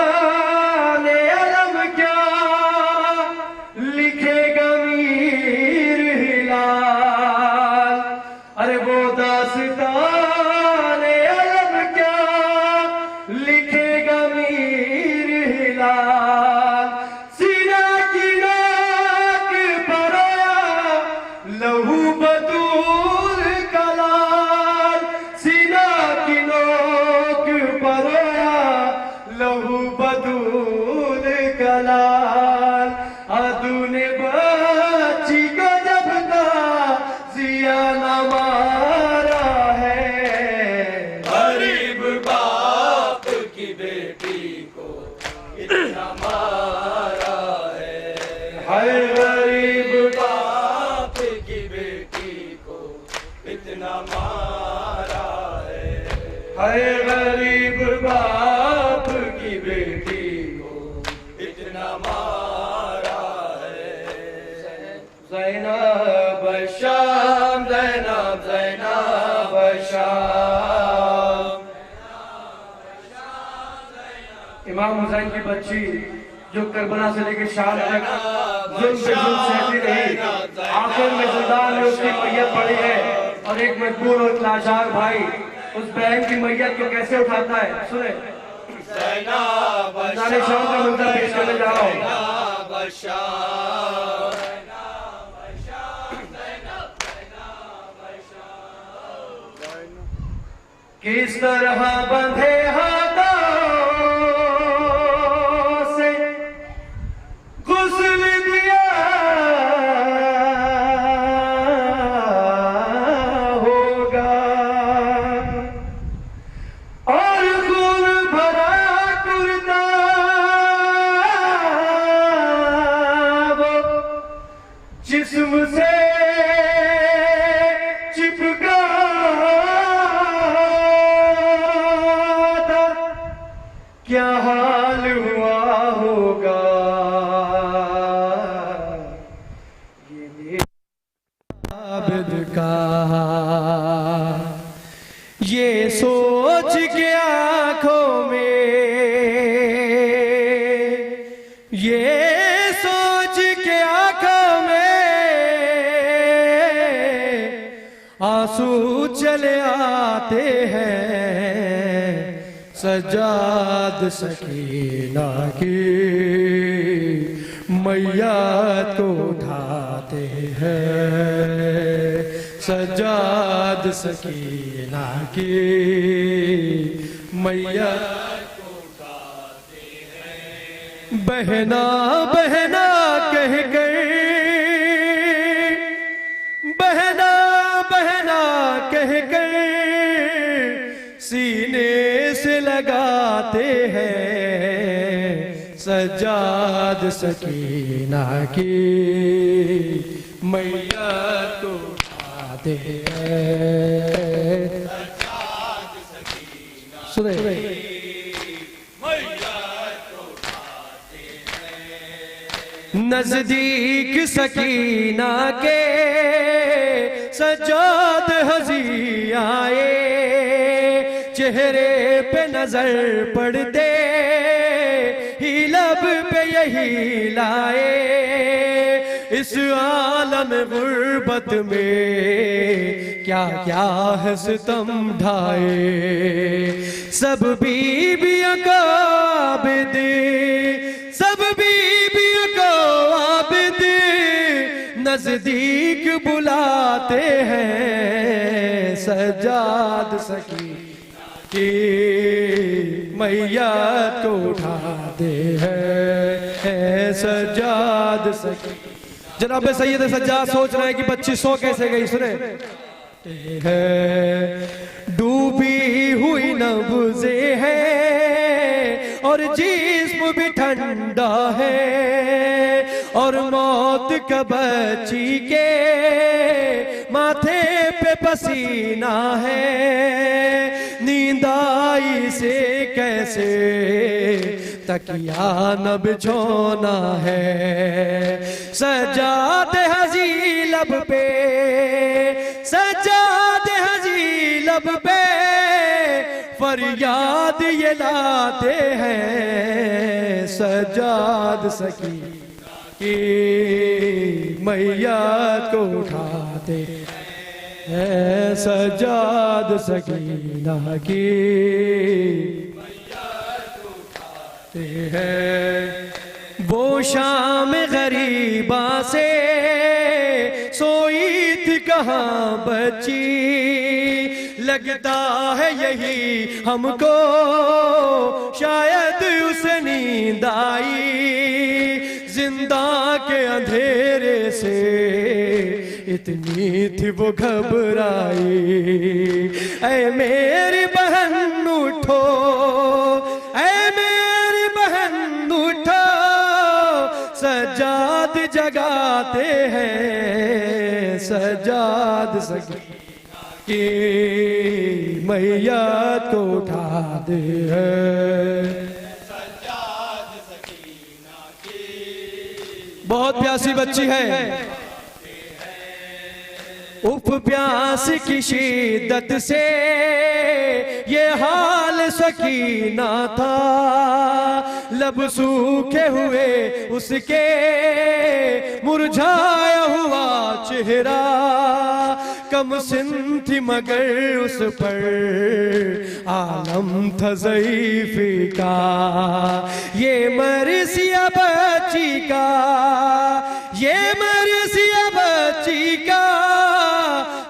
अलम क्या लिखेगा मीर हिलाल, अरे वो दास्ताने अलम क्या लिखेगा मीर हिलाल। सीना की नाक पर लहू बतूल का लाल, सीना की नोक पर लहू बतूल का लाल। अदूने बच्ची को जब जिया न मारा है, गरीब बाप की बेटी को इतना मारा है, हर गरीब बाप की बेटी को इतना मारा है, हर गरीब बाप की बेटी को इतना मारा है। ज़ैनब शाम, ज़ैनब ज़ैनब शाम। इमाम हुसैन की बच्ची जो करबला से लेकर शाम तक जुल्म पे जुल्म सहती रही, आखिर में ज़िंदा में उसकी मैयत पड़ी है और एक मजबूर और लाचार भाई उस बहन की मैयत को कैसे उठाता है। सुने, जाने शाम का मंजर पेश करने जा रहा हूँ। किस तरह बंधे हाथों से गुस्ल दिया होगा और खून भरा कुर्ता वो जिस्म से चिपका था, क्या हाल हुआ होगा ये आबिद का। ये सोच के आंखों में, ये सोच के आंखों में आंसू चले आते हैं, सजाद सकीना की मैया को उठाते हैं, सजाद सकीना की मैया को उठाते हैं। बहना बहना कह कर, बहना बहना कह कर सीने से लगाते हैं, सजाद सकीना की मैया को उठाते हैं। सुने, नजदीक सकीना के सजाद हजी आए, चेहरे पे नजर पड़ते ही लब पे यही लाए। इस आलम गुर्बत में क्या क्या है सितम ढाए, सब बीबियों को आबिद, सब बीबियों को आबिद नजदीक बुलाते हैं, सजाद सकी की मैया को उठाते हैं, सजाद सकी। जनाब सैयद सज्जाद सोच रहे हैं कि बच्ची सो कैसे गई। सुने, डूबी हुई नब्ज़े है और जिस्म भी ठंडा है, और मौत का बच्ची के माथे पे पसीना है। नींद आई से कैसे तकिया न बिछोना है। सजादे हजी लब पे, सजादे हजी लब पे फरियाद ये लाते हैं। सजाद सकी की मैया को उठाते हैं। सजाद सकीना की है। वो शाम गरीबा से सोई थी कहाँ बची, लगता है यही हमको शायद उसे नींद आई। जिंदा के अंधेरे से इतनी थी वो घबराई। ऐ मेरी बहन उठो, ऐ मेरी बहन उठो, सजाद जगाते हैं। सजाद सकी की मैया को उठाते हैं। बहुत प्यासी बच्ची है। उफ प्यास की शिद्दत से ये हाल सकीना था। लब सूखे हुए उसके मुरझाया हुआ चेहरा। कम सिन थी मगर उस पर आलम था ज़ईफ़ी का। ये मरसिया बच्ची का, ये मरसिया बच्ची का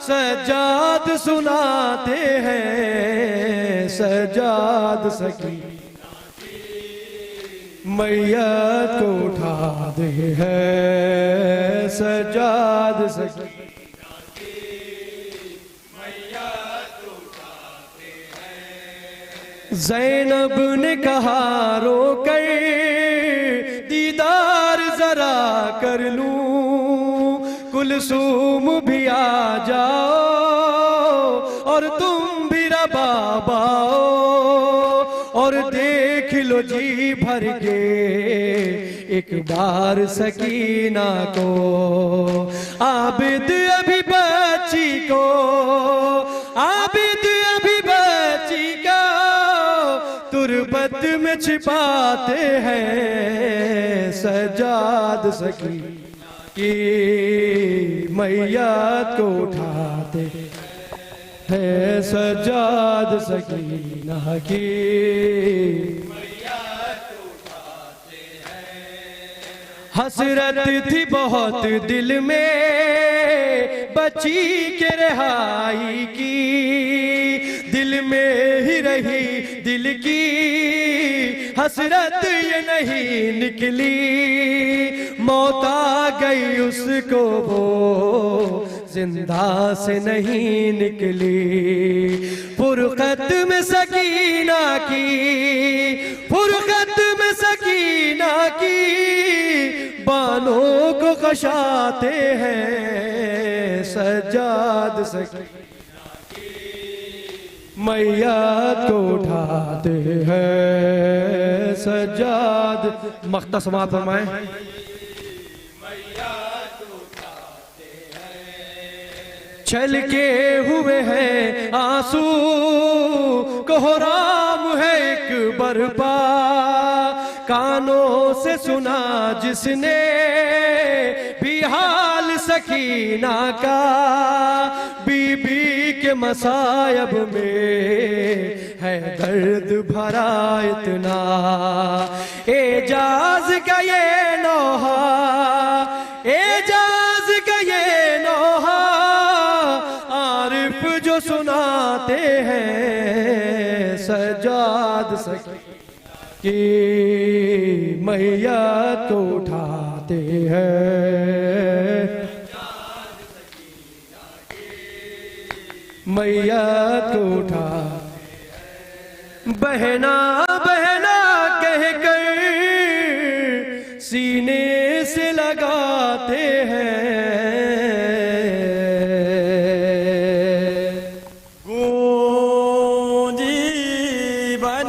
सजाद सुनाते हैं। सजाद सकी मैया को उठा दे है। सजाद सकी ज़ैनब ने कहा रोकर दीदार जरा कर लूं। कुलसूम भी आ जाओ और तुम भी रबाबाओ और देख लो जी भर के एक बार सकीना को। आबिद अभी बच्ची को, आबिद अभी बच्ची को तुरबत में छिपाते हैं। सजाद सकी की मैया को उठाते हैं। सजाद सकीना की हसरत थी बहुत दिल में बच्ची के रिहाई की। दिल में ही रही दिल की हसरत ये नहीं निकली। मौत आ गई उसको वो जिंदा से नहीं निकली। फुरकत में सकीना की, फुरकत में सकीना की बानों को कशाते हैं। सजाद सकी मैया को उठाते हैं। सजाद मख्ता समात फरमाए। छलके हुए हैं आंसू कोहराम है एक बरपा। कानों से सुना जिसने भी हाल सकीना का। बीबी के मसायब में है दर्द भरा इतना। एजाज का ये नौहा, एजाज का ये नौहा आरिफ जो सुनाते हैं। सजाद सकी की मैया को उठाते हैं। मैया को उठा बहना बहना कहकर सीने से लगाते हैं। गूंजी बन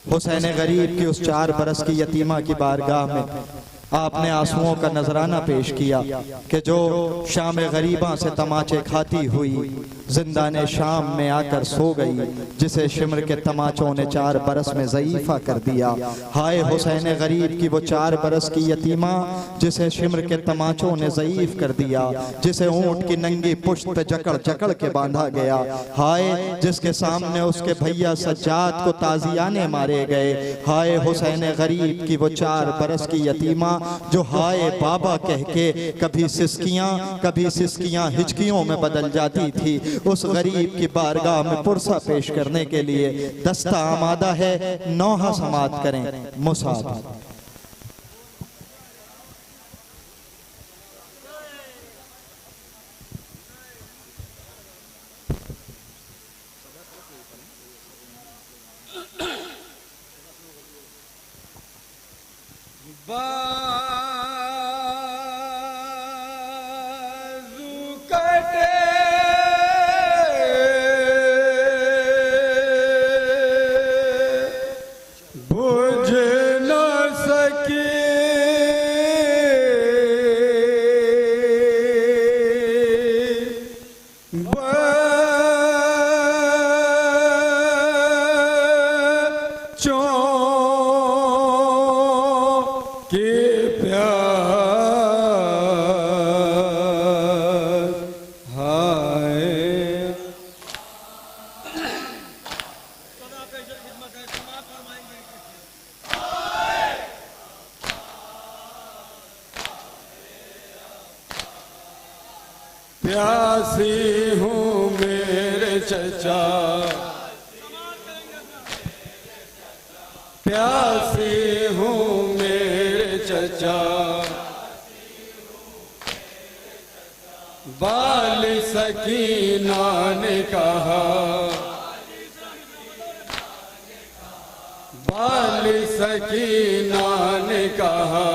हुसैन गरीब की उस 4 बरस की यतीमा की बारगाह में आपने आंसुओं का नजराना पेश किया कि जो शाम गरीबा से तमाचे खाती हुई जिंदाने शाम में आकर सो गई, जिसे शिमर के तमाचों ने 4 बरस में ज़ईफ़ा कर दिया। हाय हुसैन गरीब की वो 4 बरस की यतीमा जिसे शिमर के तमाचों ने ज़ईफ़ कर दिया, जिसे ऊँट की नंगी पुश्त पे जकड़ जकड़ के बांधा गया। हाय जिसके सामने उसके भैया सज्जाद को ताजियाने मारे गए। हाय हुसैन गरीब की वो 4 बरस की यतीमा जो हाय बाबा कह के कभी सिसकियां हिचकियों में बदल जाती थी। उस गरीब की बारगाह में पुरसा पेश करने के लिए दस्ता आमादा है, नौहा समात करें मुसाफा। प्यासी हूँ मेरे चचा, प्यासी हूँ मेरे चचा, बाली सकीना ने कहा, बाली सकीना ने कहा,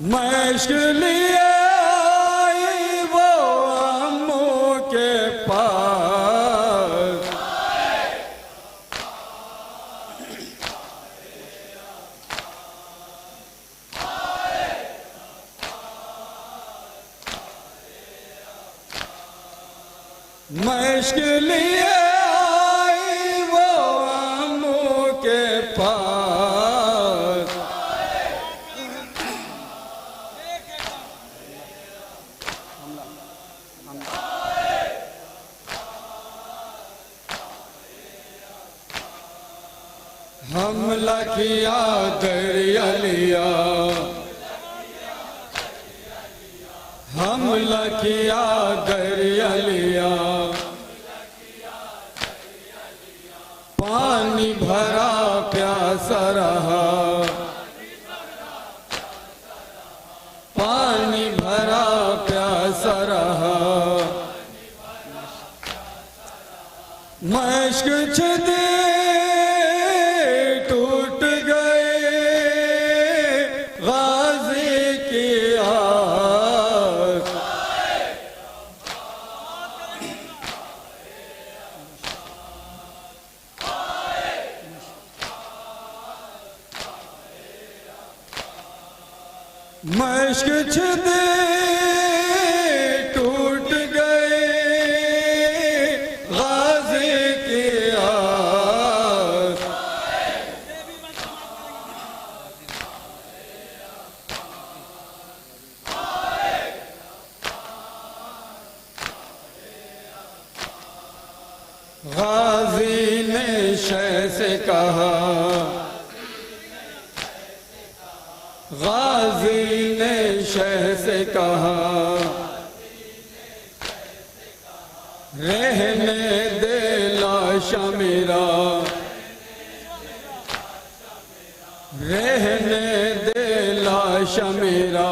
मश्क लिए आई वो अम्मू के पास, मश्क लिए आई वो अम्मू के पास, हमला किया दरिया लिया, हमला किया दरिया लिया, पानी भरा प्यासा रहा, पानी भरा प्यासा रहा, मश्क छदे टूट गए गाजी की आस, मश्क छदे टूट गए गाजी की आस, गाजी ने शह से कहा, गाजी ने शह से कहा, रहने दे लाशा मेरा, रहने दे लाशा मेरा,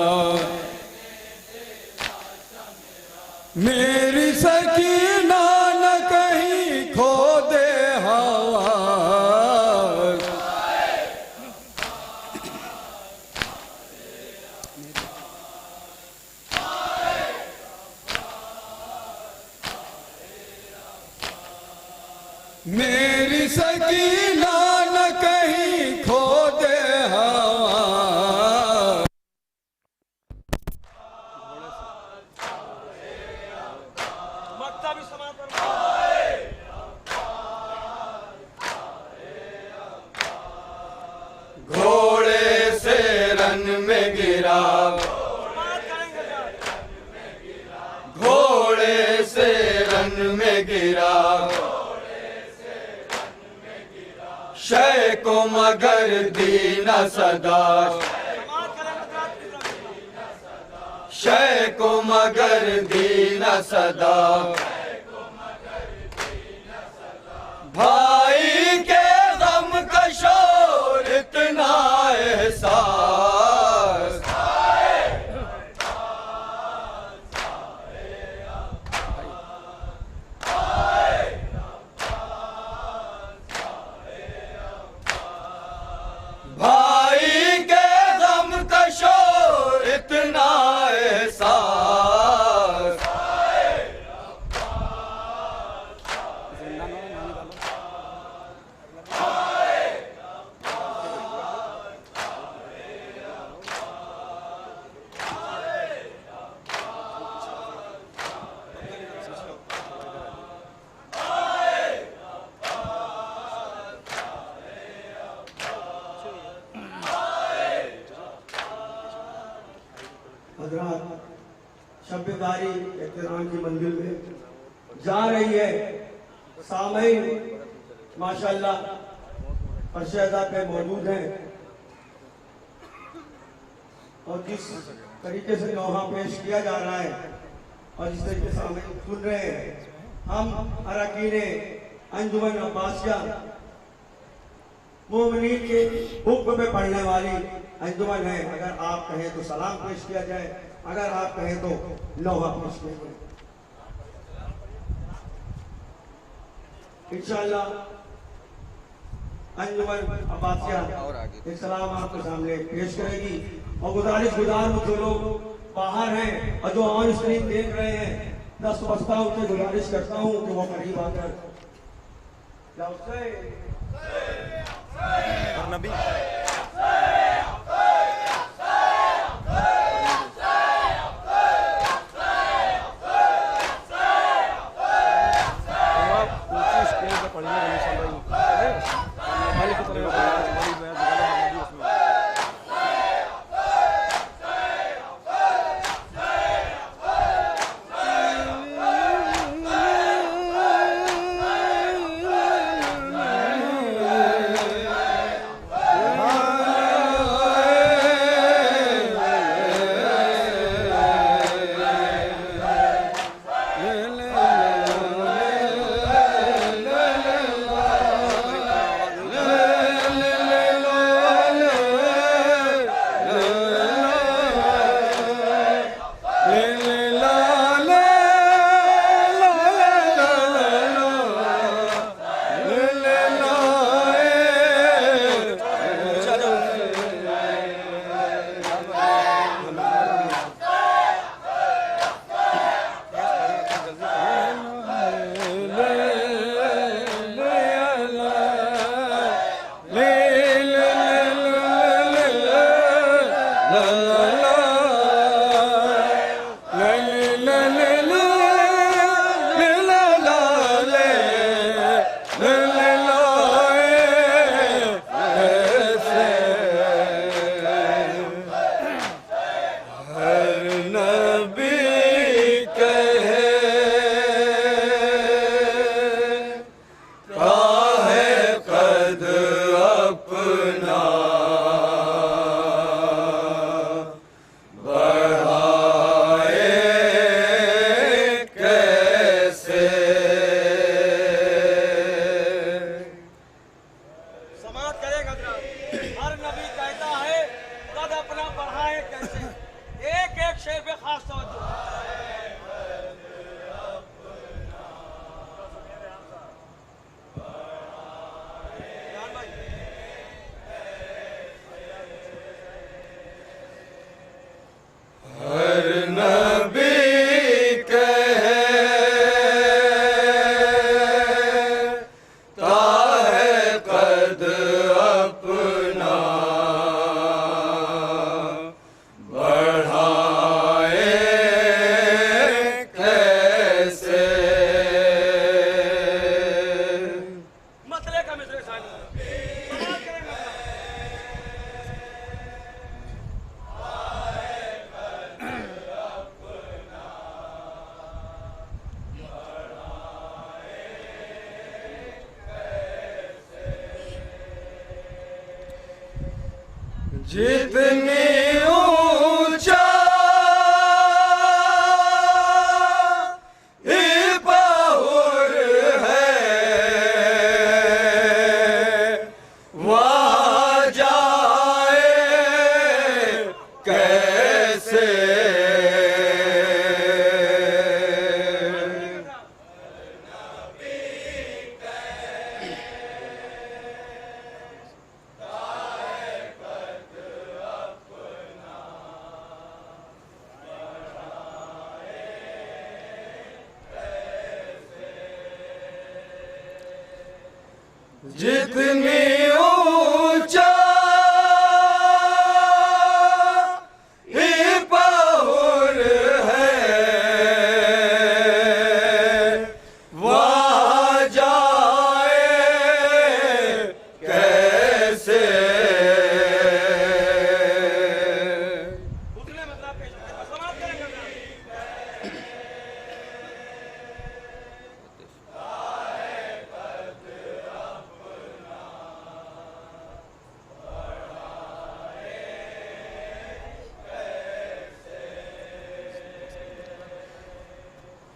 मेरी सकीना न कहीं खो दे हवा, रन में गिरा, घोड़े से रन में गिरा, शय को मगर दी न सदा, शय को मगर दी न सदा, भाई के गम का शोर इतना एहसास, भाई के गम का शोर इतना एहसास, शब्दारी एहतराम की मंजिल में जा रही है। सामईन माशाल्लाह फर्शेदा पे मौजूद हैं और जिस तरीके से नौहा पेश किया जा रहा है और जिस तरीके से हम सुन रहे हैं, हम अरकान अंजुमन अब्बासिया मोमिनीन के हुक्म में पढ़ने वाली अंजुमन है। अगर आप कहें तो सलाम पेश किया जाए, अगर आप कहें तो नौहा पेश किया जाए। इंशाअल्लाह अंजुमन अब्बासिया एक सलाम आपके सामने पेश करेगी और गुजार जो लोग बाहर हैं और जो ऑन स्क्रीन देख रहे हैं, दस बस्ता उनसे गुजारिश करता हूँ कि वो करीब आकर नबी जितनी ऊंचा बाहुर है वहाँ जाए कैसे। जितनी ऊंचा बाहुर है वहाँ जाए कैसे।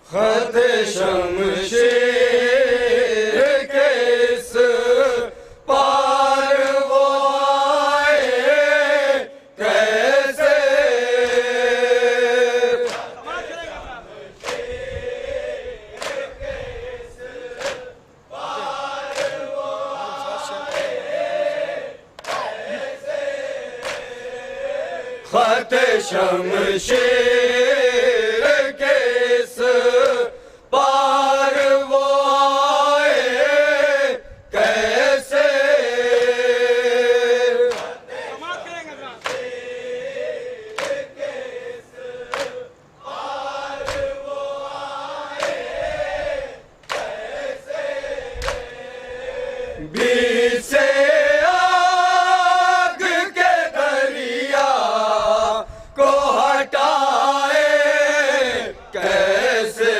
खत शमशेर के इस पार वो आए कैसे। खत शमशेर के इस पार वो आए कैसे। बीच से आग के दरिया को हटाए कैसे।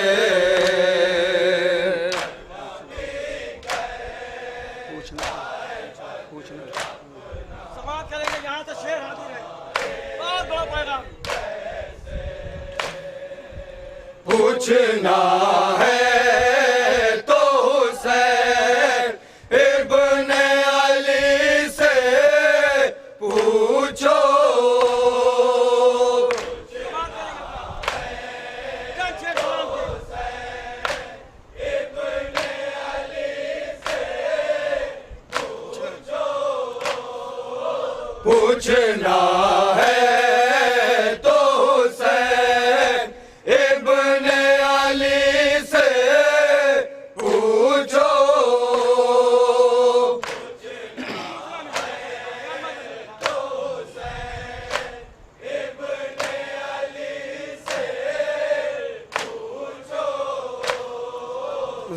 समाप्त करेंगे यहाँ से शेर हाजिर है। बहुत बड़ा पैगाम पूछना है तो हुसैन इब्ने अली से पूछो। पूछना है तो हुसैन इब्ने अली से पूछो।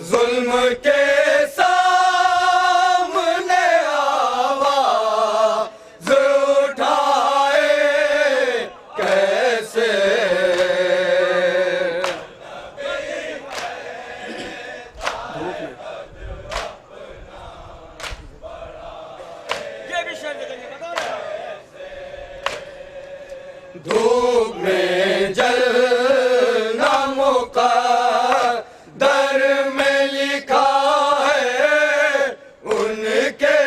जुल्म के सामने आवाज उठाए कैसे। ये भी शेर देखेंगे बता रहे धूप में जलना मुक़द्दर में लिखा है उनके।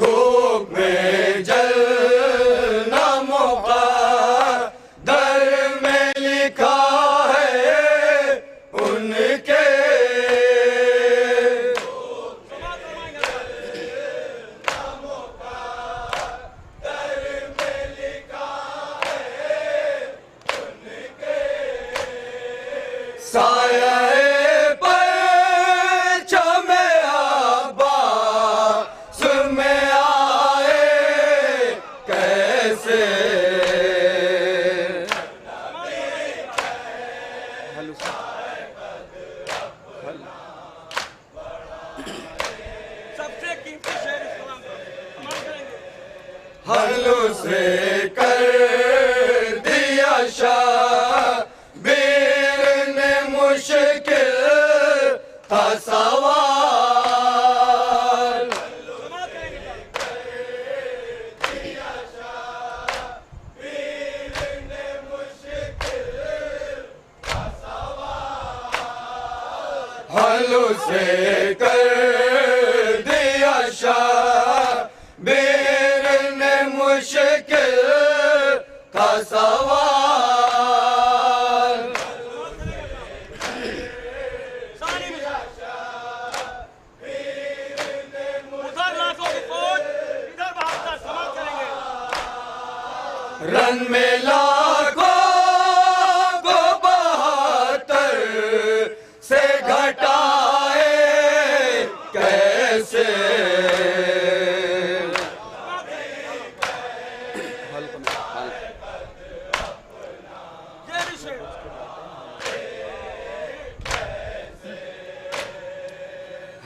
धूप में जलना मुक़द्दर में लिखा है उनके। साये परचम अब्बास में आए कैसे। सबसे कीमती शेर इस्लाम समाप्त करेंगे। हल से कर था सवाल। हल से कर दिया शाबिर ने मुश्किल था सवाल। रन में लाखों को 72 से घटाए कैसे।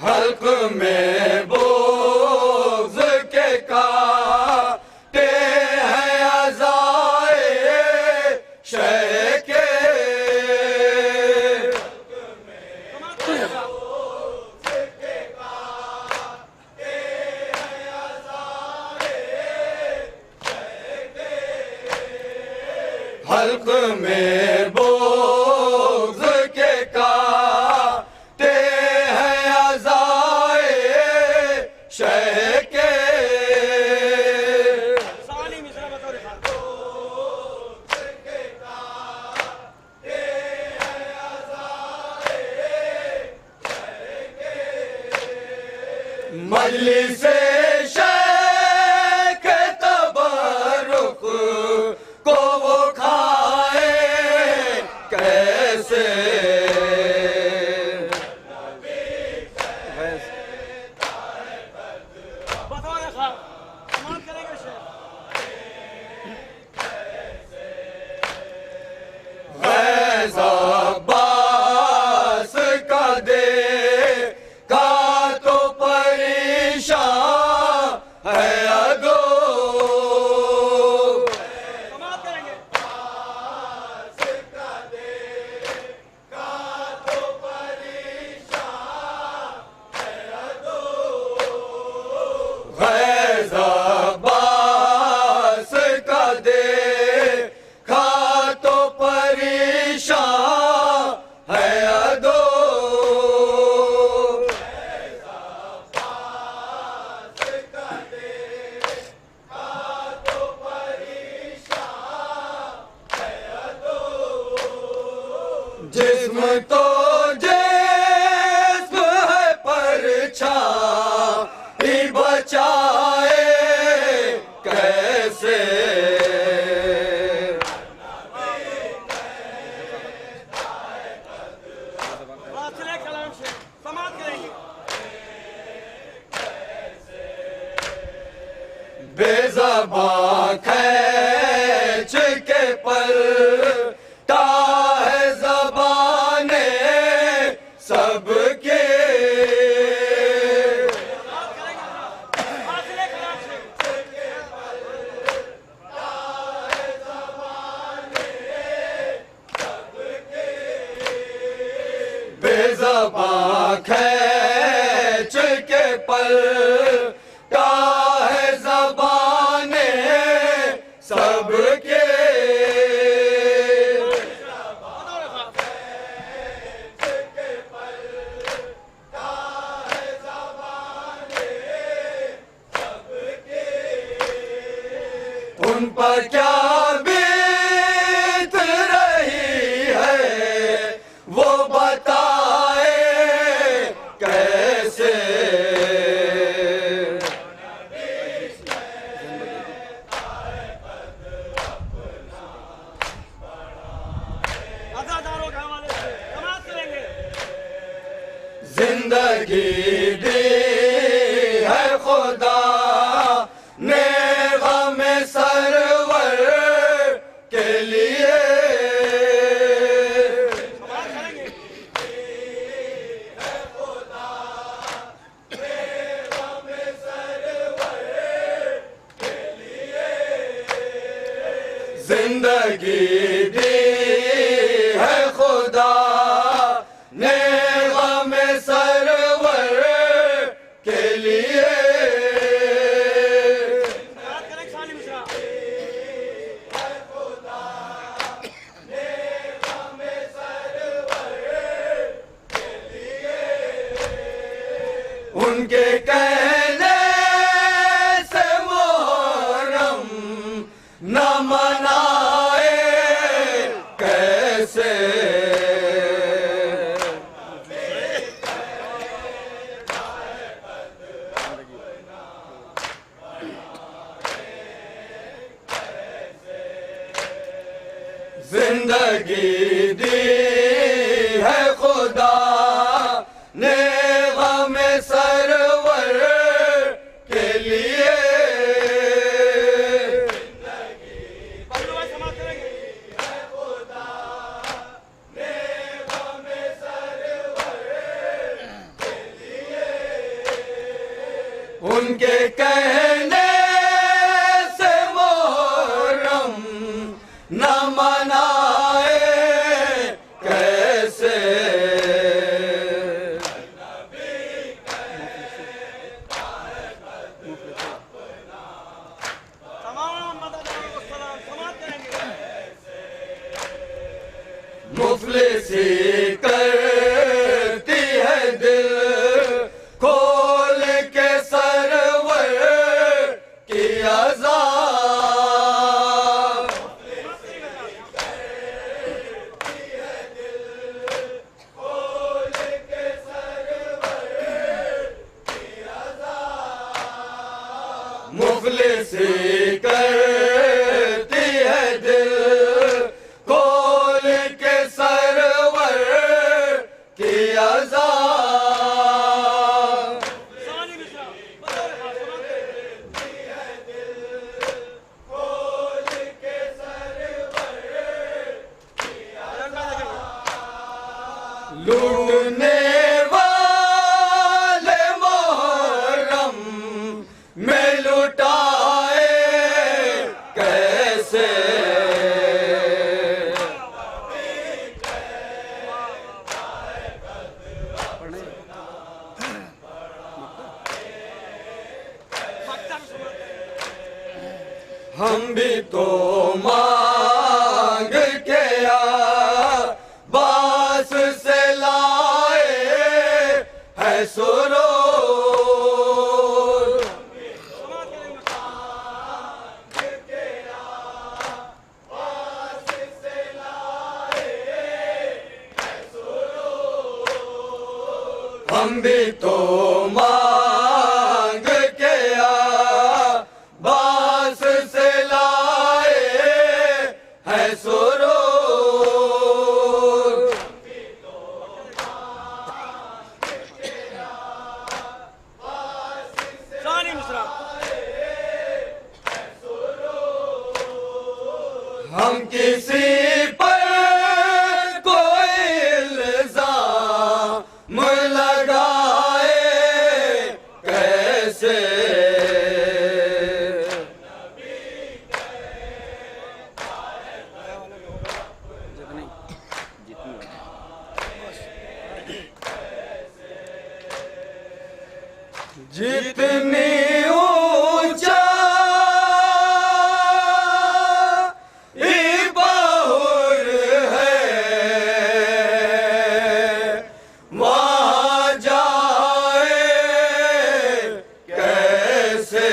हल्क में बोझ के काटे हैं अज़ाए शह के। हल्क में बोझ के काटे हैं अज़ाए शह के। मजलिस-ए शेख तबरुक को वो खाए कैसे। फैज़ अब्बास का दे का तो परेशान है अदो। फैज़ अब्बास का दे खा तो परेशान है अदो। जिस्म तो जिस्म है परछाई बचाए कैसे। बेज़बां खैच के पलटा है ज़बाने सबके। बेज़बां खैच के पलटा है ज़बाने सबके। उन पर क्या बीत रही है वो बताए कैसे। जिंदगी दी है खुदा ने गम सरवर के लिए। जिंदगी दी है खुदा ने गम उनके कहने से मोहर्रम न मनाए कैसे। जिंदगी दी है खुदा ने गम सरवर के लिए। उनके कहने से मोहर्रम न मनाए कैसे। मुफलिसी करती है दिल खोल के सरवर की अज़ा। मुफलिसी करती है दिल खोल के सरवर की अज़ा। लूटने वाले मोहर्रम में लुटाए कैसे। हम भी तो मांग के बास से लाए है सुरूर। हम भी तो मांग के बास से लाए है सुरूर। हम किसी पर कोई इल्जाम लगाए कैसे। जितनी ऊंचा बाहुर है वहाँ जाए कैसे।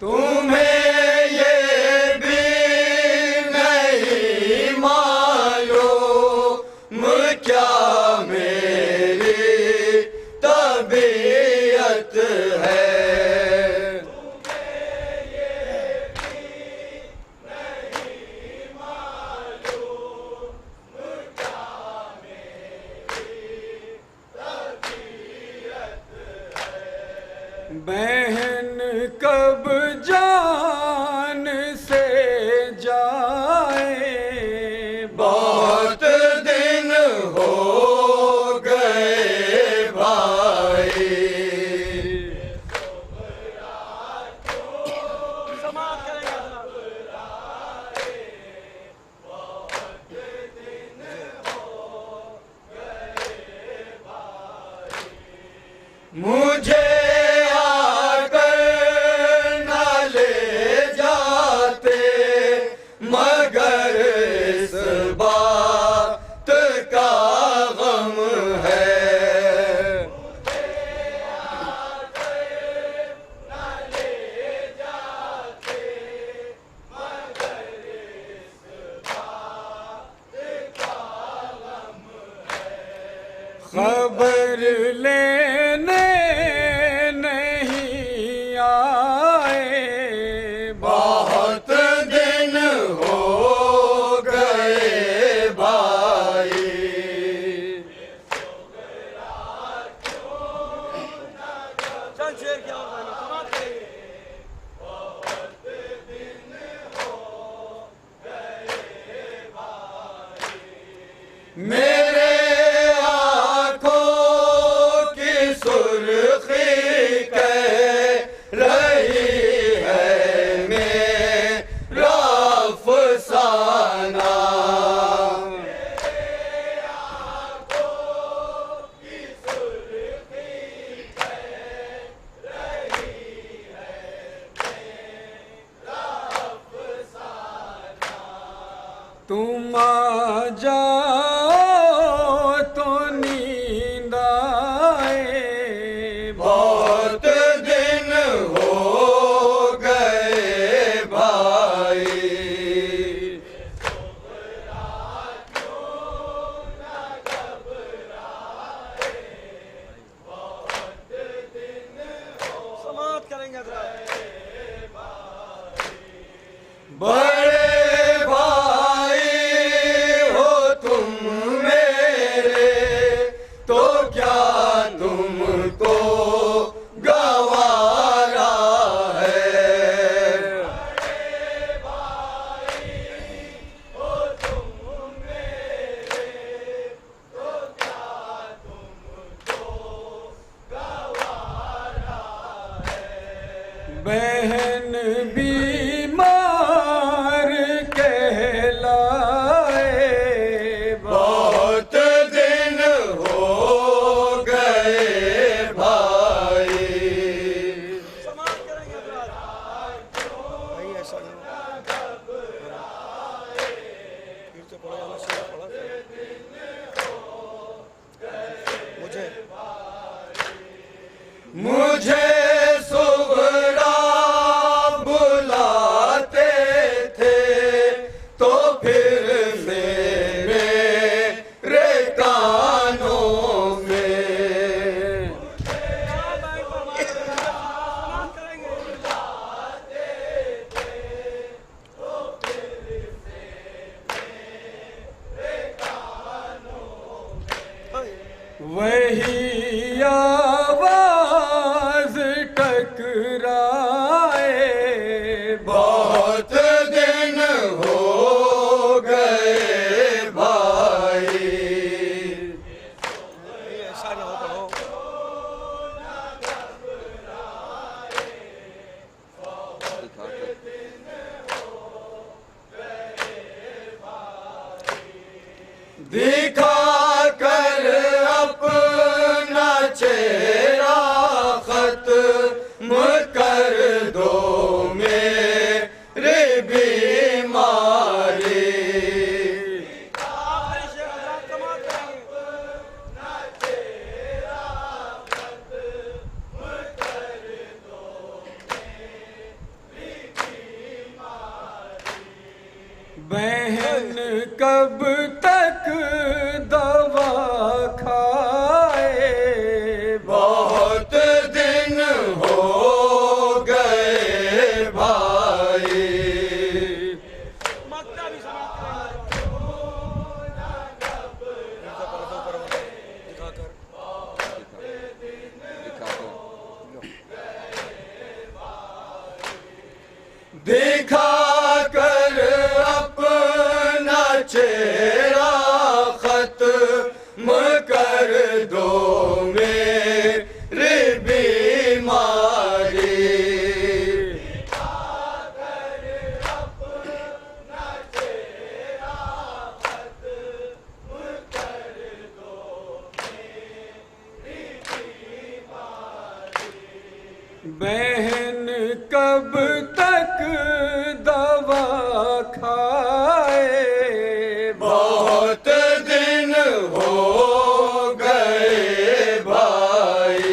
तुम्हें ये भी नहीं मालूम क्या मेरी तबीयत है। बहन कब जान से जाए, बहुत दिन हो गए भाई। मुझे मगर इस बात का गम है। खबर लेने नहीं आए, बहुत दिन हो गए भाई। मेरे आँखों की सुर्खी कह रही है मेरा अफसाना। तुम आ जाओ तो नींद आए, बहुत दिन हो गए भाई। समाप्त करेंगे। बड़े भाई हो तुम मेरे, तो क्या तुमको गवारा है। बहन बीमार कहलाए, बहुत दिन हो गए भाई। मुझे सुगरा बुलाते थे, तो फिर मेरे कानों में वही आवाज बहन कब तक दवा खाए, बहुत दिन हो गए भाई। दिखा कर अपना चेहरा खत्म कर दो मेरी बीमारी। बहन कब तक दवा खाए, बहुत दिन हो गए भाई।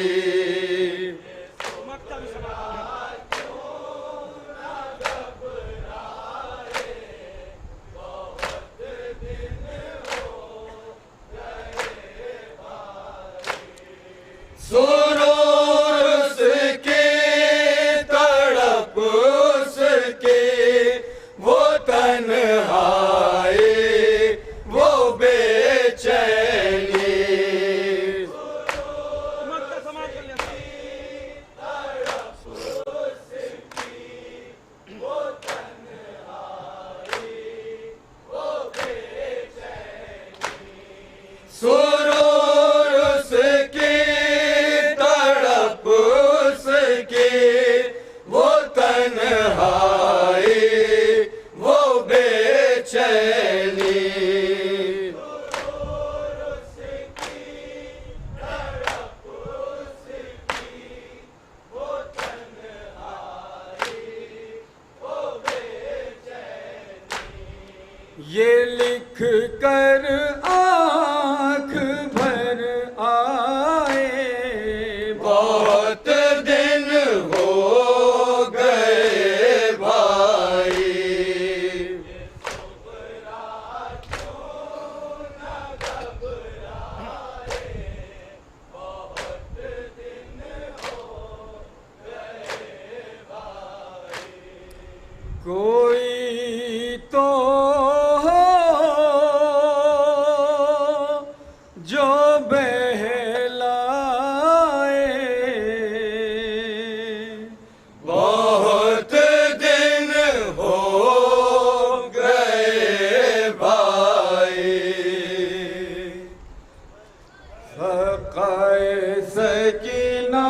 सुरूर उसकी तड़प उसकी वो तन्हाई वो बेचैनी। सुरूर उसकी तड़प उसकी वो तन्हाई वो बेचैनी। ये लिख कर आँख भर आए, बहुत दिन हो गए भाई। कोई तो हो जो बहलाए, बहुत दिन हो गए भाई। सकाए सकीना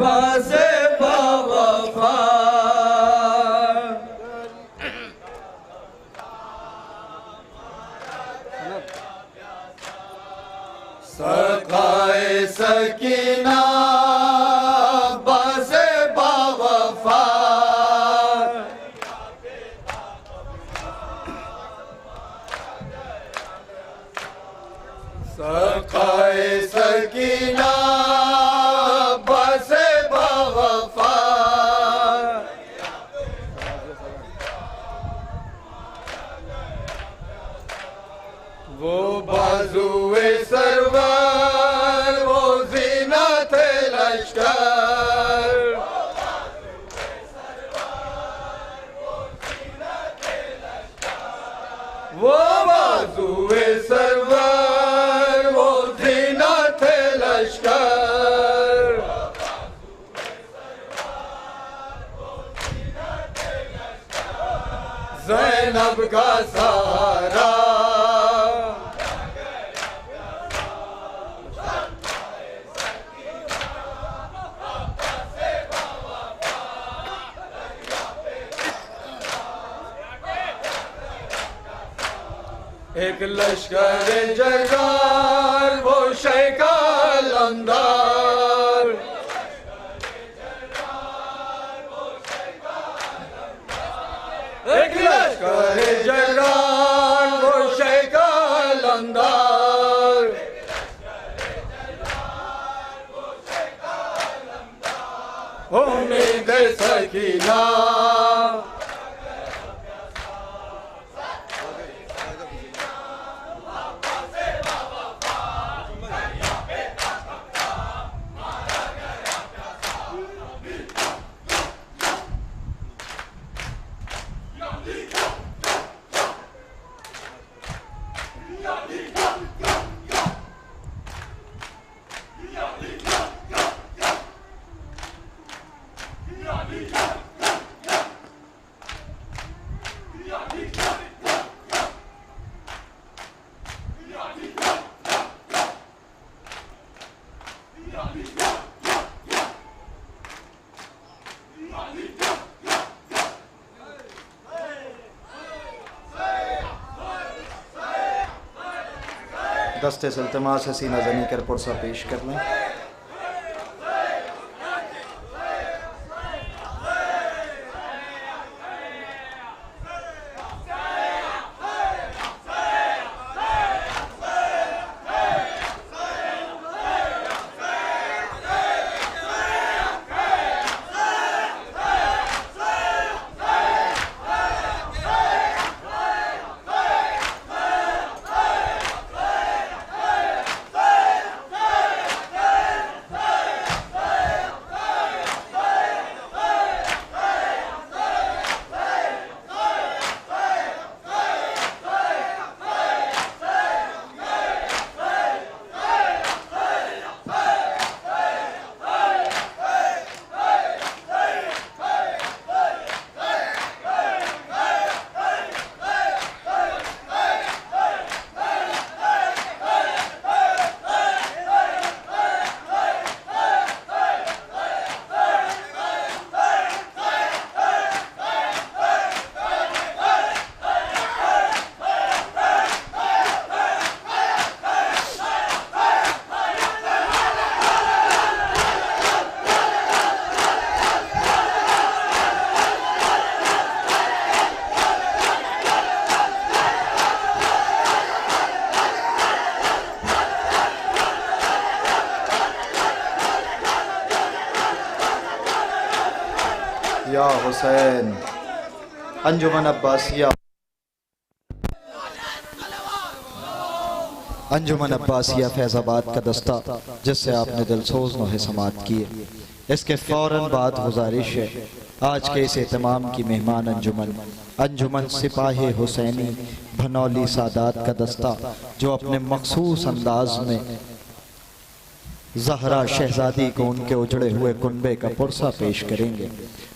बासे बावफा, सकाए सकीना बासे बावफा। सकाए सकीना बासे बावफा। वो बाजुए सरवर वो ज़ीनत लश्कर, वो बाजुए सरवर वो ज़ीनत लश्कर। ज़ैनब का सहारा एक लश्कर जगार वो शेखा लंदार, एक लश्कर जगार वो शेखा लंदार। उम्मीद सकीना दस्ते से इल्तिमास है सीना ज़नी कर पुरसा पेश कर लें। या हुसैन। अंजुमन अब्बासिया फैज़ाबाद का दस्ता जिससे आपने दिलसोज नोहे समात किए, इसके फ़ौरन बाद गुजारिश है आज के इस एहतमाम की मेहमान अंजुमन सिपाही हुसैनी भनौली सादात का दस्ता जो अपने मखसूस अंदाज में ज़हरा शहजादी को उनके उजड़े हुए कुनबे का पुरसा पेश करेंगे।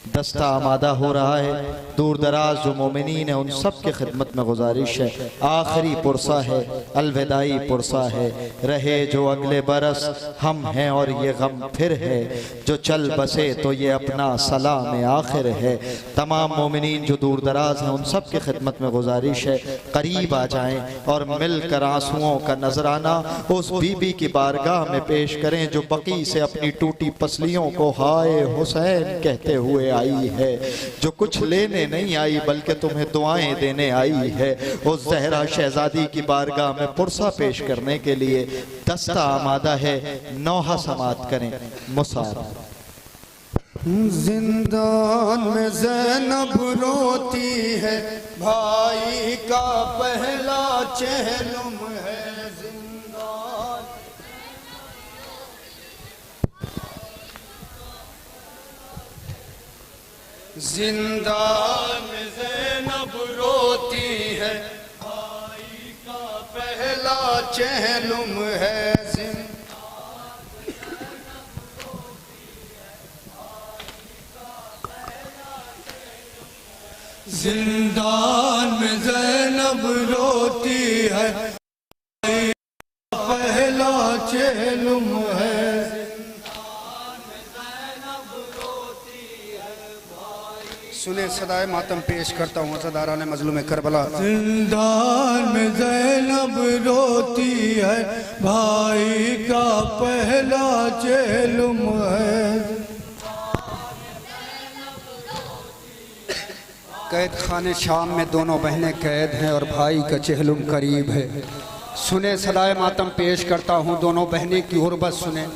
दस्ता आमादा हो रहा है। दूर दराज जो मोमिनीन है उन सब के खिदमत में गुजारिश है, आखिरी पुरसा है, अलविदाई पुरसा है। रहे जो अगले बरस हम हैं और ये गम फिर है, जो चल बसे तो ये अपना सलाम आखिर है। तमाम मोमिनीन जो दूर दराज हैं उन सब के खिदमत में गुजारिश है करीब आ जाएं और मिलकर आंसुओं का नजराना उस बीबी की बारगाह में पेश करें जो बकी से अपनी टूटी पसलियों को हाय हुसैन कहते हुए आई है, जो कुछ लेने नहीं आई बल्कि तुम्हें दुआएं देने आई है। उस ज़हरा शहजादी की बारगाह में पुरसा पेश करने के लिए दस्ता आमादा है। नौहा समात करें मुसार। जिंदान में ज़ैनब रोती है, भाई का पहला चहलुम है। जिंदान में ज़ैनब रोती है, भाई का पहला चहलुम है। जिंदान में ज़ैनब रोती है, भाई का पहला चहलुम है। सुने सदाए मातम पेश करता हूँ सदारान मजलूम करबला। जिंदान में ज़ैनब रोती है, भाई का पहला चहलुम है। कैद खाने शाम में दोनों बहनें कैद हैं और भाई का चहलुम करीब है। सुने सदाए मातम पेश करता हूँ दोनों बहनें की गुर्बत सुने।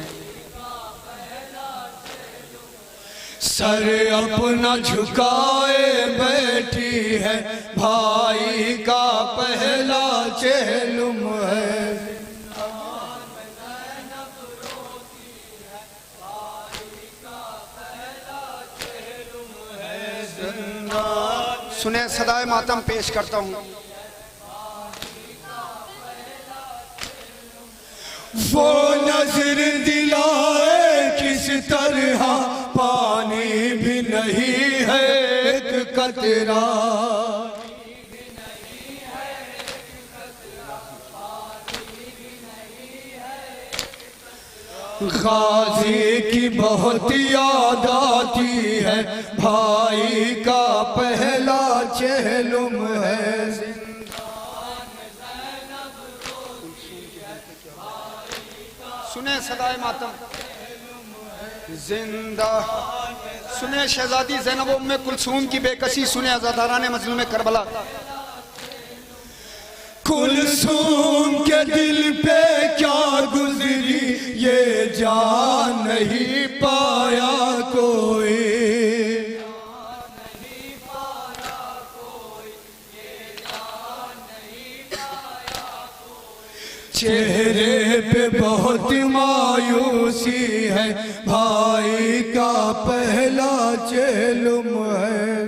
सर अपना झुकाए बैठी है, भाई का पहला चहलुम है। सुने सदाए मातम पेश करता हूँ। वो नजर दिलाए किस तरह, पानी भी नहीं है एक कतरा। गाजी की बहुत याद आती है, भाई का पहला चेहलुम है। सुने सदाए मातम जिंदा, सुने शहजादी ज़ैनब उम्मे कुलसूम की बेकसी, सुने अज़ादाराने मज़लूम करबला। कुलसूम के दिल पे क्या गुजरी ये जान नहीं पाया कोई, चेहरे पे बहुत मायूसी है, भाई का पहला चेलुम है।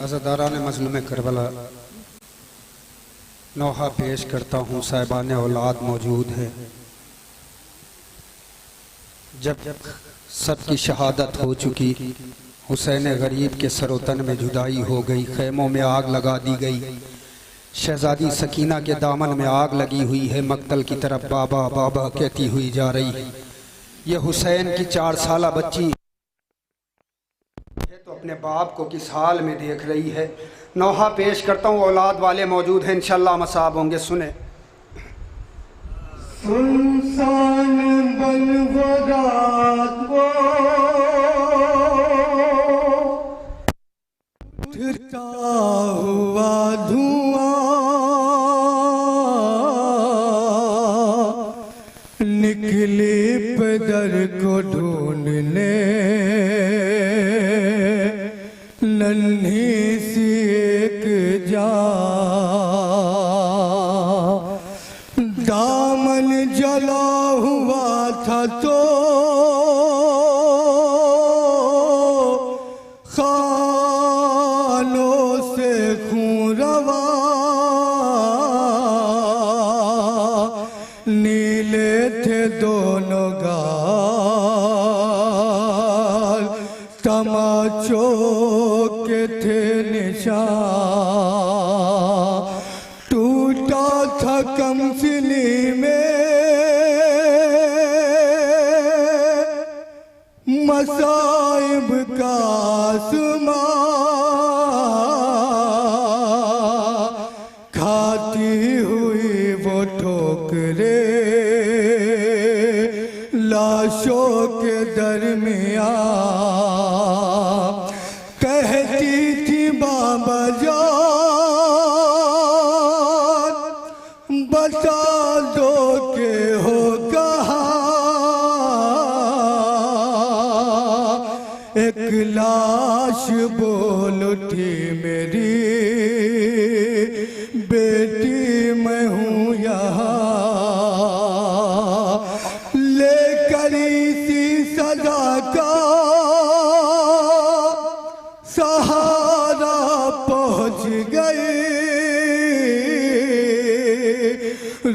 अज़ादारान मज़लूम करबला, नौहा पेश करता हूँ। साहिबान औलाद मौजूद है। जब सबकी शहादत हो चुकी, हुसैन गरीब के सरोतन में जुदाई हो गई, खैमों में आग लगा दी गई, शहजादी सकीना के दामन में आग लगी हुई है, मक्तल की तरफ बाबा बाबा कहती हुई जा रही है। ये हुसैन की 4 साला बच्ची तो अपने बाप को किस हाल में देख रही है। नौहा पेश करता हूँ। औलाद वाले मौजूद हैं, इंशाल्लाह मसाब होंगे। सुने। सुनसान बन वो रात वो उठता हुआ धुआं, निकली पदर को ढूंढने नन्ही सी एक जा, दामन जला हुआ था तो खानों से खून रवा, नीले थे दोनों गाल, तमाचों के थे निशान, टूटा था कमसिनी में मसाइब का आसमां, खाती हुई वो ठोकरे लाशों के दरमियान, कहती थी बाबा जान बता दो के हो कहाँ, एक लाश बोल उठी मेरी बेटी मैं हूँ यहाँ, लेकर इसी सजा का सहारा पहुँच गई,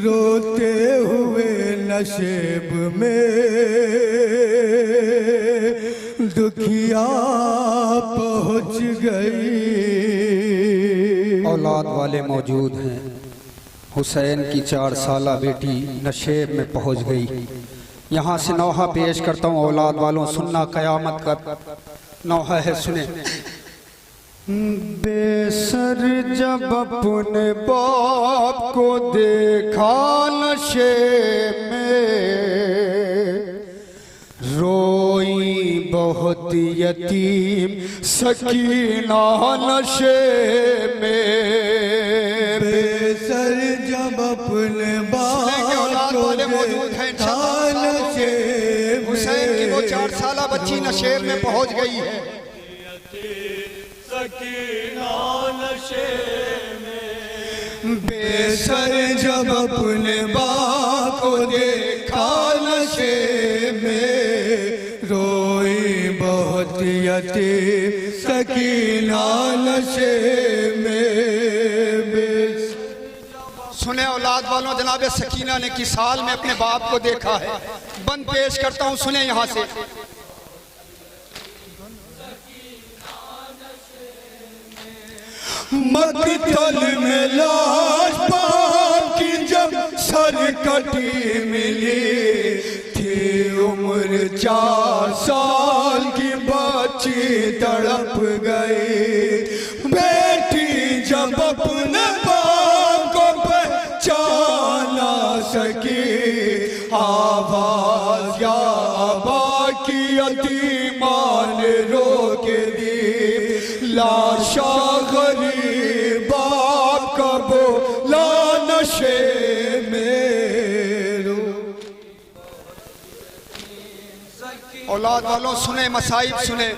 रोते हुए नशेब में दुखिया पहुँच गई। औलाद वाले मौजूद हैं। हुसैन की 4 साला बेटी नशेब में पहुँच गई। यहाँ से नौहा पेश करता हूँ। औलाद वालों सुनना कयामत का नौहा है, सुने। बेसर जब अपने बाप को देखा नशे में, रोई बहुत यतीम सकीना नशे में, बेसर जब अपने बाप को देखा नशे में, हुसैन की वो 4 साला बच्ची नशेब में पहुँच गई है। सकीना नशे में, बेसर जब अपने बाप को देखा नशे में, रोई बहुत यती सकीना नशे में बेस। सुने औलाद वालों, जनाब सकीना ने किस साल में अपने बाप को देखा है। बंद पेश करता हूँ, सुने यहाँ से। मकतल में लाश बाप की जब सर कटी मिली थी, उम्र 4 साल की बच्ची तड़प गई। बेटी जब अपने बाप को पहचाना सकी, आवाज या अबा की यतीमा ने रोक दी। लाशा गरीब बाप का बोला नशे में रो। औलाद वालों सुने, मसाइब सुने।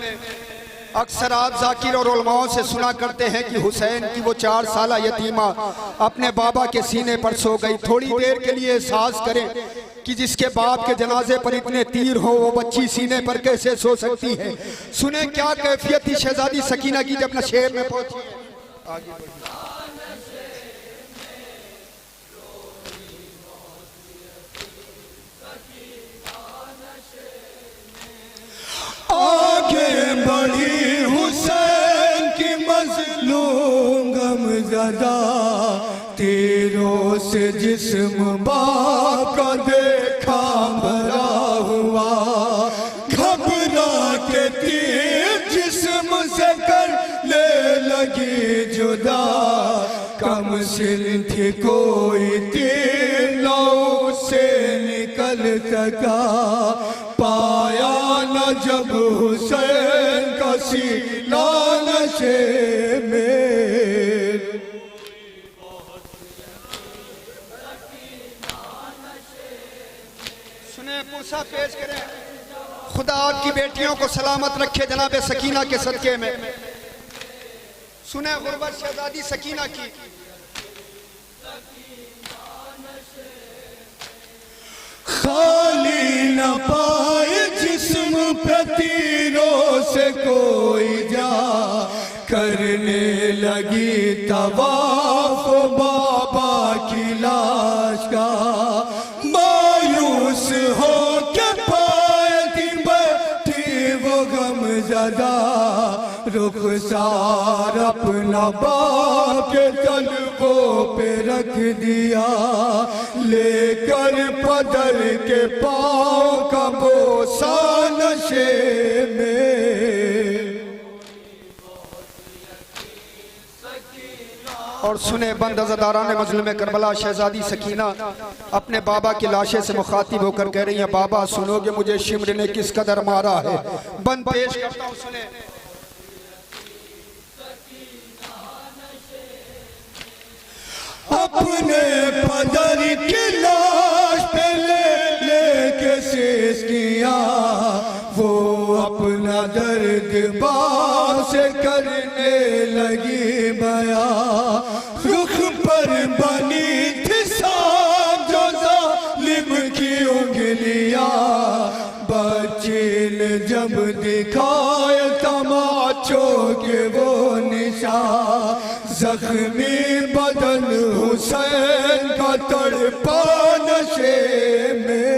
अक्सर आप जाकिर और उलमाओं से सुना करते हैं कि हुसैन की वो 4 साला यतीमा अपने बाबा के सीने पर सो गई। थोड़ी देर के लिए एहसास करें कि जिसके बाप के जनाजे पर इतने तीर हो, वो बच्ची सीने पर कैसे सो सकती है। सुने क्या कैफियत थी शहजादी सकीना की जब नशेब में पहुंची। आगे बढ़ी हुसैन की मजलूम गमज़दा, तीरों से जिस्म बाप का देखा भरा हुआ। घबरा के तीर जिस्म से कर ले लगी जुदा, कम सिल थी कोई तीर नौ से निकल सका। पाया न जब हुसैन का सीना नशे में। सुने पूसा पेश करें। खुदा आपकी बेटियों को सलामत रखे जनाब सकीना के सदके में। सुने गुरबत शहजादी सकीना की। खाली न पाए जिस्म पे तीरों से कोई जा, करने लगी तवाफ बाबा की लाश का। मायूस हो के पाए थी बैठी वो गमज़दा, रुखसार अपना बाप के तलवों पे रख दिया। लेकर पदर के पाँव का बोसा नशे में। और सुने बंद अज़ादारान मज़लूम करबला शहजादी सकीना अपने बाबा की लाशे से मुखातिब होकर कह रही है, बाबा सुनोगे मुझे शिमर ने किस कदर मारा है। बंद पेश करता हूँ, सुने। अपने पदर की लाश पे लेके शेष किया, वो अपना दर्द बाप से करने लगी बया। रुख पर बनी थी सांप जो जालिम की उंगलियां, बच्चे ने जब दिखाए तमाचों के वो निशान। जख्मी बदन हुसैन का तड़पा नशे में।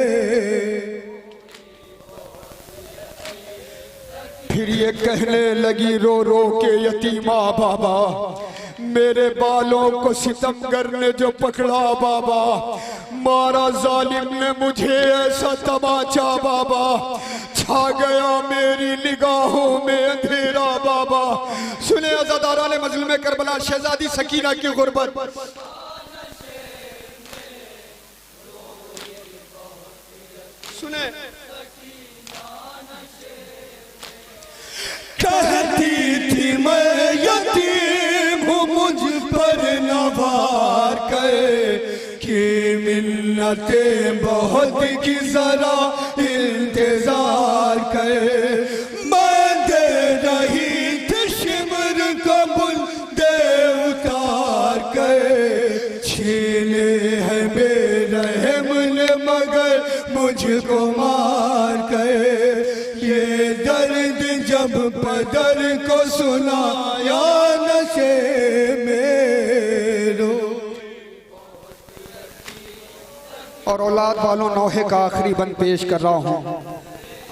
फिर ये कहने लगी रो रो के यतीमा, बाबा मेरे बालों को सितमगर ने जो पकड़ा बाबा, मारा जालिम ने मुझे ऐसा तमाचा बाबा, छा गया मेरी निगाहों में अंधेरा बाबा। सुने अज़ादारान मज़लूम करबला शहजादी सकीना की गुरबत। सुने कहती थी मैं यतीम हूँ, मुझ पर नवार कर कि मिन्नतें बहुत की जरा इंतजार कर। मैं दे रही थी शिमर कबूल दे उतार कर, छीने है बेरहम ने मगर मुझको मार कर। ये दर्द जब बदर को सुनाया नशे मेरो। और औलाद वालों, नौहे का आखिरी बंद पेश कर रहा हूँ।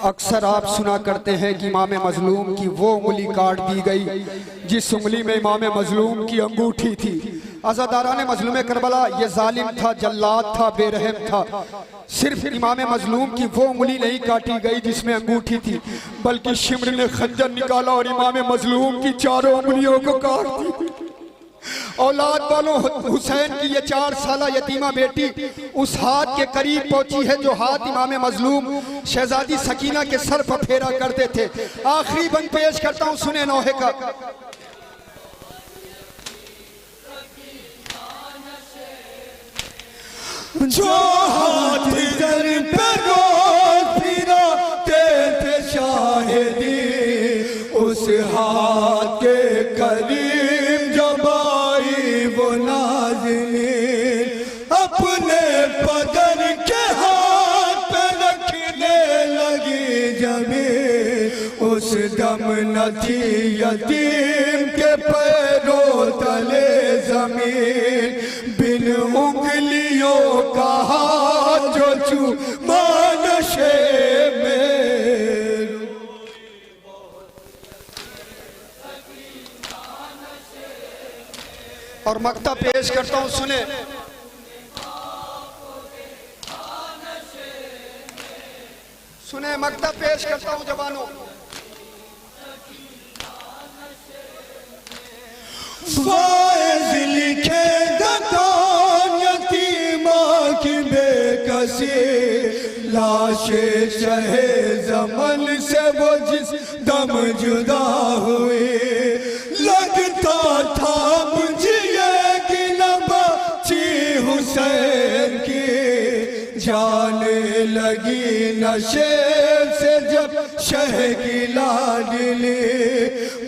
अक्सर आप सुना करते हैं कि इमाम मजलूम की वो उंगली काट दी गई जिस उंगली में इमाम मजलूम की अंगूठी थी। अज़ादारान मजलूम करबला ये जालिम था, जल्लाद था, बेरहम था। सिर्फ इमाम मजलूम की वो उंगली नहीं काटी गई जिसमें अंगूठी थी, बल्कि शिमर ने खंजर निकाला और इमाम मजलूम की चारों उंगलियों को काट दी। औलाद वालों, हुसैन की ये 4 साला यतीमा बेटी उस हाथ के करीब पहुंची है जो हाथ इमाम मजलूम शहजादी सकीना के सर पर फेरा करते थे। आखिरी बंद पेश करता हूं, सुने नौहे का। जो हाथ दर पे रोज फिराते थे शाहिदी, उस हाथ के करीब जब आई वो नाज़नीन, अपने बदन के हाथ पे रखने लगी जमीन। उस दम न थी यतीम के पैरों तले जमीन, बिन उंगलियों का हाथ जो चूमा नशे में। और मक्ता पेश करता हूं, सुने। सुने, मक्ता पेश करता हूं जवानों। फायज लिखे दकान यतीमा की बेकसी, लाशे शहे जमन से वो जिस दम जुदा हुई, लगता था मुझे कि न बची हुसैन की, जाने लगी नशे से जब शह की लाडली,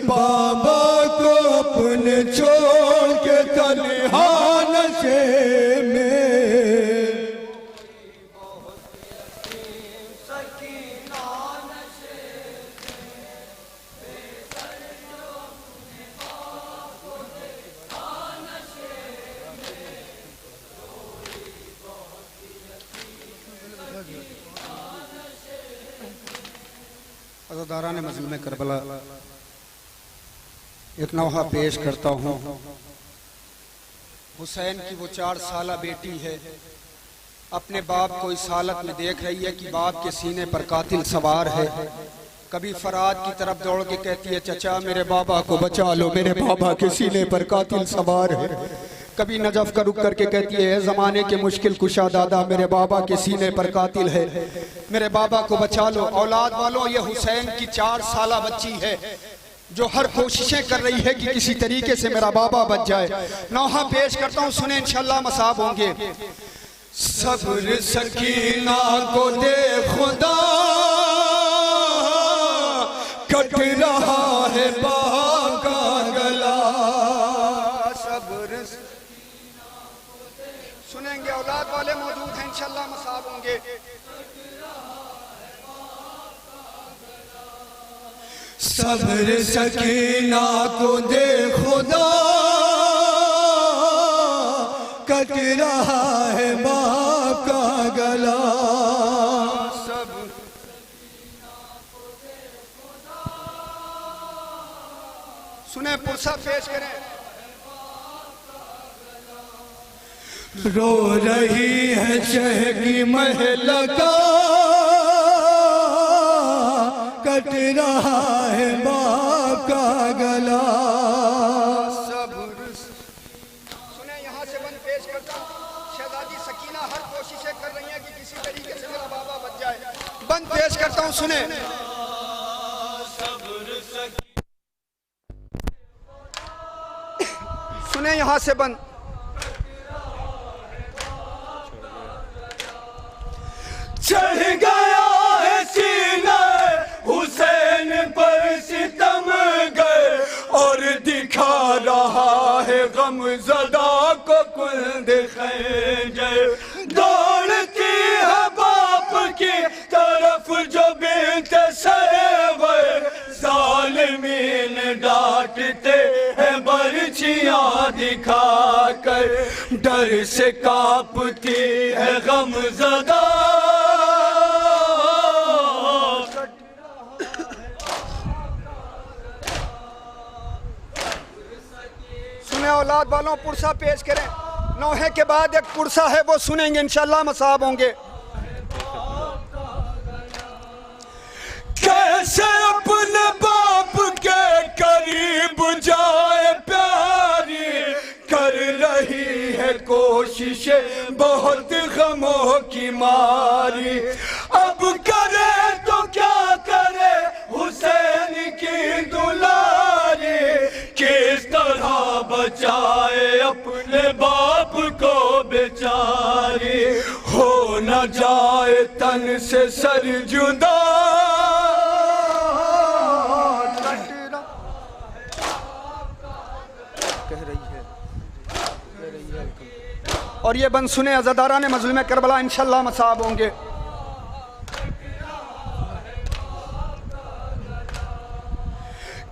बाबा को अपने छोड़ के तन्हा नशे में। अज़ादारान मज़लूम करबला, एक नौहा पेश करता हूँ। हुसैन की वो 4 साला बेटी है, अपने बाप को इस हालत में देख रही है कि बाप के सीने पर कातिल सवार है। कभी फराद की तरफ दौड़ के कहती है, चचा मेरे बाबा को बचा लो, मेरे बाबा के सीने पर कातिल सवार है। कभी नजफ का रुक करके कहती है, ज़माने के मुश्किल कुशा दादा, मेरे बाबा के सीने पर कातिल है, मेरे बाबा को बचा लो। औलाद वालों, ये हुसैन की 4 साला बच्ची है जो हर कोशिशें कर रही है कि किसी तरीके से मेरा बाबा बच जाए। नौहा पेश करता हूँ, सुने, इंशाल्लाह मसाब होंगे। सब्र सकीना को दे खुदा, कट रहा है बाप का गला। सब्र सुनेंगे, औलाद वाले मौजूद हैं, इंशाल्लाह मसाब होंगे। सब्र सकीना को दे खुदा, कट रहा है बाप का गला। सुने, पुरसा पेश करें। रो रही है शह की महल का, कट रहा है बाप का गला। सुने, यहाँ से बंद पेश करता हूँ। शहजादी सकीना हर कोशिशें कर रही हैं कि किसी तरीके से मेरा बाबा बच जाए। बंद पेश करता हूँ, सुने। सुने, यहाँ से बंद। चढ़ गया है सीना हुसैन पर सितम गए, और दिखा रहा है गमज़दा को कुल्द खंजर। दौड़ती है बाप की तरफ जो बिन्त सरवर, जालिम जालिमीन डांटते हैं बर्छियां दिखाकर, डर से कांपती है गमज़दा। सुने औलाद वालों, पुरसा पेश करें। नौहे के बाद एक पुरसा है, वो सुनेंगे इंशाल्लाह, मसाब होंगे। कैसे अपने बाप के करीब जाए प्यारी, कर रही है कोशिशें बहुत गमों की मारी। अब करे तो क्या करे हुसैन की दुलारी, किस तरह बचाए अपने बाप को बेचारी। हो न जाए तन से सर जुदा, और ये बंद सुने अज़ादारा ने मज़लूम करबला, इंशाल्लाह मसाब होंगे।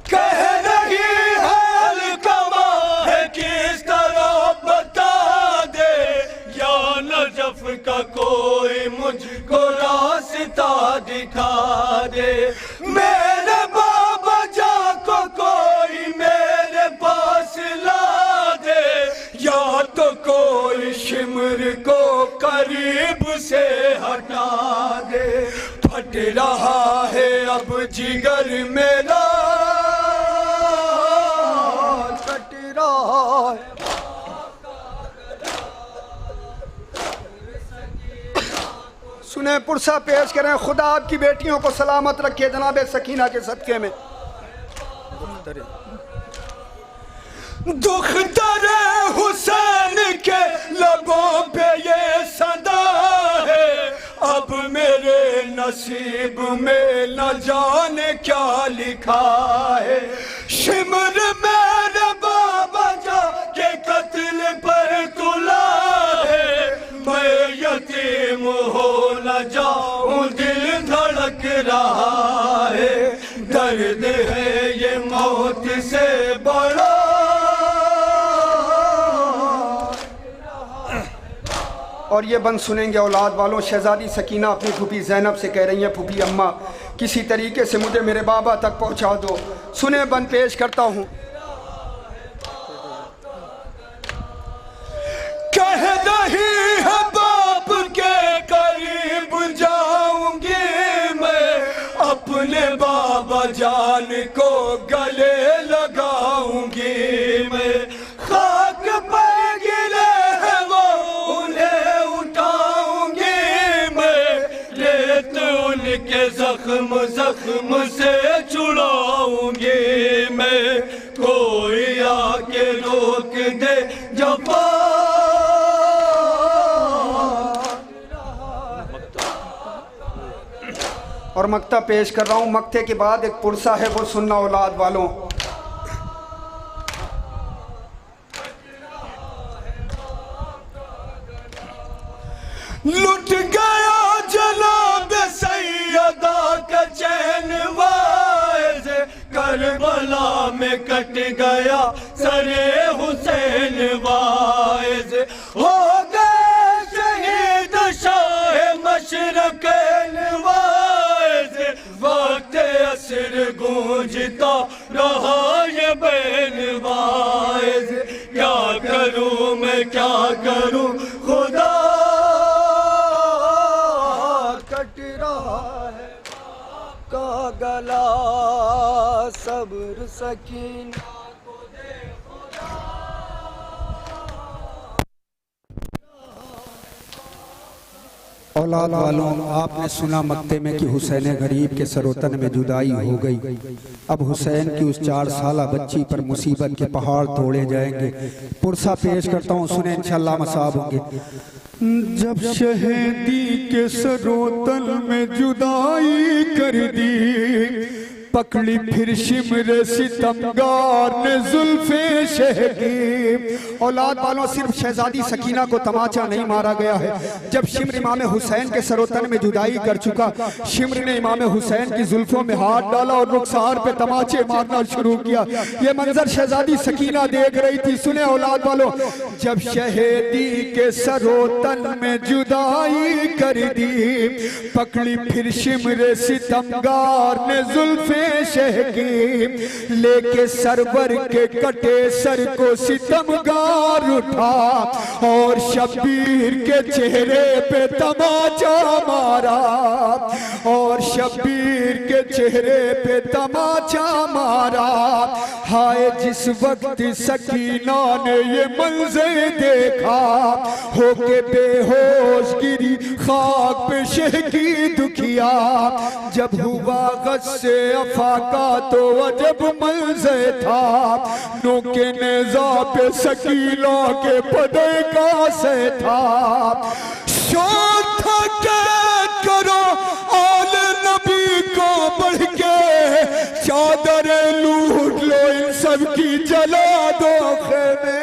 कह रही है अलकमा है किस तरह बता दे, या नजफ का कोई मुझको रास्ता दिखा दे। मेरे बाबा जा को कोई मेरे पास ला दे, या तो कोई शिमर को करीब से हटा दे। फट रहा है अब जिगर मेरा, कट रहा है। सुने पुरसा पेश करें। खुदा आपकी बेटियों को सलामत रखे जनाब सकीना के सदके में। दुख दरे हुसैन के लबों पे ये सदा है, अब मेरे नसीब में न जाने क्या लिखा है। शिमर मेरे बाबा जा के कत्ल पर तुला है, मैं यतीम हो न जाऊं दिल धड़क रहा है। दर्द है ये मौत से बड़ा, और ये बंद सुनेंगे औलाद वालों। शहजादी सकीना अपनी फूफी ज़ैनब से कह रही हैं, फूफी अम्मा किसी तरीके से मुझे मेरे बाबा तक पहुंचा दो। सुने बंद पेश करता हूँ। कह रही है बाप के करीब जाऊंगी मैं, अपने बाबा जान को गले लगाऊंगी मैं। खाक पर गिरे हैं वो उन्हें उठाऊंगी मैं, रेत उनके जख्म जख्म से छुड़ाऊंगी मैं। कोई आके रोक दे जफा, और मक्ता पेश कर रहा हूँ। मक्ते के बाद एक पुरसा है, वो सुनना औलाद वालों। लुट गया जनाब सैयदा का चैन वाइज़, करबला में कट गया सरे हुसैन वाइज़। हो गए शहीद शाह मशरक़ैन वाइज़, वक्त असर गूंजता रहा ये बैन वाइज़। क्या करूं मैं क्या करूं खुदा, कट रहा है का गला सब्र सकीना। औलाद वालों, आपने सुना मक्ते में कि हुसैन गरीब के सरोतन में जुदाई हो गई। अब हुसैन की उस 4 साला बच्ची पर मुसीबत के पहाड़ तोड़े जाएंगे। पुरसा पेश करता हूँ, सुने इंशाल्लाह मसाब होंगे। जब शहीदी के सरोतन में जुदाई कर दी, पकड़ी फिर शिमरे सितमगार ने जुल्फे शहकी। औलाद वालों, सिर्फ शहजादी सकीना को तमाचा नहीं मारा गया है। जब शिम्र इमाम हुसैन के सरोतन में जुदाई कर चुका, शिम्र ने इमाम हुसैन की जुल्फों में हाथ डाला और रुखसार पे तमाचे मारना शुरू किया। ये मंजर शहजादी सकीना देख रही थी। सुने औलाद वालों, जब शहीदी के सरोतन में जुदाई कर दी, पकड़ी फिर शिमरे सितमगार ने जुल्फे शहकी। लेके सरवर के कटे सर को सितमगार उठा और शब्बीर के चेहरे पे तमाचा मारा, और शब्बीर के चेहरे पे तमाचा मारा। हाय जिस वक्त सकीना ने ये मंजर देखा, होके बेहोश गिरी खाक पे शहकी दुखिया। जब हुआ गस्से अफाका तो अजब मंजर था, नोके नेज़ा पे सकीना के पदे का से था। शोर था कैद करो आल नबी को बढ़ के, चादरें लूट लो इन सब की जला दो खेमे,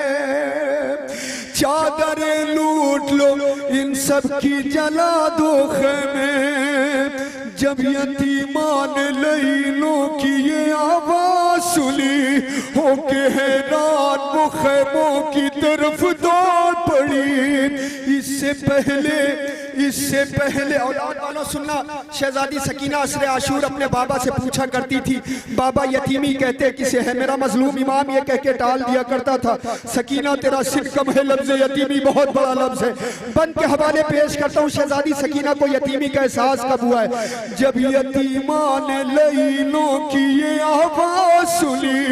चादरें लूट लो इन सब की जला दो खेमे। जब यतीमान लईलों की ये आवाज सुनी, होके हैरान वो खैमों की तरफ दौड़ पड़ी। इससे पहले औलाद वालों सुनना, शहजादी सकीना असरे आशूर अपने बाबा से पूछा करती थी, बाबा यतीमी कहते किसे है? मेरा मजलूम इमाम ये कह के टाल दिया करता था, सकीना तेरा सिर कम है, लफ्ज यतीमी बहुत बड़ा लफ्ज है। बन के हवाले पेश करता हूँ, शहजादी सकीना को यतीमी का एहसास कब हुआ है? जब यतीमा ने लईलों की ये आवाज सुनी,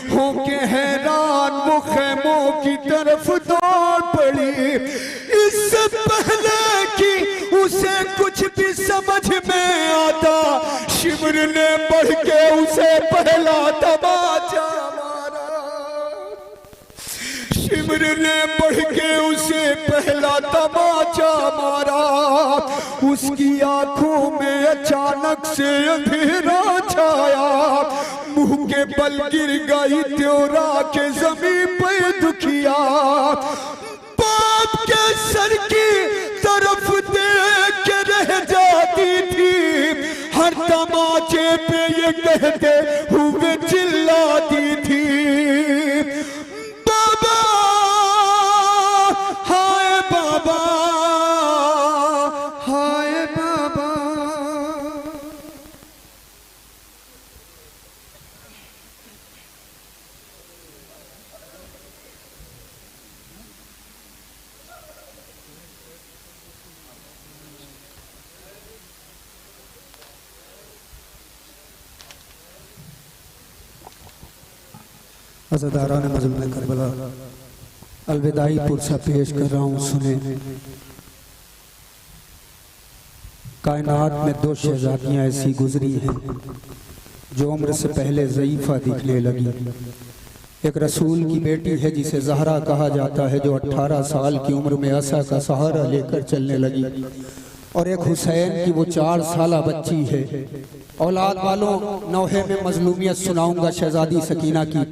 होके हैरान वो खैमों की तरफ दौड़ पड़ी। इससे पहले कि उसे कुछ भी समझ में आता, शिमर ने बढ़ के उसे पहला तमाचा मारा। शिमर ने बढ़ के उसे पहला तमाचा मारा। उसकी आंखों में अचानक से अंधेरा छाया, मुंह के बल गिर गई त्योरा के जमीन पे दुखिया। बाप के सर की तरफ देख के रह जाती थी, हर तमाचे पे ये कहते हुए चिल्लाती थी, बाबा हाय बाबा हाय बाबा। अज़ादारान मज़लूम करबला अलविदाई पुरसा पेश कर रहा हूँ, सुने। कायनात में दो शहजादियाँ ऐसी गुजरी हैं जो उम्र से पहले ज़ईफ़ा दिखने लगी। एक रसूल की बेटी है जिसे ज़हरा कहा जाता है, जो 18 साल की उम्र में असा का सहारा लेकर चलने लगी, और एक हुसैन की वो 4 साला बच्ची है। औलाद वालों, नौहे में मजलूमियत सुनाऊंगा शहजादी सकीना की।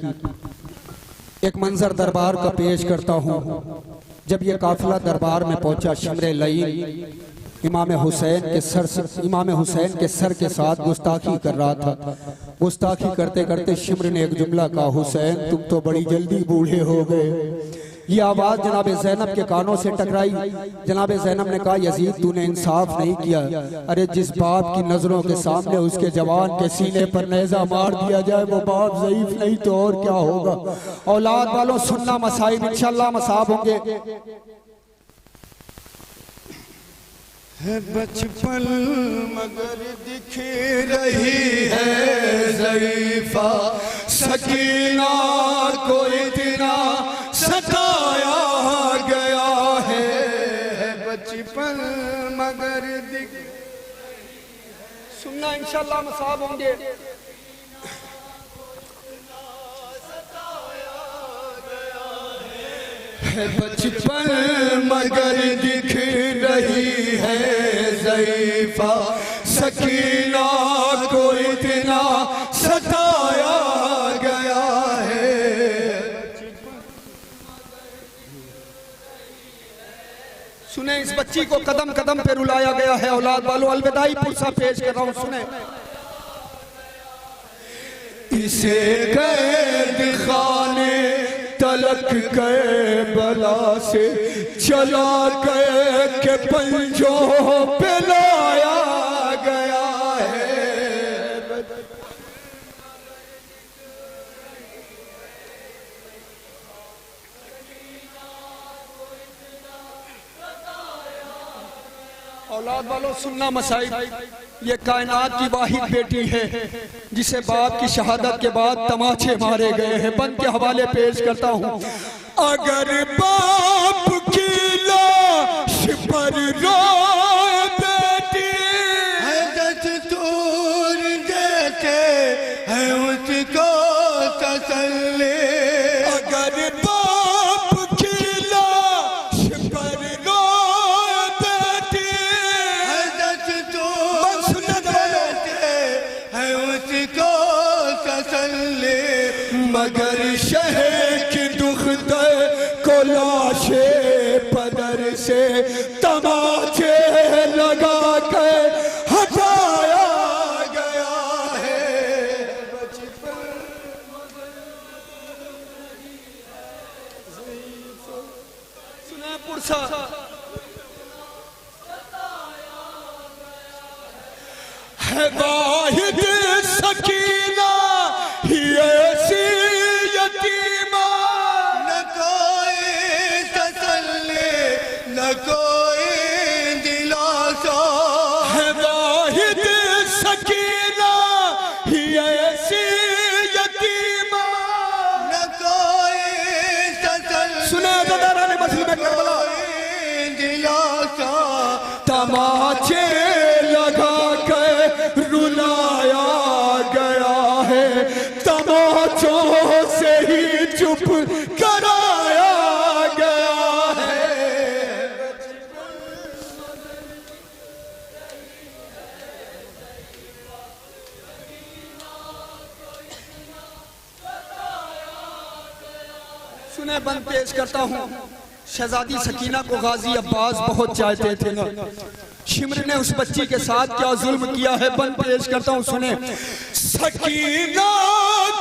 एक मंजर दरबार का पेश करता हूँ। जब ये काफिला दरबार में पहुंचा, शिमरे लईन इमाम हुसैन के सर के साथ गुस्ताखी कर रहा था। गुस्ताखी करते करते शिमर ने एक जुमला कहा, हुसैन तुम तो बड़ी जल्दी बूढ़े हो गए। ये आवाज जनाब ज़ैनब के कानों से टकराई। जनाब ज़ैनब ने कहा, यजीद तूने इंसाफ नहीं किया। अरे जिस बाप की नजरों के सामने उसके जवान के सीने पर नेज़ा मार दिया जाए, वो बाप ज़ईफ नहीं तो और क्या होगा। औलाद वालों सुनना, मसाइब इंशाअल्लाह मसाब होंगे। है बचपन मगर दिख रही है ज़ईफ़ा, सकीना को इतना सताया गया है। बचपन मगर दिख, सुनना इंशाअल्लाह मसाब होंगे। है बचपन मगर दिख रही है ज़ईफ़ा, सकीना को इतना सुने, इस बच्ची को कदम कदम पे रुलाया गया है। औलाद वालों, अलविदाई पुरसा पेश कर रहा हूँ, सुने। इसे कैद खाने तलक गए बला से चला गए के पंजों पे लाया गया है। औलाद वालों, सुनना मसाइब, ये कायनात की वाहिद बेटी है जिसे बाप की शहादत के बाद तमाचे मारे गए हैं। बंद के हवाले पेश करता हूँ। अगर बाप की लाश पर रोए बेटी है, दस्तूर देते हैं उसको तसल्ली। अगर बाप की लाश पर रोए बेटी है, दस्तूर देते हैं उसको तसल्ली। मगर शहर की दुखते को लाशे पदर से तमाचे लगा के हटाया गया है। सुना पुरसा है वाहिद सकीना ही ऐसी यतीमा, न कोई तसल्ली न कोई दिलासा। है वाहिद सकीना ही ऐसी यतीमा, न कोई तसल्ली। सुने ज़दारा ने मसले में करबला दिलासा। तमाचे लगा के रुलाया गया है, तमाचों से ही चुप कराया गया है। सुने, बंद पेश करता हूँ। शहजादी सकीना को गाजी अब्बास बहुत चाहते थे ना। शिमर ने उस बच्ची के साथ क्या जुल्म किया है, बंद पेश करता हूँ, सुने। सकीना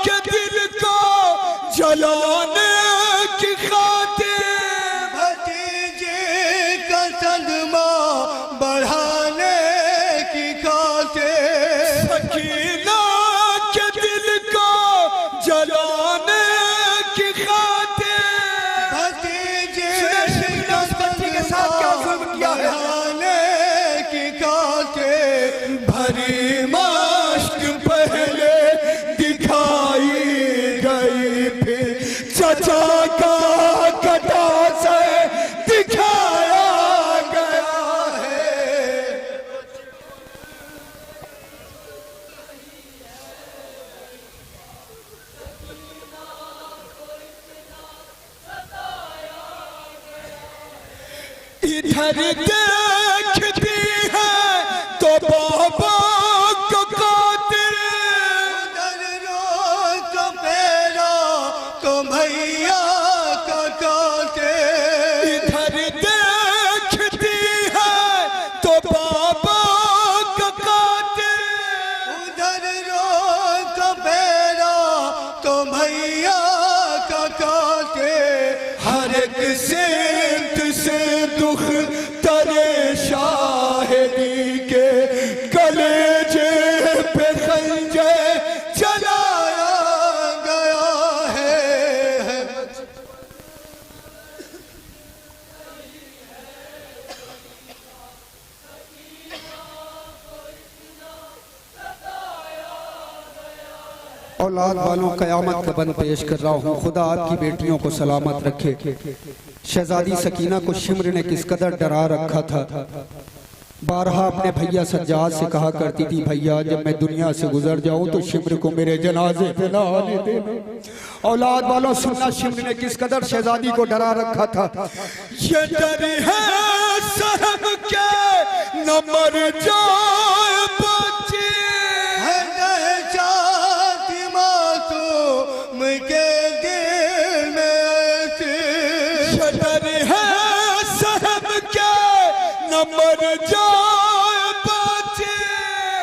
के दिल को जलाने की खातिर भतीजे का सदमा बढ़ाने की खातिर। सकीना के दिल को जलाने की खातिर भतीजे के साथ क्या जुल्म किया है की खातिर। भरी माश्क पहले दिखाई गई, फिर चचा का कटा से दिखाया गया है। इधर देखती है तो बाबा को कातिल, उधर रो तो पेरा तो भैया का कातिल। इधर देखती है तो बाबा का कातिल, उधर रो तो पेरा तो भैया का कातिल। हर एक सिमत से दुख तरे शाहिदी के कलेजे पे खंजर चलाया गया है। औलाद वालों, कयामत का बंद पेश कर रहा हूँ। खुदा आपकी बेटियों को सलामत रखे। शहजादी सकीना को शिमर ने किस कदर डरा रखा था। बारहा अपने भैया सज्जाद से कहा करती थी, भैया जब मैं दुनिया से गुजर जाऊं तो शिमर को मेरे जनाजे पे ना आने देना। औलाद वालों, सुनना, शिमर ने किस कदर शहजादी को डरा रखा था। ये डर है सहम के न मर जाए बच्ची, है न जाती मासूम के दिल में ऐसी। ये डर है सहम के मर जाए बचे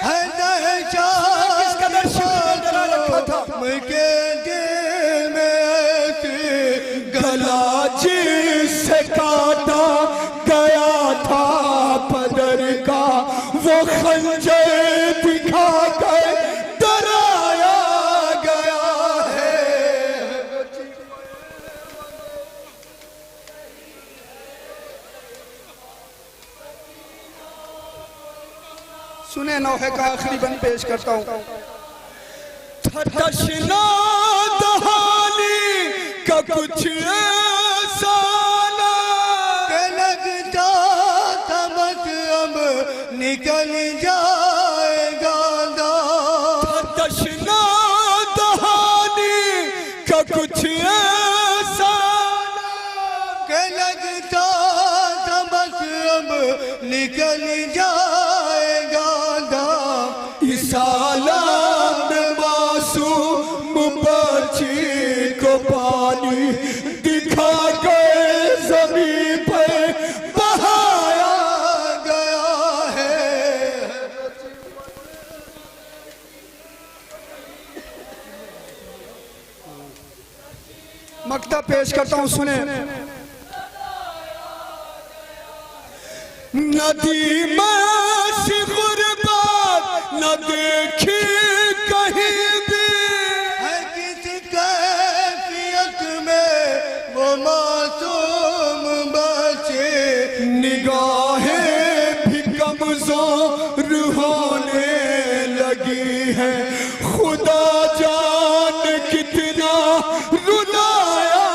है नशा किस कदर शिकवा रखा था मुझके दिल में ऐसे गला जिससे काटा गया था पदर का वो खंजर दिखा कर डराया गया है। सुने नौहे का आखिरी बंद पेश करता हूँ। तशना दहानी का कुछ ऐसा ना के लगता था बस अब निकल जाएगा तशना दहानी का कुछ ऐसा ना के लगता था बस अब निकल जाएगा इस आलम में मासूम बच्ची को पानी दिखा गए ज़मीन पे बहाया गया है। मक्ता पेश करता हूँ, सुने। नदी में सी गुर्बत न देखी कहीं भी है किस कैफियत में वो मासूम बचे निगाहें भी कमजोर होने लगी है खुदा जान कितना रुलाया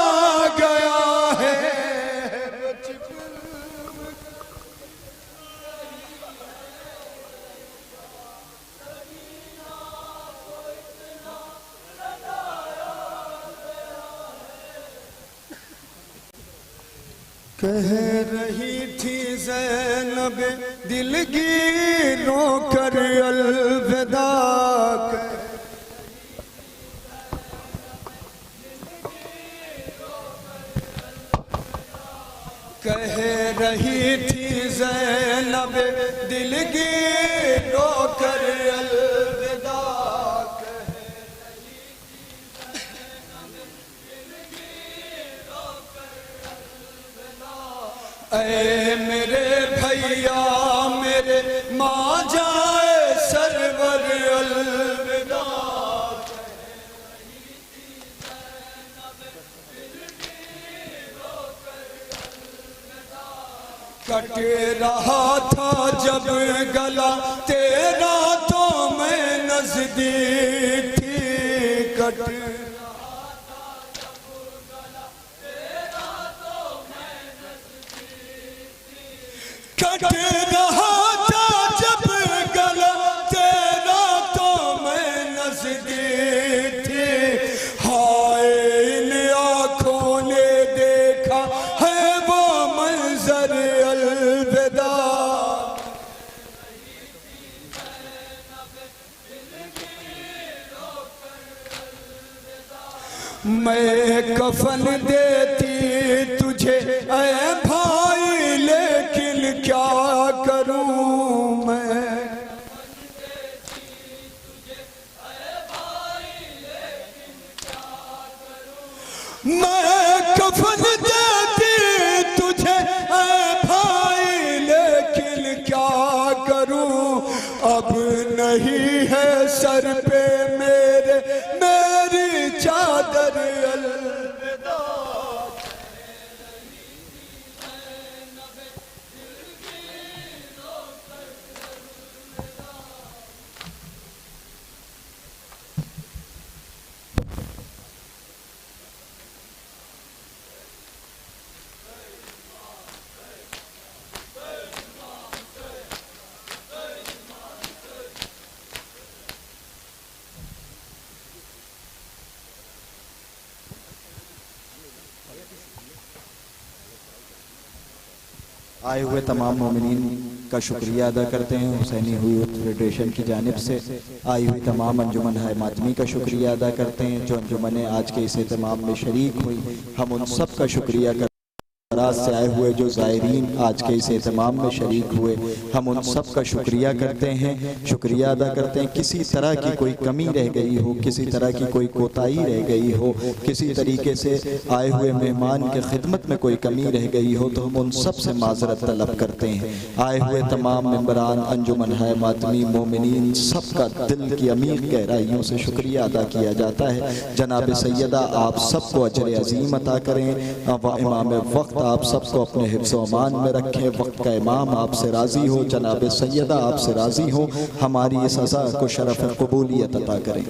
गया है। कह रही थी ज़ैनब दिलगीरों कर अलविदा कह रही थी ज़ैनब दिलगीरों कर अलविदा ऐ मेरे भैया मेरे माँ जाए सरवर अलविदा कट रहा था जब गला तेरा तो मैं नजदीक थी कट रहा था जब गला तेरा तो मैं नजदीक थी हाय इन आँखों ने देखा है वो मंजर अलविदा मैं कफन देती तुझे ऐ भाई लेकिन क्या करूं मैं कफन देती तुझे ऐ भाई लेकिन क्या करूं अब नहीं है सर पे मेरे मेरी चादर अलविदा आए हुए तमाम मोमिनीन का शुक्रिया अदा करते हैं। हुसैनी हुयूत फेडरेशन की जानिब से आई हुई तमाम अंजुमन है मातमी का शुक्रिया अदा करते हैं जो अंजुमन आज के इस एहतमाम में शरीक हुई। हम उन सब का शुक्रिया कर दराज से आए हुए जो ज़ायरीन आज के इस एहतमाम में शरीक हुए, हम उन सब का शुक्रिया करते हैं, शुक्रिया अदा करते हैं। किसी तरह की कोई कमी रह गई हो, किसी तरह की कोई कोताही रह गई हो, किसी तरीके से आए हुए मेहमान के खिदमत में कोई कमी रह गई हो, तो हम उन सब से माजरत तलब करते हैं। आए हुए तमाम मेंबरान अंजुमन है मातमी मोमिनीन सबका दिल की अमीर गहराइयों से शुक्रिया अदा किया जाता है। जनाब सैयदा आप सबको अजर अजीम अता करें, व इमाम वक्त आप सबको अपने हिफ्ज़ व अमान में रखें। वक्त का इमाम आपसे राज़ी हो, जनाब सैयदा आपसे राज़ी हो, हमारी इस अज़ा को शरफ़ क़बूलियत अता करें।